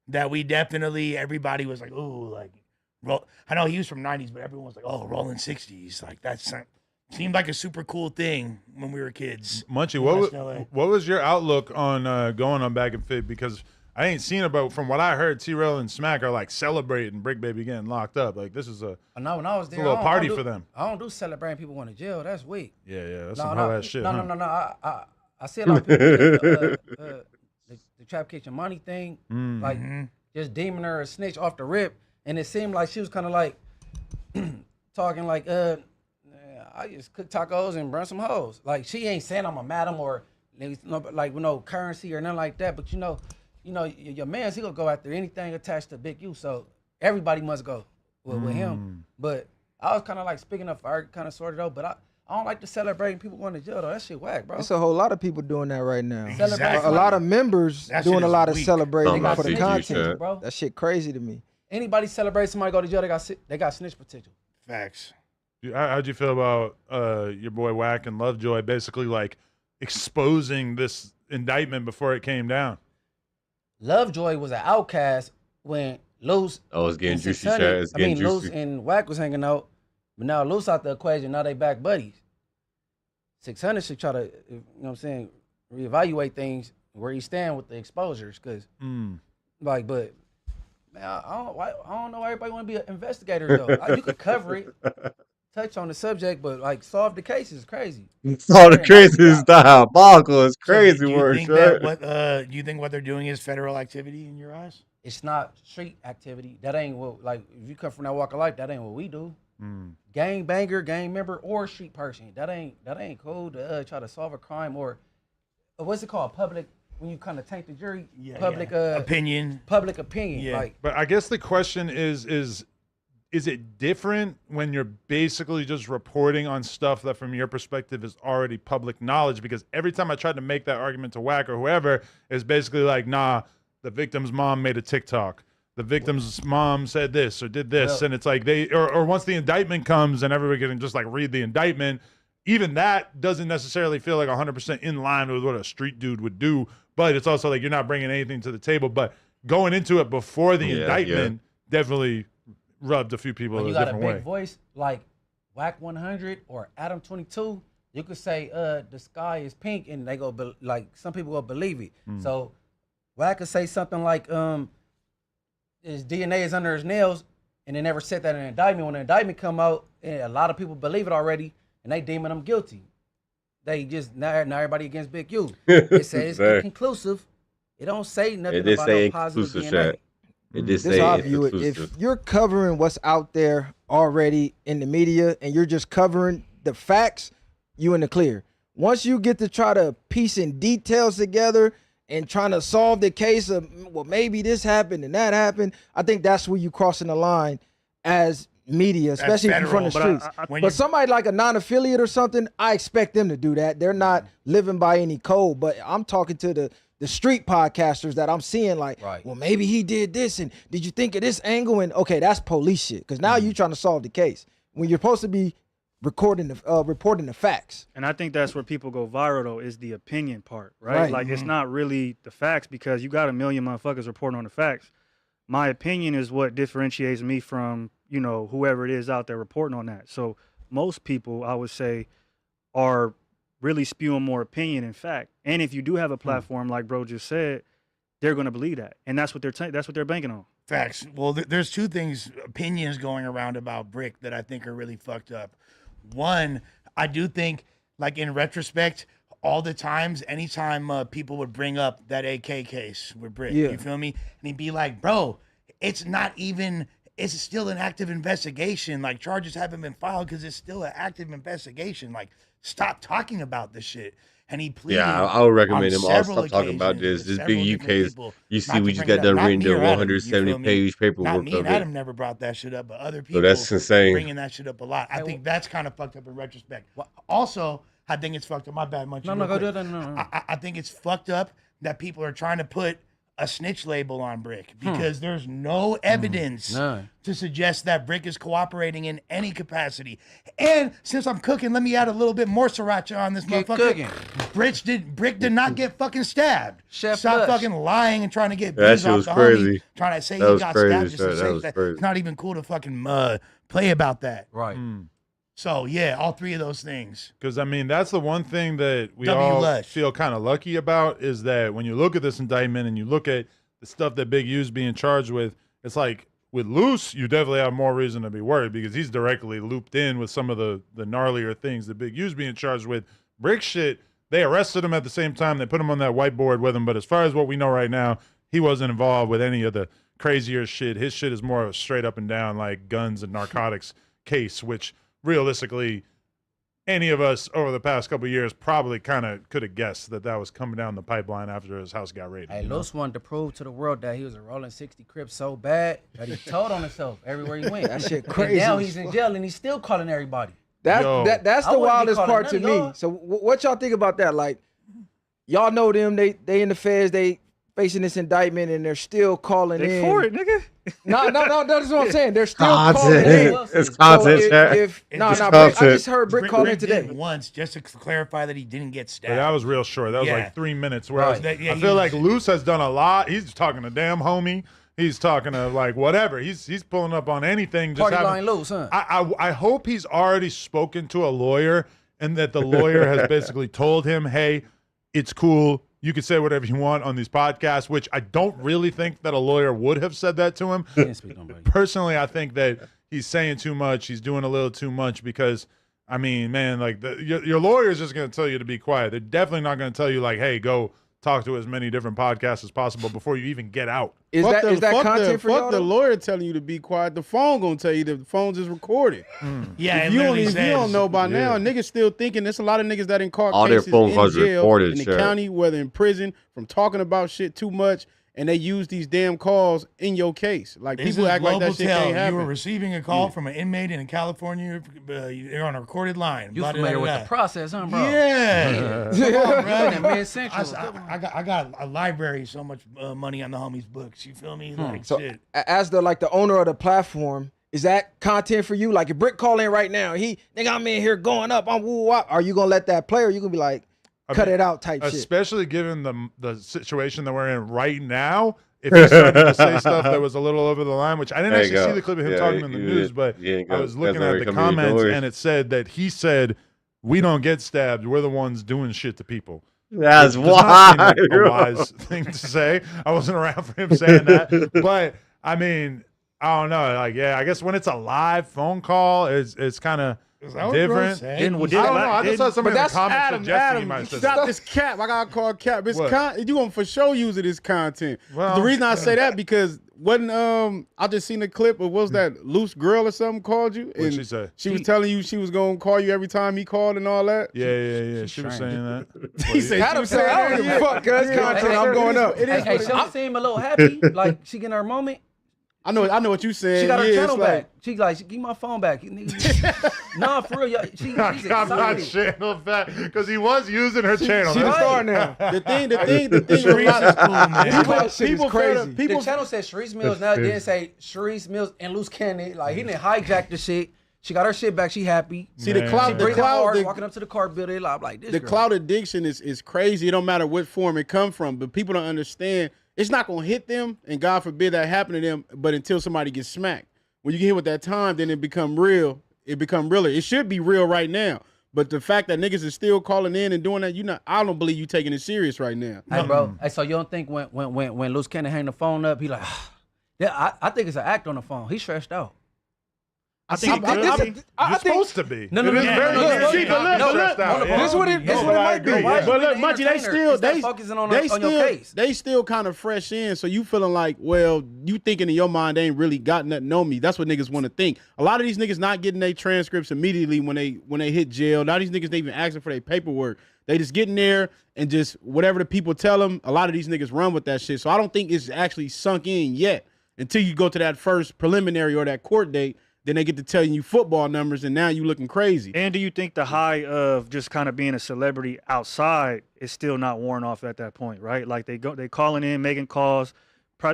that we definitely, everybody was like, ooh, like, I know he was from 90s, but everyone was like, oh, rolling 60s. Like, seemed like a super cool thing when we were kids. Munchie, in what West LA. was your outlook on going on Back and Fit? Because I ain't seen it, but from what I heard, T-Rail and Smack are like celebrating Brick Baby getting locked up. Like this is a no, when I was it's there, a little I party don't for do- them. I don't do celebrating people going to jail. That's weak. Yeah, that's some whole ass shit. huh? No. I see a lot of people do the Trap Kitchen Money thing, like just deeming her a snitch off the rip, and it seemed like she was kind of like talking like, I just cook tacos and burn some hoes. Like she ain't saying I'm a madam or like with no currency or nothing like that. But you know, your man's he gonna go after anything attached to Big U. So everybody must go with him. But I was kind of like speaking up for her, kind of sorted out. But I don't like to celebrating people going to jail though. That shit whack, bro. It's a whole lot of people doing that right now. Exactly. A lot of members That doing shit a is lot of weak. celebrating They got for the snitch content. potential, bro. That shit crazy to me. Anybody celebrate somebody go to jail, they got snitch potential. Facts. How'd you feel about your boy Wack and Lovejoy basically like exposing this indictment before it came down? Lovejoy was an outcast when Loose. Oh, it's getting and juicy, 600 Chad. It's getting Loose juicy. and Wack was hanging out, but now Loose out the equation. Now they back buddies. 600 should try to, you know what I'm saying, reevaluate things where he stand with the exposures, because, like, but man, I don't know why everybody want to be investigators though. You could cover it, touch on the subject, but like solve the case is crazy. All the crazy is diabolical. It's crazy do you work, think right? that do you think what they're doing is federal activity in your eyes? It's not street activity. That ain't what, like, if you come from that walk of life, that ain't what we do. Gang banger, gang member, or street person. That ain't cool to try to solve a crime, or what's it called? Public, when you kind of taint the jury. Public opinion. Public opinion. Yeah. Like, But I guess the question is it different when you're basically just reporting on stuff that from your perspective is already public knowledge? Because every time I tried to make that argument to Wack or whoever, it's basically like, nah, the victim's mom made a TikTok. The victim's mom said this or did this. Well, and it's like or once the indictment comes and everybody can just like read the indictment, even that doesn't necessarily feel like 100% in line with what a street dude would do. But it's also like you're not bringing anything to the table. But going into it before the indictment definitely rubbed a few people when a you got a different big way. voice like Wack 100 or Adam 22, you could say the sky is pink, and they go like some people will believe it. So Wack could say something like his DNA is under his nails, and they never said that in an indictment. When the indictment come out, and a lot of people believe it already, and they deeming him guilty. They just now everybody against Big U. It says it's inconclusive. It don't say nothing about no positive DNA. It did This say how I view it. If you're covering what's out there already in the media and you're just covering the facts, you in the clear. Once you get to try to piecing details together and trying to solve the case of, well, maybe this happened and that happened, I think that's where you crossing the line as media, especially if you're from the streets. But somebody like a non-affiliate or something, I expect them to do that. They're not living by any code. But I'm talking to the street podcasters that I'm seeing like, well, maybe he did this, and did you think of this angle? And okay, that's police shit, because now you're trying to solve the case when you're supposed to be reporting the facts. And I think that's where people go viral though, is the opinion part, right? Like it's not really the facts, because you got a million motherfuckers reporting on the facts. My opinion is what differentiates me from, you know, whoever it is out there reporting on that. So most people, I would say, are really spewing more opinion than fact. And if you do have a platform like bro just said, they're going to believe that, and that's what they're banking on. Facts. Well, there's two things, opinions going around about Brick that I think are really fucked up. One, I do think, like in retrospect, all the times, anytime people would bring up that AK case with Brick, you feel me? And he'd be like, bro, it's still an active investigation. Like, charges haven't been filed because it's still an active investigation. Like, stop talking about this shit. And he pleaded. Yeah, I would recommend him all stop talking about this. This Big U case, you see, we just got done reading the 170-page paperwork Not me of and it. Adam never brought that shit up, but other people that's insane. bringing that shit up a lot. I think that's kind of fucked up in retrospect. Also, I think it's fucked up. My bad, Munchie. No, go do that. No. I think it's fucked up that people are trying to put a snitch label on Brick, because there's no evidence to suggest that Brick is cooperating in any capacity. And since I'm cooking, let me add a little bit more sriracha on this motherfucker. Brick did not get fucking stabbed. Chef Stop Flush. fucking lying and trying to get That views shit off was the crazy. homie, trying to say That he was got crazy, stabbed just to sir. That say was that. crazy. It's not even cool to fucking play about that. Right. So yeah, all three of those things. Because, I mean, that's the one thing that we W. all Lush. feel kind of lucky about, is that when you look at this indictment and you look at the stuff that Big U's being charged with, it's like with Luce, you definitely have more reason to be worried, because he's directly looped in with some of the gnarlier things that Big U's being charged with. Brick shit, they arrested him at the same time. They put him on that whiteboard with him. But as far as what we know right now, he wasn't involved with any of the crazier shit. His shit is more of a straight up and down, like, guns and narcotics case, which realistically, any of us over the past couple of years probably kind of could have guessed that was coming down the pipeline after his house got raided. Hey, Los wanted to prove to the world that he was a rolling 60 Crip so bad that he told on himself everywhere he went. That shit And crazy. now he's in jail and he's still calling everybody. That's I the wouldn't be wildest calling part none to of me. y'all. So what y'all think about that? Like, y'all know them, they in the feds, they facing this indictment and they're still calling They in. for it, nigga. No, that's what I'm saying. They're still Content. calling in. It's content, So chat. Brick, I just heard Brick call in today. Once, just to clarify that he didn't get stabbed. But that was real short. That was Yeah. like 3 minutes. Where Right. I feel like Luce has done a lot. He's talking to damn homie. He's talking to like whatever. He's pulling up on anything. Just Party line loose, huh? I hope he's already spoken to a lawyer and that the lawyer has basically told him, hey, it's cool. You can say whatever you want on these podcasts, which I don't really think that a lawyer would have said that to him. Personally, I think that he's saying too much. He's doing a little too much because, I mean, man, like your lawyer is just going to tell you to be quiet. They're definitely not going to tell you like, hey, go talk to as many different podcasts as possible before you even get out. Is that content for y'all? Fuck the lawyer telling you to be quiet. The phone gonna tell you the phone's just recorded. Yeah, if you don't know by now, niggas still thinking there's a lot of niggas that in court All their cases phone in calls jail recorded, in the sure. county, whether in prison, from talking about shit too much, and they use these damn calls in your case. Like This people is act like that Global shit Tell. can't You happen. were receiving a call from an inmate in California. You're on a recorded line. You Blah, familiar blah, with blah. the process, huh, bro? Yeah. Come on, bro. In mid-century. I got a library, so much money on the homies' books. You feel me? Like So shit. as the owner of the platform, is that content for you? Like if Brick call in right now, I'm in here going up, I'm woo wop. Are you gonna let that play or you gonna be like, cut it out type shit? Especially given the situation that we're in right now. If he started to say stuff that was a little over the line, which I didn't There you actually see go. the clip of him Yeah, talking in the news, but I was looking at the comments and it said that he said, we don't get stabbed. We're the ones doing shit to people. That's Which does not seem like a wild. wise thing to say. I wasn't around for him saying that. But, I mean, I don't know. Like, yeah, I guess when it's a live phone call, it's kind of different. I don't know. I just saw somebody in the comments suggesting he might have said Stop that. this cap. I gotta call cap. It's What? you gonna for sure use it as content. Well, the reason I say that because wasn't I just seen a clip of was that loose girl or something called you What'd she say? She was telling you she was gonna call you every time he called and all that. Yeah. She was saying that. He said Adam said, I don't give a fuck, cuz content. I'm going up. Hey, she seem a little happy, like she getting her moment. I know what you said. She got her Yeah, channel it's like- back. She like, give me my phone back. Nah, for real, y'all. She's I'm not excited. channel back because he was using her channel. She's a That's- star now. The thing Sharice is cool, man. People crazy. The channel said Sharice Mills. Now it didn't say Sharice Mills and Loose Cannon. Like he didn't hijack the shit. She got her shit back. She happy. See, the clout- She the breathing clout- hard, the- walking up to the car building. Like this. The girl. clout addiction is crazy. It don't matter what form it come from, but people don't understand. It's not gonna hit them, and God forbid that happen to them. But until somebody gets smacked, when you get hit with that time, then it become real. It become realer. It should be real right now. But the fact that niggas is still calling in and doing that, I don't believe you taking it serious right now. Hey, bro. Hey, so you don't think when Loose Cannon hang the phone up, he like, yeah, I think it's an act on the phone. He's stressed out. I think you're supposed to be. No, It is very easy but not to be look, stressed out. this is what it might be. But look, Munchie, they still kind of fresh in. So you feeling like, well, you thinking in your mind they ain't really got nothing on me. That's what niggas want to think. A lot of these niggas not getting their transcripts immediately when they hit jail. Now these niggas they even asking for their paperwork. They just get in there and just whatever the people tell them. A lot of these niggas run with that shit. So I don't think it's actually sunk in yet until you go to that first preliminary or that court date. Then they get to telling you football numbers, and now you looking crazy. And do you think the high of just kind of being a celebrity outside is still not worn off at that point, right? Like they calling in, making calls,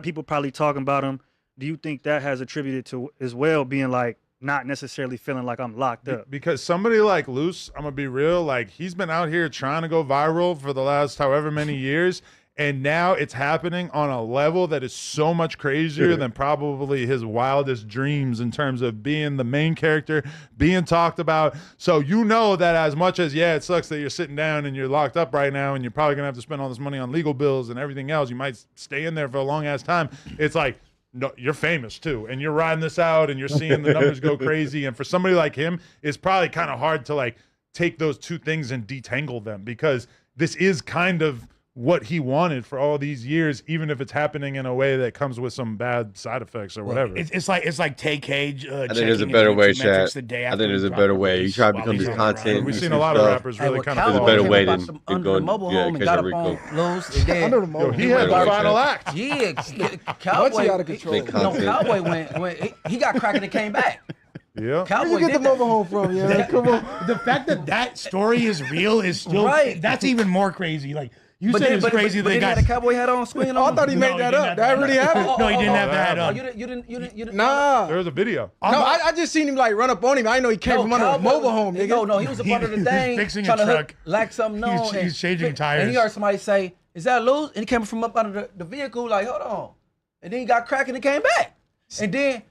people probably talking about them. Do you think that has attributed to as well being like not necessarily feeling like I'm locked up? Because somebody like Luce, I'm gonna be real, like he's been out here trying to go viral for the last however many years. And now it's happening on a level that is so much crazier than probably his wildest dreams in terms of being the main character, being talked about. So you know that as much as, yeah, it sucks that you're sitting down and you're locked up right now and you're probably going to have to spend all this money on legal bills and everything else. You might stay in there for a long-ass time. It's like, no, you're famous too. And you're riding this out and you're seeing the numbers go crazy. And for somebody like him, it's probably kind of hard to like take those two things and detangle them because this is kind of what he wanted for all these years, even if it's happening in a way that comes with some bad side effects or whatever. It's like Tay Cage. I think there's a better way, Chad. I think there's a better way. You try to become this content. We've seen a lot of rappers really kind of. There's a better way than under the mobile home and got up on Loose. And then Under the mobile. He had the final act. Yeah, Cowboy. out of control. No, Cowboy went. He got cracking and came back. Yeah. Cowboy Where you get the did that. mobile home from, yeah? Come on. The fact that story is real is still Right. That's even more crazy. Like You But said then- it's but- crazy but they he got. had a cowboy hat on swinging Oh, I on. thought he made that up. That really happened? No, he didn't have the hat Oh, on. you didn't. Nah. There was a video. No, I just seen him like run up on him. I didn't know he came from under a mobile home, nigga. No, he was a part of the thing. fixing a trying to truck. lack something on. He's changing tires. And he heard somebody say, "Is that loose?" And he came from up under the vehicle, like, hold on. And then he got cracked and he came back. And then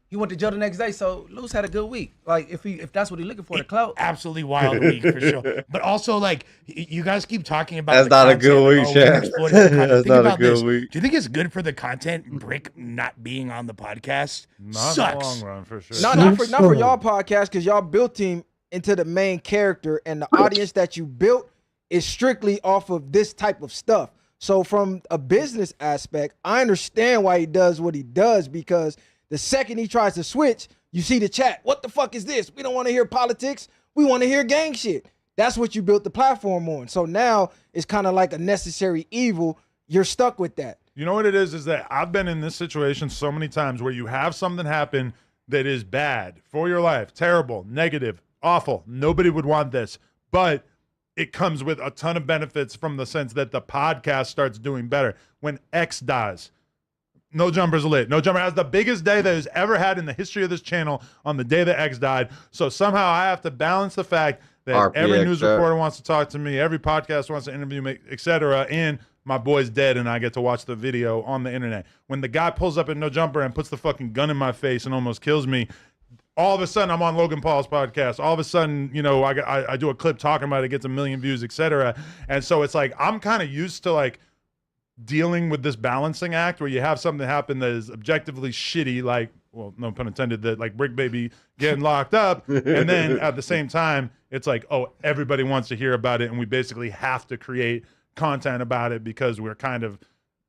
he went to jail the next day. So Luce had a good week. Like if that's what he's looking for, the clout. Absolutely wild week for sure. But also, like, you guys keep talking about That's the not a content, good week, we're Chad. exploiting the content. That's Think not a about good this. week. Do you think it's good for the content Brick not being on the podcast? Not Sucks. in the long run, for sure. Not for y'all podcast, because y'all built him into the main character, and the audience that you built is strictly off of this type of stuff. So from a business aspect, I understand why he does what he does, because the second he tries to switch, you see the chat. What the fuck is this? We don't want to hear politics. We want to hear gang shit. That's what you built the platform on. So now it's kind of like a necessary evil. You're stuck with that. You know what it is that I've been in this situation so many times where you have something happen that is bad for your life, terrible, negative, awful. Nobody would want this, but it comes with a ton of benefits from the sense that the podcast starts doing better. When X dies, No Jumper's lit. No Jumper has the biggest day that has ever had in the history of this channel on the day that X died. So somehow I have to balance the fact that RPX, every news reporter wants to talk to me, every podcast wants to interview me, etc. And my boy's dead and I get to watch the video on the internet. When the guy pulls up at No Jumper and puts the fucking gun in my face and almost kills me, all of a sudden I'm on Logan Paul's podcast. All of a sudden, you know, I do a clip talking about it, gets 1 million views, etc. And so it's like I'm kind of used to like dealing with this balancing act where you have something happen that is objectively shitty, like, well, no pun intended, that like Brick Baby getting locked up, and then at the same time, it's like, oh, everybody wants to hear about it, and we basically have to create content about it because we're kind of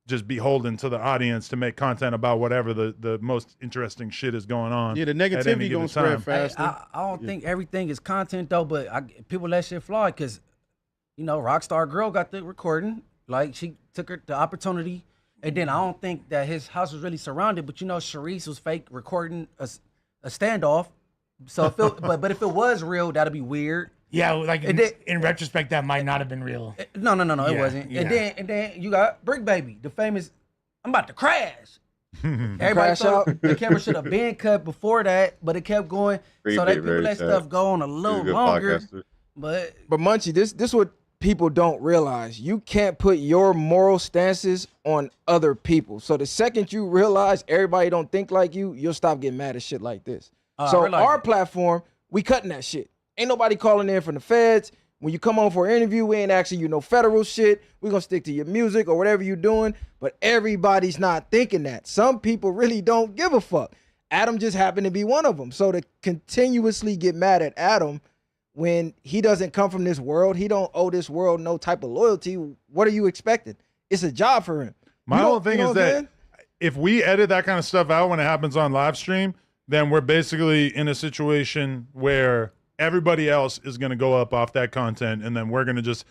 just beholden to the audience to make content about whatever the most interesting shit is going on. Yeah, the at any negativity given gonna spread time. faster. I don't think everything is content though, but people let shit fly because, you know, Rockstar Girl got the recording. Like she took the opportunity, and then I don't think that his house was really surrounded. But you know, Sharice was fake recording a standoff. So if it, but if it was real, that'd be weird. Yeah, like And then- in retrospect, that might not have been real. No, it Yeah, wasn't. yeah. And then you got Brick Baby, the famous. I'm about to crash. Everybody Crash thought out. the camera should have been cut before that, but it kept going. Pretty so they big, people very let sad. stuff go on a He's little good longer. podcaster. But Munchie, this what people don't realize. You can't put your moral stances on other people. So the second you realize everybody don't think like you, you'll stop getting mad at shit like this. I So realize our it. platform, we cutting that shit. Ain't nobody calling in from the feds. When you come on for an interview, we ain't asking you no federal shit. We're gonna stick to your music or whatever you're doing. But everybody's not thinking that. Some people really don't give a fuck. Adam just happened to be one of them. So to continuously get mad at Adam when he doesn't come from this world, he don't owe this world no type of loyalty. What are you expecting? It's a job for him. My You whole know- thing you know is what I'm that saying? if we edit that kind of stuff out when it happens on live stream, then we're basically in a situation where everybody else is going to go up off that content, and then we're going to just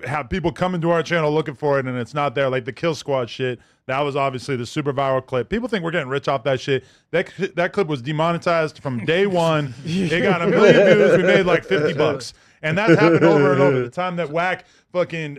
have people come into our channel looking for it, and it's not there. Like the Kill Squad shit, that was obviously the super viral clip. People think we're getting rich off that shit. That clip was demonetized from day one. It got 1 million views. We made like $50. And that's happened over and over. The time that Wack fucking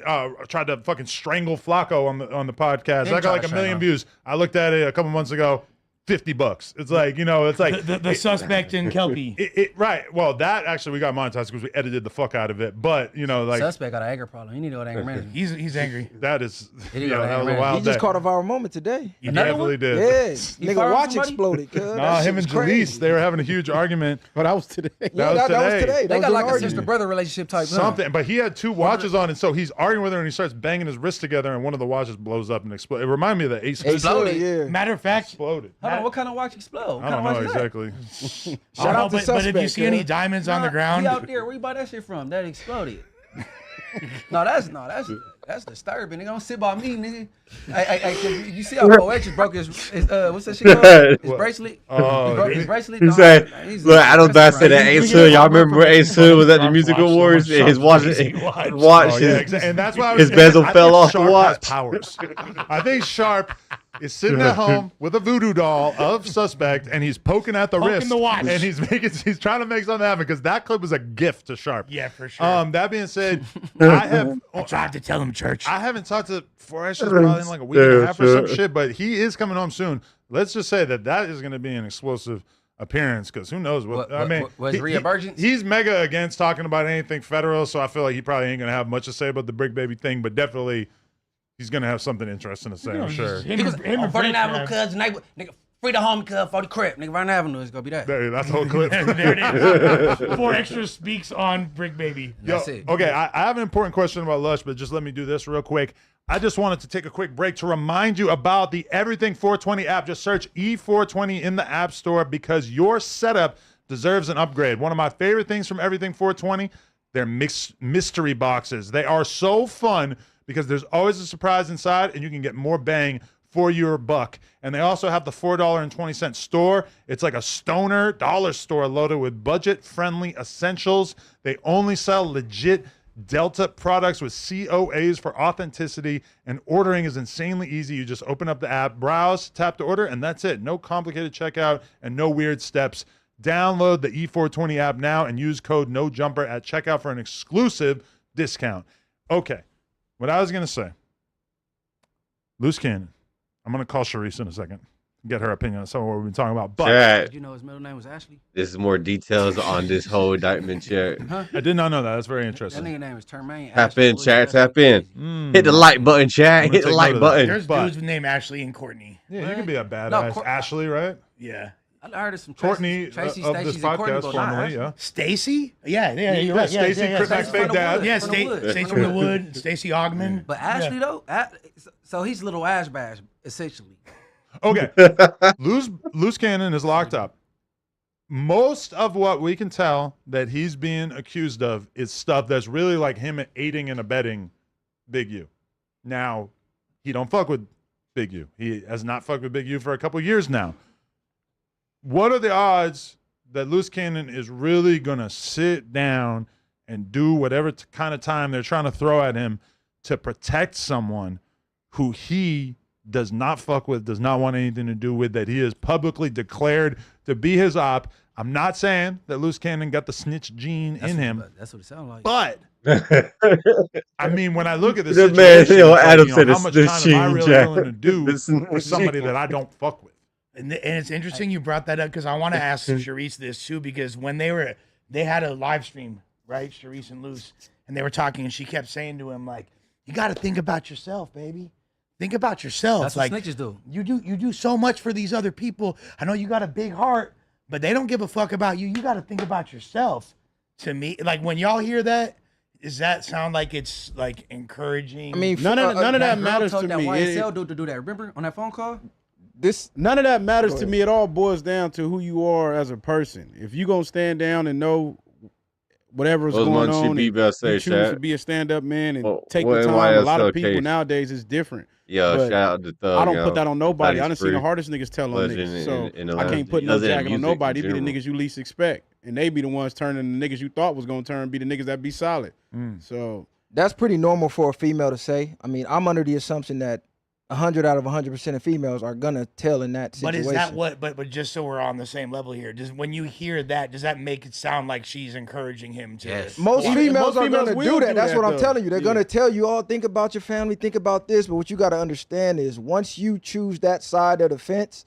tried to fucking strangle Flacco on the podcast, that got like 1 million views. I looked at it a couple months ago. $50. It's like, you know, it's like The suspect in Kelpie. Right. Well, that actually we got monetized because we edited the fuck out of it. But you know, like suspect got an anger problem. You need to go to anger management. He's angry. that is, He you got know, an that was anger a wild He just day. caught a viral moment today. He definitely did. Yeah, He nigga, fired watch somebody? exploded. cuz. Nah, That him shit and was crazy. Jalise, they were having a huge argument. But that was today. Yeah, that was today. They That got was like an a argument. sister-brother relationship type. Something, but he had two watches on, and so he's arguing with her, and he starts banging his wrists together, and one of the watches blows up and explodes. It reminded me of the Ace Exploded. Yeah. Matter of fact, exploded. Hold on, what kind of watch explode? What I kind don't of know watch is that? exactly. Shout out to but if you suspect, see any cuz. diamonds on the Nah, ground, He out there. Where you buy that shit from? That exploded. That's disturbing. They don't sit by me, nigga. Hey, you see how Poet just broke his what's that shit called? His bracelet. Oh, He broke his bracelet. He said, "Look, I don't know. I said that Ace Hood. Y'all remember when Ace Hood was at the Music Awards and his watch, Oh, yeah, and that's why his bezel I fell think off the Sharp has watch. powers. I think Sharp is sitting at home with a voodoo doll of suspect, and he's poking at the wrist, the watch. and he's trying to make something happen because that clip was a gift to Sharp. Yeah, for sure. That being said, I tried to tell him, Church. I haven't talked to Forrest probably in like a week and a half or some shit, but he is coming home soon. Let's just say that is going to be an explosive appearance because who knows what I mean. Was reemergence? He's mega against talking about anything federal, so I feel like he probably ain't gonna have much to say about the Brick Baby thing, but definitely he's gonna have something interesting to say. I'm sure. Because on 49th Avenue, cuz nigga, free the homie, cuz 40 crap, nigga. Vernon Avenue is gonna be that. That's the whole clip. There it is. 4 Extra speaks on Brick Baby. That's it. Okay, I have an important question about Lush, but just let me do this real quick. I just wanted to take a quick break to remind you about the Everything 420 app. Just search E420 in the App Store because your setup deserves an upgrade. One of my favorite things from Everything 420, they're mystery boxes. They are so fun because there's always a surprise inside and you can get more bang for your buck. And they also have the $4.20 store. It's like a stoner dollar store loaded with budget-friendly essentials. They only sell legit Delta products with COAs for authenticity, and ordering is insanely easy. You just open up the app, browse, tap to order, and that's it. No complicated checkout and no weird steps. Download the E420 app now and use code NOJUMPER at checkout for an exclusive discount. Okay, what I was going to say, Loose Cannon. I'm going to call Sharice in a second. Get her opinion on some of what we've been talking about. But did you know his middle name was Ashley? This is more details on this whole indictment, chat. Huh? I did not know that. That's very interesting. That nigga name is Termaine. Tap in, chat. Tap in. Hit the like button, chat. Hit the like button. There's dudes named Ashley and Courtney. Yeah, you can be a badass Ashley, right? Yeah. I heard of some Courtney Tracy, of this podcast formerly, yeah. Stacy? Yeah, you're right. Stacy, Chris fake dad. Yeah, Stacy from the Wood, Stacy Ogman. But Ashley though, so he's little Ash Bash essentially. Okay, Loose Cannon is locked up. Most of what we can tell that he's being accused of is stuff that's really like him aiding and abetting Big U. Now, he don't fuck with Big U. He has not fucked with Big U for a couple years now. What are the odds that Loose Cannon is really going to sit down and do whatever kind of time they're trying to throw at him to protect someone who he does not fuck with, does not want anything to do with, that he has publicly declared to be his op? I'm not saying that Loose Cannon got the snitch gene in him. That's what it sounds like. But I mean, when I look at this The situation, man, it's Adam like, said how it's much the time am I really Jack. willing to do It's for somebody that I don't fuck with? And it's interesting you brought that up because I want to ask Sharice this too, because when they had a live stream, right, Sharice and Luce, and they were talking, and she kept saying to him, like, you got to think about yourself, baby. Think about yourself. That's like, what snitches do. You do so much for these other people. I know you got a big heart, but they don't give a fuck about you. You got to think about yourself. To me, like when y'all hear that, does that sound like it's like encouraging? I mean, none of that matters to That me. YSL dude to do that. Remember on that phone call? None of that matters to me. It all boils down to who you are as a person. If you gonna stand down and know whatever's Those going ones on, should and be you about to say, choose Shaq. to be a stand-up man and Well, take what the time. A lot NYSL of people case? nowadays is different. Yo, But shout out to Thug. I don't yo. put that on nobody. I done Body's seen the free. hardest niggas tell on Legend niggas. So in the I can't legend. put no Legend in jacket on music nobody. It in be the general. niggas you least expect. And they be the ones turning the niggas you thought was gonna turn be the niggas that be solid. So That's pretty normal for a female to say. I mean, I'm under the assumption that 100 out of 100% of females are gonna tell in that But situation. is that what? But just so we're on the same level here, when you hear that, does that make it sound like she's encouraging him to? Most Well, females are females gonna will do that. do That's that, what I'm though. telling you. They're Yeah. gonna tell you, "Oh, think about your family, think about this." But what you got to understand is, once you choose that side of the fence,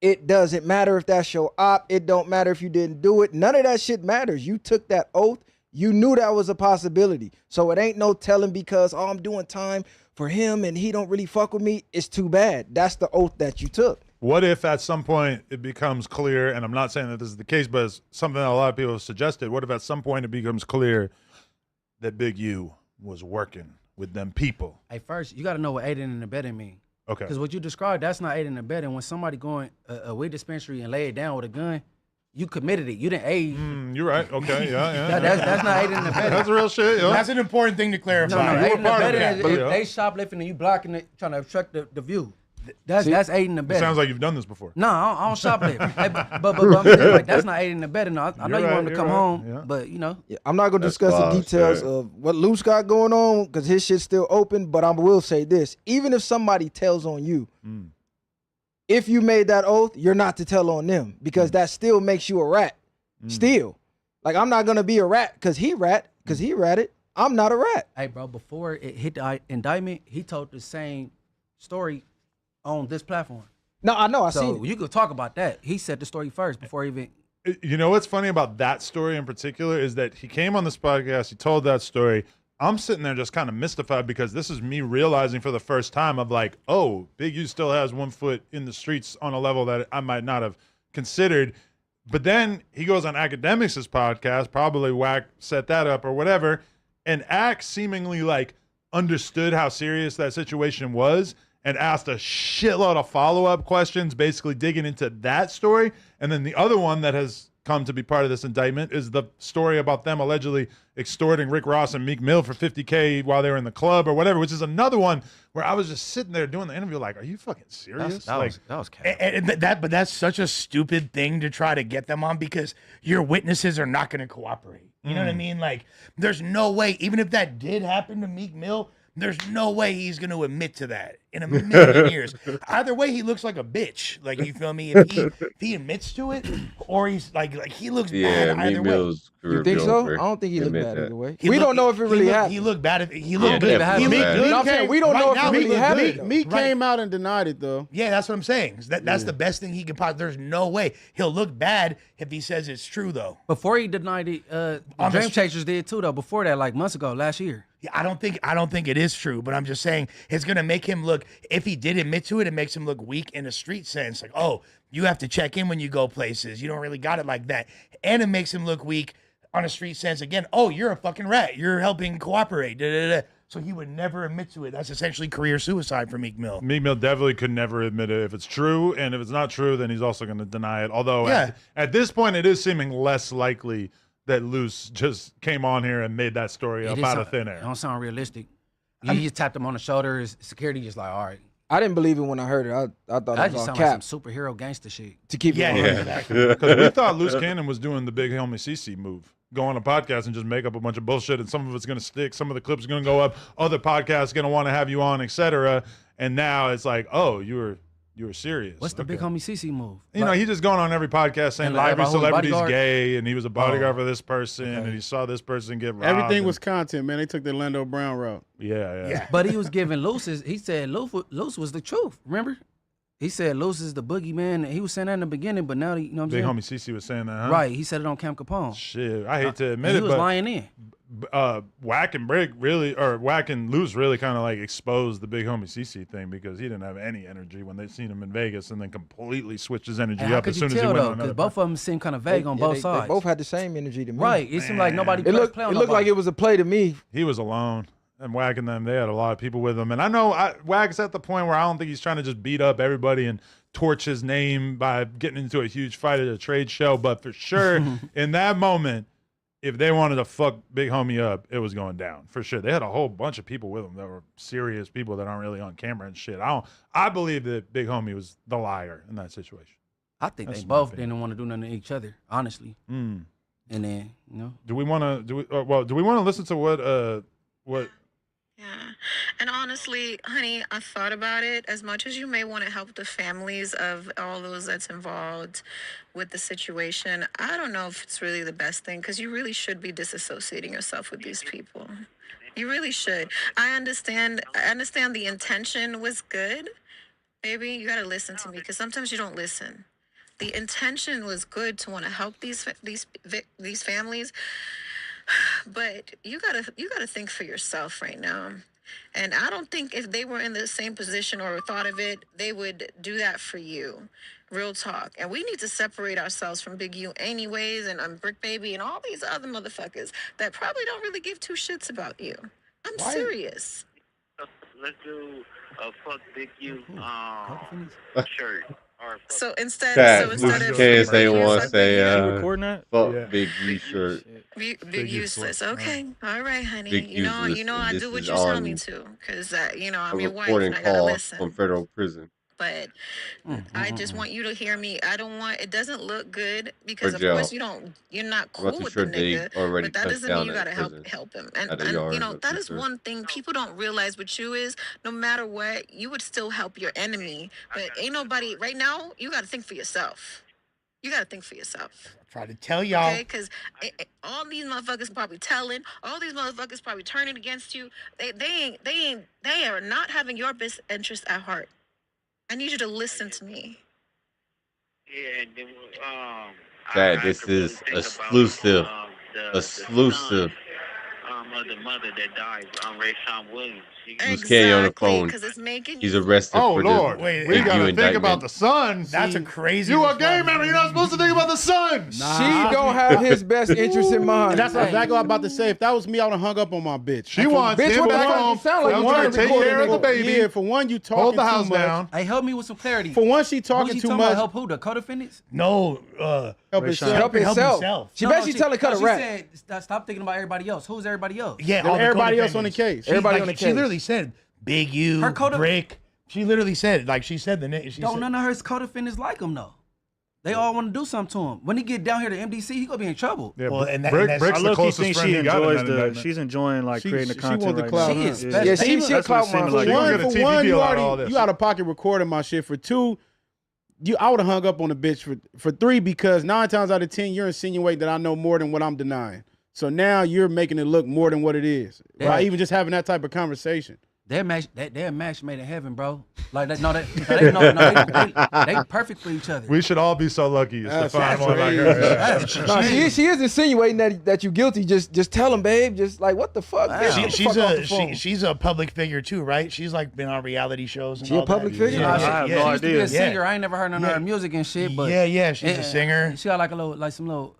it doesn't matter if that's your op. It don't matter if you didn't do it. None of that shit matters. You took that oath. You knew that was a possibility. So it ain't no telling because, oh, I'm doing time for him and he don't really fuck with me. It's too bad. That's the oath that you took. What if at some point it becomes clear, and I'm not saying that this is the case, but it's something that a lot of people have suggested, what if at some point it becomes clear that Big U was working with them people? Hey, first, you got to know what aiding and abetting mean. Okay. Because what you described, that's not aiding and abetting. When somebody going a weed dispensary and lay it down with a gun, you committed it. You didn't aid. You're right. Okay. Yeah. That's not aiding and abetting. That's real shit. Yeah. That's an important thing to clarify. No, aiding and abetting that. is Yeah. they shoplifting and you blocking it, trying to obstruct the view. That's aiding and It abetting. sounds like you've done this before. No, I don't shoplift. Hey, but I'm saying, like, that's not aiding and abetting. I know you right, want him to you're come right. home, Yeah. but you know. Yeah, I'm not gonna That's discuss the wild, details shit. of what Luce got going on because his shit's still open. But I will say this: even if somebody tells on you, if you made that oath, you're not to tell on them because that still makes you a rat. Still. Like, I'm not going to be a rat because he ratted. I'm not a rat. Hey, bro, before it hit the indictment, he told the same story on this platform. No, I know. I so seen it. you could talk about that. He said the story first before even. You know what's funny about that story in particular is that he came on this podcast, he told that story. I'm sitting there just kind of mystified because this is me realizing for the first time of like, oh, Big U still has 1 foot in the streets on a level that I might not have considered. But then he goes on Academics' podcast, probably Wack set that up or whatever, and Ack seemingly like understood how serious that situation was and asked a shitload of follow-up questions, basically digging into that story. And then the other one that has come to be part of this indictment is the story about them allegedly extorting Rick Ross and Meek Mill for $50K while they were in the club or whatever, which is another one where I was just sitting there doing the interview like, are you fucking serious? That was but that's such a stupid thing to try to get them on because your witnesses are not going to cooperate. You know what I mean? Like, there's no way, even if that did happen to Meek Mill, there's no way he's going to admit to that in a million years. Either way, he looks like a bitch. Like, you feel me? If he admits to it, or he's like he looks bad either way. You think so? I don't think he looked bad either way. We don't know if it really happened. He looked bad. We don't know if it really happened. Meek came out and denied it, though. Yeah, that's what I'm saying. That's the best thing he could possibly. There's no way he'll look bad if he says it's true, though. Before he denied it, the Dream Chasers did too, though. Before that, like months ago, last year. Yeah, I don't think it is true, but I'm just saying it's gonna make him look. If he did admit to it, it makes him look weak in a street sense. Like, oh, you have to check in when you go places. You don't really got it like that, and it makes him look weak on a street sense again. Oh, you're a fucking rat. You're helping cooperate. Da, da, da. So he would never admit to it. That's essentially career suicide for Meek Mill. Meek Mill definitely could never admit it if it's true, and if it's not true, then he's also going to deny it. Although at this point, it is seeming less likely that Luce just came on here and made that story up out of thin air. It don't sound realistic. He just tapped him on the shoulder. His security just like, all right. I didn't believe it when I heard it. I thought it was all cap. Like some superhero gangster shit. To keep it exactly. Because we thought Luce Cannon was doing the big homie CC move. Go on a podcast and just make up a bunch of bullshit, and some of it's going to stick. Some of the clips are going to go up. Other podcasts going to want to have you on, etc. And now it's like, oh, you were serious. What's the big homie CC move? You know, he just going on every podcast saying every celebrity's gay, and he was a bodyguard for this person, and he saw this person get robbed. Everything was content, man. They took the Orlando Brown route. Yeah. But he was giving Luce. He said Luce was the truth. Remember? He said Luce is the boogeyman. He was saying that in the beginning, but now, you know what I'm saying? Big homie CC was saying that, huh? Right. He said it on Camp Capone. Shit, I hate to admit he it, was but lying in. Wack and Brick really, or Wack and Luce really kind of like exposed the big homie CC thing because he didn't have any energy when they seen him in Vegas, and then completely switched his energy up as soon as he went on another. Both of them seem kind of vague on both sides. They both had the same energy to me. Right. It seemed like nobody It looked like it was a play to me. He was alone. And Wack and them, they had a lot of people with him. And I know Wack's at the point where I don't think he's trying to just beat up everybody and torch his name by getting into a huge fight at a trade show. But for sure, in that moment, if they wanted to fuck Big Homie up, it was going down. For sure. They had a whole bunch of people with them that were serious people that aren't really on camera and shit. I believe that Big Homie was the liar in that situation. I think they both didn't want to do nothing to each other, honestly. Mm. And then, you know. Do we want to listen to what Yeah. And honestly, honey, I thought about it. As much as you may want to help the families of all those that's involved with the situation, I don't know if it's really the best thing because you really should be disassociating yourself with these people. You really should. I understand the intention was good. Baby, you got to listen to me because sometimes you don't listen. The intention was good to want to help these families. But you gotta think for yourself right now. And I don't think if they were in the same position or thought of it, they would do that for you. Real talk. And we need to separate ourselves from Big U anyways, and Brick Baby and all these other motherfuckers that probably don't really give two shits about you. I'm serious. Let's do a fuck Big U shirt. So instead of KSA wants say fuck Big U shirt. Big useless. Okay, all right, honey. Big you know, I do what you tell me to, because I'm your wife and I gotta Recording call listen. from federal prison. but I just want you to hear me. I don't want, it doesn't look good because of jail. course you're not I'm not cool too with sure the they nigga, already but that touched doesn't mean down you at gotta prison. help him. At a And yard, you know, not that too is sure. one thing people don't realize with you is no matter what, you would still help your enemy. But ain't nobody, right now, you gotta think for yourself. You gotta think for yourself. Try to tell y'all. Okay, because all these motherfuckers probably telling, all these motherfuckers probably turning against you. They are not having your best interest at heart. I need you to listen to me. Yeah, and then, Chad, I this could really is think about, exclusive. the Exclusive. son, of the mother that died, Rayshawn Williams. Loose Canyon on the phone. Because it's making He's arrested Oh for Lord, the we Big U gotta think indictment. about the son. That's a See, crazy. You a gay member? You're not supposed to think about the son. Nah, She don't have his best interest in mind. And that's exactly what I'm about to say. If that was me, I would have hung up on my bitch. She wants bitch, him what the back fuck home. you sound like? Tell You her trying to to take record care of the nigga. baby. Yeah, for one, you talking Hold the too house much. down. Hey, help me with some clarity. For one, she talking Who too talking much. About help who? The co-defendants? No, Help himself. Help himself. She basically telling cut a she rap. said, stop thinking about everybody else. Who's everybody else? Yeah, Then all the everybody else on the co-defendants. case. Everybody like, on the She case. literally said Big U, Her Brick. She literally said, like she said the name. Don't none of her co-defendants like him though. They all want to do something to him. When he get down here to MDC, he gonna be in trouble. Yeah, Well, and that- Brick, and that's- Brick's I the low-key closest think friend she he got in that enjoys indictment. she's enjoying like creating the she content want the right clout, now. huh? She is special. Yeah, she That's what clout it seemed mom. like. She gonna get a For TV one, deal you out of all already this. you out of pocket recording my shit. For two, I would have hung up on the bitch for three because 9 times out of 10 you're insinuating that I know more than what I'm denying. So now you're making it look more than what it is by Yeah. even just having that type of conversation. They're match made in heaven, bro. Like that, they perfect for each other. We should all be so lucky to That's find one like crazy. her. No, she is insinuating that you guilty. Just tell him, babe. Just like what the fuck? Wow. Bitch, She, get the she's fuck off the a phone. she's a public figure too, right? She's like been on reality shows. And She a all public that. figure? Yeah, I have yeah, no yeah. She used to be a idea. singer. I ain't never heard none of her music and shit. But Yeah, she's a singer. She got like some little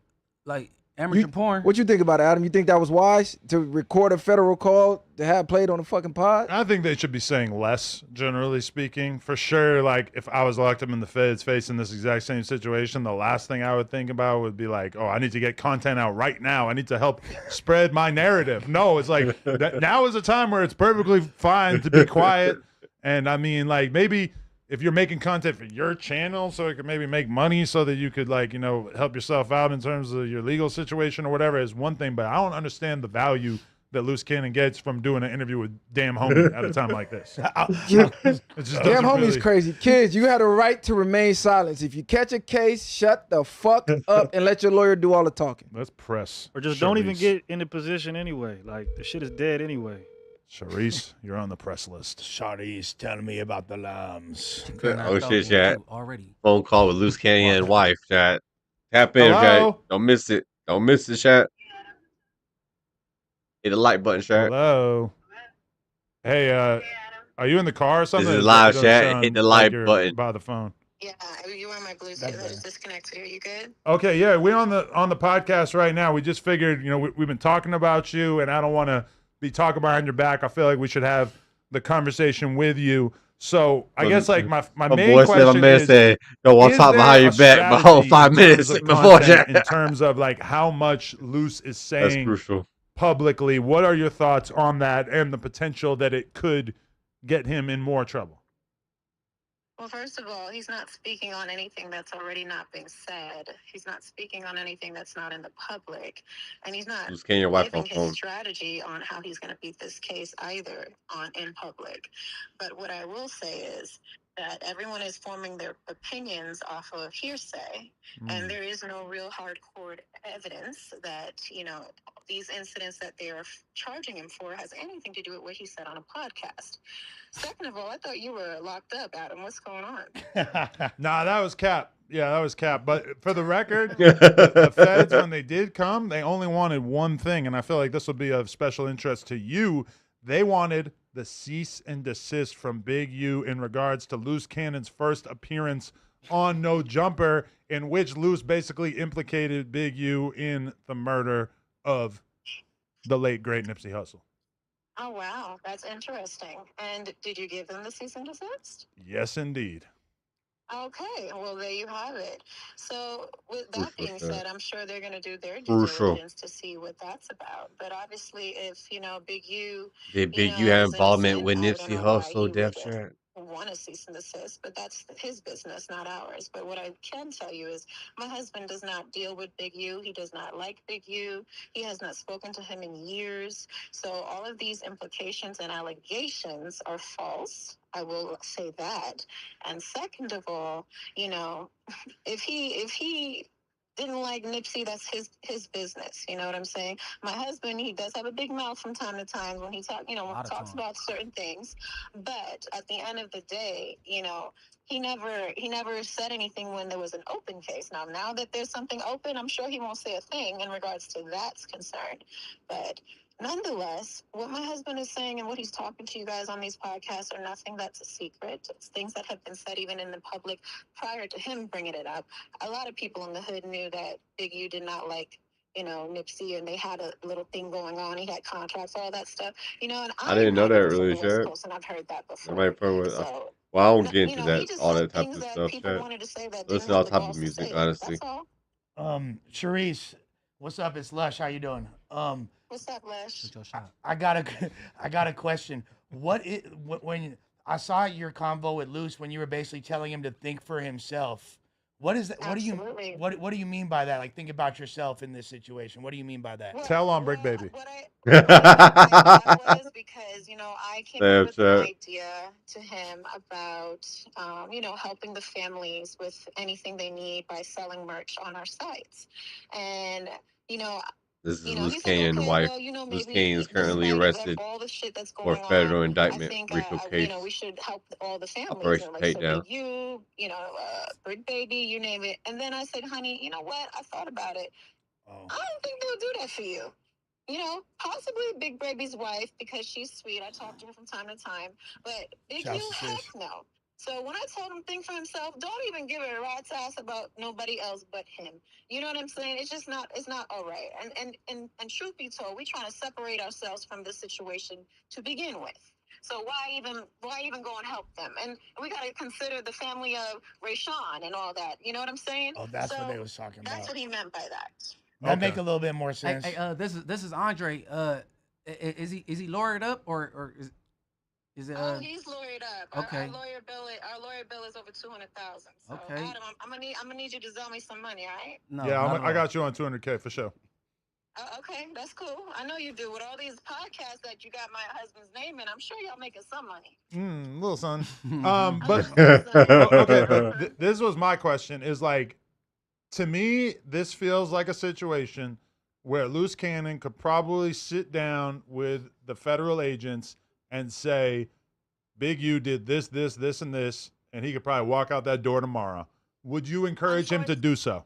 amateur porn. What you think about it, Adam? You think that was wise to record a federal call to have played on the fucking pod? I think they should be saying less, generally speaking. For sure, like, if I was locked up in the feds facing this exact same situation, the last thing I would think about would be like, oh, I need to get content out right now. I need to help spread my narrative. No, it's like, now is a time where it's perfectly fine to be quiet. And I mean, like, maybe if you're making content for your channel so it could maybe make money so that you could, like, you know, help yourself out in terms of your legal situation or whatever is one thing. But I don't understand the value that Loose Cannon gets from doing an interview with Damn Homie at a time like this. It just Damn doesn't homie's really- crazy. Kids, you had a right to remain silent. If you catch a case, shut the fuck up and let your lawyer do all the talking. Let's press. Or just don't even Charisse. get in the position anyway. Like the shit is dead anyway. Charisse, you're on the press list. Charisse telling me about the lambs. Oh shit, chat. Already. Phone call with Loose Canyon wife, chat. Tap in, Hello? chat. Don't miss it. Don't miss it, chat. Hit the like button, chat. Hello. Hey, are you in the car or something? This is It live, doesn't chat. sound Hit the like like you're button. by the phone. Yeah, you on my Bluetooth. I just disconnected. Are you good? Okay, yeah, we're on the podcast right now. We just figured, you know, we've been talking about you, and I don't want to be talking behind your back. I feel like we should have the conversation with you. So I guess like my main boy question said, my man is, said, "Yo, I'll is talk behind there your a back my whole strategy 5 in terms minutes of before content that." in terms of like how much Loose is That's saying crucial. publicly? What are your thoughts on that and the potential that it could get him in more trouble? Well, first of all, he's not speaking on anything that's already not being said. He's not speaking on anything that's not in the public, and he's not Loose Canyon wife giving on his phone. strategy on how he's going to beat this case either in public. But what I will say is that everyone is forming their opinions off of hearsay, and there is no real hardcore evidence that, you know, these incidents that they are charging him for has anything to do with what he said on a podcast. Second of all, I thought you were locked up, Adam. What's going on? Nah, that was Cap. Yeah, that was Cap. But for the record, the feds, when they did come, they only wanted one thing, and I feel like this will be of special interest to you. They wanted the cease and desist from Big U in regards to Loose Cannon's first appearance on No Jumper, in which Loose basically implicated Big U in the murder of the late, great Nipsey Hussle. Oh, wow. That's interesting. And did you give them the cease and desist? Yes, indeed. Okay. Well, there you have it. So with that being said, I'm sure they're going to do their due Crucial. diligence to see what that's about. But obviously, if, you know, Big U... Did Big U have involvement with Nipsey Hussle, death chat? want to cease and desist, but that's his business, not ours. But what I can tell you is my husband does not deal with Big U. He does not like Big U. He has not spoken to him in years. So all of these implications and allegations are false. I will say that. And second of all, you know, if he didn't like Nipsey, that's his business. You know what I'm saying? My husband, he does have a big mouth from time to time when he talks about certain things. But at the end of the day, you know, he never said anything when there was an open case. Now that there's something open, I'm sure he won't say a thing in regards to that's concerned. But nonetheless, what my husband is saying and what he's talking to you guys on these podcasts are nothing that's a secret. It's things that have been said even in the public prior to him bringing it up. A lot of people in the hood knew that Big U did not like, you know, Nipsey, and they had a little thing going on. He had contracts, all that stuff, you know. And I didn't know that really, West Chat. Coast, and I've heard that before. Nobody fuck with. So, Well, I don't get you into know, he that just all said that type things of that stuff, people Chat. wanted to say that Listen didn't to all have the type of balls to music, say it. honestly. That's all. Sharice, what's up? It's Lush. How you doing? What's up, Lush? I got a question. When I saw your convo with Luce when you were basically telling him to think for himself. What is that? Absolutely. What do you mean by that? Like, think about yourself in this situation. What do you mean by that? Tell on Brick Baby. That was because, you know, I came up with an idea to him about, you know, helping the families with anything they need by selling merch on our sites. And, you know, This is Loose Canyon wife. Loose Canyon is currently arrested all the shit that's for going federal on, indictment, I think, RICO you case, know, we should help all the families. Operation And, like, so Takedown. Big you know, Brick Baby, you name it. And then I said, honey, you know what? I thought about it. I don't think they'll do that for you. You know, possibly Big Baby's wife because she's sweet. I talk to her from time to time. But Big U, heck no. So when I told him think for himself, don't even give it a rat's ass about nobody else but him. You know what I'm saying? It's just not. It's not all right. And truth be told, we're trying to separate ourselves from this situation to begin with. So why even go and help them? And we got to consider the family of Rayshawn and all that. You know what I'm saying? Oh, that's what they was talking about. That's what he meant by that. That make a little bit more sense. Hey, this is Andre. Is he lawyered up or is it? Oh, he's lawyered up. Okay. Our lawyer bill is over $200,000. So Okay. Adam, I'm gonna need you to sell me some money, all right? No. Yeah, I got you on 200K for sure. Okay, that's cool. I know you do. With all these podcasts that you got my husband's name in, I'm sure y'all making some money. Little son. But this was my question. Is like, to me, this feels like a situation where Loose Cannon could probably sit down with the federal agents and say, Big U did this, this, this, and this, and he could probably walk out that door tomorrow. Would you encourage him to do so?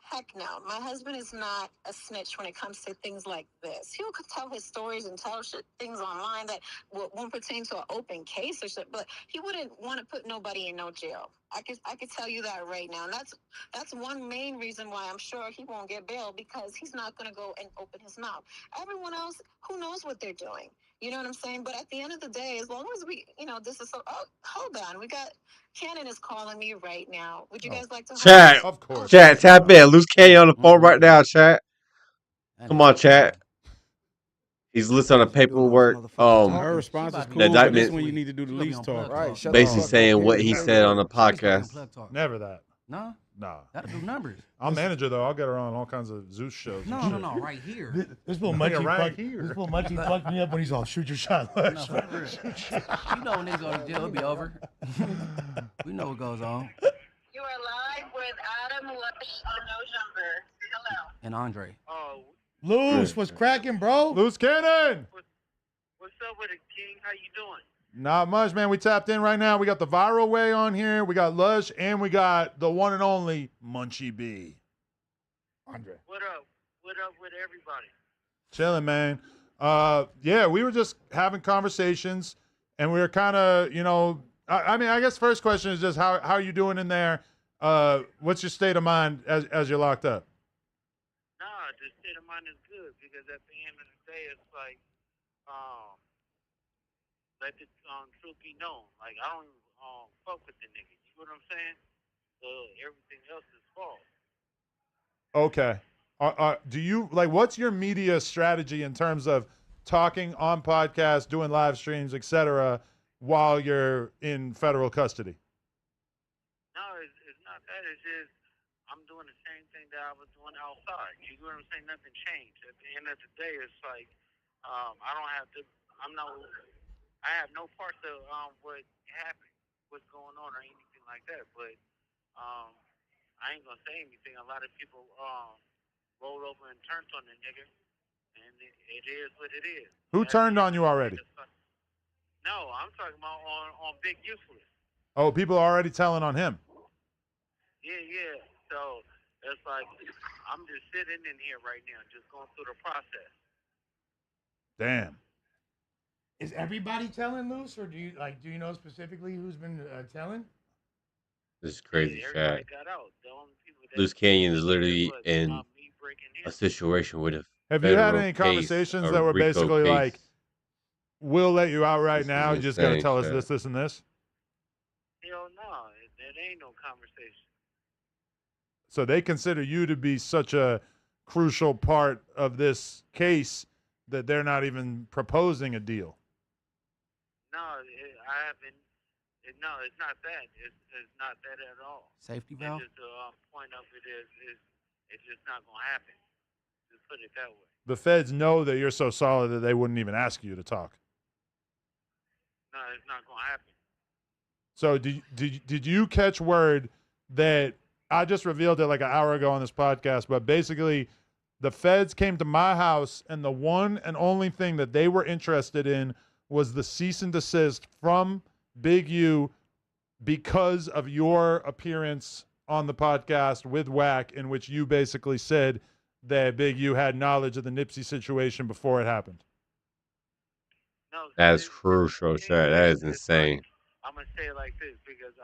Heck no. My husband is not a snitch when it comes to things like this. He'll tell his stories and tell things online that won't pertain to an open case or shit, but he wouldn't want to put nobody in no jail. I could tell you that right now. And that's one main reason why I'm sure he won't get bail, because he's not going to go and open his mouth. Everyone else, who knows what they're doing? You know what I'm saying? But at the end of the day, as long as we, you know, this is so. Oh, hold on. We got Cannon is calling me right now. Would you guys like to? Chat, of course. Chat, tap in. Loose Canyon on the phone right now, Chat. Come on, Chat. He's listed on the paperwork. Her response is cool, the but this indictment. when you need to do the least talk. Right. Basically saying what he said on the podcast. Never that. No. Nah. That'll do numbers. I'm manager though. I'll get her on all kinds of Zeus shows. No, right here. This little munchie fucked me up when he's all shoot your shot. No, for real. You know when niggas go to jail, it'll be over. We know what goes on. You are live with Adam Lush on No Jumper. Hello. And Andre. Luce, what's cracking, bro? Loose Cannon. What's up with it, King? How you doing? Not much, man. We tapped in right now. We got the Viral Way on here. We got Lush, and we got the one and only Munchie B. Andre. What up? What up with everybody? Chilling, man. Yeah, we were just having conversations, and we were kind of, you know, I mean, I guess first question is just how are you doing in there? What's your state of mind as you're locked up? Nah, the state of mind is good because at the end of the day, it's like, let the truth be known. Like, I don't fuck with the niggas. You know what I'm saying? So everything else is false. Okay. Do you like? What's your media strategy in terms of talking on podcasts, doing live streams, etc., while you're in federal custody? No, it's not that. It's just I'm doing the same thing that I was doing outside. You know what I'm saying? Nothing changed. At the end of the day, it's like I don't have to. I have no parts of what happened, what's going on, or anything like that. But I ain't gonna say anything. A lot of people rolled over and turned on the nigga, and it is what it is. Who turned on you already? No, I'm talking about on Big Useless. Oh, people are already telling on him. Yeah. So it's like I'm just sitting in here right now, just going through the process. Damn. Is everybody telling loose, or do you know specifically who's been telling? This is crazy, Everybody chat. got out. The only people that Loose Canyon is literally in a situation with a Have you had federal any case, conversations a that were RICO basically case. like, we'll let you out right This now, is you just got to insane, tell us chat. this, and this? Hell no, it ain't no conversation. So they consider you to be such a crucial part of this case that they're not even proposing a deal. No, I haven't. No, it's not that. It's not that at all. Safety valve? It's just the point of it is it's just not gonna happen. Just put it that way. The feds know that you're so solid that they wouldn't even ask you to talk. No, it's not gonna happen. So did you catch word that I just revealed it like an hour ago on this podcast, but basically the feds came to my house and the one and only thing that they were interested in was the cease and desist from Big U because of your appearance on the podcast with Wack, in which you basically said that Big U had knowledge of the Nipsey situation before it happened. That's crucial, chat. That is insane. I'm gonna say it like this because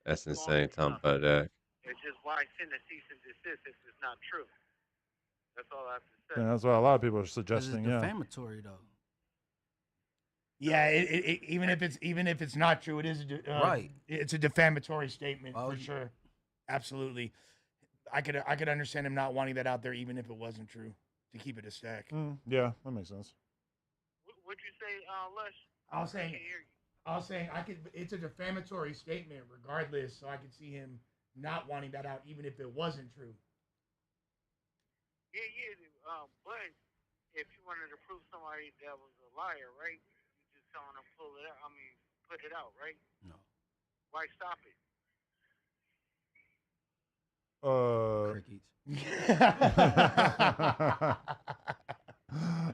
That's insane. Talking about that. it's just why send a cease and desist if it's not true. That's all I have to say. Yeah, that's what a lot of people are 'Cause suggesting. it's Yeah. defamatory though. Yeah, even if it's not true, it is Right. It's a defamatory statement for sure. Absolutely, I could understand him not wanting that out there, even if it wasn't true, to keep it a stack. Yeah, that makes sense. What'd you say, Lush? I was saying I could. It's a defamatory statement, regardless. So I could see him not wanting that out, even if it wasn't true. Yeah. But if you wanted to prove somebody that was a liar, right? You just telling them pull it out. I mean, put it out, right? No. Why stop it? Crickets.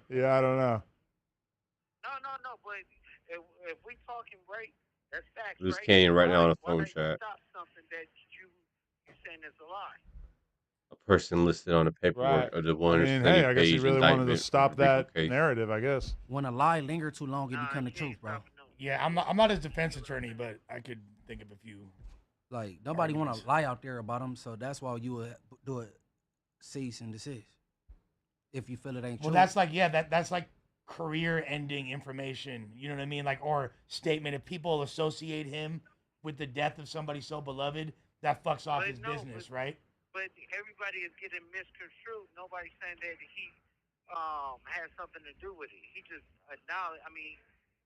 Yeah, I don't know. No. But if we talking right, that's facts, Loose right? Canyon right now on the Why phone not you chat. stop something that you saying is a lie? A person listed on the paperwork Right. of the I mean, hey, I guess he 120-page really wanted to indictment stop for the RICO that case. narrative, I guess. When a lie linger too long, it become the truth, bro. Yeah, I'm not his defense attorney, but I could think of a few. Like nobody want to lie out there about him, so that's why you would do it cease and desist. If you feel it ain't true. Well, that's like that's like career-ending information. You know what I mean? Like, or statement. If people associate him with the death of somebody so beloved, that fucks off his business, right? But everybody is getting misconstrued. Nobody's saying that he has something to do with it. He just acknowledged. I mean,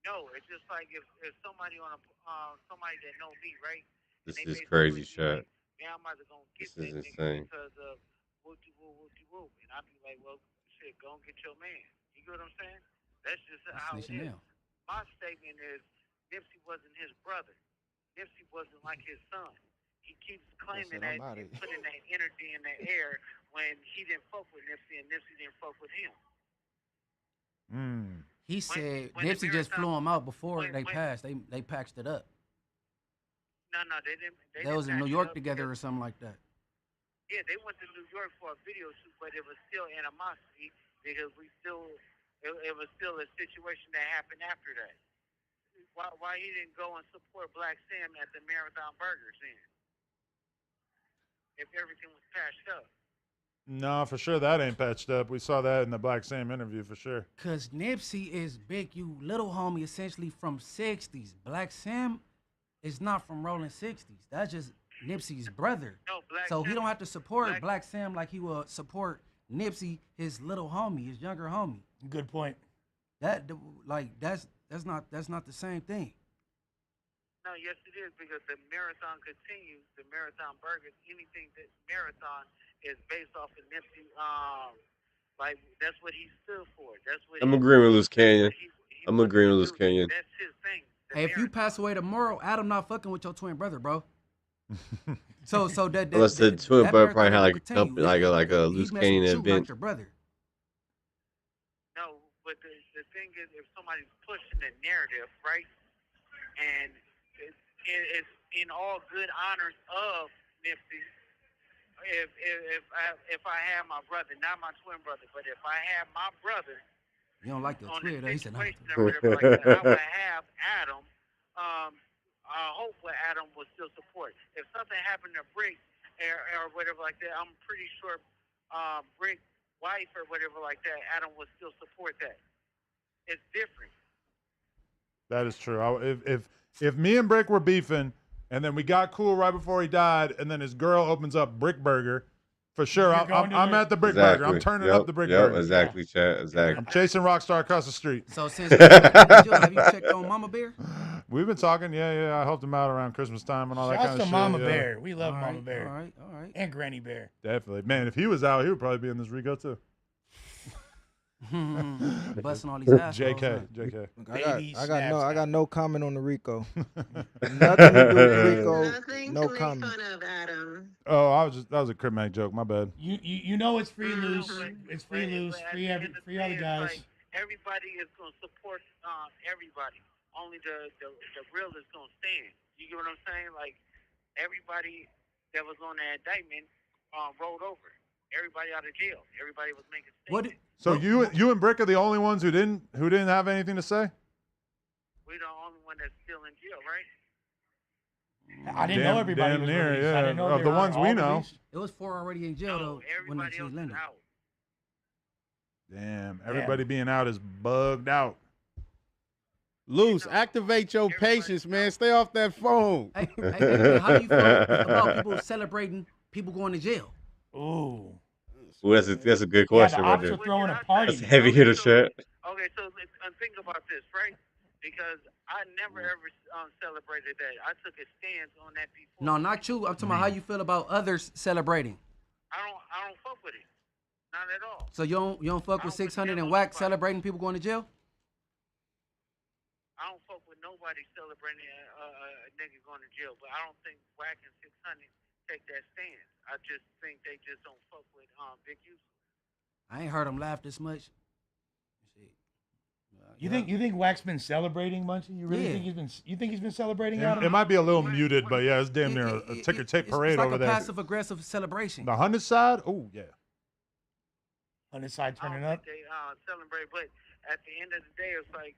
no. It's just like if somebody on a somebody that know me, right? This is crazy, chat. Yeah, I'm either gonna get This is that insane. nigga because of whoop-de-whoop, and I'd be like, well, shit, go and get your man. You get what I'm saying? That's just how it is. My statement is Nipsey wasn't his brother. Nipsey wasn't like his son. He keeps claiming that and putting that energy in the air when he didn't fuck with Nipsey and Nipsey didn't fuck with him. He said Nipsey just flew him out before they passed. They patched it up. No, they didn't. They was in patch New it York up together because- or something like that. Yeah, they went to New York for a video shoot, but it was still animosity because it was still a situation that happened after that. Why he didn't go and support Black Sam at the Marathon Burgers then? If everything was patched up. No, for sure that ain't patched up. We saw that in the Black Sam interview for sure. Cause Nipsey is Big U little homie, essentially from '60s. Black Sam is not from rolling '60s. That's just Nipsey's brother. No, so he don't have to support Black Sam like he will support Nipsey, his little homie, his younger homie. Good point. That's not the same thing. No, yes, it is because the marathon continues. The marathon burgers, anything that marathon is based off of Nipsey. Like that's what he stood for. That's what I'm agreeing with Loose Canyon. I'm agreeing with Loose Canyon. That's his thing. Hey, if you pass away tomorrow, Adam not fucking with your twin brother, bro. So that Unless the twin that brother probably marathon had will like a continue. company, like a He Loose messing Canyon with you, not event. your brother. No, but the thing is, if somebody's pushing the narrative, right, and it's in all good honors of Nipsey. If I have my brother, not my twin brother, but if I have my brother, You don't like your on twin, the though. He said no. situation or whatever like that, I would have Adam. Hopefully Adam will still support. If something happened to Brick or whatever like that, I'm pretty sure Brick's wife or whatever like that, Adam would still support that. It's different. That is true. If me and Brick were beefing, and then we got cool right before he died, and then his girl opens up Brick Burger, for sure, I'm at the Brick Burger. I'm turning up the Brick Burger. Exactly, Chad. Exactly. I'm chasing Rockstar across the street. So since have you checked on Mama Bear? We've been talking. Yeah. I helped him out around Christmas time and all that kind of Shouts shit. to Mama yeah. Bear. We love Mama Bear. All right. And Granny Bear. Definitely. Man, if he was out, he would probably be in this RICO too. Busting all these assholes. JK. I got no comment on the RICO. Nothing to do with RICO. Nothing No to comment. make fun of, Adam. Oh, that was a Cryptmac joke. My bad. You know it's free loose. It's free loose. Free all the guys. Like, everybody is gonna support everybody. Only the real is gonna stand. You get what I'm saying? Like everybody that was on that indictment rolled over. Everybody out of jail. Everybody was making statements. So you and Brick are the only ones who didn't have anything to say? We the only one that's still in jail, right? I didn't know everybody damn was near, released. yeah. I didn't know Of they the were ones we all know. released. It was 4 already in jail though. When they Everybody else is landed. out. Damn, everybody being out is bugged out. Loose, activate your patience, man. Stay off that phone. Hey, how do you feel about people celebrating people going to jail? Ooh. Well, that's a good question right there. Throwing a party. That's a heavy hitter shit. Okay, so think about this, right? Because I never ever celebrated that. I took a stance on that before. No, not you. I'm talking about how you feel about others celebrating. I don't fuck with it. Not at all. So you don't fuck with 600 and Wack celebrating people going to jail? I don't fuck with nobody celebrating a nigga going to jail, but I don't think Wack and 600 take that stance. I just think they just don't fuck with Big Yusuf. I ain't heard him laugh this much. You think Wack's been celebrating, Munchie? You really think he's been celebrating? It might be a little muted, but yeah, it's damn near a ticker tape parade like over a there. passive aggressive celebration. The 100 side? Oh yeah. 100 side turning up. They celebrate, but at the end of the day, it's like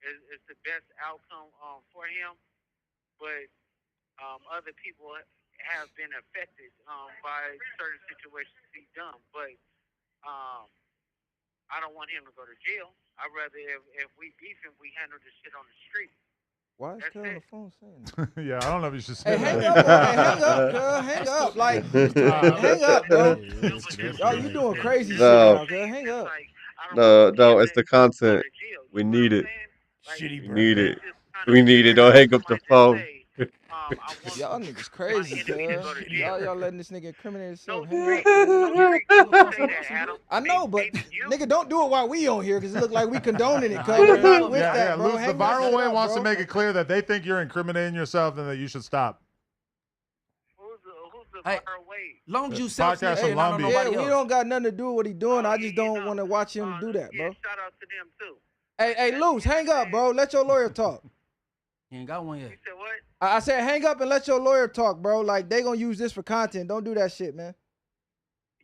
it's the best outcome for him. But other people have been affected by certain situations he's done. But I don't want him to go to jail. I'd rather if we beef him, we handle this shit on the street. Why is Trell on the phone saying that? Yeah, I don't know if you should say Hey, that. hang up, girl. Hang up. Like, hang up, bro. Y'all, you doing crazy shit No. now, girl. Hang up. No, it's the content. We need it. We need it. We need it. Don't hang up the phone. Y'all niggas crazy, cuz. Y'all letting this nigga incriminate himself. I know, but nigga, don't do it while we on here, because it look like we condoning it, cuz. With that, bro. Luce, the Hang viral up, way wants bro. to make it clear that they think you're incriminating yourself and that you should stop. Hey, long as you Podcast self from Long Beach. Yeah, we don't got nothing to do with what he doing. I just don't want to watch him do that, bro. Shout out to them too. Hey, Luce, hang up, bro. Let your lawyer talk. He ain't got one yet. You said what? I said hang up and let your lawyer talk, bro. Like, they gonna use this for content. Don't do that shit, man.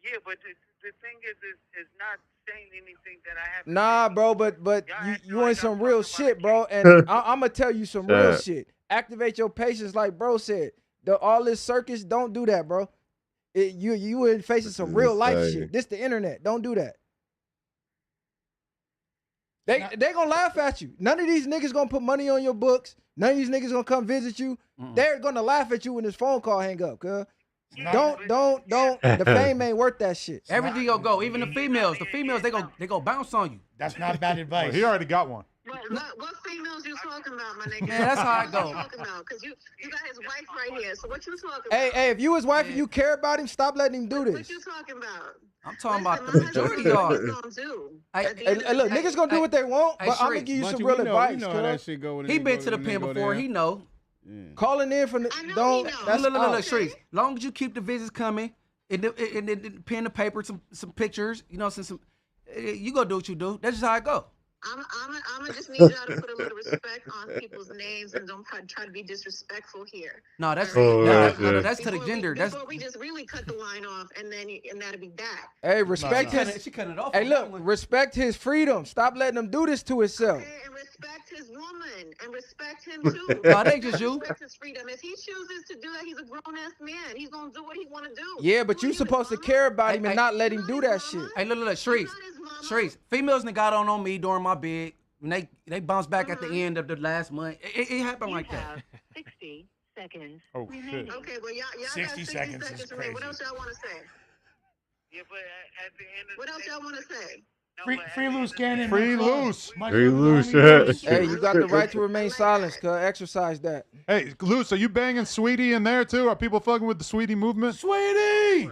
Yeah, but the thing is not saying anything that I haven't. Nah, bro, but you in some real shit, bro. And I'm gonna tell you some real shit. Activate your patience, like bro said. All this circus, don't do that, bro. You in facing some real life shit. This the internet. Don't do that. They gonna laugh at you. None of these niggas gonna put money on your books. None of these niggas gonna come visit you. They're gonna laugh at you when this phone call hang up, cuz. Don't. The fame ain't worth that shit. Everything gonna go. Even the females they go bounce on you. That's not bad advice. Well, he already got one. What females you talking talking about, my nigga? Man, that's how I What go. you talking about? Because you got his wife right here. So what you talking Hey, about? hey, if you his wife and you care about him, stop letting him do What this. you talking about? I'm talking about the Listen, my majority husband y'all. gonna do. Hey, At the Hey, end of hey, the look, day. niggas gonna do what they want, Hey, but I'm gonna Sharice, give you some Munchie, real we advice, know how that cuz. shit go when He they been go- to the when they pen go before. there. He know. Calling in from the don't. That's look, out. Sharice. Long as you keep the visits coming, and pen to paper, some pictures. You know, some. You go do what you do. That's just how I go. I'm just need y'all to put a little respect on people's names and don't try to be disrespectful here. No, that's Alright? that's to the gender. That's Before we just really cut the line off, and that'll be that. Hey, respect She his. she cut it off. Hey, on look, that one. respect his freedom. Stop letting him do this to himself. Okay, and respect his woman, and respect him too. No, it ain't just you. Respect his freedom. If he chooses to do that, he's a grown ass man. He's gonna do what he wanna do. Yeah, but you supposed to care about him and not let him do that shit. Hey, look, Sharice. Females that got on me during my bid. When they bounce back at the end of the last month. It happened like that. 60 seconds. Oh shit. Okay, well y'all 60 got 60 seconds seconds is to me. What crazy. else y'all want to say? Yeah, but at the end of What else y'all want to say? Free loose cannon. Free much love. loose. Much Free love, loose, homie. yeah. Hey, you got the right to remain silent, cuz. Exercise that. Hey, Luce, are you banging Sweetie in there too? Are people fucking with the Sweetie movement? Sweetie.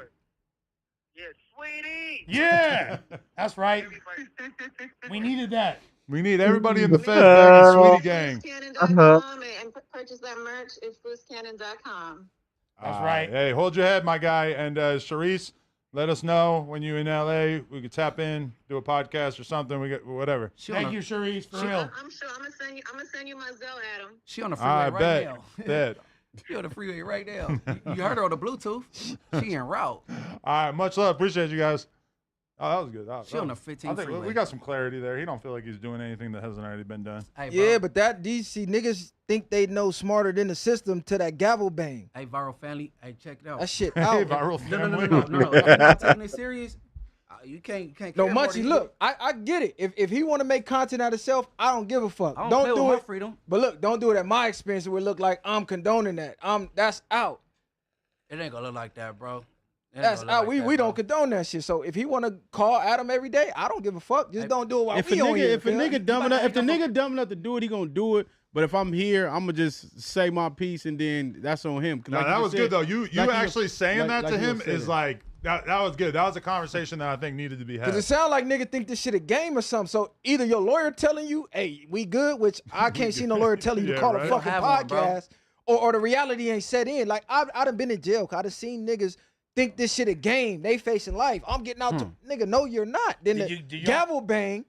Yeah, sweetie. Yeah, that's right. We needed that. We need everybody in the Feds banging Sweetie gang. FruitCannon.com and purchase that merch at FruitCannon.com. That's right. Hey, hold your head, my guy. And Sharice, let us know when you're in LA. We could tap in, do a podcast or something. We get whatever. Thank you, Sharice, for real. I'm sure I'm gonna send you my Zelle, Adam. She on the freeway I right bet. now. Bet. She on the freeway right now. You heard her on the Bluetooth. She en route. All right, much love. Appreciate you guys. Oh, that was good. She on the 15 I think freeway. we got some clarity there. He don't feel like he's doing anything that hasn't already been done. Hey, Yeah, but that DC niggas think they know smarter than the system to that gavel bang. Hey, viral family. Hey, check it out. That shit Hey, out. viral No. family. If you're not taking it serious, you can't. No, care more Munchie, than look, I get it. If he want to make content out of himself, I don't give a fuck. I don't play do with it. my freedom. But look, don't do it at my expense. It would look like I'm condoning that. That's out. It ain't gonna look like that, bro. That's out. We don't condone that shit. So if he want to call Adam every day, I don't give a fuck. Just don't do it while If a we on here. nigga dumb enough to do it, he gonna do it. But if I'm here, I'm gonna just say my piece and then that's on him. No, that was good though. You actually saying that to him is like that was good. That was a conversation that I think needed to be had. Because it sound like nigga think this shit a game or something. So either your lawyer telling you, hey, we good, which I can't see no lawyer telling you to call a fucking podcast, or the reality ain't set in. Like, I done been in jail. I done seen niggas think this shit a game. They facing life. I'm getting out to, nigga, no, you're not. Then the gavel bang,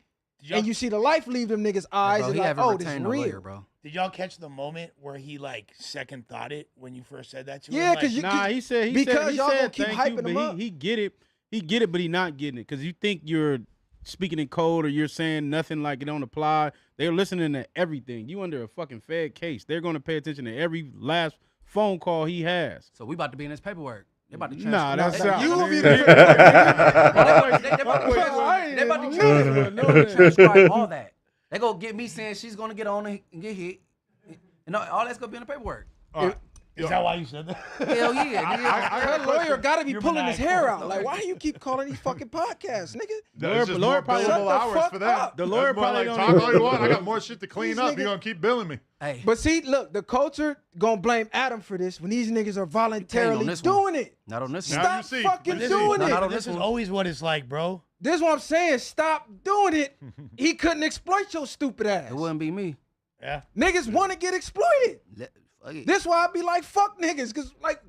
and you see the life leave them niggas' eyes. And like, oh, this is real. Lawyer, bro. Did y'all catch the moment where he like second thought it when you first said that to him? Yeah, because he said y'all gonna keep thank hyping you, him but up. he get it, but he not getting it because you think you're speaking in code or you're saying nothing like it don't apply. They're listening to everything. You under a fucking Fed case. They're gonna pay attention to every last phone call he has. So we about to be in this paperwork. They about to transfer. Nah, that's out. You be They about to transcribe all that. They gonna get me saying she's gonna get on and get hit. And all that's gonna be in the paperwork. Is that why you said that? Hell yeah. Her lawyer gotta be pulling his hair out. Like, why do you keep calling these fucking podcasts, nigga? There's just more billable hours for that. The lawyer probably like, don't talk all you want. I got more shit to clean up. You're gonna keep billing me. Hey. But see, look, the culture gonna blame Adam for this when these niggas are voluntarily doing it. Not on this one. Stop fucking doing it. This is always what it's like, bro. This is what I'm saying. Stop doing it. He couldn't exploit your stupid ass. It wouldn't be me. Yeah. Niggas want to get exploited. Fuck it. This why I be like, fuck niggas, cause like,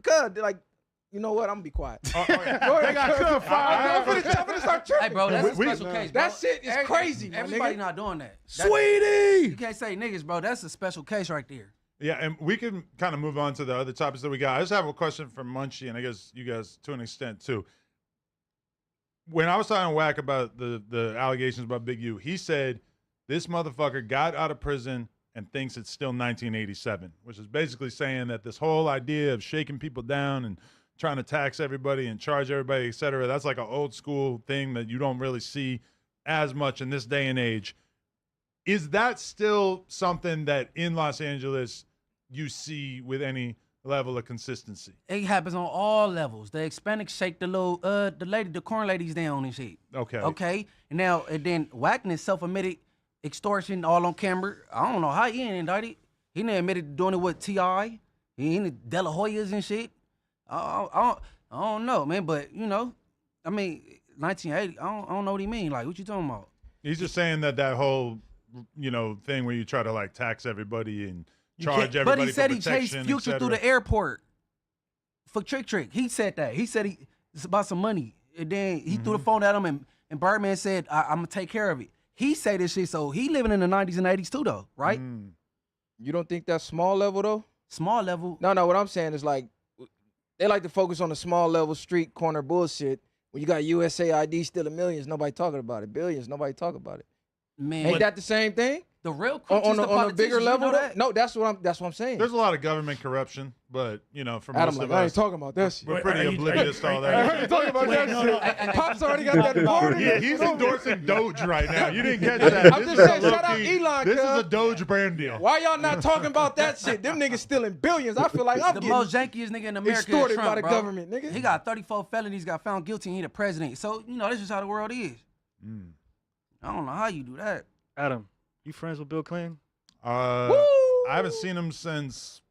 you know what? I'm gonna be quiet. Go ahead. I'm finna start tripping. Hey, bro, that's a special case, bro. That shit is crazy, my Everybody nigga. not doing that. Sweetie! You can't say niggas, bro. That's a special case right there. Yeah, and we can kind of move on to the other topics that we got. I just have a question for Munchie, and I guess you guys to an extent too. When I was talking to Wack about the allegations about Big U, he said this motherfucker got out of prison and thinks it's still 1987, which is basically saying that this whole idea of shaking people down and trying to tax everybody and charge everybody, et cetera, that's like an old school thing that you don't really see as much in this day and age. Is that still something that in Los Angeles you see with any level of consistency? It happens on all levels. The Hispanics shake the corn ladies down and shit. Okay. Okay. And then Wackness self-admitted extortion all on camera. I don't know how he ain't indicted. He done admitted to doing it with T.I. He in the De La Hoyas and shit. I don't know, man. But, you know, I mean, 1980, I don't know what he mean. Like, what you talking about? He's just saying that whole, you know, thing where you try to, like, tax everybody and charge everybody But he said for he protection, chased Future through the airport for Trick. He said that. He said it's about some money. And then he threw the phone at him, and Birdman said, I'm going to take care of it. He say this shit, so he living in the 90s and 80s too, though, right? You don't think that's small level, though? Small level? No, what I'm saying is, like, they like to focus on the small level street corner bullshit. When you got USAID stealing millions, nobody talking about it. Billions, nobody talking about it. Man, ain't that the same thing? The real on a bigger level, though? that? No, that's what I'm saying. There's a lot of government corruption, but, you know, for Adam, most of I us, ain't talking about that shit. we're pretty oblivious to all that. I ain't talking about that shit. Pop's already got that party. Yeah, he's endorsing Doge right now. You didn't catch that. I'm This just is saying, a shout out low-key- Elon, This is cuz. a Doge brand deal. Why y'all not talking about that shit? Them niggas stealing billions. I feel like I'm the getting most jankiest nigga in America is extorted Trump, by the bro. government, nigga. He got 34 felonies, got found guilty, and he the president. So, you know, this is how the world is. I don't know how you do that. Adam, you friends with Bill Clinton? I haven't seen him since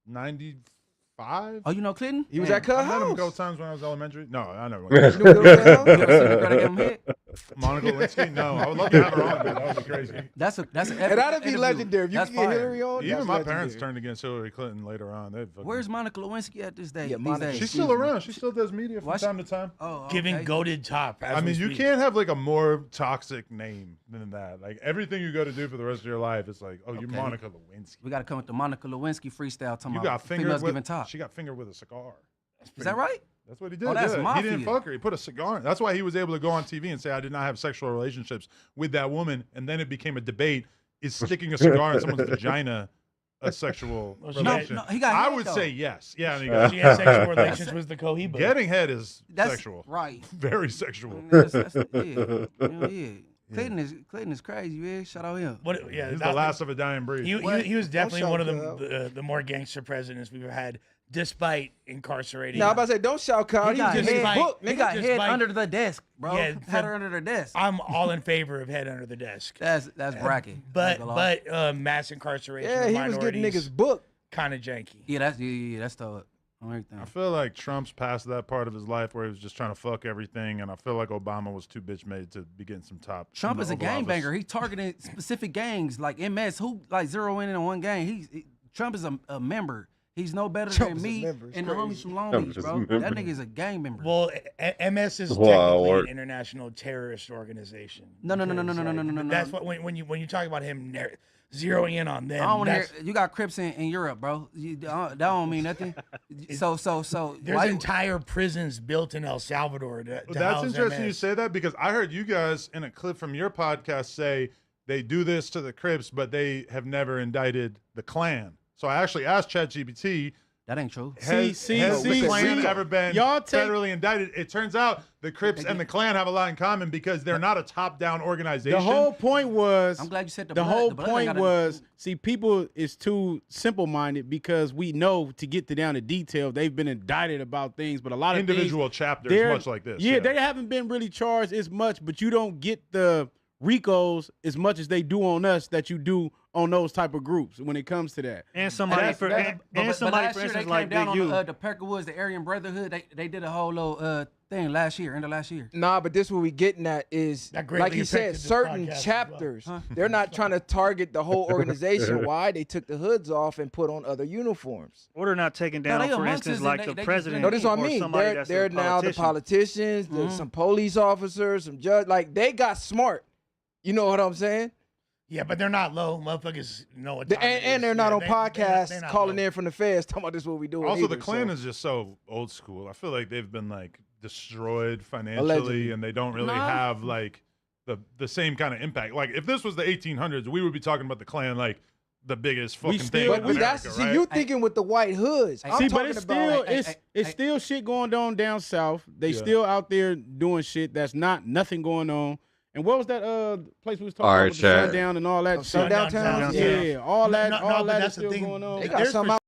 95. Oh, you know Clinton? He was at Cub I met him a House. couple times when I was elementary. No, I never You went. knew Bill Clinton? You ever seen the girl that gave him hit? Monica Lewinsky? No, I would love to have her on, but that would be crazy. That's an And that'd be interview. legendary. If you That's could get fire. Hillary on, Even that's my legendary. parents turned against Hillary Clinton later on. Where's Monica Lewinsky at this day? Yeah, these Monica- days? She's still around. She still does media from Why she- time to time. Oh, Giving okay. goated top. I mean, you can't have like a more toxic name than that. Like everything you go to do for the rest of your life, it's like, oh, you're Okay. Monica Lewinsky. We got to come with the Monica Lewinsky freestyle. Talking You about got fingered females with. giving top. She got fingered with a cigar. Is that right? That's what he did. Oh, that's yeah. He mafia. didn't fuck her. He put a cigar in. That's why he was able to go on TV and say, I did not have sexual relationships with that woman. And then it became a debate. Is sticking a cigar in someone's vagina a sexual relation? No, he got I head, would though. say yes. Yeah, and he She had sexual relations with the Cohiba. Getting head is That's sexual. right. Very sexual. That's, yeah. Clayton is crazy, man. Shout out him. What? Yeah, He's that- the last of a dying breed. He was definitely shout one of Kyle. the more gangster presidents we've ever had, despite incarcerating. No, I'm about to say, don't shout Kyle. He He got just head, book, he nigga. got just head like- under the desk, bro. Yeah, Had her under the desk. I'm all in favor of head under the desk. That's bracket. But mass incarceration. Yeah, of he was getting minorities, niggas booked. kind of janky. Yeah, that's the on everything. I feel like Trump's past that part of his life where he was just trying to fuck everything, and I feel like Obama was too bitch made to be getting some top. Trump in is the a Oval gang Office. banger. He targeting specific gangs like MS who like zero in on one gang. Trump is a member. He's no better Trump than is a me member. It's and the homies crazy. from Long Trump Beach, is a bro. member. That nigga is a gang member. Well, MS is Wow, technically work. an international terrorist organization. No. That's what when you talk about him zeroing in on them. I don't want to hear. that's- You got Crips in Europe, bro. That don't mean nothing. So. There's why- entire prisons built in El Salvador. That's house interesting you MS. say that because I heard you guys in a clip from your podcast say they do this to the Crips, but they have never indicted the Klan. So I actually asked ChatGPT, that ain't true. has the Klan ever been y'all take- federally indicted? It turns out the Crips and the Klan have a lot in common because they're not a top-down organization. The whole point was. I'm glad you said the The blood- whole the blood ain't point gotta- was, see, people is too simple-minded because we know to get to down to detail, they've been indicted about things, but a lot of Individual things, chapters, they're- much like this. Yeah, they haven't been really charged as much, but you don't get the RICOs as much as they do on us that you do on those type of groups when it comes to that. And somebody for But instance, last year they like came down Big on U. the Perker Woods, the Aryan Brotherhood. They did a whole little thing end of last year. Nah, but this what we getting at is, That like greatly he said, affected this certain podcast as well. chapters. They're not trying to target the whole organization. Why? They took the hoods off and put on other uniforms. Or they're not taking No, down, they for amongst instance, us like and the they just president. No, this is what I or mean. somebody that's They're a now the politician. politicians, Mm-hmm. some police officers, some judge. Like they got smart. You know what I'm saying? Yeah, but they're not low. Motherfuckers know what time it is. And they're not Yeah, on podcasts they're not calling low. in from the feds talking about this is what we doing. Also, the either, Klan so. is just so old school. I feel like they've been like destroyed financially, Allegedly. and they don't really Nah. have like the same kind of impact. Like if this was the 1800s, we would be talking about the Klan like the biggest fucking thing still- in But America, that's right? see, you thinking with the white hoods. I'm See, but talking it's about still it's still shit going on down south. They Yeah. still out there doing shit that's not nothing going on. And what was that place we was talking All about right, with the Chad. sundown and all that? shit? Sundown Town? Yeah, all that, No, all but that is that's the still thing. going on. They got There's some for out.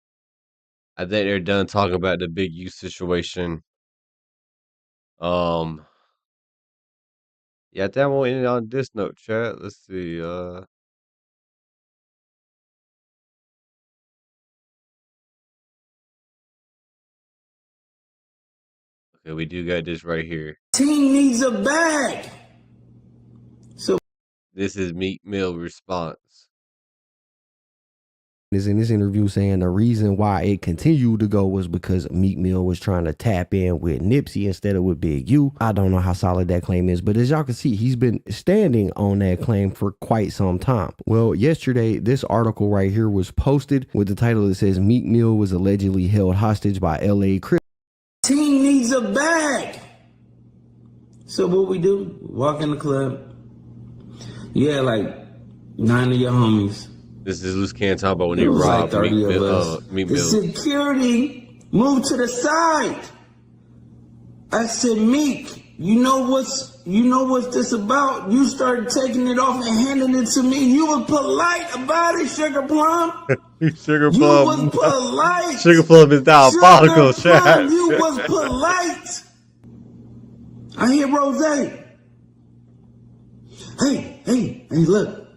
I think they're done talking about the Big U situation. Yeah, Yeah, that won't end on this note, chat. Let's see. Okay, we do got this right here. Team needs a bag. This is Meek Mill response. Is in this interview saying the reason why it continued to go was because Meek Mill was trying to tap in with Nipsey instead of with Big U. I don't know how solid that claim is, but as y'all can see, he's been standing on that claim for quite some time. Well, yesterday, this article right here was posted with the title that says Meek Mill was allegedly held hostage by LA Crips. Team needs a bag. So what we do? Walk in the club. Yeah, like 9 of your homies. This is Loose Cannon talking about when It they was like robbed 30 Meek of Mill. us. Meek The Mill. security moved to the side. I said, Meek, you know what's this about? You started taking it off and handing it to me. You were polite about it, Sugar Plum. Sugar You Plum. was polite. Sugar Plum is diabolical, Sugar Plum, chat. you was polite. I hear Rose. Hey, look.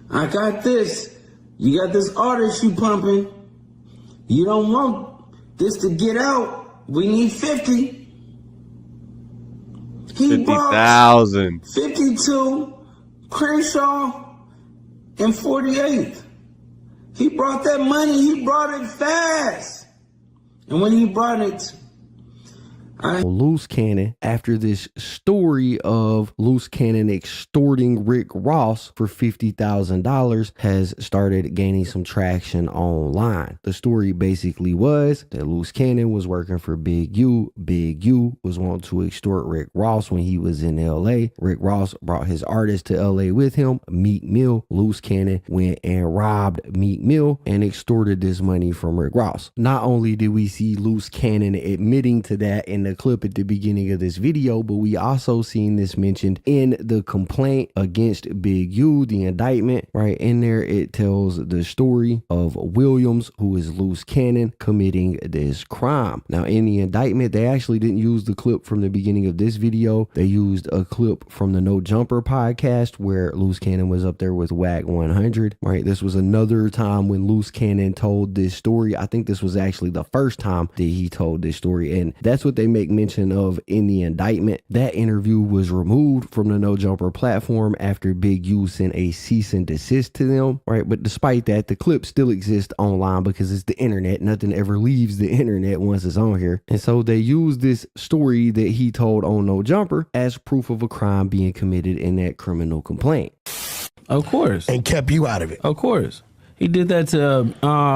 I got this. You got this artist you pumping. You don't want this to get out. We need 50. He brought 50,000. 52, Crenshaw, and 48. He brought that money. He brought it fast. And when he brought it, Loose Cannon, after this story of Loose Cannon extorting Rick Ross for $50,000, has started gaining some traction online. The story basically was that Loose Cannon was working for Big U. Big U was wanting to extort Rick Ross when he was in LA. Rick Ross brought his artist to LA with him, Meek Mill. Loose Cannon went and robbed Meek Mill and extorted this money from Rick Ross. Not only did we see Loose Cannon admitting to that in the clip at the beginning of this video, but we also seen this mentioned in the complaint against Big U, the indictment. Right in there, it tells the story of Williams, who is Loose Cannon, committing this crime. Now, in the indictment, they actually didn't use the clip from the beginning of this video. They used a clip from the No Jumper podcast where Loose Cannon was up there with Wack 100. Right, this was another time when Loose Cannon told this story. I think this was actually the first time that he told this story, and that's what they make mention of in the indictment. That interview was removed from the No Jumper platform after Big U sent a cease and desist to them, right? But despite that, the clip still exists online because it's the internet. Nothing ever leaves the internet once it's on here. And so they used this story that he told on No Jumper as proof of a crime being committed in that criminal complaint. Of course. And kept you out of it. Of course. He did that to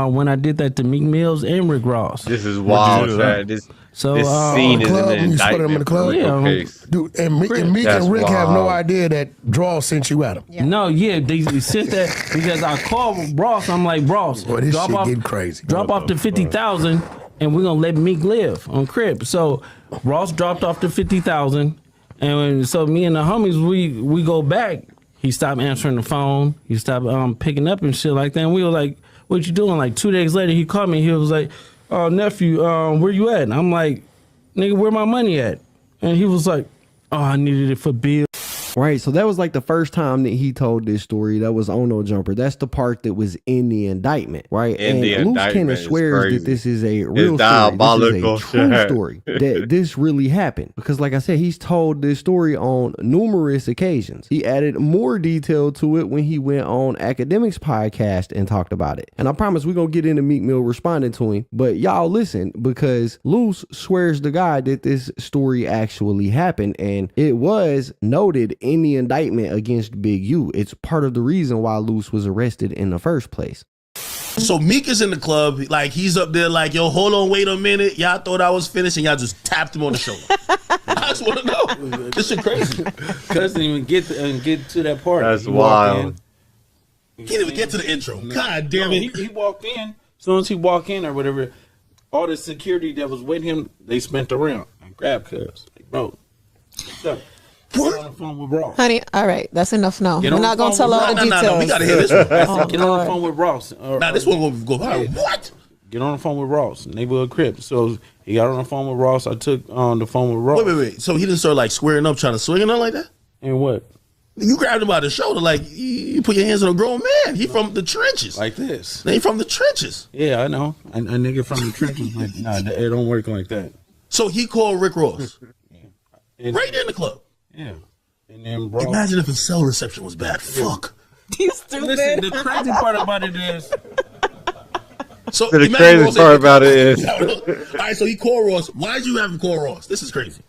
when I did that to Meek Mills and Rick Ross. This is wild, chat. This scene is in the indictment. In the club? Yeah, Dude, and Meek and Rick have no idea that Draw sent you at him. Yeah. No, yeah, they sent that because I called Ross. I'm like, Ross, boy, this drop shit off, getting crazy. Drop off the 50,000, and we're gonna let Meek live on Crib. So Ross dropped off the 50,000, and so me and the homies we go back. He stopped answering the phone. He stopped picking up and shit like that. And we were like, what you doing? Like 2 days later, he called me. He was like, oh, nephew, where you at? And I'm like, nigga, where my money at? And he was like, oh, I needed it for bills. Right, so that was like the first time that he told this story. That was on No Jumper. That's the part that was in the indictment, right? In the Loose indictment Cannon is swears crazy. that this is a real It's diabolical story. This is a shit. true story. That this really happened. Because like I said, he's told this story on numerous occasions. He added more detail to it when he went on Academics podcast and talked about it. And I promise we're going to get into Meek Mill responding to him. But y'all listen, because Loose swears to God that this story actually happened. And it was noted in the indictment against Big U. It's part of the reason why Loose was arrested in the first place. So Meek is in the club, like he's up there, like, yo, hold on, wait a minute. Y'all thought I was finished, and y'all just tapped him on the shoulder. I just want to know. This shit crazy. Couldn't even get to that part. That's wild. Can't even get to the intro. God damn it. He walked in. As soon as he walked in or whatever, all the security that was with him, they spent around and grabbed Cuz. Like, bro, so, get on the phone with Ross. Honey, all right, that's enough now. Get We're on not the going to phone tell with all the Ross. details. No, we got to hear this one. Oh, Get on the phone with Ross. Nah, this one going to go viral. What? Get on the phone with Ross, neighborhood Crip. So he got on the phone with Ross. I took on the phone with Ross. Wait. So he didn't start like squaring up, trying to swing or nothing like that? And what? You grabbed him by the shoulder like you put your hands on a grown man. He from the trenches. Like this. They from the trenches. Yeah, I know. A nigga from the trenches, but nah, it don't work like that. So he called Rick Ross. Right there in the club. Yeah. And then, bro. Imagine if his cell reception was bad. Fuck. You stupid. Listen, the crazy part about it is. So The imagine crazy Ross part said- about it is. All right, so he called Ross. Why'd you have him call Ross? This is crazy.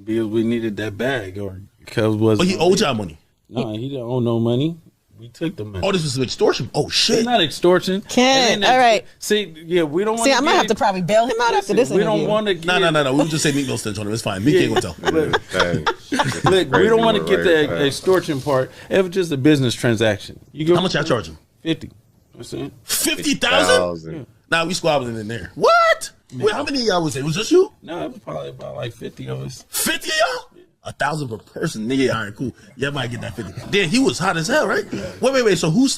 Because we needed that bag, or because was. But he owed y'all money. No, he didn't owe no money. We took the money. Oh, this was extortion. Oh shit. It's not extortion. Ken, all right. See, yeah, we don't want. See, I might have to probably bail him out after this We interview. don't want to. No. We just say Meek Mill stench on him. It's fine. Meek ain't gonna tell. Look, we don't want to get the extortion part. It was just a business transaction. How much I charge him? 50. What's that? 50,000? Nah, we squabbling in there. What? Wait, how many of y'all was it? Was just you? No, it was probably about like 50 of us. 50 of y'all? 1,000 per person, nigga. All right, cool. Y'all might get that 50. Then he was hot as hell, right? Wait. So who?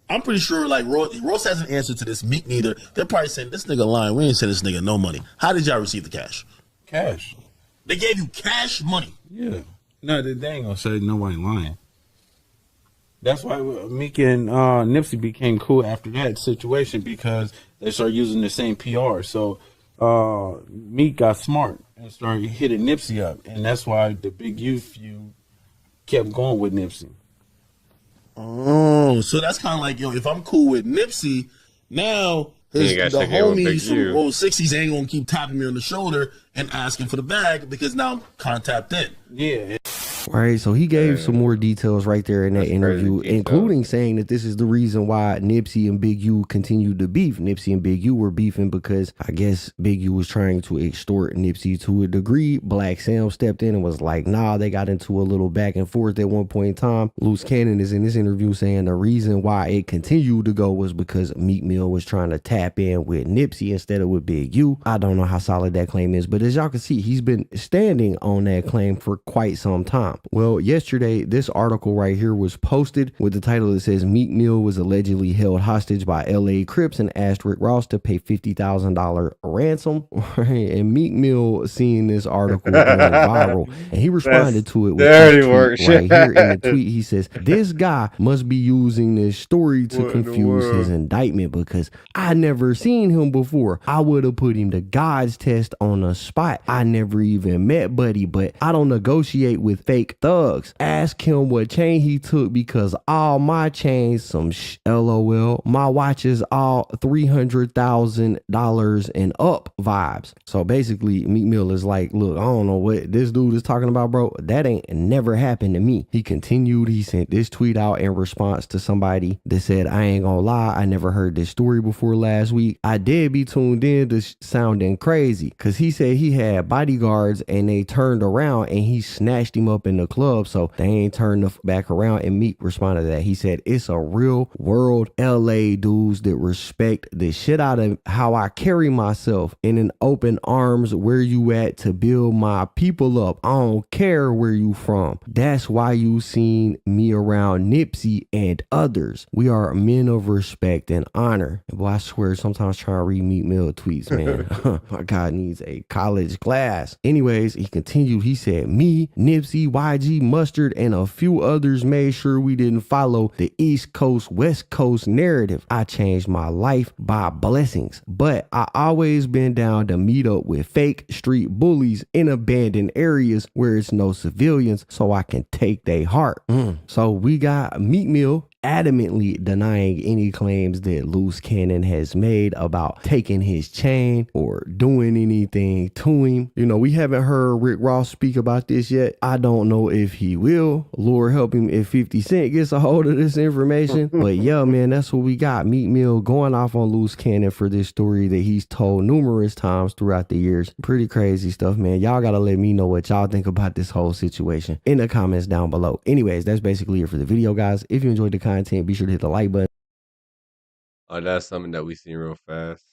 I'm pretty sure like Ross hasn't answered to this. Meek neither. They're probably saying this nigga lying. We ain't send this nigga no money. How did y'all receive the cash? Cash. They gave you cash money. Yeah. No, they ain't gonna say nobody lying. That's why Meek and Nipsey became cool after that situation, because they started using the same PR. So Meek got smart and started hitting Nipsey up, and that's why the Big U feud kept going with Nipsey. Oh, so that's kind of like, yo, if I'm cool with Nipsey, now the homies from Roll 60s ain't gonna keep tapping me on the shoulder and asking for the bag because now I'm contact in. Yeah. Right, so he gave some more details right there in that interview, including saying that this is the reason why Nipsey and Big U continued to beef. Nipsey and Big U were beefing because I guess Big U was trying to extort Nipsey to a degree. Black Sam stepped in and was like, nah, they got into a little back and forth at one point in time. Loose Cannon is in this interview saying the reason why it continued to go was because Meek Mill was trying to tap in with Nipsey instead of with Big U. I don't know how solid that claim is, but as y'all can see, he's been standing on that claim for quite some time. Well, yesterday, this article right here was posted with the title that says Meek Mill was allegedly held hostage by LA Crips and asked Rick Ross to pay $50,000 ransom. And Meek Mill seeing this article going viral, and he responded to it with dirty this tweet work. right here in the tweet. He says, this guy must be using this story to confuse his indictment because I never seen him before. I would have put him to God's test on the spot. I never even met Buddy, but I don't negotiate with fake thugs. Ask him what chain he took because all my chains some LOL. My watches all $300,000 and up vibes. So basically, Meek Mill is like, look, I don't know what this dude is talking about, bro. That ain't never happened to me. He continued. He sent this tweet out in response to somebody that said, I ain't gonna lie, I never heard this story before last week. I did be tuned in to sounding crazy because he said he had bodyguards and they turned around and he snatched him up in the club, so they ain't turned back around. And Meek responded to that. He said, it's a real world LA dudes that respect the shit out of how I carry myself in an open arms. Where you at to build my people up? I don't care where you from. That's why you seen me around Nipsey and others. We are men of respect and honor. And boy, I swear sometimes trying to read Meek Mill tweets, man. My God needs a college class. Anyways, he continued. He said, me, Nipsey, YG, Mustard, and a few others made sure we didn't follow the East Coast, West Coast narrative. I changed my life by blessings, but I always been down to meet up with fake street bullies in abandoned areas where it's no civilians so I can take their heart. So we got Meek Mill adamantly denying any claims that Loose Cannon has made about taking his chain or doing anything to him. You know, we haven't heard Rick Ross speak about this yet. I don't know if he will. Lord help him if 50 Cent gets a hold of this information. But yeah, man, that's what we got. Meek Mill going off on Loose Cannon for this story that he's told numerous times throughout the years. Pretty crazy stuff, man. Y'all gotta let me know what y'all think about this whole situation in the comments down below. Anyways, that's basically it for the video, guys. If you enjoyed the content, be sure to hit the like button. Oh, that's something that we seen real fast.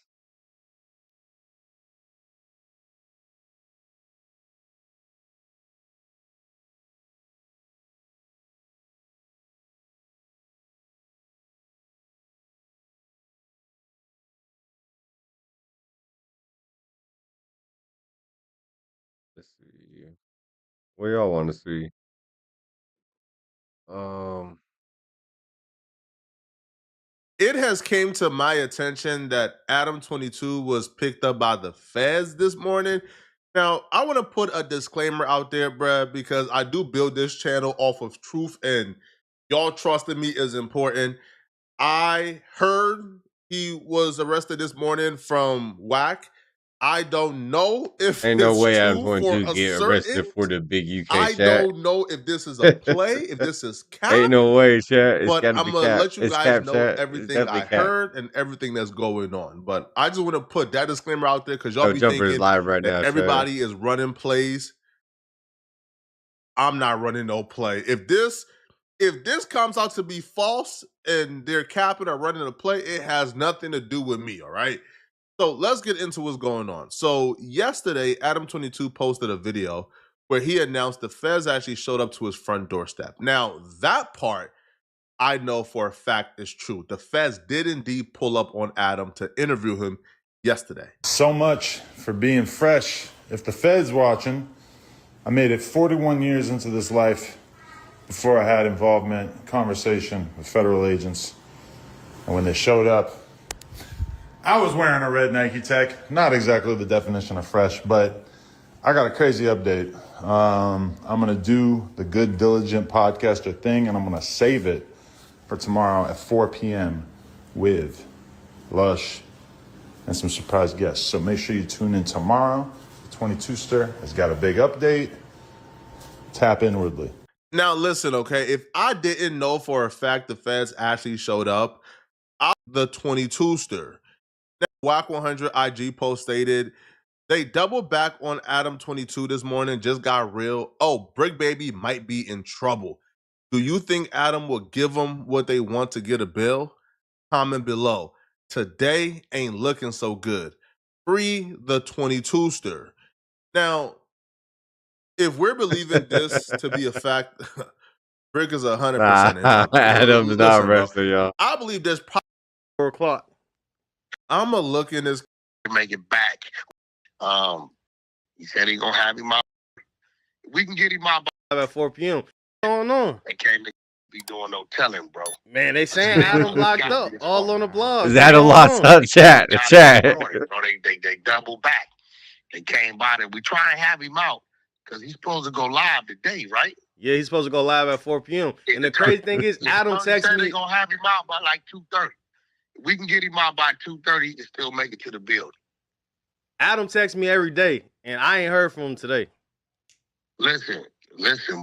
Let's see. What y'all want to see? Um, It has came to my attention that Adam 22 was picked up by the feds this morning. Now, I want to put a disclaimer out there, bruh, because I do build this channel off of truth, and y'all trusting me is important. I heard he was arrested this morning from Wack. I don't know if ain't no it's way I'm true going for to a get certain. arrested for the big UK I chat. don't know if this is a play, if this is cap. Ain't no way, chat. It's But got to I'm be gonna cap. let you It's guys cap, know chat. It's everything definitely I cap. heard and everything that's going on. But I just want to put that disclaimer out there because y'all No be Jumper is thinking live right that now, chat. everybody is running plays. I'm not running no play. If this comes out to be false and they're capping or running a play, it has nothing to do with me. All right. So let's get into what's going on. So yesterday, Adam 22 posted a video where he announced the feds actually showed up to his front doorstep. Now, that part I know for a fact is true. The feds did indeed pull up on Adam to interview him yesterday. So much for being fresh. If the Fed's watching, I made it 41 years into this life before I had involvement, conversation with federal agents. And when they showed up, I was wearing a red Nike Tech. Not exactly the definition of fresh, but I got a crazy update. I'm going to do the Good Diligent podcaster thing, and I'm going to save it for tomorrow at 4 p.m. with Lush and some surprise guests. So make sure you tune in tomorrow. The 22ster has got a big update. Tap inwardly. Now listen, okay, if I didn't know for a fact the feds actually showed up, the 22ster. Wack 100 IG post stated, they doubled back on Adam 22 this morning, just got real. Oh, Brick Baby might be in trouble. Do you think Adam will give them what they want to get a bill? Comment below. Today ain't looking so good. Free the 22ster. Now, if we're believing this to be a fact, Brick is 100% in trouble. Adam's not Listen, bro, arrested, y'all. I believe there's probably 4 o'clock. I'm going to look in this. Make it back. He said he gonna have him out. We can get him out at 4 p.m. What's going on? They can't be doing no telling, bro. Man, they saying Adam locked up, all on the blog. Is Adam locked up? Chat. They double back. They came by and we try and have him out because he's supposed to go live today, right? Yeah, he's supposed to go live at 4 p.m. And the crazy thing is, Adam texted me. They're gonna have him out by like 2:30. We can get him out by 2:30 and still make it to the building. Adam texts me every day, and I ain't heard from him today. Listen,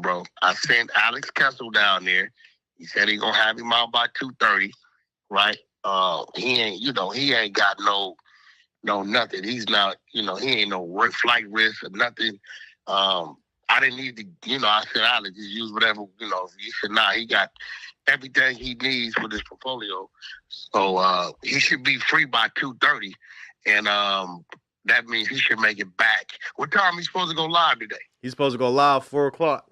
bro. I sent Alex Kessel down there. He said he gonna have him out by 2:30, right? He ain't got no nothing. He's not, he ain't no flight risk or nothing. I didn't need to, I said, Alex, just use whatever, he said, nah, he got everything he needs for this portfolio. So he should be free by 2:30. And that means he should make it back. What time he supposed to go live today? He's supposed to go live 4 o'clock.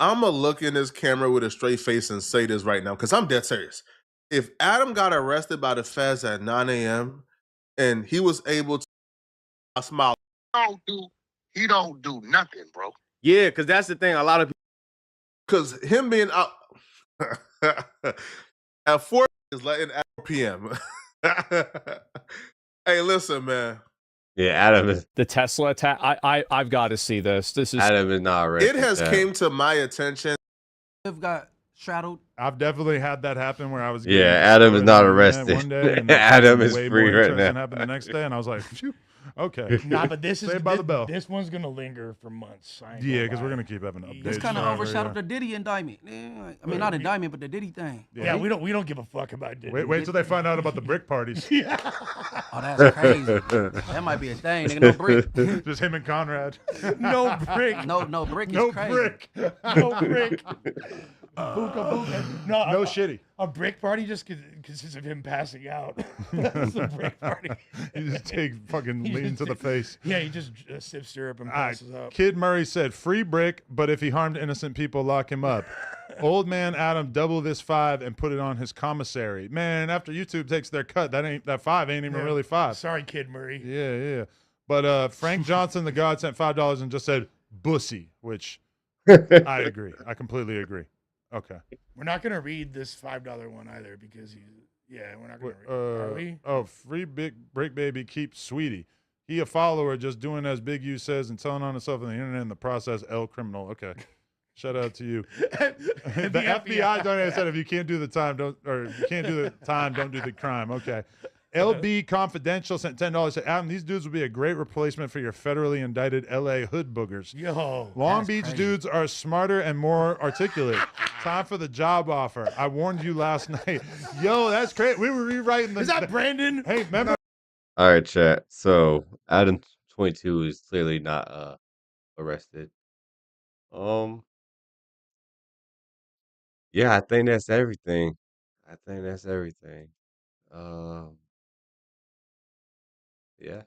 I'm going to look in this camera with a straight face and say this right now because I'm dead serious. If Adam got arrested by the feds at 9 a.m. and he was able to smile. He don't do nothing, bro. Yeah, because that's the thing. A lot of people. Because him being out at 4 is letting at 4 p.m. Hey, listen, man. Yeah, Adam is. The Tesla attack. I've got to see this. This is. Adam is not arrested. It has came to my attention. I've got straddled. I've definitely had that happen where I was. Yeah, Adam is not arrested. One day, and Adam is way free more right interesting now. happened the next day, and I was like, phew. Okay. Nah, but this is Saved by the bell. This one's gonna linger for months. Yeah, because we're gonna keep having updates. It's kind of overshadowed the Diddy indictment. I mean, not indictment, but the Diddy thing. Yeah, we don't give a fuck about Diddy. Wait till they find out about the brick parties. Oh, that's crazy. That might be a thing. Nigga, no brick. Just him and Conrad. No brick. No brick is No crazy. brick. No brick. Buka. No shitty. A brick party just consists of him passing out. That's a brick party. You just take fucking lean to the face. Yeah, he just sips syrup and passes out. Kid Murray said, free brick, but if he harmed innocent people, lock him up. Old man Adam, double this 5 and put it on his commissary. Man, after YouTube takes their cut, that 5 ain't even really 5. Sorry, Kid Murray. Yeah. But Frank Johnson, the God, sent $5 and just said, bussy, which I agree. I completely agree. Okay. We're not gonna read this $5 one either because we're not gonna read. Are we? Oh, free big break baby keep sweetie. He a follower just doing as Big U says and telling on himself on the internet in the process. L criminal. Okay. Shout out to you. The FBI donated said if you can't do the time, don't do the crime. Okay. LB Confidential sent $10. Said, Adam, these dudes would be a great replacement for your federally indicted LA hood boogers. Yo, Long Beach dudes are smarter and more articulate. Time for the job offer. I warned you last night. Yo, that's great. We were rewriting the. Is that Brandon? Hey, remember? All right, chat. So Adam 22 is clearly not arrested. Yeah, I think that's everything. Yeah.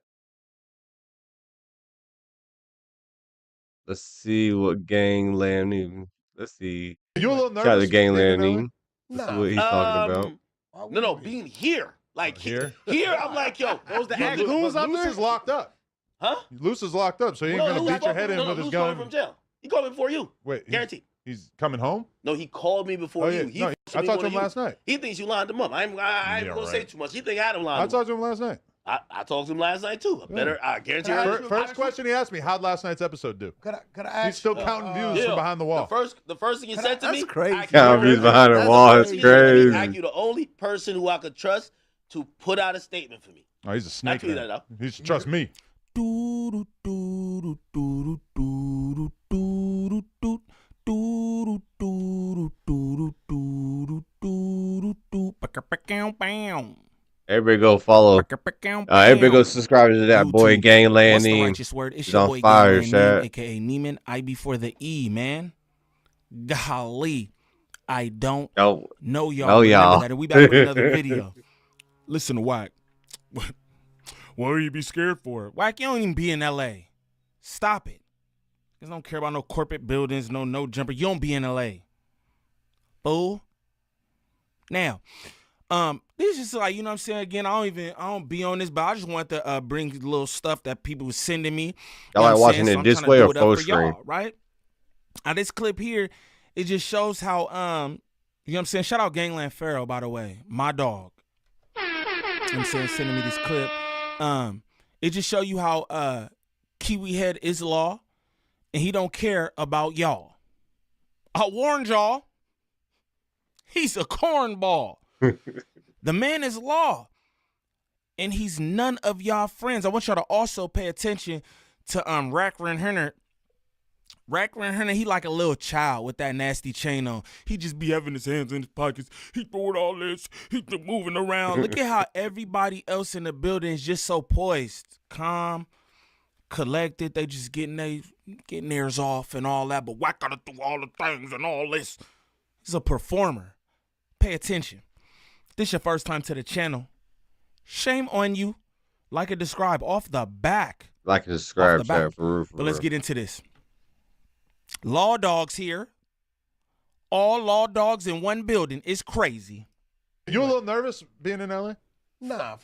Let's see what gangland. Let's see. You a little Shout out to nervous being in LA? ganglanding. Let's see what he's talking about. No, being here. Like here? Here, I'm like, yo, Those the Loose is locked up. Huh? Loose is locked up, so he ain't gonna beat your head in with his Luce gun. from jail. He called me before you. Wait, Guaranteed. He's coming home? No, he called me before you. He No, I talked to him last night. He thinks you lined him up. I ain't gonna say too much. He think Adam lined I him up. talked to him last night. I talked to him last night too. I guarantee you. First question he asked me, how'd last night's episode do? Could I ask? He's still counting views from behind the wall. The first thing he said to me, crazy. Counting views behind the wall is crazy. you the only person who I could trust to put out a statement for me. Oh, he's a snake. tweeted that out. He should trust me. Everybody go follow. Everybody go subscribe to that boy Gangland. What's the righteous word? It's He's your on boy fire, Gangland, chat. aka Neiman. I before the E, man. Golly, I don't know y'all. Oh, y'all. That. We back with another video. Listen to Wack. What would you be scared for? Wack, you don't even be in L.A. Stop it. You don't care about no corporate buildings, no jumper. You don't be in L.A. Fool. Now, this is just like, you know what I'm saying? Again, I don't be on this, but I just want to bring little stuff that people were sending me. Y'all like watching it this way or full screen? Right? Now, this clip here, it just shows how, you know what I'm saying? Shout out Gangland Pharaoh, by the way. My dog. You know what I'm saying? Sending me this clip. It just show you how Kiwi Head is law, and he don't care about y'all. I warned y'all. He's a cornball. The man is law, and he's none of y'all friends. I want y'all to also pay attention to Rackrin Hunter. Rackrin Hunter, he like a little child with that nasty chain on. He just be having his hands in his pockets. He throwing all this. He be moving around. Look at how everybody else in the building is just so poised, calm, collected. They just getting theirs off and all that. But Wack gotta do all the things and all this. He's a performer. Pay attention. If this your first time to the channel, shame on you. Like and describe off the back. Like and subscribe, chat, for real. But let's get into this. Law dogs here. All law dogs in one building is crazy. You a little nervous being in LA? Nah.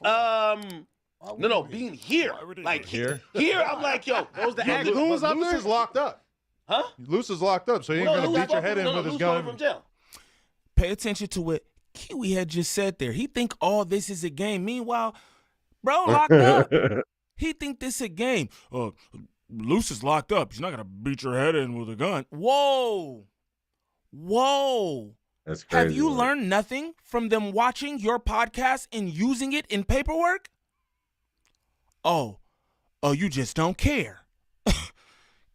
No, being here. Like here, I'm like, yo, Loose is locked up. Huh? Loose is locked up, so he ain't gonna beat your head in with his gun. From jail. Pay attention to what Kiwi had just said there. He think all this is a game. Meanwhile, bro, locked up. He think this a game. Loose is locked up. He's not gonna beat your head in with a gun. Whoa. That's crazy. Have you learned nothing from them watching your podcast and using it in paperwork? Oh, you just don't care.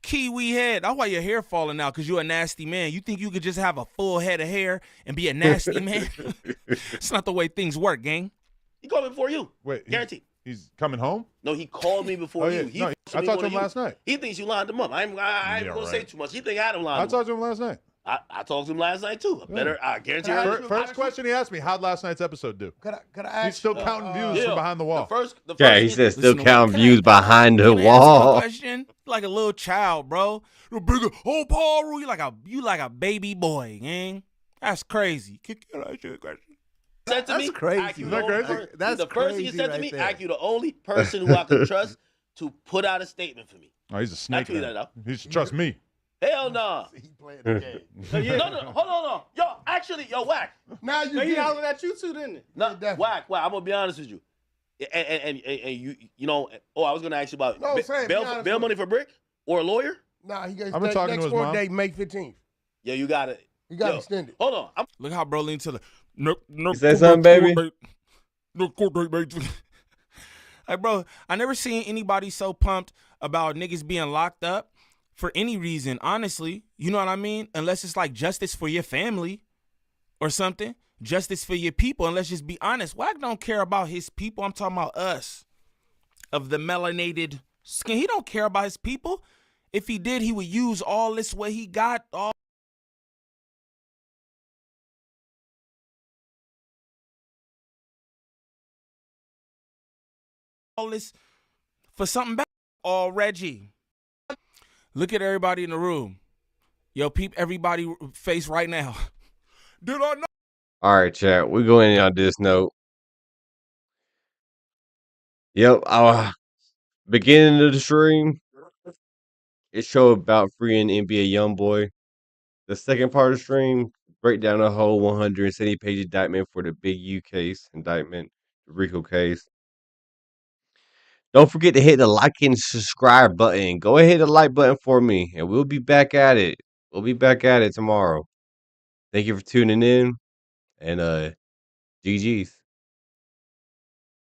Kiwi head. That's why your hair falling out, because you're a nasty man. You think you could just have a full head of hair and be a nasty man? It's not the way things work, gang. He called me before you. Wait, guaranteed. He's coming home? No, he called me before you. I talked to him last night. He thinks you lined him up. I ain't gonna say too much. He think Adam lined him up. I talked to him last night. I talked to him last night too. I guarantee you. First question he asked me, how'd last night's episode do? Could I ask? He's still counting views from behind the wall. Yeah, he said still counting views behind the wall. Question? Like a little child, bro. Oh, Paul, you like a baby boy, gang. That's crazy. Can I ask you a question? Said to That's me, crazy. That's the first thing he crazy said to right me, there. you the only person who I could trust to put out a statement for me. Oh, he's a snake. tweet Man. that out. He should trust me. Hell no. He playing the game. No, hold on. Yo, actually, Wack. Now you He get hollering at you too, didn't it? No, Wack. I'm gonna be honest with you. And you know. Oh, I was gonna ask you about bail money for Brick or a lawyer. Nah, he got I've been talking to next his court mom. date May 15th. Yeah, you got it. He got extended. Hold on. Look how bro leaned to the. No, You said something, baby? No court date, baby. Like, bro, I never seen anybody so pumped about niggas being locked up for any reason, honestly. You know what I mean? Unless it's like justice for your family or something. Justice for your people. And let's just be honest. Wack don't care about his people. I'm talking about us. Of the melanated skin. He don't care about his people. If he did, he would use all this what he got, all this for something better. Reggie. Look at everybody in the room. Yo, peep everybody face right now. Did I know? All right, chat. We're going on this note. Yep. Beginning of the stream, it showed about freeing NBA YoungBoy. The second part of the stream, break down the whole 170-page indictment for the Big U case, the RICO case. Don't forget to hit the like and subscribe button. Go ahead and hit the like button for me, and we'll be back at it. We'll be back at it tomorrow. Thank you for tuning in, and GG's.